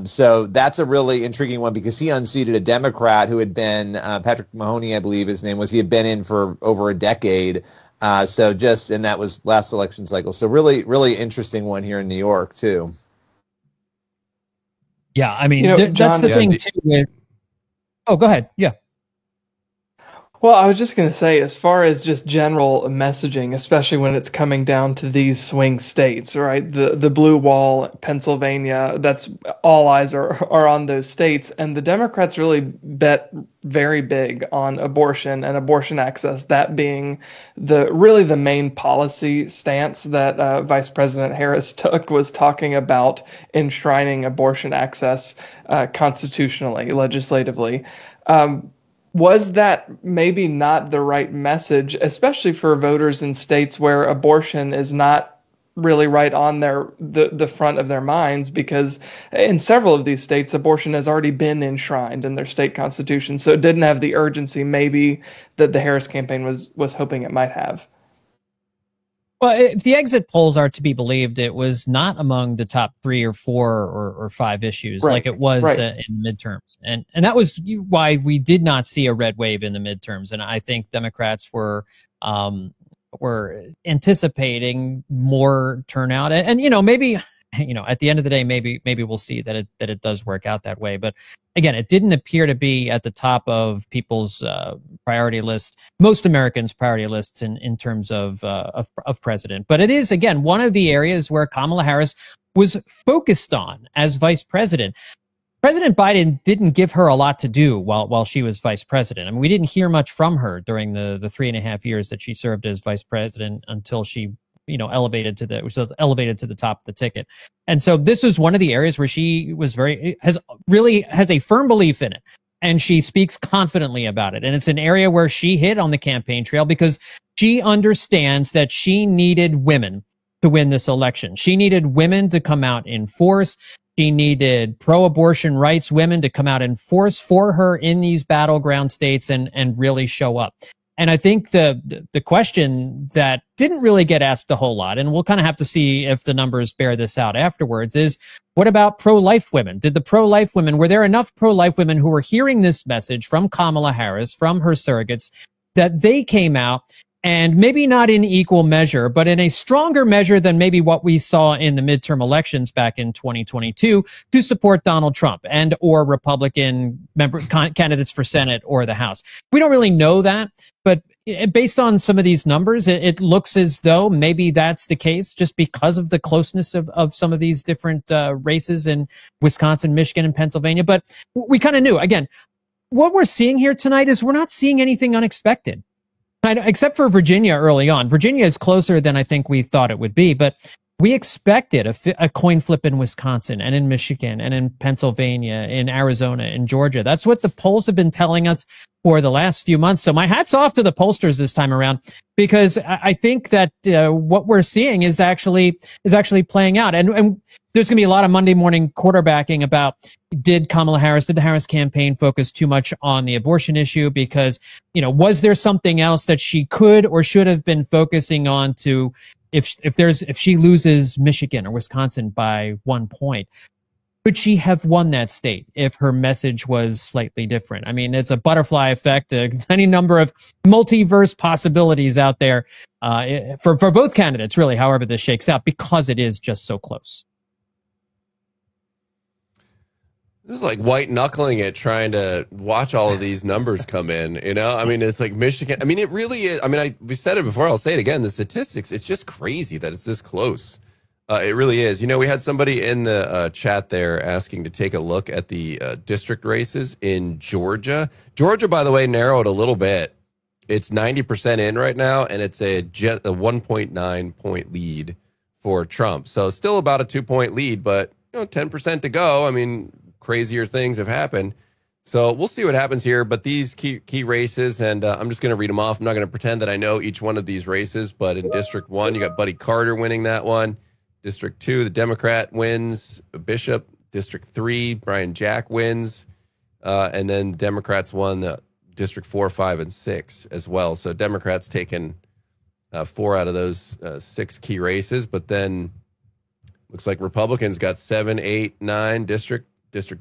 So that's a really intriguing one because he unseated a Democrat who had been, Patrick Mahoney, I believe his name was. He had been in for over a decade. And that was last election cycle. So really, really interesting one here in New York, too. Yeah, I mean, John, that's the thing, too. Oh, go ahead. Yeah. Well, I was just going to say, as far as just general messaging, especially when it's coming down to these swing states, right? The blue wall, Pennsylvania, that's all eyes are on those states. And the Democrats really bet very big on abortion and abortion access, that being the main policy stance that Vice President Harris took, was talking about enshrining abortion access constitutionally, legislatively. Was that maybe not the right message, especially for voters in states where abortion is not really right on the front of their minds? Because in several of these states, abortion has already been enshrined in their state constitution, so it didn't have the urgency maybe that the Harris campaign was hoping it might have. Well, if the exit polls are to be believed, it was not among the top 3 or 4 or 5 issues like it was in midterms. And that was why we did not see a red wave in the midterms. And I think Democrats were anticipating more turnout. And maybe, at the end of the day, maybe we'll see that it does work out that way. But again, it didn't appear to be at the top of people's priority list, most Americans' priority lists in terms of president. But it is, again, one of the areas where Kamala Harris was focused on as vice president. President Biden didn't give her a lot to do while she was vice president. I mean, we didn't hear much from her during the 3.5 years that she served as vice president until she elevated to the top of the ticket. And so this was one of the areas where she was has a firm belief in it. And she speaks confidently about it. And it's an area where she hit on the campaign trail because she understands that she needed women to win this election. She needed women to come out in force. She needed pro-abortion rights women to come out in force for her in these battleground states and really show up. And I think the question that didn't really get asked a whole lot, and we'll kind of have to see if the numbers bear this out afterwards, is what about pro-life women? Were there enough pro-life women who were hearing this message from Kamala Harris, from her surrogates, that they came out, and maybe not in equal measure, but in a stronger measure than maybe what we saw in the midterm elections back in 2022, to support Donald Trump and or Republican candidates for Senate or the House? We don't really know that, but based on some of these numbers, it looks as though maybe that's the case, just because of the closeness of some of these different races in Wisconsin, Michigan, and Pennsylvania. But we kind of knew. Again, what we're seeing here tonight is we're not seeing anything unexpected. Except for Virginia early on. Virginia is closer than I think we thought it would be, but we expected a coin flip in Wisconsin and in Michigan and in Pennsylvania, in Arizona, in Georgia. That's what the polls have been telling us for the last few months. So my hat's off to the pollsters this time around, because I think that what we're seeing is actually playing out. And there's going to be a lot of Monday morning quarterbacking about, did the Harris campaign focus too much on the abortion issue? Because, was there something else that she could or should have been focusing on to, if she loses Michigan or Wisconsin by 1 point, could she have won that state if her message was slightly different? I mean, it's a butterfly effect, any number of multiverse possibilities out there for both candidates, really, however this shakes out, because it is just so close. This is like white knuckling it, trying to watch all of these numbers come in. I mean, it's like Michigan. I mean, it really is. I mean, we said it before. I'll say it again. The statistics, it's just crazy that it's this close. It really is. We had somebody in the chat there asking to take a look at the district races in Georgia. Georgia, by the way, narrowed a little bit. It's 90% in right now, and it's a 1.9 point lead for Trump. So still about a 2 point lead, but 10% to go. I mean, crazier things have happened. So we'll see what happens here. But these key races, and I'm just going to read them off. I'm not going to pretend that I know each one of these races, but in District 1, you got Buddy Carter winning that one. District 2, the Democrat wins. Bishop. District 3, Brian Jack wins. And then Democrats won the District 4, 5, and 6 as well. So Democrats taking 4 out of those 6 key races. But then looks like Republicans got 7, 8, 9 District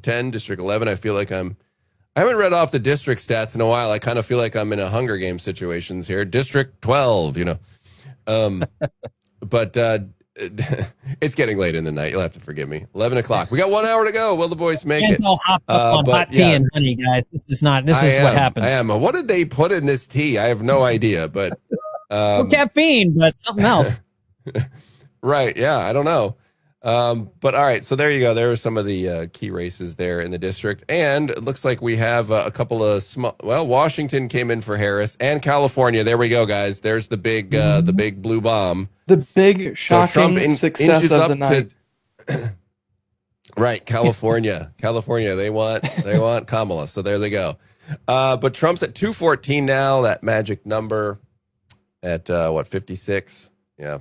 10, District 11. I feel like I haven't read off the district stats in a while. I kind of feel like I'm in a Hunger Games situations here. District 12, but it's getting late in the night. You'll have to forgive me. 11 o'clock. We got 1 hour to go. Will the boys make it? All hopped up on hot tea and honey, guys. This is what happens. I am. What did they put in this tea? I have no idea, but caffeine, but something else. Right. Yeah. I don't know. But all right, so there you go. There are some of the key races there in the district, and it looks like we have a couple of small. Well, Washington came in for Harris, and California. There we go, guys. There's the big blue bomb, the big shocking success of the night. Right, California. They want Kamala. So there they go. But Trump's at 214 now. That magic number at 56? Yeah.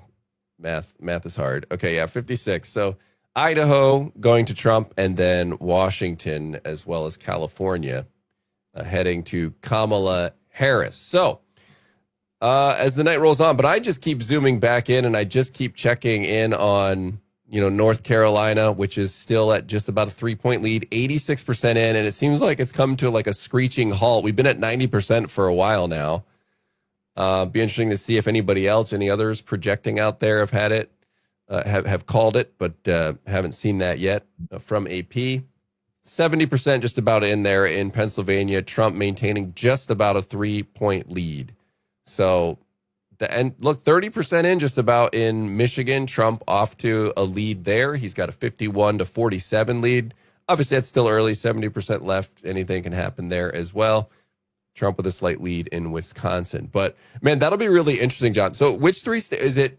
Math is hard. Okay, yeah, 56. So Idaho going to Trump, and then Washington as well as California heading to Kamala Harris. So as the night rolls on, but I just keep zooming back in, and I just keep checking in on North Carolina, which is still at just about a 3 point lead, 86% in, and it seems like it's come to like a screeching halt. We've been at 90% for a while now. Be interesting to see if any others projecting out there have had it, have called it, but haven't seen that yet from AP. 70% just about in there in Pennsylvania. Trump maintaining just about a 3 point lead. So, and look, 30% in just about in Michigan. Trump off to a lead there. He's got a 51-47 lead. Obviously, it's still early, 70% left. Anything can happen there as well. Trump with a slight lead in Wisconsin. But, man, that'll be really interesting, John. So which three states? Is it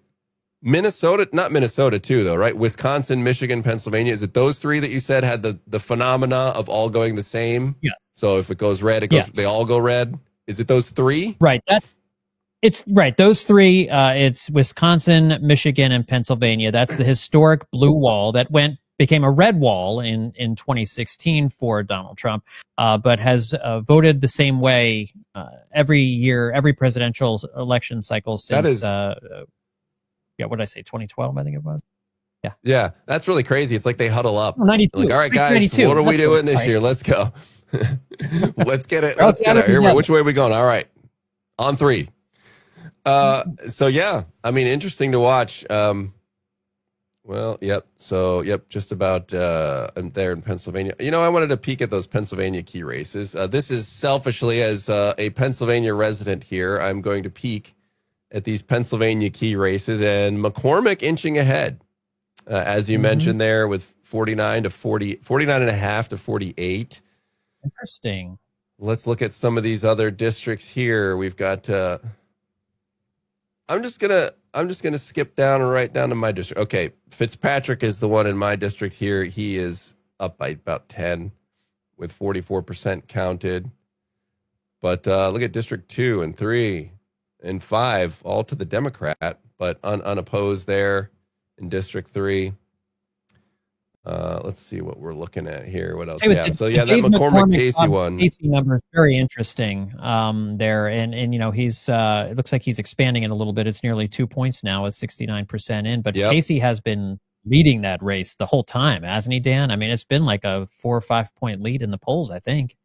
Minnesota? Not Minnesota, too, though, right? Wisconsin, Michigan, Pennsylvania. Is it those three that you said had the phenomena of all going the same? Yes. So if it goes red, they all go red? Is it those three? Right. It's right. Those three, it's Wisconsin, Michigan, and Pennsylvania. That's the historic blue wall that went became a red wall in 2016 for Donald Trump, but has voted the same way every year, every presidential election cycle since, what did I say, 2012, I think it was. Yeah, that's really crazy. It's like they huddle up. 92. Like, all right, guys, what are we doing this year? Let's go. Let's get it. Let's get it. Here, which way are we going? All right, on 3. So yeah, I mean, interesting to watch. Well, yep. So, yep, just about there in Pennsylvania. You know, I wanted to peek at those Pennsylvania key races. This is selfishly, as a Pennsylvania resident here, I'm going to peek at these Pennsylvania key races, and McCormick inching ahead, as you mentioned there, with 49 and a half to 48. Interesting. Let's look at some of these other districts here. We've got. I'm just gonna skip down and right down to my district. Okay, Fitzpatrick is the one in my district here. He is up by about 10, with 44% counted. But look at District 2 and 3 and 5, all to the Democrat, but unopposed there in District 3. Let's see what we're looking at here. What else? Yeah. So yeah, that McCormick Casey one. Casey number is very interesting there, and you know he's it looks like he's expanding it a little bit. It's nearly 2 points now, with 69% in. But Casey has been leading that race the whole time, hasn't he, Dan? I mean, it's been like a 4 or 5 point lead in the polls, I think.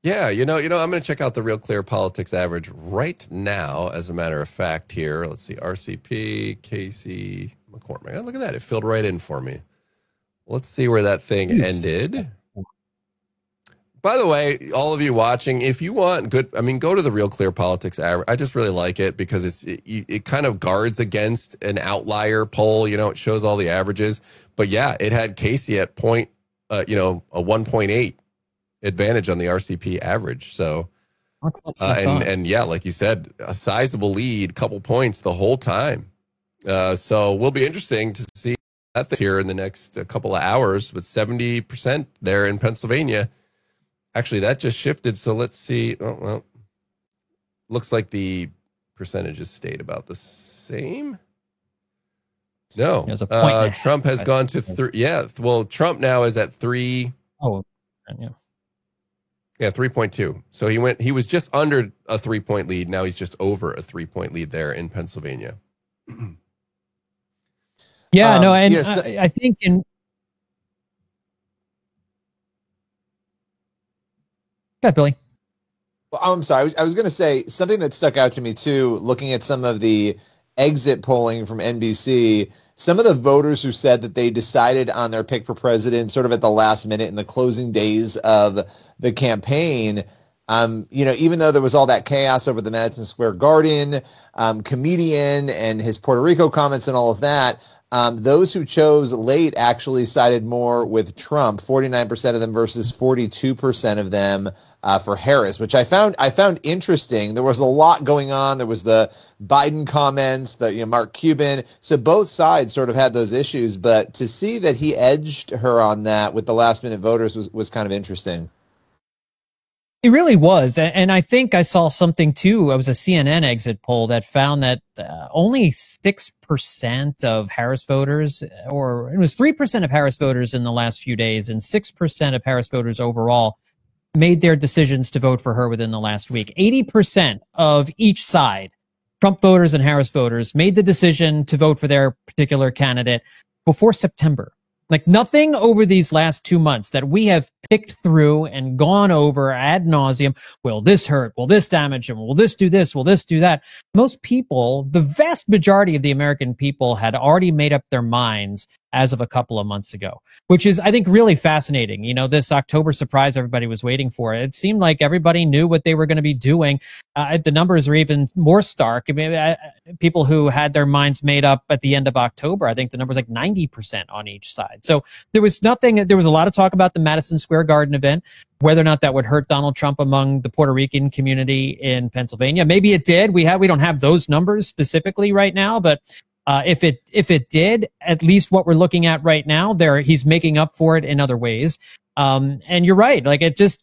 Yeah, you know, I'm going to check out the Real Clear Politics average right now. As a matter of fact, here, let's see, RCP, Casey, McCormick. Oh, look at that; it filled right in for me. Let's see where that thing ended. By the way, all of you watching, if you want good, I mean, go to the Real Clear Politics average. I just really like it because it kind of guards against an outlier poll. You know, it shows all the averages. But yeah, it had Casey at a 1.8 advantage on the RCP average. So, and yeah, like you said, a sizable lead, couple points the whole time. So will be interesting to see that here in the next couple of hours, with 70% there in Pennsylvania. Actually, that just shifted. So let's see. Oh, well, looks like the percentages stayed about the same. No, Trump has gone to 3. Yeah. Well, Trump now is at 3. Oh, yeah. Yeah, 3.2. So he was just under a 3-point lead. Now he's just over a 3-point lead there in Pennsylvania. Yeah, no, and I think in. Go ahead, Billy. Well, I'm sorry. I was going to say something that stuck out to me too, looking at some of the exit polling from NBC. Some of the voters who said that they decided on their pick for president sort of at the last minute in the closing days of the campaign. Even though there was all that chaos over the Madison Square Garden comedian and his Puerto Rico comments and all of that, those who chose late actually sided more with Trump, 49% of them versus 42% of them for Harris, which I found interesting. There was a lot going on. There was the Biden comments, Mark Cuban. So both sides sort of had those issues, but to see that he edged her on that with the last minute voters was kind of interesting. It really was. And I think I saw something too. It was a CNN exit poll that found that only 6% of Harris voters, or it was 3% of Harris voters in the last few days, and 6% of Harris voters overall made their decisions to vote for her within the last week. 80% of each side, Trump voters and Harris voters, made the decision to vote for their particular candidate before September. Like nothing over these last 2 months that we have picked through and gone over ad nauseum. Will this hurt? Will this damage him? Will this do this? Will this do that? Most people, the vast majority of the American people, had already made up their minds as of a couple of months ago, which is, I think, really fascinating. You know, this October surprise everybody was waiting for. It seemed like everybody knew what they were going to be doing. The numbers are even more stark. I mean, people who had their minds made up at the end of October, I think the number was like 90% on each side. So there was a lot of talk about the Madison Square Garden event, whether or not that would hurt Donald Trump among the Puerto Rican community in Pennsylvania. Maybe it did. We don't have those numbers specifically right now, but if it did, at least what we're looking at right now, he's making up for it in other ways. And you're right. Like it just,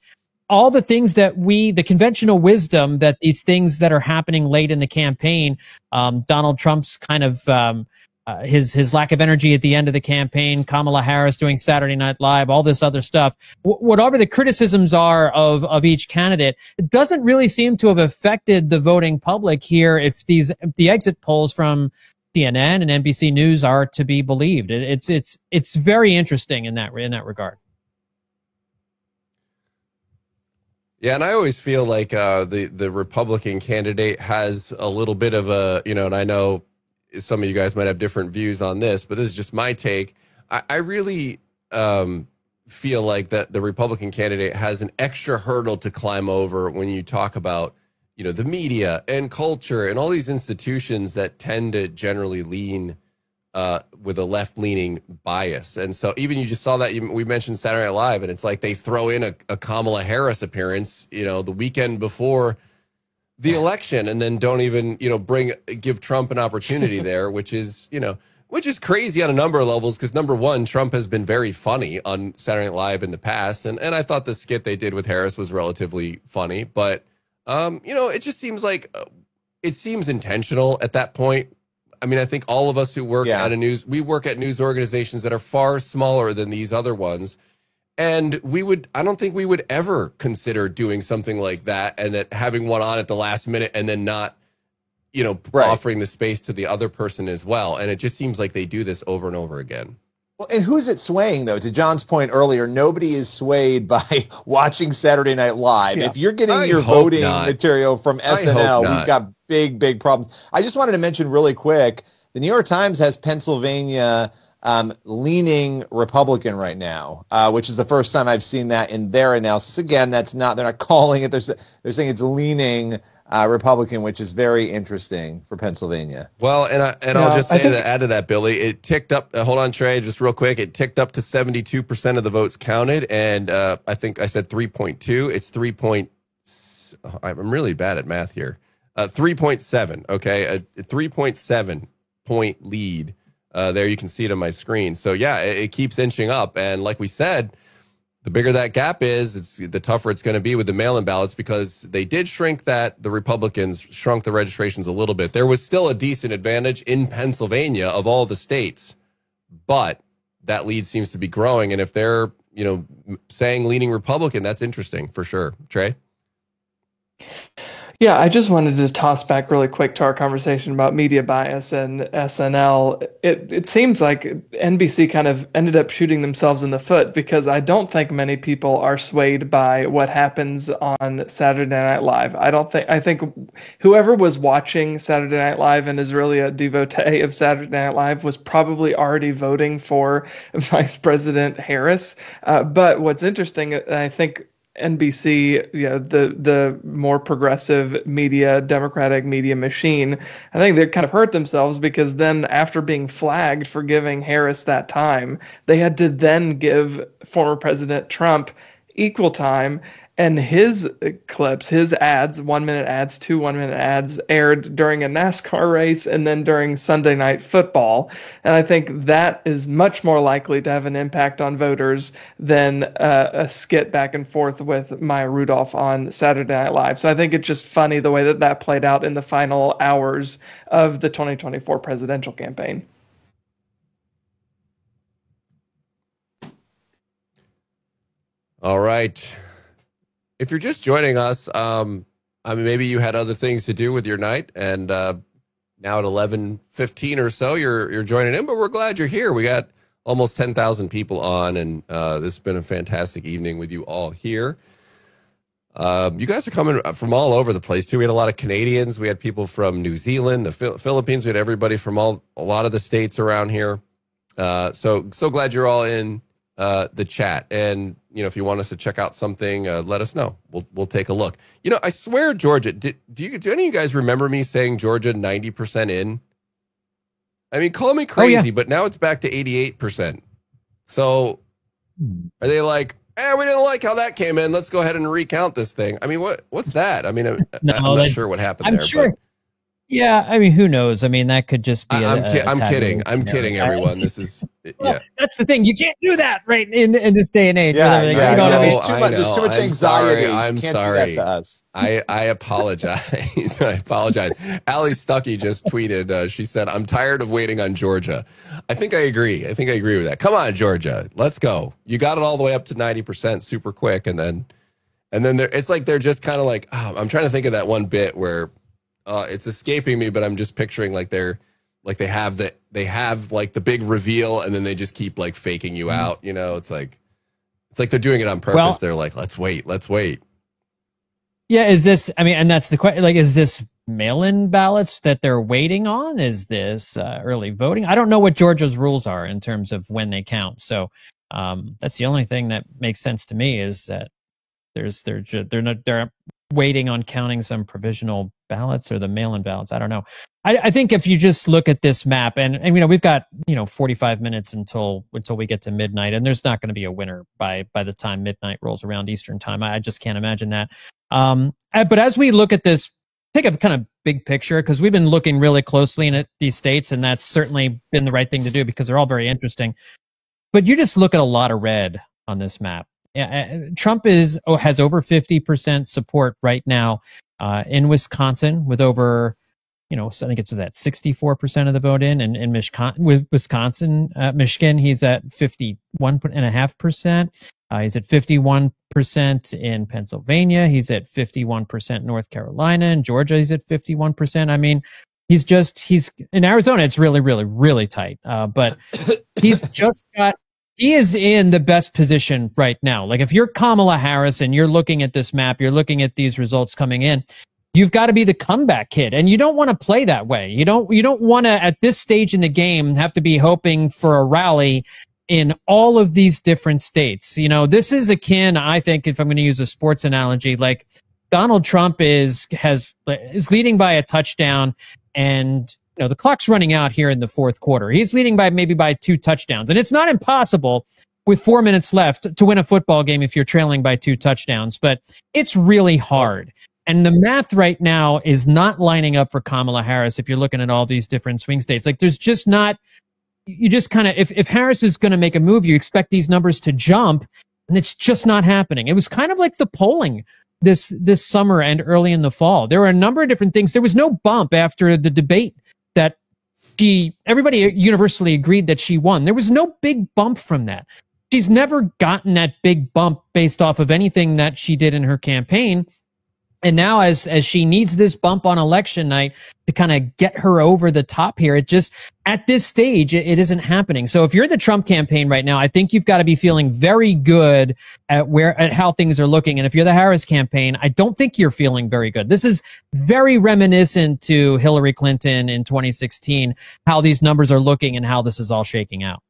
all the things that the conventional wisdom that these things that are happening late in the campaign, Donald Trump's kind of his lack of energy at the end of the campaign, Kamala Harris doing Saturday Night Live, all this other stuff. Whatever the criticisms are of each candidate, it doesn't really seem to have affected the voting public here if the exit polls from CNN and NBC News are to be believed. It's very interesting in that regard. Yeah, and I always feel like the Republican candidate has a little bit of a, and I know some of you guys might have different views on this, but this is just my take. I really feel like that the Republican candidate has an extra hurdle to climb over when you talk about, the media and culture and all these institutions that tend to generally lean with a left-leaning bias. And so even you just saw that, we mentioned Saturday Night Live, and it's like they throw in a Kamala Harris appearance, the weekend before the election, and then don't even, give Trump an opportunity there, which is crazy on a number of levels. Because number one, Trump has been very funny on Saturday Night Live in the past. And I thought the skit they did with Harris was relatively funny, but it just seems like it seems intentional at that point. I mean, I think all of us who work we work at news organizations that are far smaller than these other ones. And I don't think we would ever consider doing something like that and that having one on at the last minute and then not, offering the space to the other person as well. And it just seems like they do this over and over again. Well, and who's it swaying, though? To John's point earlier, nobody is swayed by watching Saturday Night Live. Yeah. If you're getting your voting material from SNL, we've got big problems. I just wanted to mention really quick, the New York Times has Pennsylvania leaning Republican right now, which is the first time I've seen that in their analysis. Again, they're not calling it. They're saying it's leaning Republican, which is very interesting for Pennsylvania. Well, and I'll just say add to that, Billy, it ticked up. Hold on, Trey, just real quick. It ticked up to 72% of the votes counted, and I think I said 3.2. It's 3. I'm really bad at math here. 3.7. Okay, a 3.7 point lead. There you can see it on my screen. So yeah, it keeps inching up, and like we said, the bigger that gap is, the tougher it's going to be with the mail-in ballots, because they did shrink the Republicans shrunk the registrations a little bit. There was still a decent advantage in Pennsylvania of all the states, but that lead seems to be growing. And if they're, saying leaning Republican, that's interesting for sure. Trey? Yeah, I just wanted to toss back really quick to our conversation about media bias and SNL. It seems like NBC kind of ended up shooting themselves in the foot, because I don't think many people are swayed by what happens on Saturday Night Live. I think whoever was watching Saturday Night Live and is really a devotee of Saturday Night Live was probably already voting for Vice President Harris. But what's interesting, I think NBC, the more progressive media, Democratic media machine, I think they kind of hurt themselves, because then after being flagged for giving Harris that time, they had to then give former President Trump equal time. And his clips, his ads, 1 minute ads, 2 1 minute ads, aired during a NASCAR race and then during Sunday Night Football. And I think that is much more likely to have an impact on voters than a skit back and forth with Maya Rudolph on Saturday Night Live. So I think it's just funny the way that played out in the final hours of the 2024 presidential campaign. All right. If you're just joining us, maybe you had other things to do with your night, and now at 11:15 or so, you're joining in. But we're glad you're here. We got almost 10,000 people on, and this has been a fantastic evening with you all here. You guys are coming from all over the place too. We had a lot of Canadians. We had people from New Zealand, the Philippines. We had everybody from a lot of the states around here. So glad you're all in the chat. And if you want us to check out something, let us know. We'll take a look. I swear, Georgia. Do any of you guys remember me saying Georgia 90% in? I mean, call me crazy, but now it's back to 88%. So are they like, we didn't like how that came in, let's go ahead and recount this thing? I mean, what's that? I mean, I'm not sure what happened there. Sure. Yeah, I mean, who knows? I mean, that could just be. I'm kidding. I'm kidding, everyone. This is well, that's the thing. You can't do that right in this day and age. Yeah, there's too much anxiety. I'm Can't sorry. do that to us. I apologize. I apologize. Allie Stuckey just tweeted. She said, "I'm tired of waiting on Georgia." I think I agree. I agree with that. Come on, Georgia, let's go. You got it all the way up to 90% super quick, and then it's like they're just kind of like, oh, I'm trying to think of that one bit where. It's escaping me, but I'm just picturing like they have like the big reveal, and then they just keep like faking you out. You know, it's like they're doing it on purpose. Well, they're like, let's wait. Yeah, is this? I mean, and that's the question. Like, is this mail-in ballots that they're waiting on? Is this early voting? I don't know what Georgia's rules are in terms of when they count. So that's the only thing that makes sense to me is that they're waiting on counting some provisional ballots or the mail-in ballots. I don't know. I think if you just look at this map and we've got 45 minutes until we get to midnight, and there's not going to be a winner by the time midnight rolls around Eastern time. I just can't imagine that. But as we look at this, take a kind of big picture, because we've been looking really closely at these states, and that's certainly been the right thing to do because they're all very interesting. But you just look at a lot of red on this map. Trump has over 50% support right now in Wisconsin, with over, I think it's that 64% of the vote in Wisconsin, Michigan, he's at 51.5%. He's at 51% in Pennsylvania. He's at 51% North Carolina. In Georgia, he's at 51%. I mean, he's in Arizona. It's really, really, really tight. But he is in the best position right now. Like, if you're Kamala Harris and you're looking at this map, you're looking at these results coming in, you've got to be the comeback kid, and you don't want to play that way. You don't want to, at this stage in the game, have to be hoping for a rally in all of these different states. This is akin, I think, if I'm going to use a sports analogy, like Donald Trump is leading by a touchdown, and the clock's running out here in the fourth quarter. He's leading by 2 touchdowns. And it's not impossible with 4 minutes left to win a football game if you're trailing by 2 touchdowns, but it's really hard. And the math right now is not lining up for Kamala Harris if you're looking at all these different swing states. Like, there's just not, you just kind of, if Harris is going to make a move, you expect these numbers to jump, and it's just not happening. It was kind of like the polling this summer and early in the fall. There were a number of different things. There was no bump after the debate that everybody universally agreed that she won. There was no big bump from that. She's never gotten that big bump based off of anything that she did in her campaign. And now as she needs this bump on election night to kind of get her over the top here, it just, at this stage, it isn't happening. So if you're the Trump campaign right now, I think you've got to be feeling very good at how things are looking. And if you're the Harris campaign, I don't think you're feeling very good. This is very reminiscent to Hillary Clinton in 2016, how these numbers are looking and how this is all shaking out.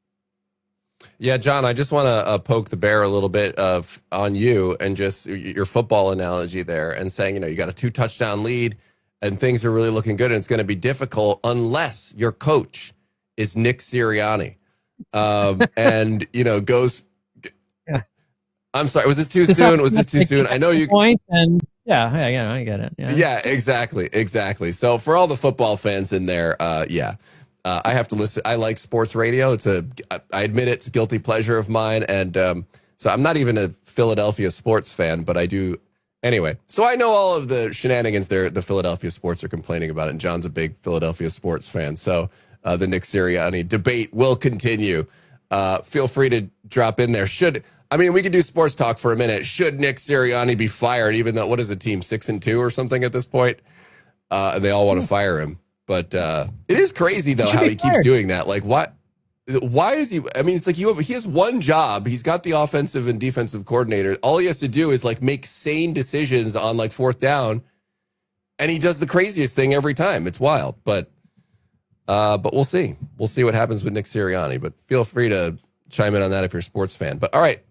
Yeah, John, I just want to poke the bear a little bit on you and just your football analogy there, and saying, you got a 2 touchdown lead and things are really looking good, and it's going to be difficult unless your coach is Nick Sirianni, and goes. Yeah. I'm sorry. Was this too soon? Was this too soon? I know you. Points and yeah, I get it. Yeah, exactly. So for all the football fans in there, I have to listen. I like sports radio. I admit it's a guilty pleasure of mine. And so I'm not even a Philadelphia sports fan, but I do. Anyway, so I know all of the shenanigans the Philadelphia sports are complaining about it. And John's a big Philadelphia sports fan. So the Nick Sirianni debate will continue. Feel free to drop in there. We could do sports talk for a minute. Should Nick Sirianni be fired, even though, what is the team, 6-2 or something at this point? And they all want to fire him. But it is crazy, though, how he keeps doing that. Like, what? Why is he? I mean, it's like he has one job. He's got the offensive and defensive coordinator. All he has to do is make sane decisions on 4th down, and he does the craziest thing every time. It's wild, but we'll see. We'll see what happens with Nick Sirianni. But feel free to chime in on that if you're a sports fan. But all right.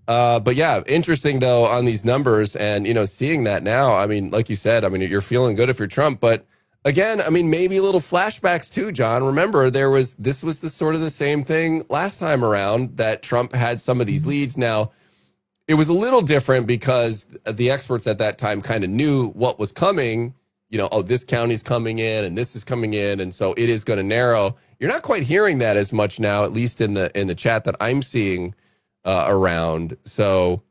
But yeah, interesting though on these numbers, and seeing that now. I mean, like you said, you're feeling good if you're Trump, but. Again, maybe a little flashbacks too, John. Remember, this was the sort of the same thing last time around, that Trump had some of these leads. Now, it was a little different because the experts at that time kind of knew what was coming, oh, this county's coming in and this is coming in, and so it is going to narrow. You're not quite hearing that as much now, at least in the chat that I'm seeing around. So,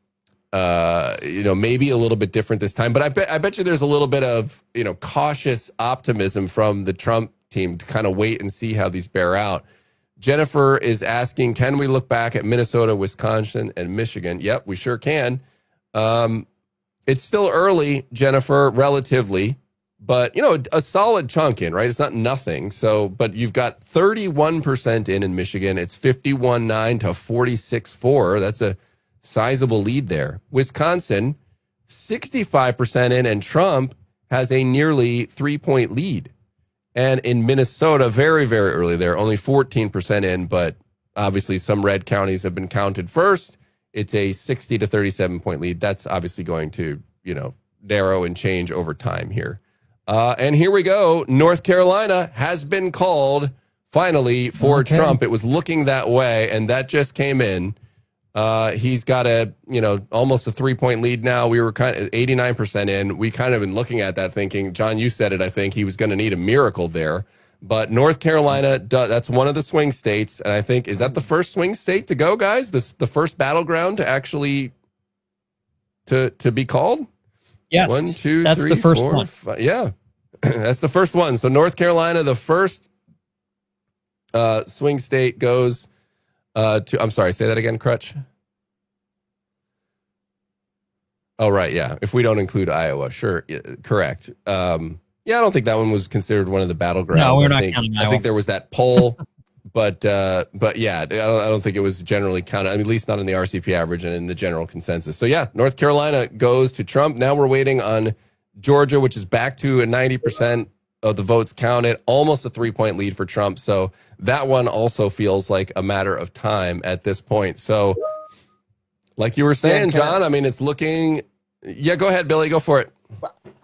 maybe a little bit different this time. But I bet you there's a little bit of cautious optimism from the Trump team to kind of wait and see how these bear out. Jennifer is asking, can we look back at Minnesota, Wisconsin, and Michigan? Yep, we sure can. It's still early, Jennifer, relatively, but a solid chunk in, right? It's not nothing. So, but you've got 31% in Michigan. It's 51-9 to 46-4. That's a sizable lead there. Wisconsin, 65% in, and Trump has a nearly 3-point lead. And in Minnesota, very, very early there, only 14% in, but obviously some red counties have been counted first. It's a 60 to 37-point lead. That's obviously going to, narrow and change over time here. And here we go. North Carolina has been called finally for Trump. It was looking that way, and that just came in. He's got almost a 3-point lead now. We were kind of 89% in. We kind of been looking at that thinking, John, you said it, I think he was going to need a miracle there. But North Carolina, that's one of the swing states. And I think, is that the first swing state to go, guys? The first battleground to actually to be called? Yes. 1, 2, that's 3, the first 4, one. 5. Yeah, that's the first one. So North Carolina, the first swing state goes to, I'm sorry, say that again, Crutch. Oh, right. Yeah. If we don't include Iowa. Sure. Yeah, correct. I don't think that one was considered one of the battlegrounds. No, we're not counting Iowa. I think there was that poll, but yeah, I don't think it was generally counted. I mean, at least not in the RCP average and in the general consensus. So yeah, North Carolina goes to Trump. Now we're waiting on Georgia, which is back to a 90% of the votes counted, almost a 3-point lead for Trump. So that one also feels like a matter of time at this point. So like you were saying, John, I mean, it's looking, go ahead, Billy, go for it.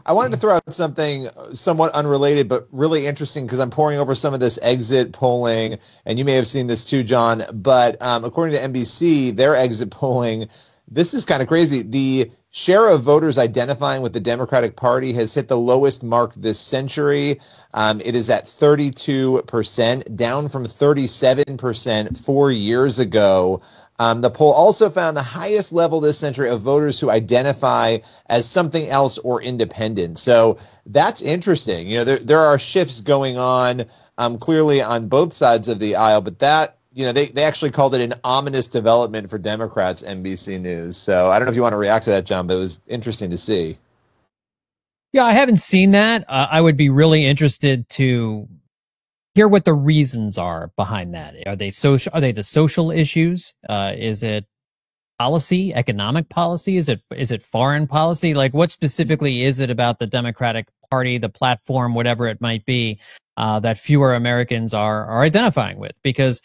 I wanted to throw out something somewhat unrelated, but really interesting because I'm poring over some of this exit polling, and you may have seen this too, John. But according to NBC, their exit polling, this is kind of crazy. The share of voters identifying with the Democratic Party has hit the lowest mark this century. It is at 32%, down from 37% 4 years ago. The poll also found the highest level this century of voters who identify as something else or independent. So that's interesting. There are shifts going on clearly on both sides of the aisle, but that, they actually called it an ominous development for Democrats, NBC News. So I don't know if you want to react to that, John, but it was interesting to see. Yeah, I haven't seen that. I would be really interested to hear what the reasons are behind that. Are they the social issues? Is it policy, economic policy? Is it foreign policy? Like, what specifically is it about the Democratic Party, the platform, whatever it might be, that fewer Americans are identifying with? Because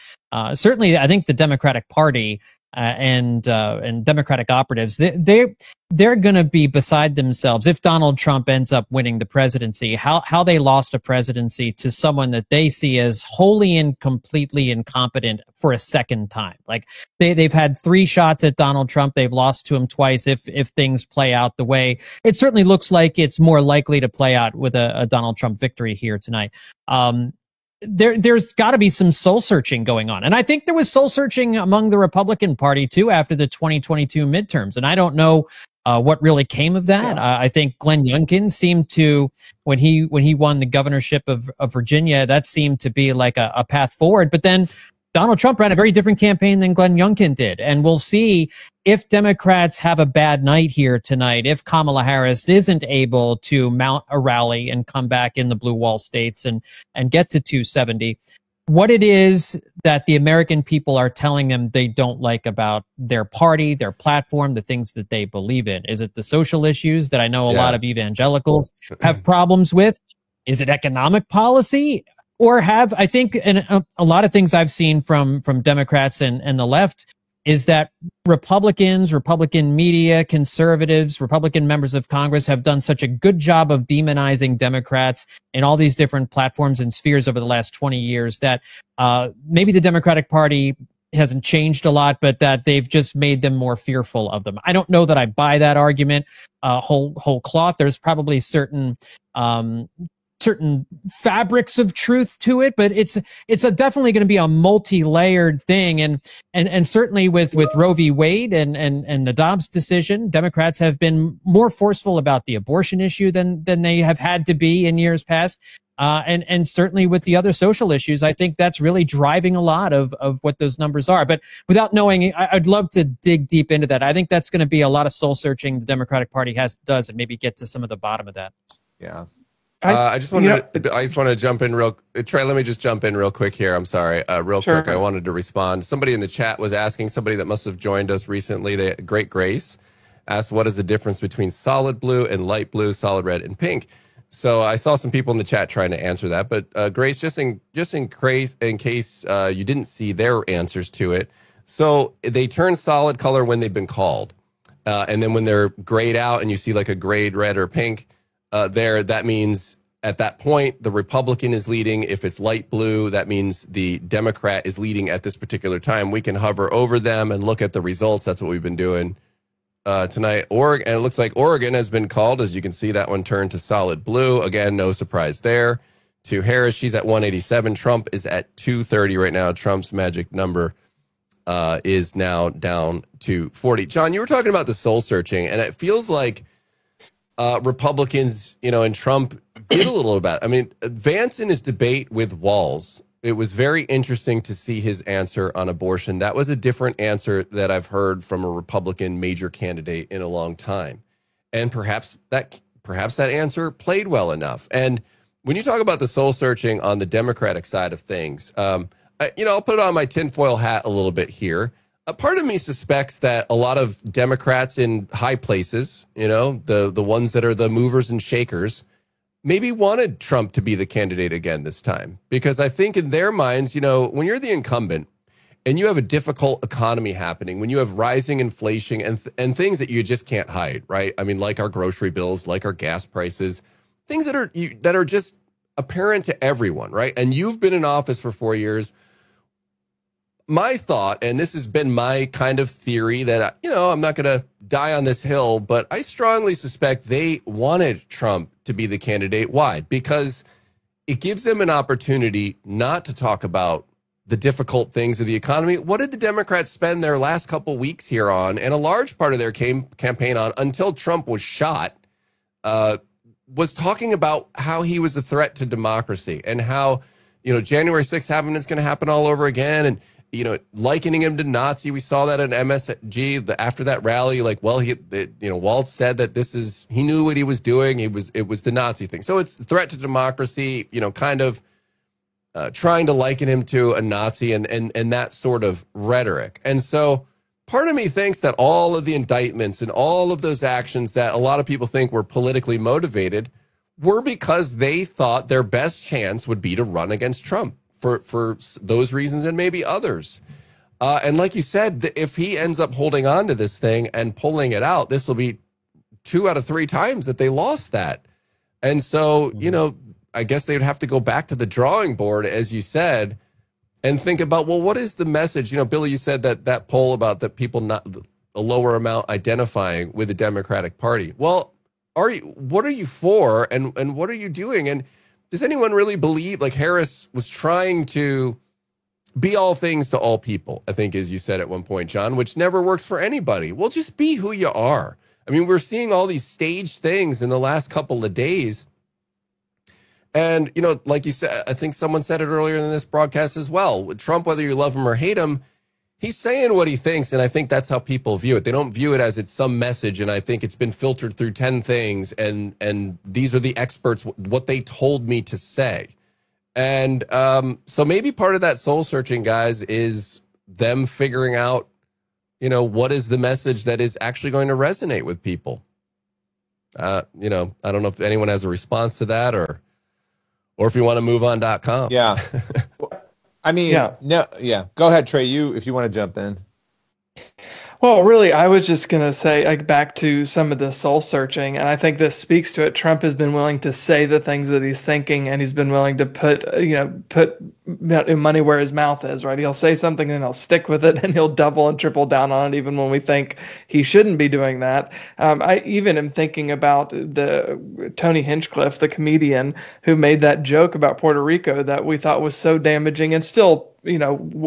certainly, I think the Democratic Party and Democratic operatives, they're going to be beside themselves if Donald Trump ends up winning the presidency. How they lost a presidency to someone that they see as wholly and completely incompetent for a second time. Like they've had 3 shots at Donald Trump. They've lost to him twice. If things play out the way it certainly looks like it's more likely to play out with a Donald Trump victory here tonight. There's got to be some soul searching going on. And I think there was soul searching among the Republican Party too after the 2022 midterms. And I don't know what really came of that. I think Glenn Youngkin seemed to, when he won the governorship of Virginia, that seemed to be like a path forward. But then Donald Trump ran a very different campaign than Glenn Youngkin did. And we'll see if Democrats have a bad night here tonight, if Kamala Harris isn't able to mount a rally and come back in the blue wall states and get to 270, what it is that the American people are telling them they don't like about their party, their platform, the things that they believe in. Is it the social issues that I know a lot of evangelicals have problems with? Is it economic policy? Or I think a lot of things I've seen from Democrats and the left is that Republicans, Republican media, conservatives, Republican members of Congress have done such a good job of demonizing Democrats in all these different platforms and spheres over the last 20 years that maybe the Democratic Party hasn't changed a lot, but that they've just made them more fearful of them. I don't know that I buy that argument whole cloth. There's probably certain fabrics of truth to it, but it's definitely going to be a multi-layered thing. And certainly with Roe v. Wade and the Dobbs decision, Democrats have been more forceful about the abortion issue than they have had to be in years past. And certainly with the other social issues, I think that's really driving a lot of what those numbers are. But without knowing, I'd love to dig deep into that. I think that's going to be a lot of soul searching the Democratic Party does, and maybe get to some of the bottom of that. Yeah. I just want to jump in Trey, let me just jump in real quick here. I'm sorry. Quick. I wanted to respond. Somebody in the chat was asking, somebody that must have joined us recently, Great Grace, asked, what is the difference between solid blue and light blue, solid red and pink? So I saw some people in the chat trying to answer that, but Grace, just in case you didn't see their answers to it. So they turn solid color when they've been called. And then when they're grayed out and you see like a grayed red or pink, that means at that point, the Republican is leading. If it's light blue, that means the Democrat is leading at this particular time. We can hover over them and look at the results. That's what we've been doing tonight. Oregon, and it looks like Oregon has been called. As you can see, that one turned to solid blue. Again, no surprise there. To Harris, she's at 187. Trump is at 230 right now. Trump's magic number is now down to 40. John, you were talking about the soul searching, and it feels like Republicans, and Trump did a little about it. I mean, Vance in his debate with Walz, it was very interesting to see his answer on abortion. That was a different answer that I've heard from a Republican major candidate in a long time. And perhaps that answer played well enough. And when you talk about the soul searching on the Democratic side of things, I'll put it on my tinfoil hat a little bit here. A part of me suspects that a lot of Democrats in high places, the ones that are the movers and shakers, maybe wanted Trump to be the candidate again this time. Because I think in their minds, when you're the incumbent and you have a difficult economy happening, when you have rising inflation and things that you just can't hide, right? I mean, like our grocery bills, like our gas prices, things that are just apparent to everyone, right? And you've been in office for 4 years. My thought, and this has been my kind of theory that, I'm not going to die on this hill, but I strongly suspect they wanted Trump to be the candidate. Why? Because it gives them an opportunity not to talk about the difficult things of the economy. What did the Democrats spend their last couple weeks here on, and a large part of their campaign on, until Trump was shot, was talking about how he was a threat to democracy and how, January 6th happened, it's going to happen all over again. And, likening him to Nazi. We saw that at MSG after that rally. Walz said that he knew what he was doing. It was the Nazi thing. So it's a threat to democracy, kind of trying to liken him to a Nazi and that sort of rhetoric. And so part of me thinks that all of the indictments and all of those actions that a lot of people think were politically motivated were because they thought their best chance would be to run against Trump. For those reasons and maybe others. And like you said, if he ends up holding on to this thing and pulling it out, this will be 2 out of 3 times that they lost that. And so, I guess they would have to go back to the drawing board, as you said, and think about, well, what is the message? Billy, you said that poll about that people not a lower amount identifying with the Democratic Party. Well, what are you for and what are you doing? And does anyone really believe, like Harris was trying to be all things to all people, I think, as you said at one point, John, which never works for anybody. Well, just be who you are. I mean, we're seeing all these staged things in the last couple of days. And, like you said, I think someone said it earlier in this broadcast as well. With Trump, whether you love him or hate him, he's saying what he thinks, and I think that's how people view it. They don't view it as it's some message, and I think it's been filtered through 10 things, and these are the experts, what they told me to say. And so maybe part of that soul-searching, guys, is them figuring out, what is the message that is actually going to resonate with people. I don't know if anyone has a response to that or if you want to move on.com. Yeah. I mean, No. Go ahead, Trey. If you want to jump in. Well, really, I was just going to say, like, back to some of the soul searching, and I think this speaks to it. Trump has been willing to say the things that he's thinking, and he's been willing to put money where his mouth is, right? He'll say something and he'll stick with it, and he'll double and triple down on it, even when we think he shouldn't be doing that. I even am thinking about the Tony Hinchcliffe, the comedian, who made that joke about Puerto Rico that we thought was so damaging, and still,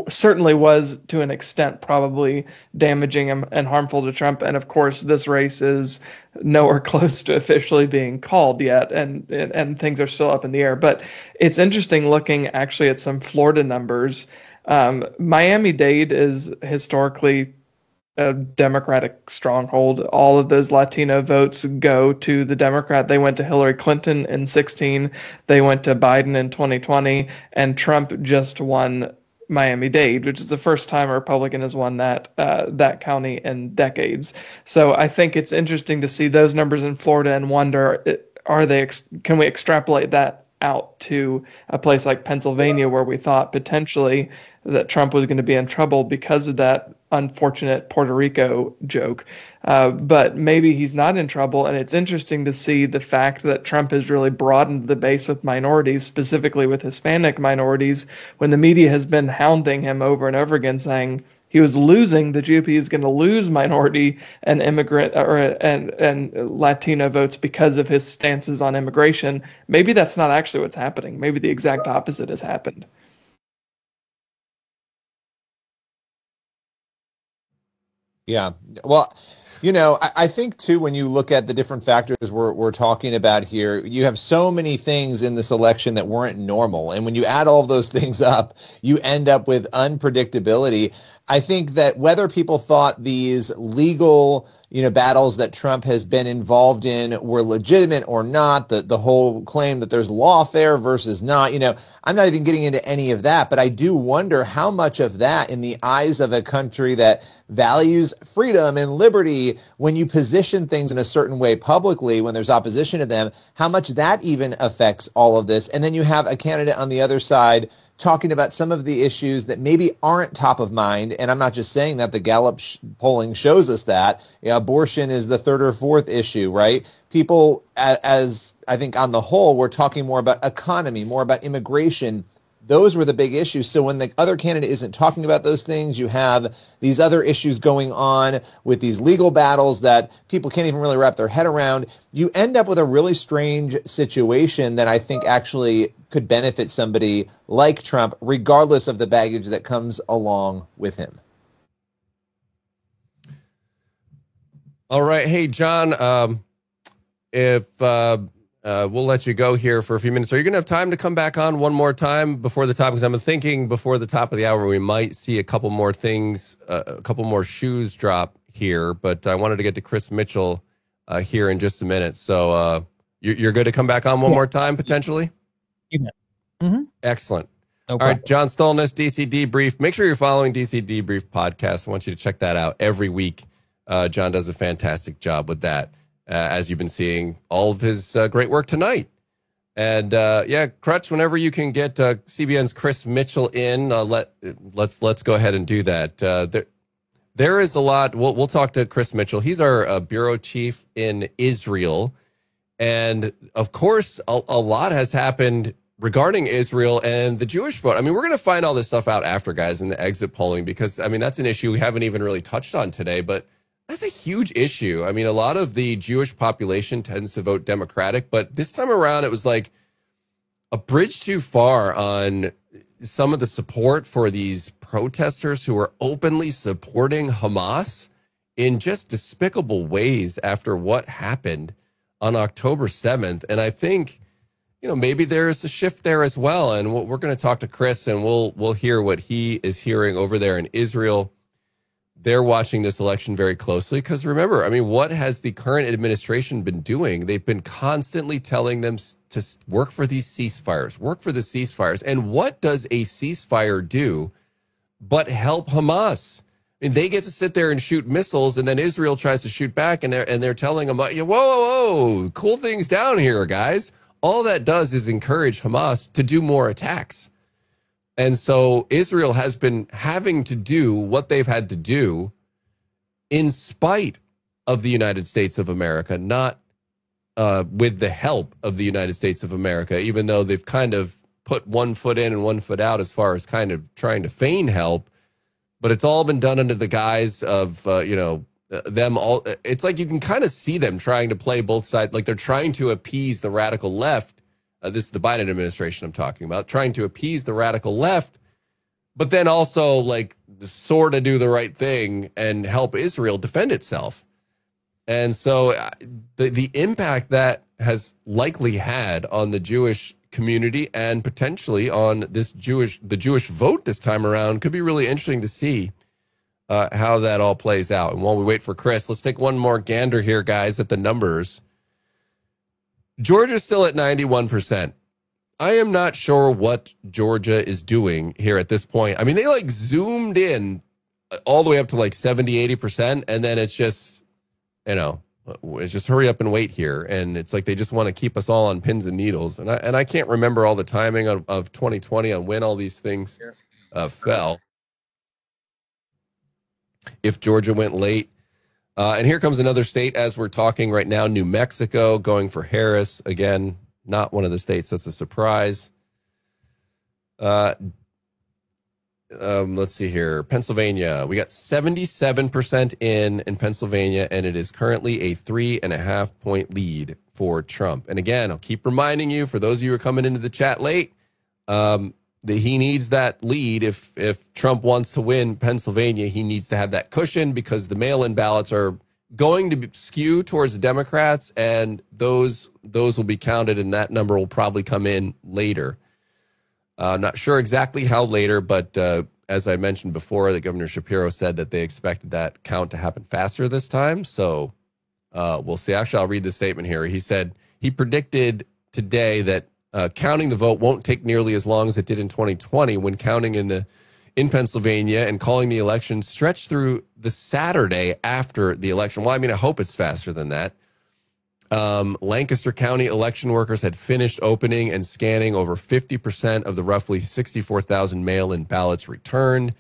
certainly was to an extent probably damaging and harmful to Trump. And of course, this race is nowhere close to officially being called yet, and things are still up in the air. But it's interesting looking actually at some Florida numbers. Miami-Dade is historically a Democratic stronghold. All of those Latino votes go to the Democrat. They went to Hillary Clinton in 2016. They went to Biden in 2020, and Trump just won Miami-Dade, which is the first time a Republican has won that county in decades. So I think it's interesting to see those numbers in Florida and wonder, can we extrapolate that out to a place like Pennsylvania, where we thought potentially that Trump was going to be in trouble because of that unfortunate Puerto Rico joke. But maybe he's not in trouble. And it's interesting to see the fact that Trump has really broadened the base with minorities, specifically with Hispanic minorities, when the media has been hounding him over and over again, saying he was losing, the GOP is going to lose minority and immigrant and Latino votes because of his stances on immigration. Maybe that's not actually what's happening. Maybe the exact opposite has happened. Yeah. Well, I think, too, when you look at the different factors we're talking about here, you have so many things in this election that weren't normal. And when you add all of those things up, you end up with unpredictability. I think that whether people thought these legal, battles that Trump has been involved in were legitimate or not, the whole claim that there's lawfare versus not, I'm not even getting into any of that, but I do wonder how much of that, in the eyes of a country that values freedom and liberty, when you position things in a certain way publicly, when there's opposition to them, how much that even affects all of this. And then you have a candidate on the other side talking about some of the issues that maybe aren't top of mind. And I'm not just saying that. The Gallup polling shows us that. Abortion is the third or fourth issue, right? People, as I think on the whole, we're talking more about economy, more about immigration. Those were the big issues. So when the other candidate isn't talking about those things, you have these other issues going on with these legal battles that people can't even really wrap their head around. You end up with a really strange situation that I think actually could benefit somebody like Trump, regardless of the baggage that comes along with him. All right. Hey, John, we'll let you go here for a few minutes. Are you going to have time to come back on one more time before the top? Because I'm thinking before the top of the hour, we might see a couple more things, a couple more shoes drop here. But I wanted to get to Chris Mitchell here in just a minute. So you're good to come back on one more time, potentially? Mm-hmm. Excellent. No All problem. right, John Stolnis, DC Debrief. Make sure you're following DC Debrief podcast. I want you to check that out every week. John does a fantastic job with that. As you've been seeing all of his great work tonight. And Crutch, whenever you can get CBN's Chris Mitchell in, let's go ahead and do that. There is a lot. We'll talk to Chris Mitchell. He's our bureau chief in Israel. And of course, a lot has happened regarding Israel and the Jewish vote. I mean, we're going to find all this stuff out after, guys, in the exit polling, because, I mean, that's an issue we haven't even really touched on today, but that's a huge issue. I mean, a lot of the Jewish population tends to vote Democratic, but this time around, it was like a bridge too far on some of the support for these protesters who are openly supporting Hamas in just despicable ways after what happened on October 7th. And I think, maybe there's a shift there as well. And we're going to talk to Chris, and we'll hear what he is hearing over there in Israel. They're watching this election very closely because, remember, I mean, what has the current administration been doing? They've been constantly telling them to work for these ceasefires, work for the ceasefires. And what does a ceasefire do but help Hamas? I mean, they get to sit there and shoot missiles, and then Israel tries to shoot back, and they're telling them, whoa, cool things down here, guys. All that does is encourage Hamas to do more attacks. And so Israel has been having to do what they've had to do in spite of the United States of America, not with the help of the United States of America, even though they've kind of put one foot in and one foot out as far as kind of trying to feign help. But it's all been done under the guise of, them all. It's like you can kind of see them trying to play both sides. Like they're trying to appease the radical left. This is the Biden administration I'm talking about, trying to appease the radical left, but then also like sort of do the right thing and help Israel defend itself. And so the impact that has likely had on the Jewish community and potentially on the Jewish vote this time around could be really interesting to see how that all plays out. And while we wait for Chris, let's take one more gander here, guys, at the numbers. Georgia's still at 91%. I am not sure what Georgia is doing here at this point. I mean, they like zoomed in all the way up to like 70, 80%. And then it's just, it's just hurry up and wait here. And it's like they just want to keep us all on pins and needles. And I can't remember all the timing of 2020 on when all these things fell. If Georgia went late. And here comes another state as we're talking right now, New Mexico going for Harris. Again, not one of the states that's a surprise. Let's see here. Pennsylvania. We got 77% in Pennsylvania, and it is currently a 3.5 point lead for Trump. And again, I'll keep reminding you, for those of you who are coming into the chat late, that he needs that lead. If Trump wants to win Pennsylvania, he needs to have that cushion because the mail-in ballots are going to skew towards the Democrats, and those will be counted, and that number will probably come in later. Not sure exactly how later, but as I mentioned before, the Governor Shapiro said that they expected that count to happen faster this time. So we'll see. Actually, I'll read the statement here. He said he predicted today that counting the vote won't take nearly as long as it did in 2020 when counting in Pennsylvania and calling the election stretched through the Saturday after the election. Well, I mean, I hope it's faster than that. Lancaster County election workers had finished opening and scanning over 50% of the roughly 64,000 mail-in ballots returned.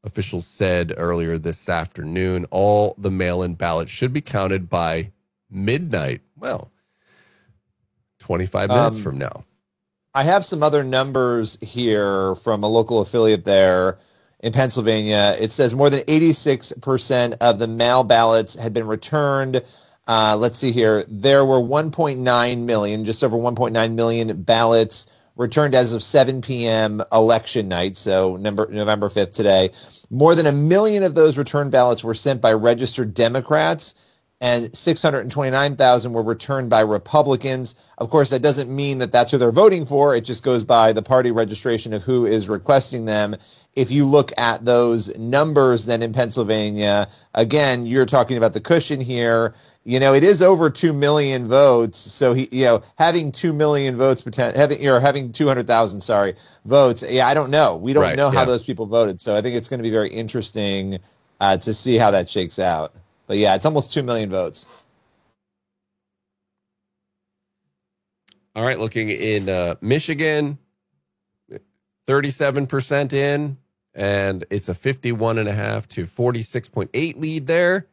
Officials said earlier this afternoon, all the mail-in ballots should be counted by midnight. Well, 25 minutes from now. I have some other numbers here from a local affiliate there in Pennsylvania. It says more than 86% of the mail ballots had been returned. Let's see here. There were 1.9 million, just over 1.9 million ballots returned as of 7 p.m. election night, so November 5th today. More than 1 million of those returned ballots were sent by registered Democrats, and 629,000 were returned by Republicans. Of course, that doesn't mean that that's who they're voting for. It just goes by the party registration of who is requesting them. If you look at those numbers then in Pennsylvania, again, you're talking about the cushion here. It is over 2 million votes. So having 2 million votes, having 200,000, votes. Yeah, I don't know. We don't know how those people voted. So I think it's going to be very interesting to see how that shakes out. But yeah, it's almost 2 million votes. All right, looking in Michigan, 37% in, and it's a 51.5 to 46.8 lead there.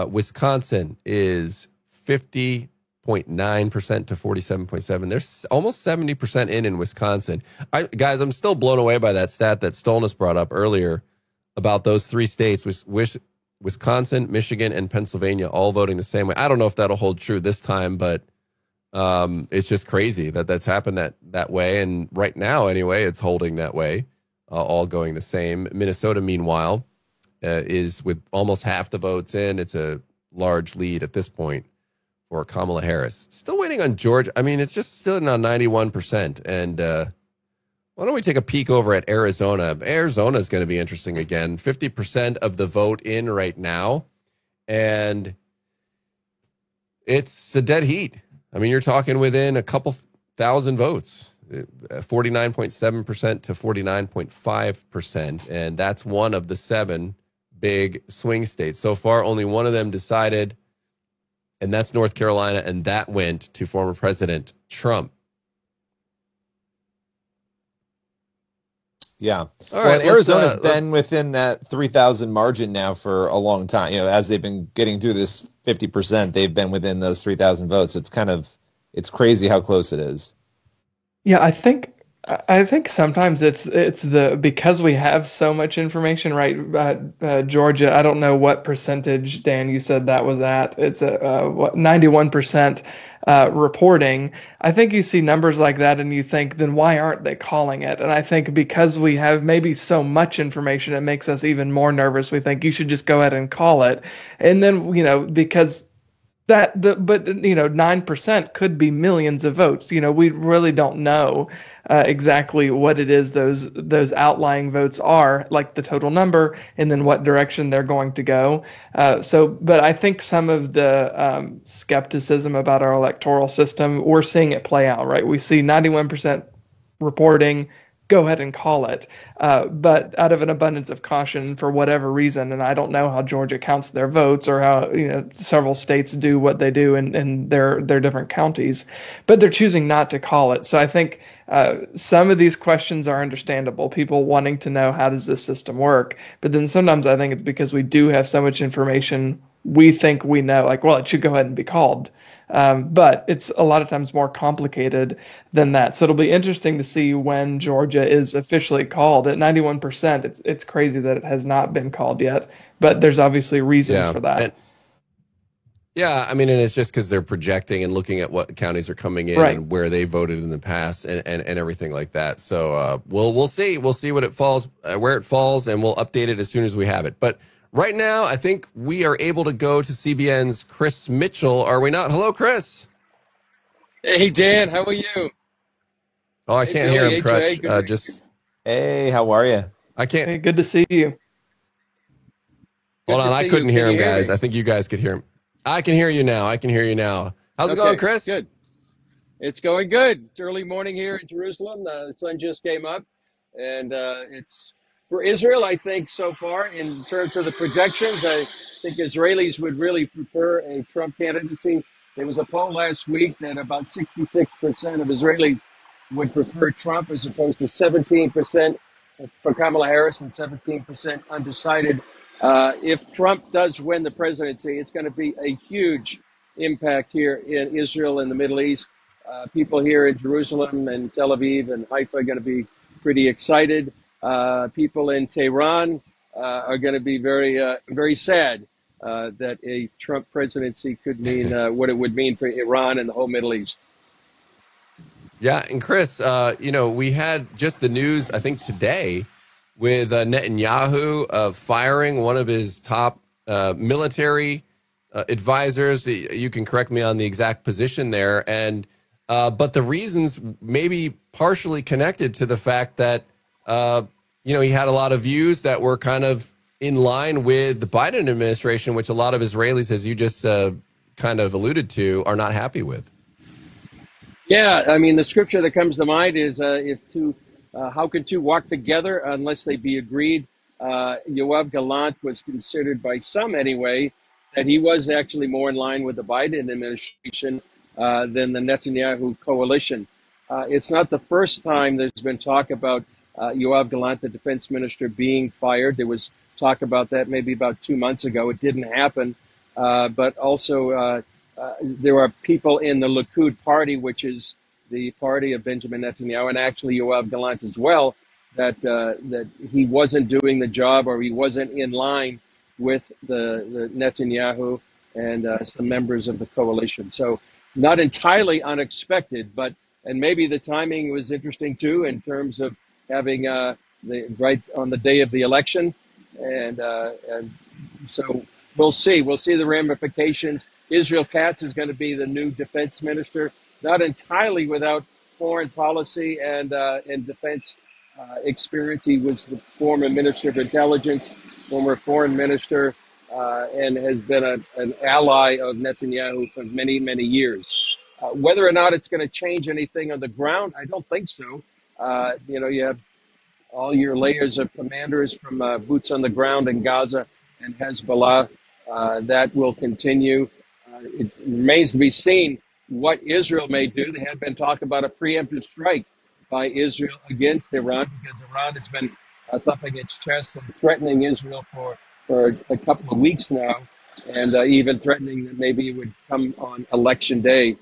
Wisconsin is 50.9% to 47.7. There's almost 70% in Wisconsin. Guys, I'm still blown away by that stat that Stolness brought up earlier about those three states, Wisconsin, Michigan, and Pennsylvania all voting the same way. I don't know if that'll hold true this time, but it's just crazy that that's happened that way. And right now, anyway, it's holding that way, all going the same. Minnesota, meanwhile, is with almost half the votes in. It's a large lead at this point for Kamala Harris. Still waiting on Georgia. I mean, it's just still on 91%. And why don't we take a peek over at Arizona? Arizona is going to be interesting again. 50% of the vote in right now. And it's a dead heat. I mean, you're talking within a couple thousand votes, 49.7% to 49.5%. And that's one of the 7 big swing states. So far, only one of them decided, and that's North Carolina, and that went to former President Trump. Yeah. All well, right, and Arizona's been within that 3,000 margin now for a long time. As they've been getting through this 50%, they've been within those 3,000 votes. It's crazy how close it is. Yeah, I think sometimes it's because we have so much information, right? Georgia, I don't know what percentage, Dan, you said that was at. It's 91% reporting. I think you see numbers like that and you think, then why aren't they calling it? And I think because we have maybe so much information, it makes us even more nervous. We think you should just go ahead and call it. And then, because but 9% could be millions of votes. We really don't know exactly what it is those outlying votes are, like the total number, and then what direction they're going to go. But I think some of the skepticism about our electoral system, we're seeing it play out, right? We see 91% reporting. Go ahead and call it. But out of an abundance of caution, for whatever reason, and I don't know how Georgia counts their votes or how several states do what they do in their different counties, but they're choosing not to call it. So I think some of these questions are understandable. People wanting to know, how does this system work? But then sometimes I think it's because we do have so much information, we think we know, like, well, it should go ahead and be called. But it's a lot of times more complicated than that. So it'll be interesting to see when Georgia is officially called. At 91%, it's crazy that it has not been called yet, but there's obviously reasons for that. And it's just because they're projecting and looking at what counties are coming in and where they voted in the past and everything like that. So we'll see. We'll see what it falls, where it falls, and we'll update it as soon as we have it. But right now, I think we are able to go to CBN's Chris Mitchell. Are we not? Hello, Chris. Hey, Dan. How are you? Oh, I can't hear him, Crutch. Hey, how are you? I can't. Hey, good to see you. Hold on, I couldn't hear him, guys. I think you guys could hear him. I can hear you now. How's it going, Chris? Good. It's going good. It's early morning here in Jerusalem. The sun just came up, and it's for Israel, I think, so far, in terms of the projections, I think Israelis would really prefer a Trump candidacy. There was a poll last week that about 66% of Israelis would prefer Trump, as opposed to 17% for Kamala Harris and 17% undecided. If Trump does win the presidency, it's going to be a huge impact here in Israel and the Middle East. People here in Jerusalem and Tel Aviv and Haifa are going to be pretty excited. People in Tehran are going to be very sad that a Trump presidency could mean what it would mean for Iran and the whole Middle East. Yeah, and Chris, we had just the news, I think, today with Netanyahu firing one of his top military advisors. You can correct me on the exact position there, but the reasons may be partially connected to the fact that he had a lot of views that were kind of in line with the Biden administration, which a lot of Israelis, as you just kind of alluded to, are not happy with. Yeah, I mean, the scripture that comes to mind is how can two walk together unless they be agreed? Yoav Gallant was considered by some anyway that he was actually more in line with the Biden administration than the Netanyahu coalition. It's not the first time there's been talk about Yoav Gallant, the defense minister, being fired. There was talk about that maybe about 2 months ago. It didn't happen. But also there are people in the Likud party, which is the party of Benjamin Netanyahu, and actually Yoav Gallant as well, that he wasn't doing the job, or he wasn't in line with the Netanyahu and some members of the coalition. So not entirely unexpected, and maybe the timing was interesting too, in terms of having right on the day of the election, and so we'll see the ramifications. Israel Katz is going to be the new defense minister, not entirely without foreign policy and defense experience. He was the former minister of intelligence, former foreign minister, and has been an ally of Netanyahu for many, many years. Whether or not it's going to change anything on the ground, I don't think so. You have all your layers of commanders from boots on the ground in Gaza and Hezbollah. That will continue. It remains to be seen what Israel may do. They have been talking about a preemptive strike by Israel against Iran, because Iran has been thumping its chest and threatening Israel for a couple of weeks now, and even threatening that maybe it would come on election day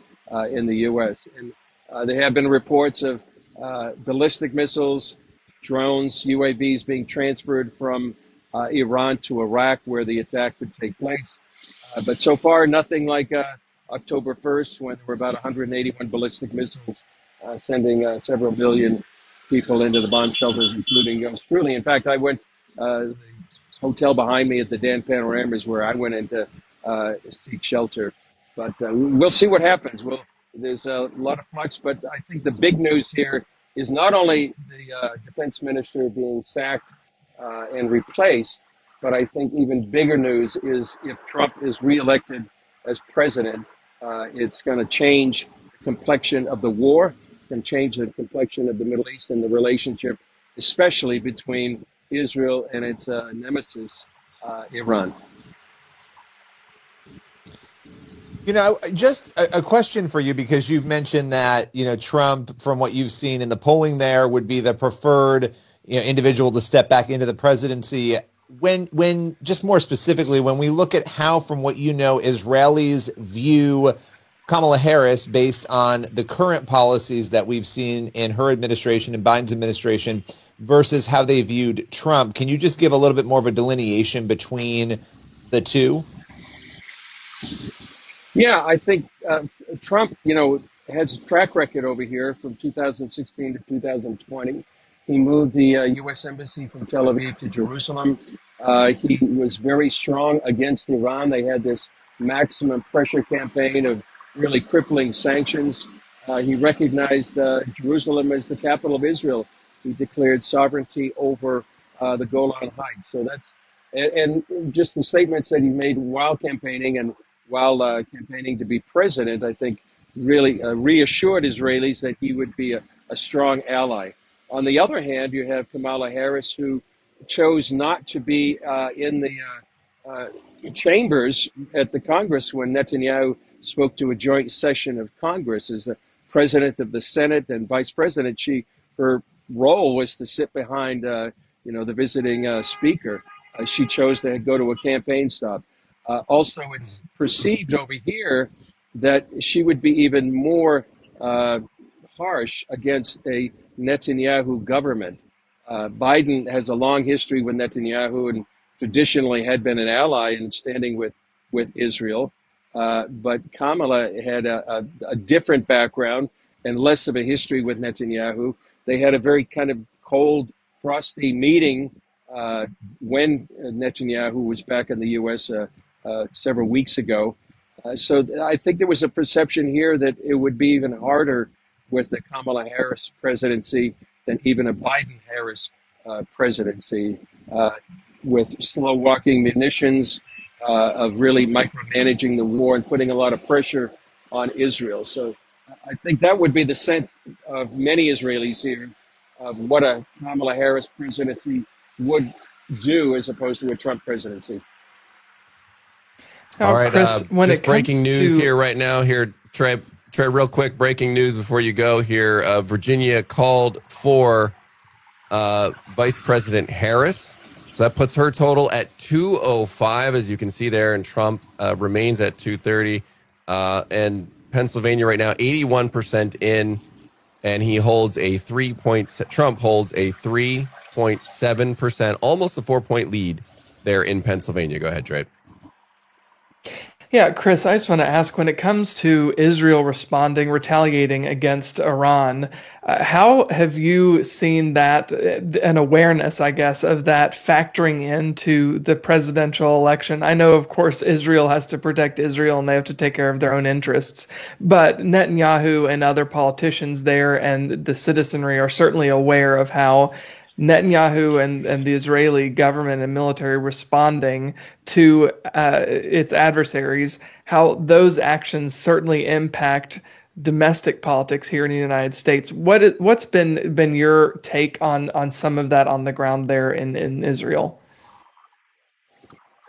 in the U.S. And there have been reports of ballistic missiles, drones, UAVs being transferred from Iran to Iraq, where the attack would take place. But so far, nothing like October 1st, when there were about 181 ballistic missiles sending several million people into the bomb shelters, including yours truly. In fact, I went, the hotel behind me at the Dan Panoramas, where I went in to seek shelter. But we'll see what happens. There's a lot of flux, but I think the big news here is not only the defense minister being sacked and replaced, but I think even bigger news is if Trump is reelected as president, it's going to change the complexion of the war, can change the complexion of the Middle East and the relationship, especially between Israel and its nemesis, Iran. You know, just a question for you, because you've mentioned that, you know, Trump, from what you've seen in the polling there, would be the preferred, you know, individual to step back into the presidency. When just more specifically, when we look at how, from what you know, Israelis view Kamala Harris based on the current policies that we've seen in her administration and Biden's administration versus how they viewed Trump, can you just give a little bit more of a delineation between the two? Yeah, I think Trump, you know, has a track record over here from 2016 to 2020. He moved the U.S. Embassy from Tel Aviv to Jerusalem. He was very strong against Iran. They had this maximum pressure campaign of really crippling sanctions. He recognized Jerusalem as the capital of Israel. He declared sovereignty over the Golan Heights. So that's, and just the statements that he made while campaigning and while campaigning to be president, I think really reassured Israelis that he would be a strong ally. On the other hand, you have Kamala Harris, who chose not to be in the chambers at the Congress when Netanyahu spoke to a joint session of Congress. As the president of the Senate and vice president, her role was to sit behind, the visiting speaker. She chose to go to a campaign stop. Also, it's perceived over here that she would be even more harsh against a Netanyahu government. Biden has a long history with Netanyahu and traditionally had been an ally in standing with Israel. But Kamala had a different background and less of a history with Netanyahu. They had a very kind of cold, frosty meeting when Netanyahu was back in the U.S. Several weeks ago. So I think there was a perception here that it would be even harder with the Kamala Harris presidency than even a Biden-Harris presidency, with slow-walking munitions, of really micromanaging the war and putting a lot of pressure on Israel. So I think that would be the sense of many Israelis here of what a Kamala Harris presidency would do as opposed to a Trump presidency. All right, Chris, just breaking news here right now. Here, Trey, real quick, breaking news before you go here. Virginia called for Vice President Harris. So that puts her total at 205, as you can see there, and Trump remains at 230. And Pennsylvania right now, 81% in, and he holds a Trump holds a 3.7%, almost a 4-point lead there in Pennsylvania. Go ahead, Trey. Yeah, Chris, I just want to ask, when it comes to Israel retaliating against Iran, how have you seen that, an awareness, I guess, of that factoring into the presidential election? I know, of course, Israel has to protect Israel and they have to take care of their own interests, but Netanyahu and other politicians there and the citizenry are certainly aware of how Netanyahu and the Israeli government and military responding to its adversaries, how those actions certainly impact domestic politics here in the United States. What's been your take on some of that on the ground there in Israel?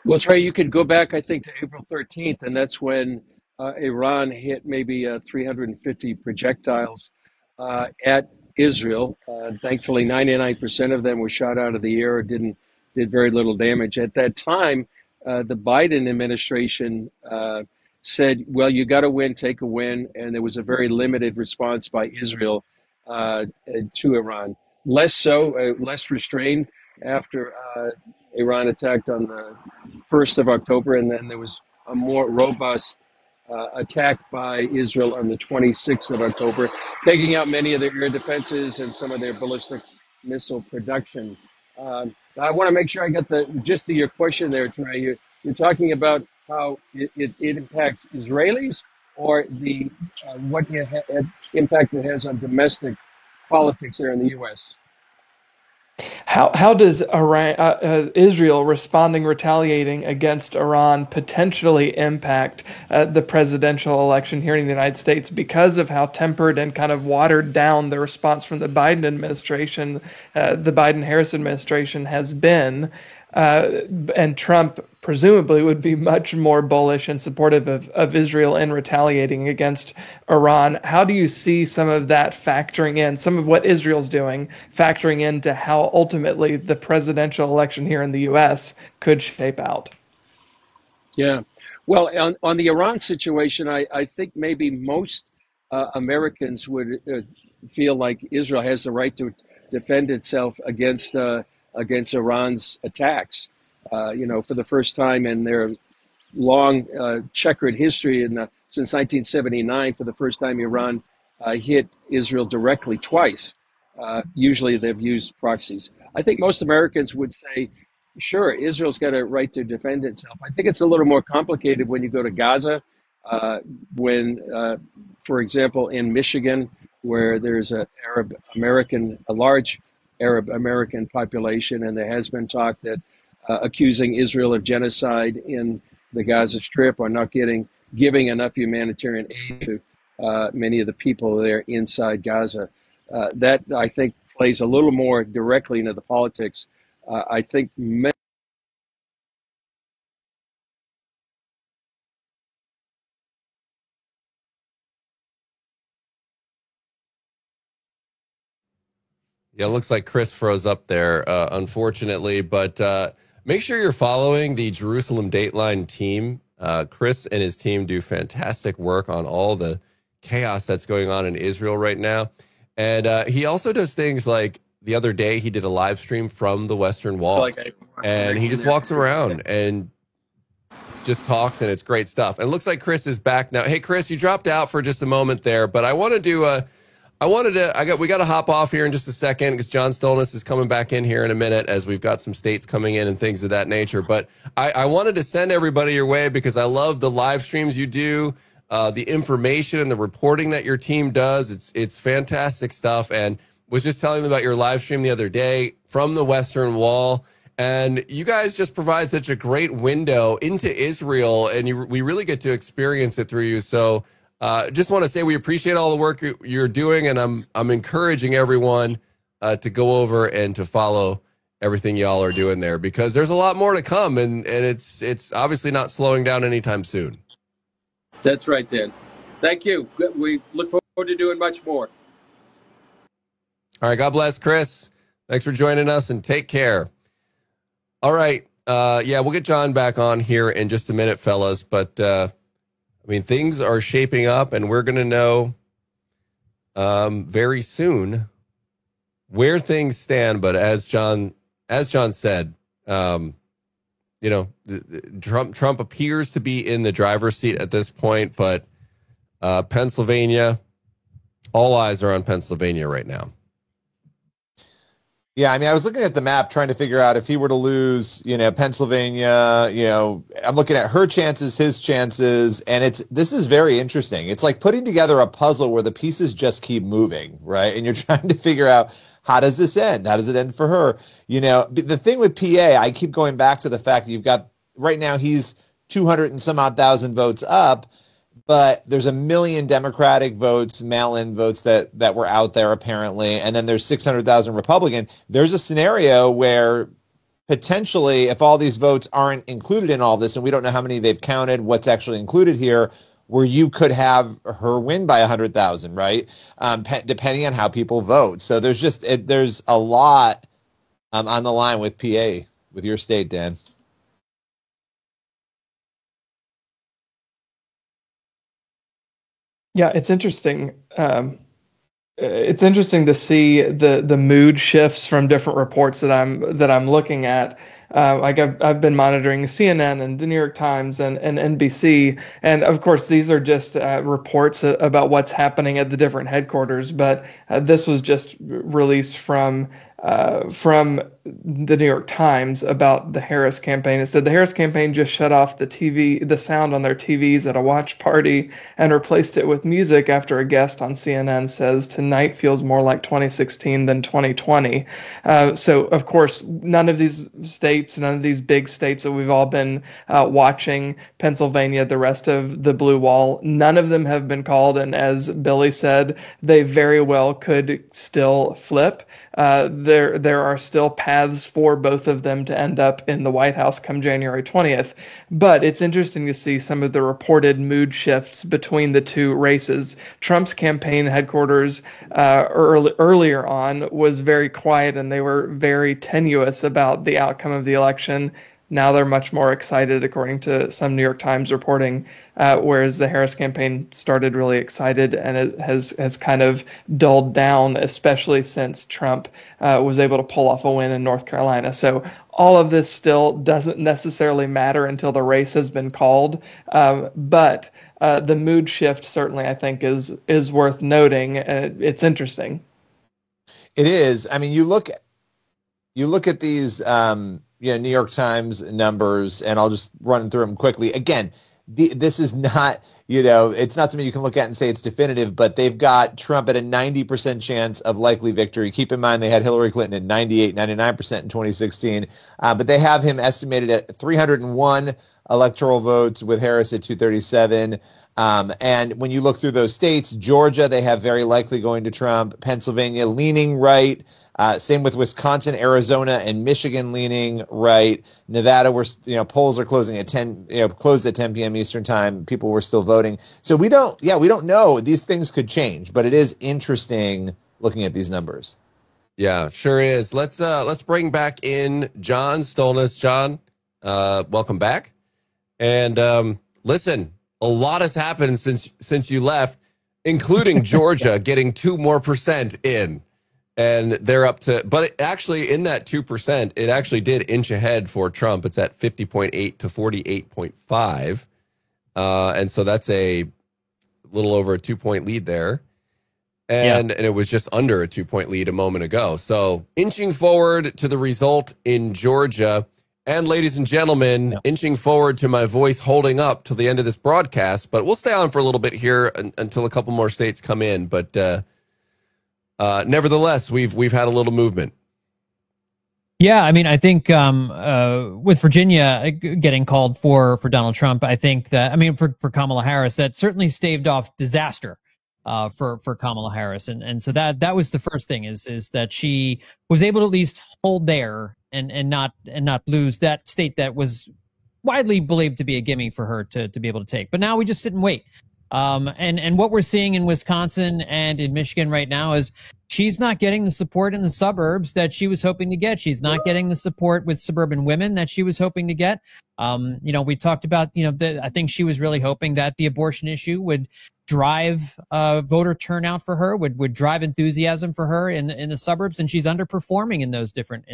Well, Trey, you could go back, I think, to April 13th, and that's when Iran hit maybe 350 projectiles at Israel. Thankfully, 99% of them were shot out of the air or did very little damage. At that time, the Biden administration said, well, you got to win, take a win. And there was a very limited response by Israel to Iran. Less so, less restrained after Iran attacked on the 1st of October. And then there was a more robust attack by Israel on the 26th of October, taking out many of their air defenses and some of their ballistic missile production. I want to make sure I got the gist of your question there, Trey. You're talking about how it impacts Israelis, or the what impact it has on domestic politics there in the U.S. How does Israel retaliating against Iran potentially impact the presidential election here in the United States, because of how tempered and kind of watered down the response from the Biden administration, the Biden-Harris administration has been? And Trump presumably would be much more bullish and supportive of Israel in retaliating against Iran. How do you see some of that factoring in, some of what Israel's doing, factoring into how ultimately the presidential election here in the U.S. could shape out? Yeah. Well, on the Iran situation, I think maybe most Americans would feel like Israel has the right to defend itself against Iran's attacks. For the first time in their long checkered history since 1979, for the first time, Iran hit Israel directly twice. Usually they've used proxies. I think most Americans would say, sure, Israel's got a right to defend itself. I think it's a little more complicated when you go to Gaza, for example, in Michigan, where there's a large Arab American population, and there has been talk that accusing Israel of genocide in the Gaza Strip or not giving enough humanitarian aid to many of the people there inside Gaza. That, I think, plays a little more directly into the politics. I think many Yeah, it looks like Chris froze up there, unfortunately. But make sure you're following the Jerusalem Dateline team. Chris and his team do fantastic work on all the chaos that's going on in Israel right now. And he also does things like the other day he did a live stream from the Western Wall. And he just walks around and just talks, and it's great stuff. And it looks like Chris is back now. Hey, Chris, you dropped out for just a moment there, but I want to do we got to hop off here in just a second because John Stolnis is coming back in here in a minute, as we've got some states coming in and things of that nature. But I wanted to send everybody your way because I love the live streams you do, the information and the reporting that your team does. It's fantastic stuff. And was just telling them about your live stream the other day from the Western Wall. And you guys just provide such a great window into Israel, and we really get to experience it through you. So just want to say we appreciate all the work you're doing, and I'm encouraging everyone to go over and to follow everything y'all are doing there, because there's a lot more to come, and it's obviously not slowing down anytime soon. That's right, Dan. Thank you. We look forward to doing much more. All right. God bless, Chris. Thanks for joining us, and take care. All right. We'll get John back on here in just a minute, fellas, but things are shaping up, and we're going to know very soon where things stand. But as John said, Trump appears to be in the driver's seat at this point. But Pennsylvania, all eyes are on Pennsylvania right now. Yeah, I was looking at the map trying to figure out if he were to lose, Pennsylvania, I'm looking at her chances, his chances, and this is very interesting. It's like putting together a puzzle where the pieces just keep moving, right? And you're trying to figure out, how does this end? How does it end for her? The thing with PA, I keep going back to the fact that you've got, right now he's 200 and some odd thousand votes up, but there's 1 million Democratic votes, mail-in votes that were out there apparently, and then there's 600,000 Republican. There's a scenario where potentially, if all these votes aren't included in all this, and we don't know how many they've counted, what's actually included here, where you could have her win by 100,000, right? Depending on how people vote. So there's a lot on the line with PA, with your state, Dan. Yeah, it's interesting. It's interesting to see the mood shifts from different reports that I'm looking at. Like I've been monitoring CNN and the New York Times and NBC, and of course these are just reports about what's happening at the different headquarters. But this was just released from the New York Times about the Harris campaign. It said the Harris campaign just shut off the sound on their TVs at a watch party and replaced it with music after a guest on CNN says tonight feels more like 2016 than 2020. So of course, none of these big states that we've all been watching, Pennsylvania, the rest of the blue wall, none of them have been called. And as Billy said, they very well could still flip. There are still paths for both of them to end up in the White House come January 20th. But it's interesting to see some of the reported mood shifts between the two races. Trump's campaign headquarters earlier on was very quiet, and they were very tenuous about the outcome of the election. Now they're much more excited, according to some New York Times reporting, whereas the Harris campaign started really excited, and it has kind of dulled down, especially since Trump was able to pull off a win in North Carolina. So all of this still doesn't necessarily matter until the race has been called, but the mood shift certainly, I think, is worth noting. It's interesting. It is. I mean, you look at these New York Times numbers, and I'll just run through them quickly. Again, this is not, it's not something you can look at and say it's definitive, but they've got Trump at a 90% chance of likely victory. Keep in mind, they had Hillary Clinton at 98, 99% in 2016, but they have him estimated at 301 electoral votes with Harris at 237. And when you look through those states, Georgia, they have very likely going to Trump, Pennsylvania leaning right. Same with Wisconsin, Arizona, and Michigan leaning right. Nevada, where polls are closing at 10, closed at 10 p.m. Eastern time. People were still voting. So we don't know. These things could change, but it is interesting looking at these numbers. Yeah, sure is. Let's bring back in John Stolnis. John, welcome back. And listen, a lot has happened since you left, including Georgia getting 2% more in. And they're up to, but actually in that 2%, it actually did inch ahead for Trump. It's at 50.8 to 48.5. And so that's a little over a 2-point lead there. And it was just under a 2-point lead a moment ago. So inching forward to the result in Georgia. And ladies and gentlemen, inching forward to my voice holding up till the end of this broadcast. But we'll stay on for a little bit here until a couple more states come in. But nevertheless, we've had a little movement. Yeah, I mean, I think with Virginia getting called for Donald Trump, I think that, I mean, for Kamala Harris, that certainly staved off disaster for Kamala Harris, and so that was the first thing is that she was able to at least hold there and not lose that state that was widely believed to be a gimme for her to be able to take. But now we just sit and wait. And what we're seeing in Wisconsin and in Michigan right now is she's not getting the support in the suburbs that she was hoping to get. She's not getting the support with suburban women that she was hoping to get. We talked about, I think she was really hoping that the abortion issue would drive voter turnout for her, would drive enthusiasm for her in the suburbs, and she's underperforming in those different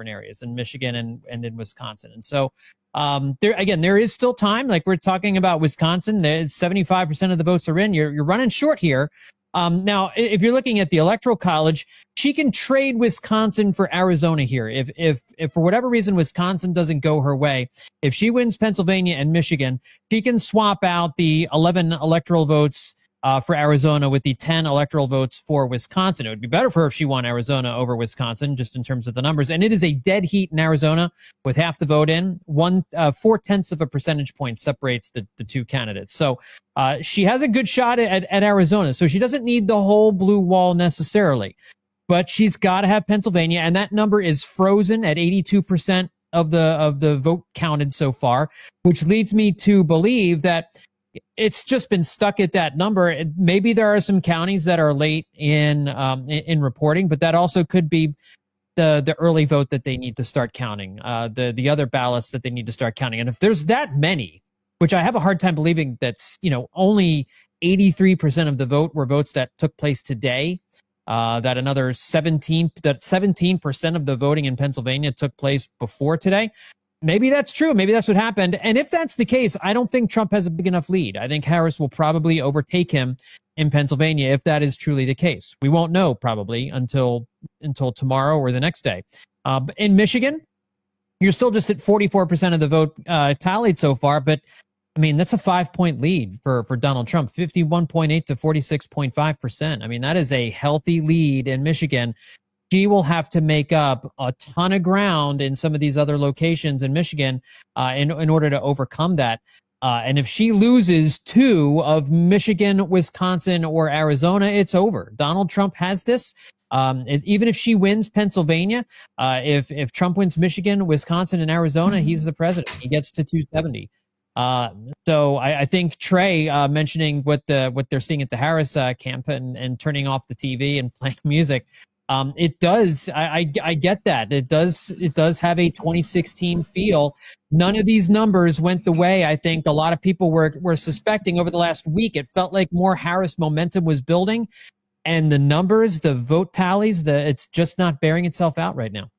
areas in Michigan and in Wisconsin. And so there is still time. Like we're talking about Wisconsin, 75% of the votes are in. You're running short here. Now, if you're looking at the Electoral College, she can trade Wisconsin for Arizona here. If for whatever reason Wisconsin doesn't go her way, if she wins Pennsylvania and Michigan, she can swap out the 11 electoral votes for Arizona with the 10 electoral votes for Wisconsin. It would be better for her if she won Arizona over Wisconsin, just in terms of the numbers. And it is a dead heat in Arizona with half the vote in. 4/10 of a percentage point separates the two candidates. So she has a good shot at Arizona. So she doesn't need the whole blue wall necessarily, but she's got to have Pennsylvania, and that number is frozen at 82% of the vote counted so far, which leads me to believe that it's just been stuck at that number. Maybe there are some counties that are late in reporting, but that also could be the early vote that they need to start counting, the other ballots that they need to start counting. And if there's that many, which I have a hard time believing that's, only 83% of the vote were votes that took place today, that another 17% of the voting in Pennsylvania took place before today. Maybe that's true. Maybe that's what happened. And if that's the case, I don't think Trump has a big enough lead. I think Harris will probably overtake him in Pennsylvania if that is truly the case. We won't know probably until tomorrow or the next day. In Michigan, you're still just at 44% of the vote tallied so far, but I mean, that's a 5-point lead for Donald Trump, 51.8 to 46.5%. I mean, that is a healthy lead in Michigan. She will have to make up a ton of ground in some of these other locations in Michigan in order to overcome that. And if she loses 2 of Michigan, Wisconsin, or Arizona, it's over. Donald Trump has this. Even if she wins Pennsylvania, if Trump wins Michigan, Wisconsin, and Arizona, he's the president. He gets to 270. So I think Trey mentioning what they're seeing at the Harris camp and turning off the TV and playing music. It does. I get that. It does have a 2016 feel. None of these numbers went the way I think a lot of people were suspecting over the last week. It felt like more Harris momentum was building, and the numbers, the vote tallies, it's just not bearing itself out right now.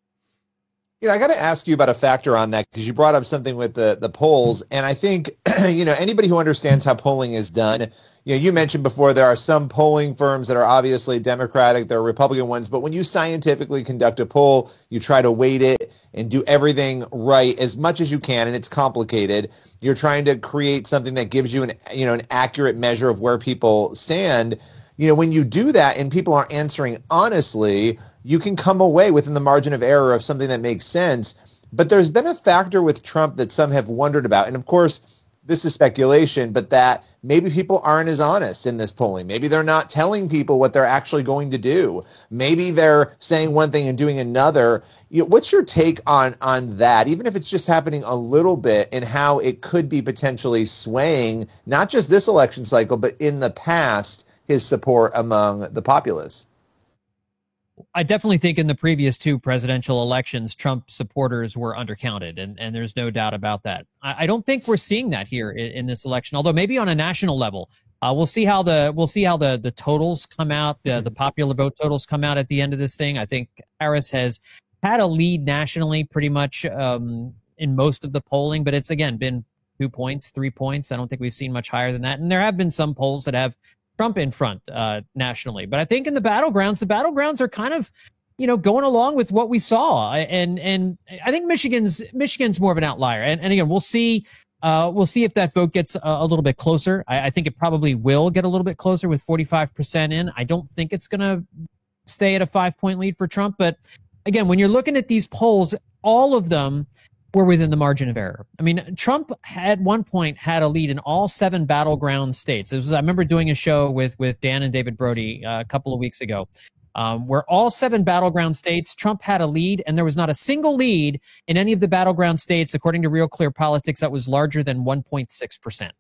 I got to ask you about a factor on that because you brought up something with the polls. And I think, anybody who understands how polling is done, you mentioned before there are some polling firms that are obviously Democratic, there are Republican ones. But when you scientifically conduct a poll, you try to weight it and do everything right as much as you can. And it's complicated. You're trying to create something that gives you an accurate measure of where people stand. When you do that and people aren't answering honestly, you can come away within the margin of error of something that makes sense. But there's been a factor with Trump that some have wondered about. And of course, this is speculation, but that maybe people aren't as honest in this polling. Maybe they're not telling people what they're actually going to do. Maybe they're saying one thing and doing another. What's your take on that, even if it's just happening a little bit, and how it could be potentially swaying, not just this election cycle, but in the past, his support among the populace? I definitely think in the previous 2 presidential elections, Trump supporters were undercounted, and there's no doubt about that. I don't think we're seeing that here in this election, although maybe on a national level. We'll see how the totals come out, the popular vote totals come out at the end of this thing. I think Harris has had a lead nationally pretty much in most of the polling, but it's, again, been 2 points, 3 points. I don't think we've seen much higher than that. And there have been some polls that have Trump in front nationally. But I think in the battlegrounds are kind of, going along with what we saw. And I think Michigan's more of an outlier. And again, we'll see if that vote gets a little bit closer. I think it probably will get a little bit closer with 45% in. I don't think it's going to stay at a 5-point lead for Trump. But again, when you're looking at these polls, all of them were within the margin of error. I mean, Trump at one point had a lead in all 7 battleground states. I remember doing a show with Dan and David Brody a couple of weeks ago, where all 7 battleground states, Trump had a lead, and there was not a single lead in any of the battleground states, according to Real Clear Politics, that was larger than 1.6%.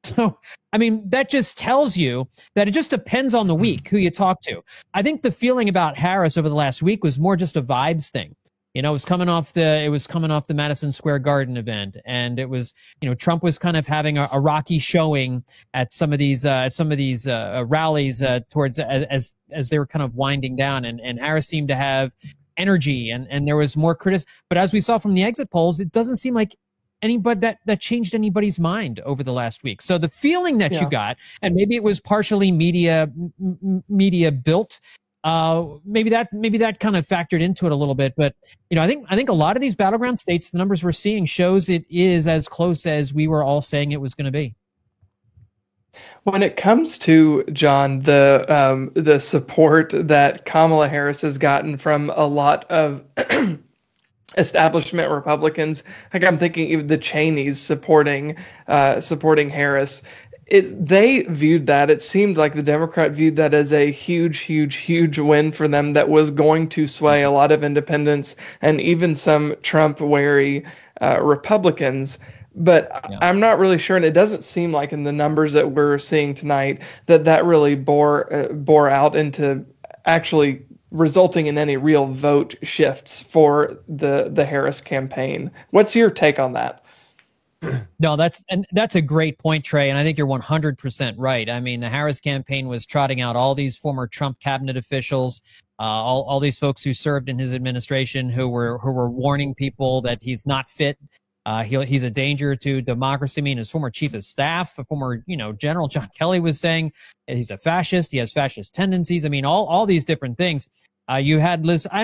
So, I mean, that just tells you that it just depends on the week who you talk to. I think the feeling about Harris over the last week was more just a vibes thing. It was coming off the Madison Square Garden event, and it was, Trump was kind of having a rocky showing at some of these rallies towards as they were kind of winding down, and Harris seemed to have energy, and there was more criticism. But as we saw from the exit polls, it doesn't seem like anybody that changed anybody's mind over the last week. So the feeling that you got, and maybe it was partially media built. Maybe that kind of factored into it a little bit, but I think a lot of these battleground states, the numbers we're seeing shows it is as close as we were all saying it was going to be. When it comes to, John, the support that Kamala Harris has gotten from a lot of establishment Republicans, like I'm thinking even the Cheneys supporting Harris. They viewed that, it seemed like the Democrat viewed that as a huge win for them that was going to sway a lot of independents and even some Trump-wary Republicans. But I'm not really sure, and it doesn't seem like in the numbers that we're seeing tonight that really bore out into actually resulting in any real vote shifts for the Harris campaign. What's your take on that? No, that's a great point, Trey, and I think you're 100% right. I mean, the Harris campaign was trotting out all these former Trump cabinet officials, all these folks who served in his administration, who were warning people that he's not fit. He's a danger to democracy. I mean, his former chief of staff, former General John Kelly was saying he's a fascist. He has fascist tendencies. I mean, all these different things. You had Liz. I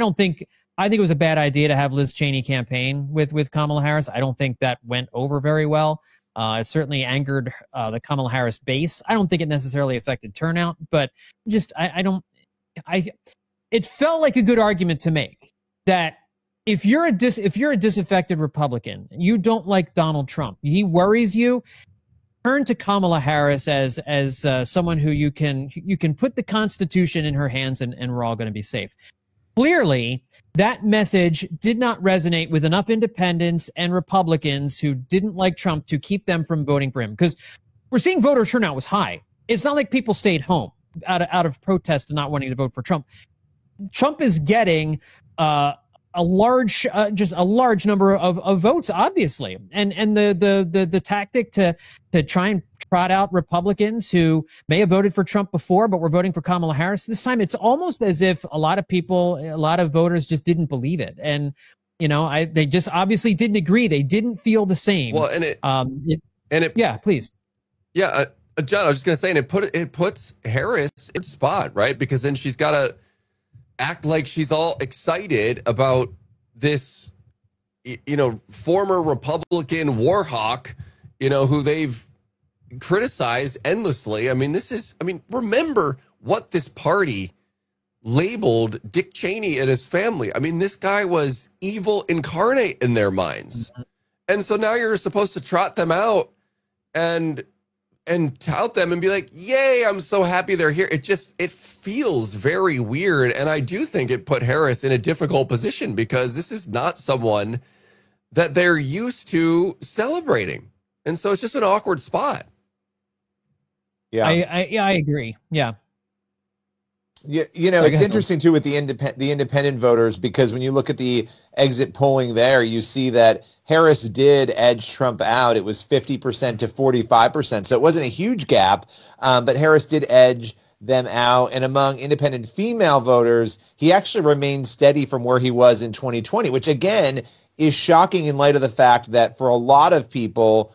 think it was a bad idea to have Liz Cheney campaign with Kamala Harris. I don't think that went over very well. It certainly angered the Kamala Harris base. I don't think it necessarily affected turnout, but just it felt like a good argument to make that if you're a disaffected Republican, you don't like Donald Trump, he worries you, turn to Kamala Harris as someone who you can put the Constitution in her hands and we're all going to be safe. Clearly, that message did not resonate with enough independents and Republicans who didn't like Trump to keep them from voting for him, because we're seeing voter turnout was high. It's not like people stayed home out of protest and not wanting to vote for Trump. Trump is getting a large number of votes, obviously, and the tactic to try and trot out Republicans who may have voted for Trump before but were voting for Kamala Harris this time, it's almost as if a lot of voters just didn't believe it, and they just obviously didn't agree. They didn't feel the same. Well, yeah, please. Yeah, John, I was just gonna say, and it puts Harris in a spot, right? Because then she's got to act like she's all excited about this, former Republican war hawk, who they've criticized endlessly. I mean, remember what this party labeled Dick Cheney and his family. I mean, this guy was evil incarnate in their minds. And so now you're supposed to trot them out and tout them and be like, yay, I'm so happy they're here. It feels very weird. And I do think it put Harris in a difficult position, because this is not someone that they're used to celebrating. And so it's just an awkward spot. Yeah, I agree. Yeah. Yeah, it's interesting too with the independent voters, because when you look at the exit polling there, you see that Harris did edge Trump out. It was 50% to 45%. So it wasn't a huge gap, but Harris did edge them out. And among independent female voters, he actually remained steady from where he was in 2020, which again is shocking in light of the fact that for a lot of people,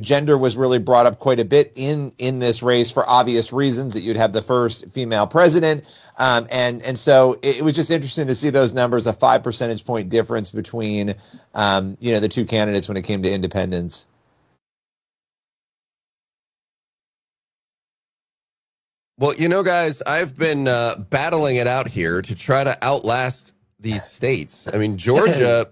gender was really brought up quite a bit in this race for obvious reasons, that you'd have the first female president. And so it was just interesting to see those numbers, a 5 percentage point difference between, the two candidates when it came to independents. Well, guys, I've been battling it out here to try to outlast these states. I mean, Georgia,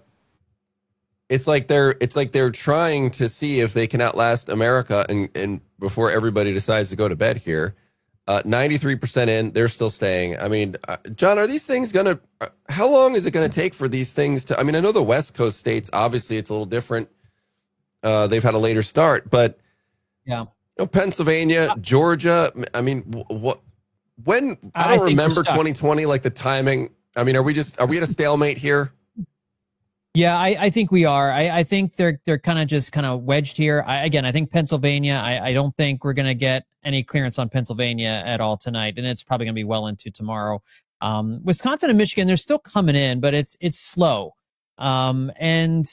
it's like they're trying to see if they can outlast America, and before everybody decides to go to bed here. 93% in, they're still staying. I mean, John, are these things how long is it going to take for these things to, I mean, I know the West Coast states, obviously it's a little different. They've had a later start, but yeah, Pennsylvania, Georgia, I mean, I don't remember 2020, like the timing. I mean, are we at a stalemate here? Yeah, I think we are. I think they're kind of wedged here. I think Pennsylvania, I don't think we're going to get any clearance on Pennsylvania at all tonight, and it's probably going to be well into tomorrow. Wisconsin and Michigan, they're still coming in, but it's slow. And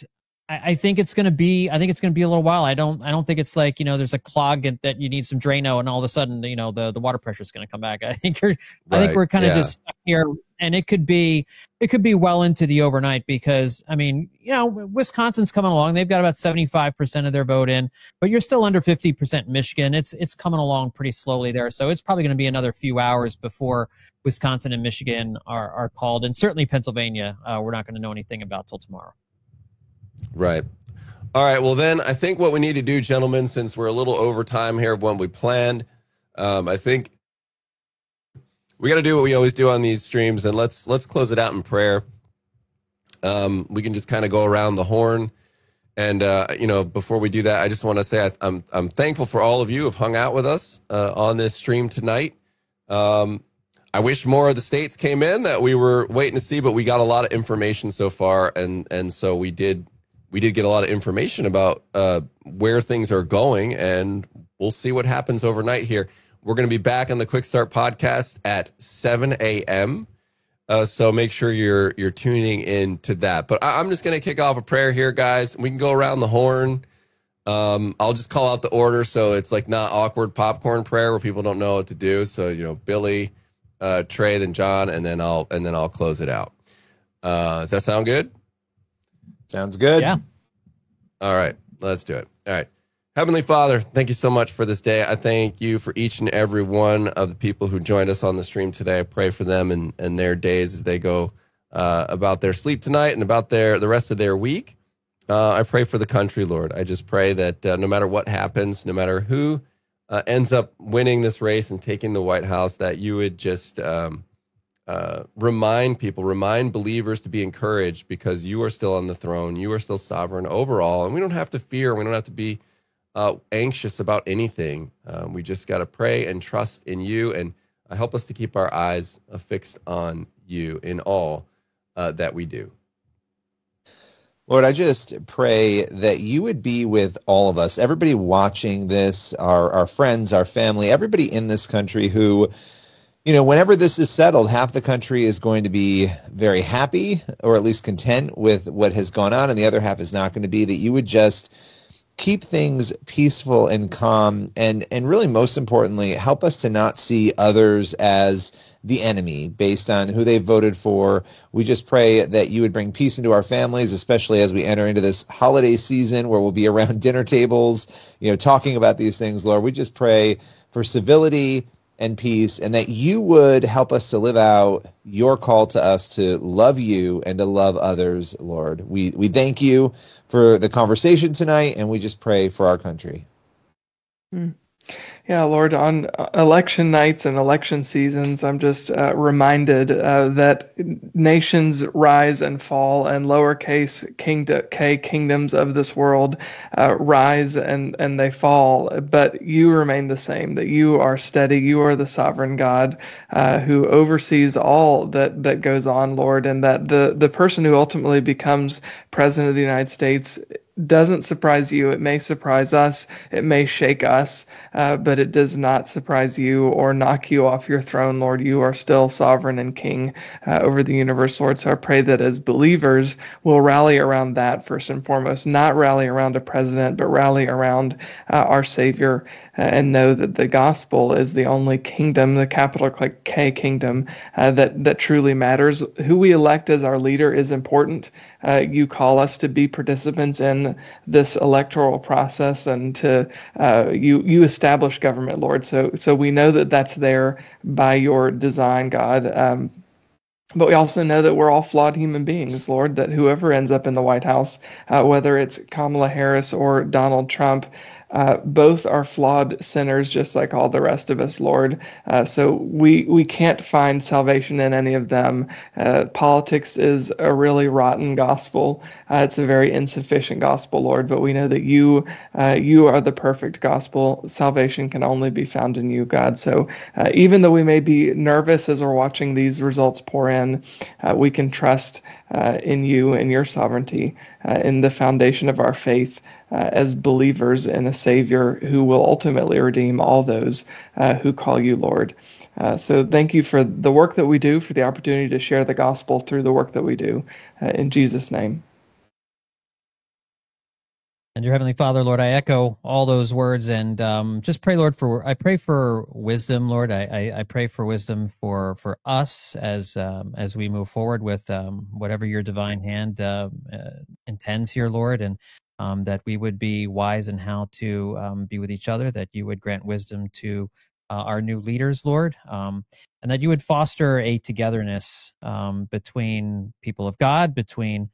I think it's going to be a little while. I don't think it's like, there's a clog that you need some Drano and all of a sudden, the water pressure is going to come back. I think we're kind of just stuck here, and it could be well into the overnight, because I mean, Wisconsin's coming along. They've got about 75% of their vote in, but you're still under 50% in Michigan. It's coming along pretty slowly there. So it's probably going to be another few hours before Wisconsin and Michigan are called. And certainly Pennsylvania, we're not going to know anything about till tomorrow. Right. All right. Well, then I think what we need to do, gentlemen, since we're a little over time here of when we planned, I think we got to do what we always do on these streams, and let's close it out in prayer. We can just kind of go around the horn And before we do that, I just want to say I'm thankful for all of you who have hung out with us on this stream tonight. I wish more of the states came in that we were waiting to see, but we got a lot of information so far, and so we did get a lot of information about where things are going, and we'll see what happens overnight here. We're going to be back on the Quick Start podcast at 7 a.m. So make sure you're tuning in to that. But I'm just going to kick off a prayer here, guys. We can go around the horn. I'll just call out the order so it's like not awkward popcorn prayer where people don't know what to do. So Billy, Trey, then John, and then I'll close it out. Does that sound good? Sounds good. Yeah. All right, let's do it. All right. Heavenly Father, thank you so much for this day. I thank you for each and every one of the people who joined us on the stream today. I pray for them and their days as they go about their sleep tonight and about the rest of their week. I pray for the country, Lord. I just pray that no matter what happens, no matter who ends up winning this race and taking the White House, that you would just remind believers to be encouraged because you are still on the throne. You are still sovereign over all. And we don't have to fear. We don't have to be anxious about anything. We just got to pray and trust in you, and help us to keep our eyes fixed on you in all that we do. Lord, I just pray that you would be with all of us, everybody watching this, our friends, our family, everybody in this country who, whenever this is settled, half the country is going to be very happy or at least content with what has gone on, and the other half is not going to be, that you would just keep things peaceful and calm, and really most importantly, help us to not see others as the enemy based on who they voted for. We just pray that you would bring peace into our families, especially as we enter into this holiday season where we'll be around dinner tables, talking about these things. Lord, we just pray for civility and peace, and that you would help us to live out your call to us to love you and to love others, Lord. We thank you for the conversation tonight, and we just pray for our country. Yeah, Lord, on election nights and election seasons, I'm just reminded that nations rise and fall, and lowercase k kingdoms of this world rise and they fall, but you remain the same, that you are steady, you are the sovereign God who oversees all that goes on, Lord, and that the person who ultimately becomes president of the United States doesn't surprise you. It may surprise us. It may shake us, but it does not surprise you or knock you off your throne, Lord. You are still sovereign and king over the universe, Lord. So I pray that as believers, we'll rally around that first and foremost, not rally around a president, but rally around our Savior and know that the gospel is the only kingdom, the capital K kingdom, that truly matters. Who we elect as our leader is important. You call us to be participants in this electoral process, and to you establish government, Lord. So we know that that's there by your design, God. But we also know that we're all flawed human beings, Lord, that whoever ends up in the White House, whether it's Kamala Harris or Donald Trump, both are flawed sinners, just like all the rest of us, Lord. So we can't find salvation in any of them. Politics is a really rotten gospel. It's a very insufficient gospel, Lord. But we know that you are the perfect gospel. Salvation can only be found in you, God. So even though we may be nervous as we're watching these results pour in, we can trust in you and your sovereignty, in the foundation of our faith, as believers in a Savior who will ultimately redeem all those who call you Lord. So thank you for the work that we do, for the opportunity to share the gospel through the work that we do. In Jesus' name. And your Heavenly Father, Lord, I echo all those words, and just pray, Lord, I pray for wisdom, Lord. I pray for wisdom for us as we move forward with whatever your divine hand intends here, Lord, and that we would be wise in how to be with each other, that you would grant wisdom to our new leaders, Lord, and that you would foster a togetherness between people of God, between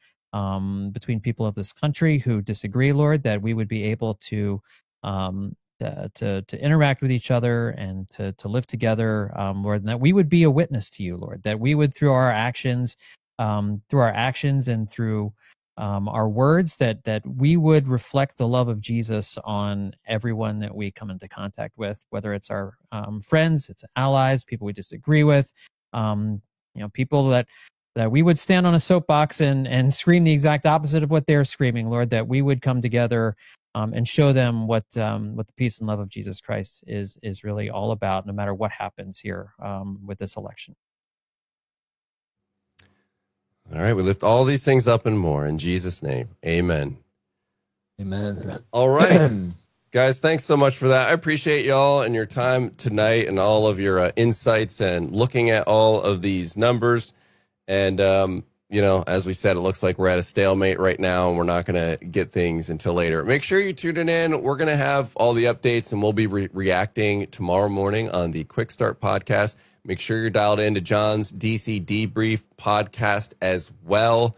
people of this country who disagree, Lord, that we would be able to interact with each other and to live together, Lord, and that we would be a witness to you, Lord, that we would through our actions and through our words, that we would reflect the love of Jesus on everyone that we come into contact with, whether it's our friends, it's allies, people we disagree with, people that we would stand on a soapbox and scream the exact opposite of what they're screaming, Lord, that we would come together and show them what the peace and love of Jesus Christ is really all about, no matter what happens here with this election. All right, we lift all these things up and more in Jesus' name. Amen. Amen. All right. Guys, thanks so much for that. I appreciate y'all and your time tonight and all of your insights and looking at all of these numbers. And, as we said, it looks like we're at a stalemate right now and we're not going to get things until later. Make sure you tune in. We're going to have all the updates and we'll be reacting tomorrow morning on the Quick Start podcast. Make sure you're dialed into John's DC Debrief podcast as well.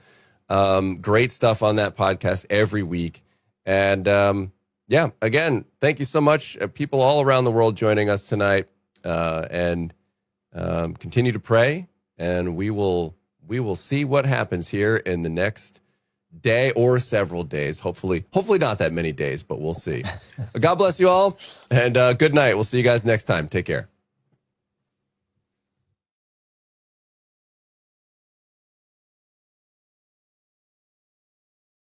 Great stuff on that podcast every week. And again, thank you so much. People all around the world joining us tonight, and continue to pray. And we will see what happens here in the next day or several days. Hopefully not that many days, but we'll see. God bless you all, and good night. We'll see you guys next time. Take care.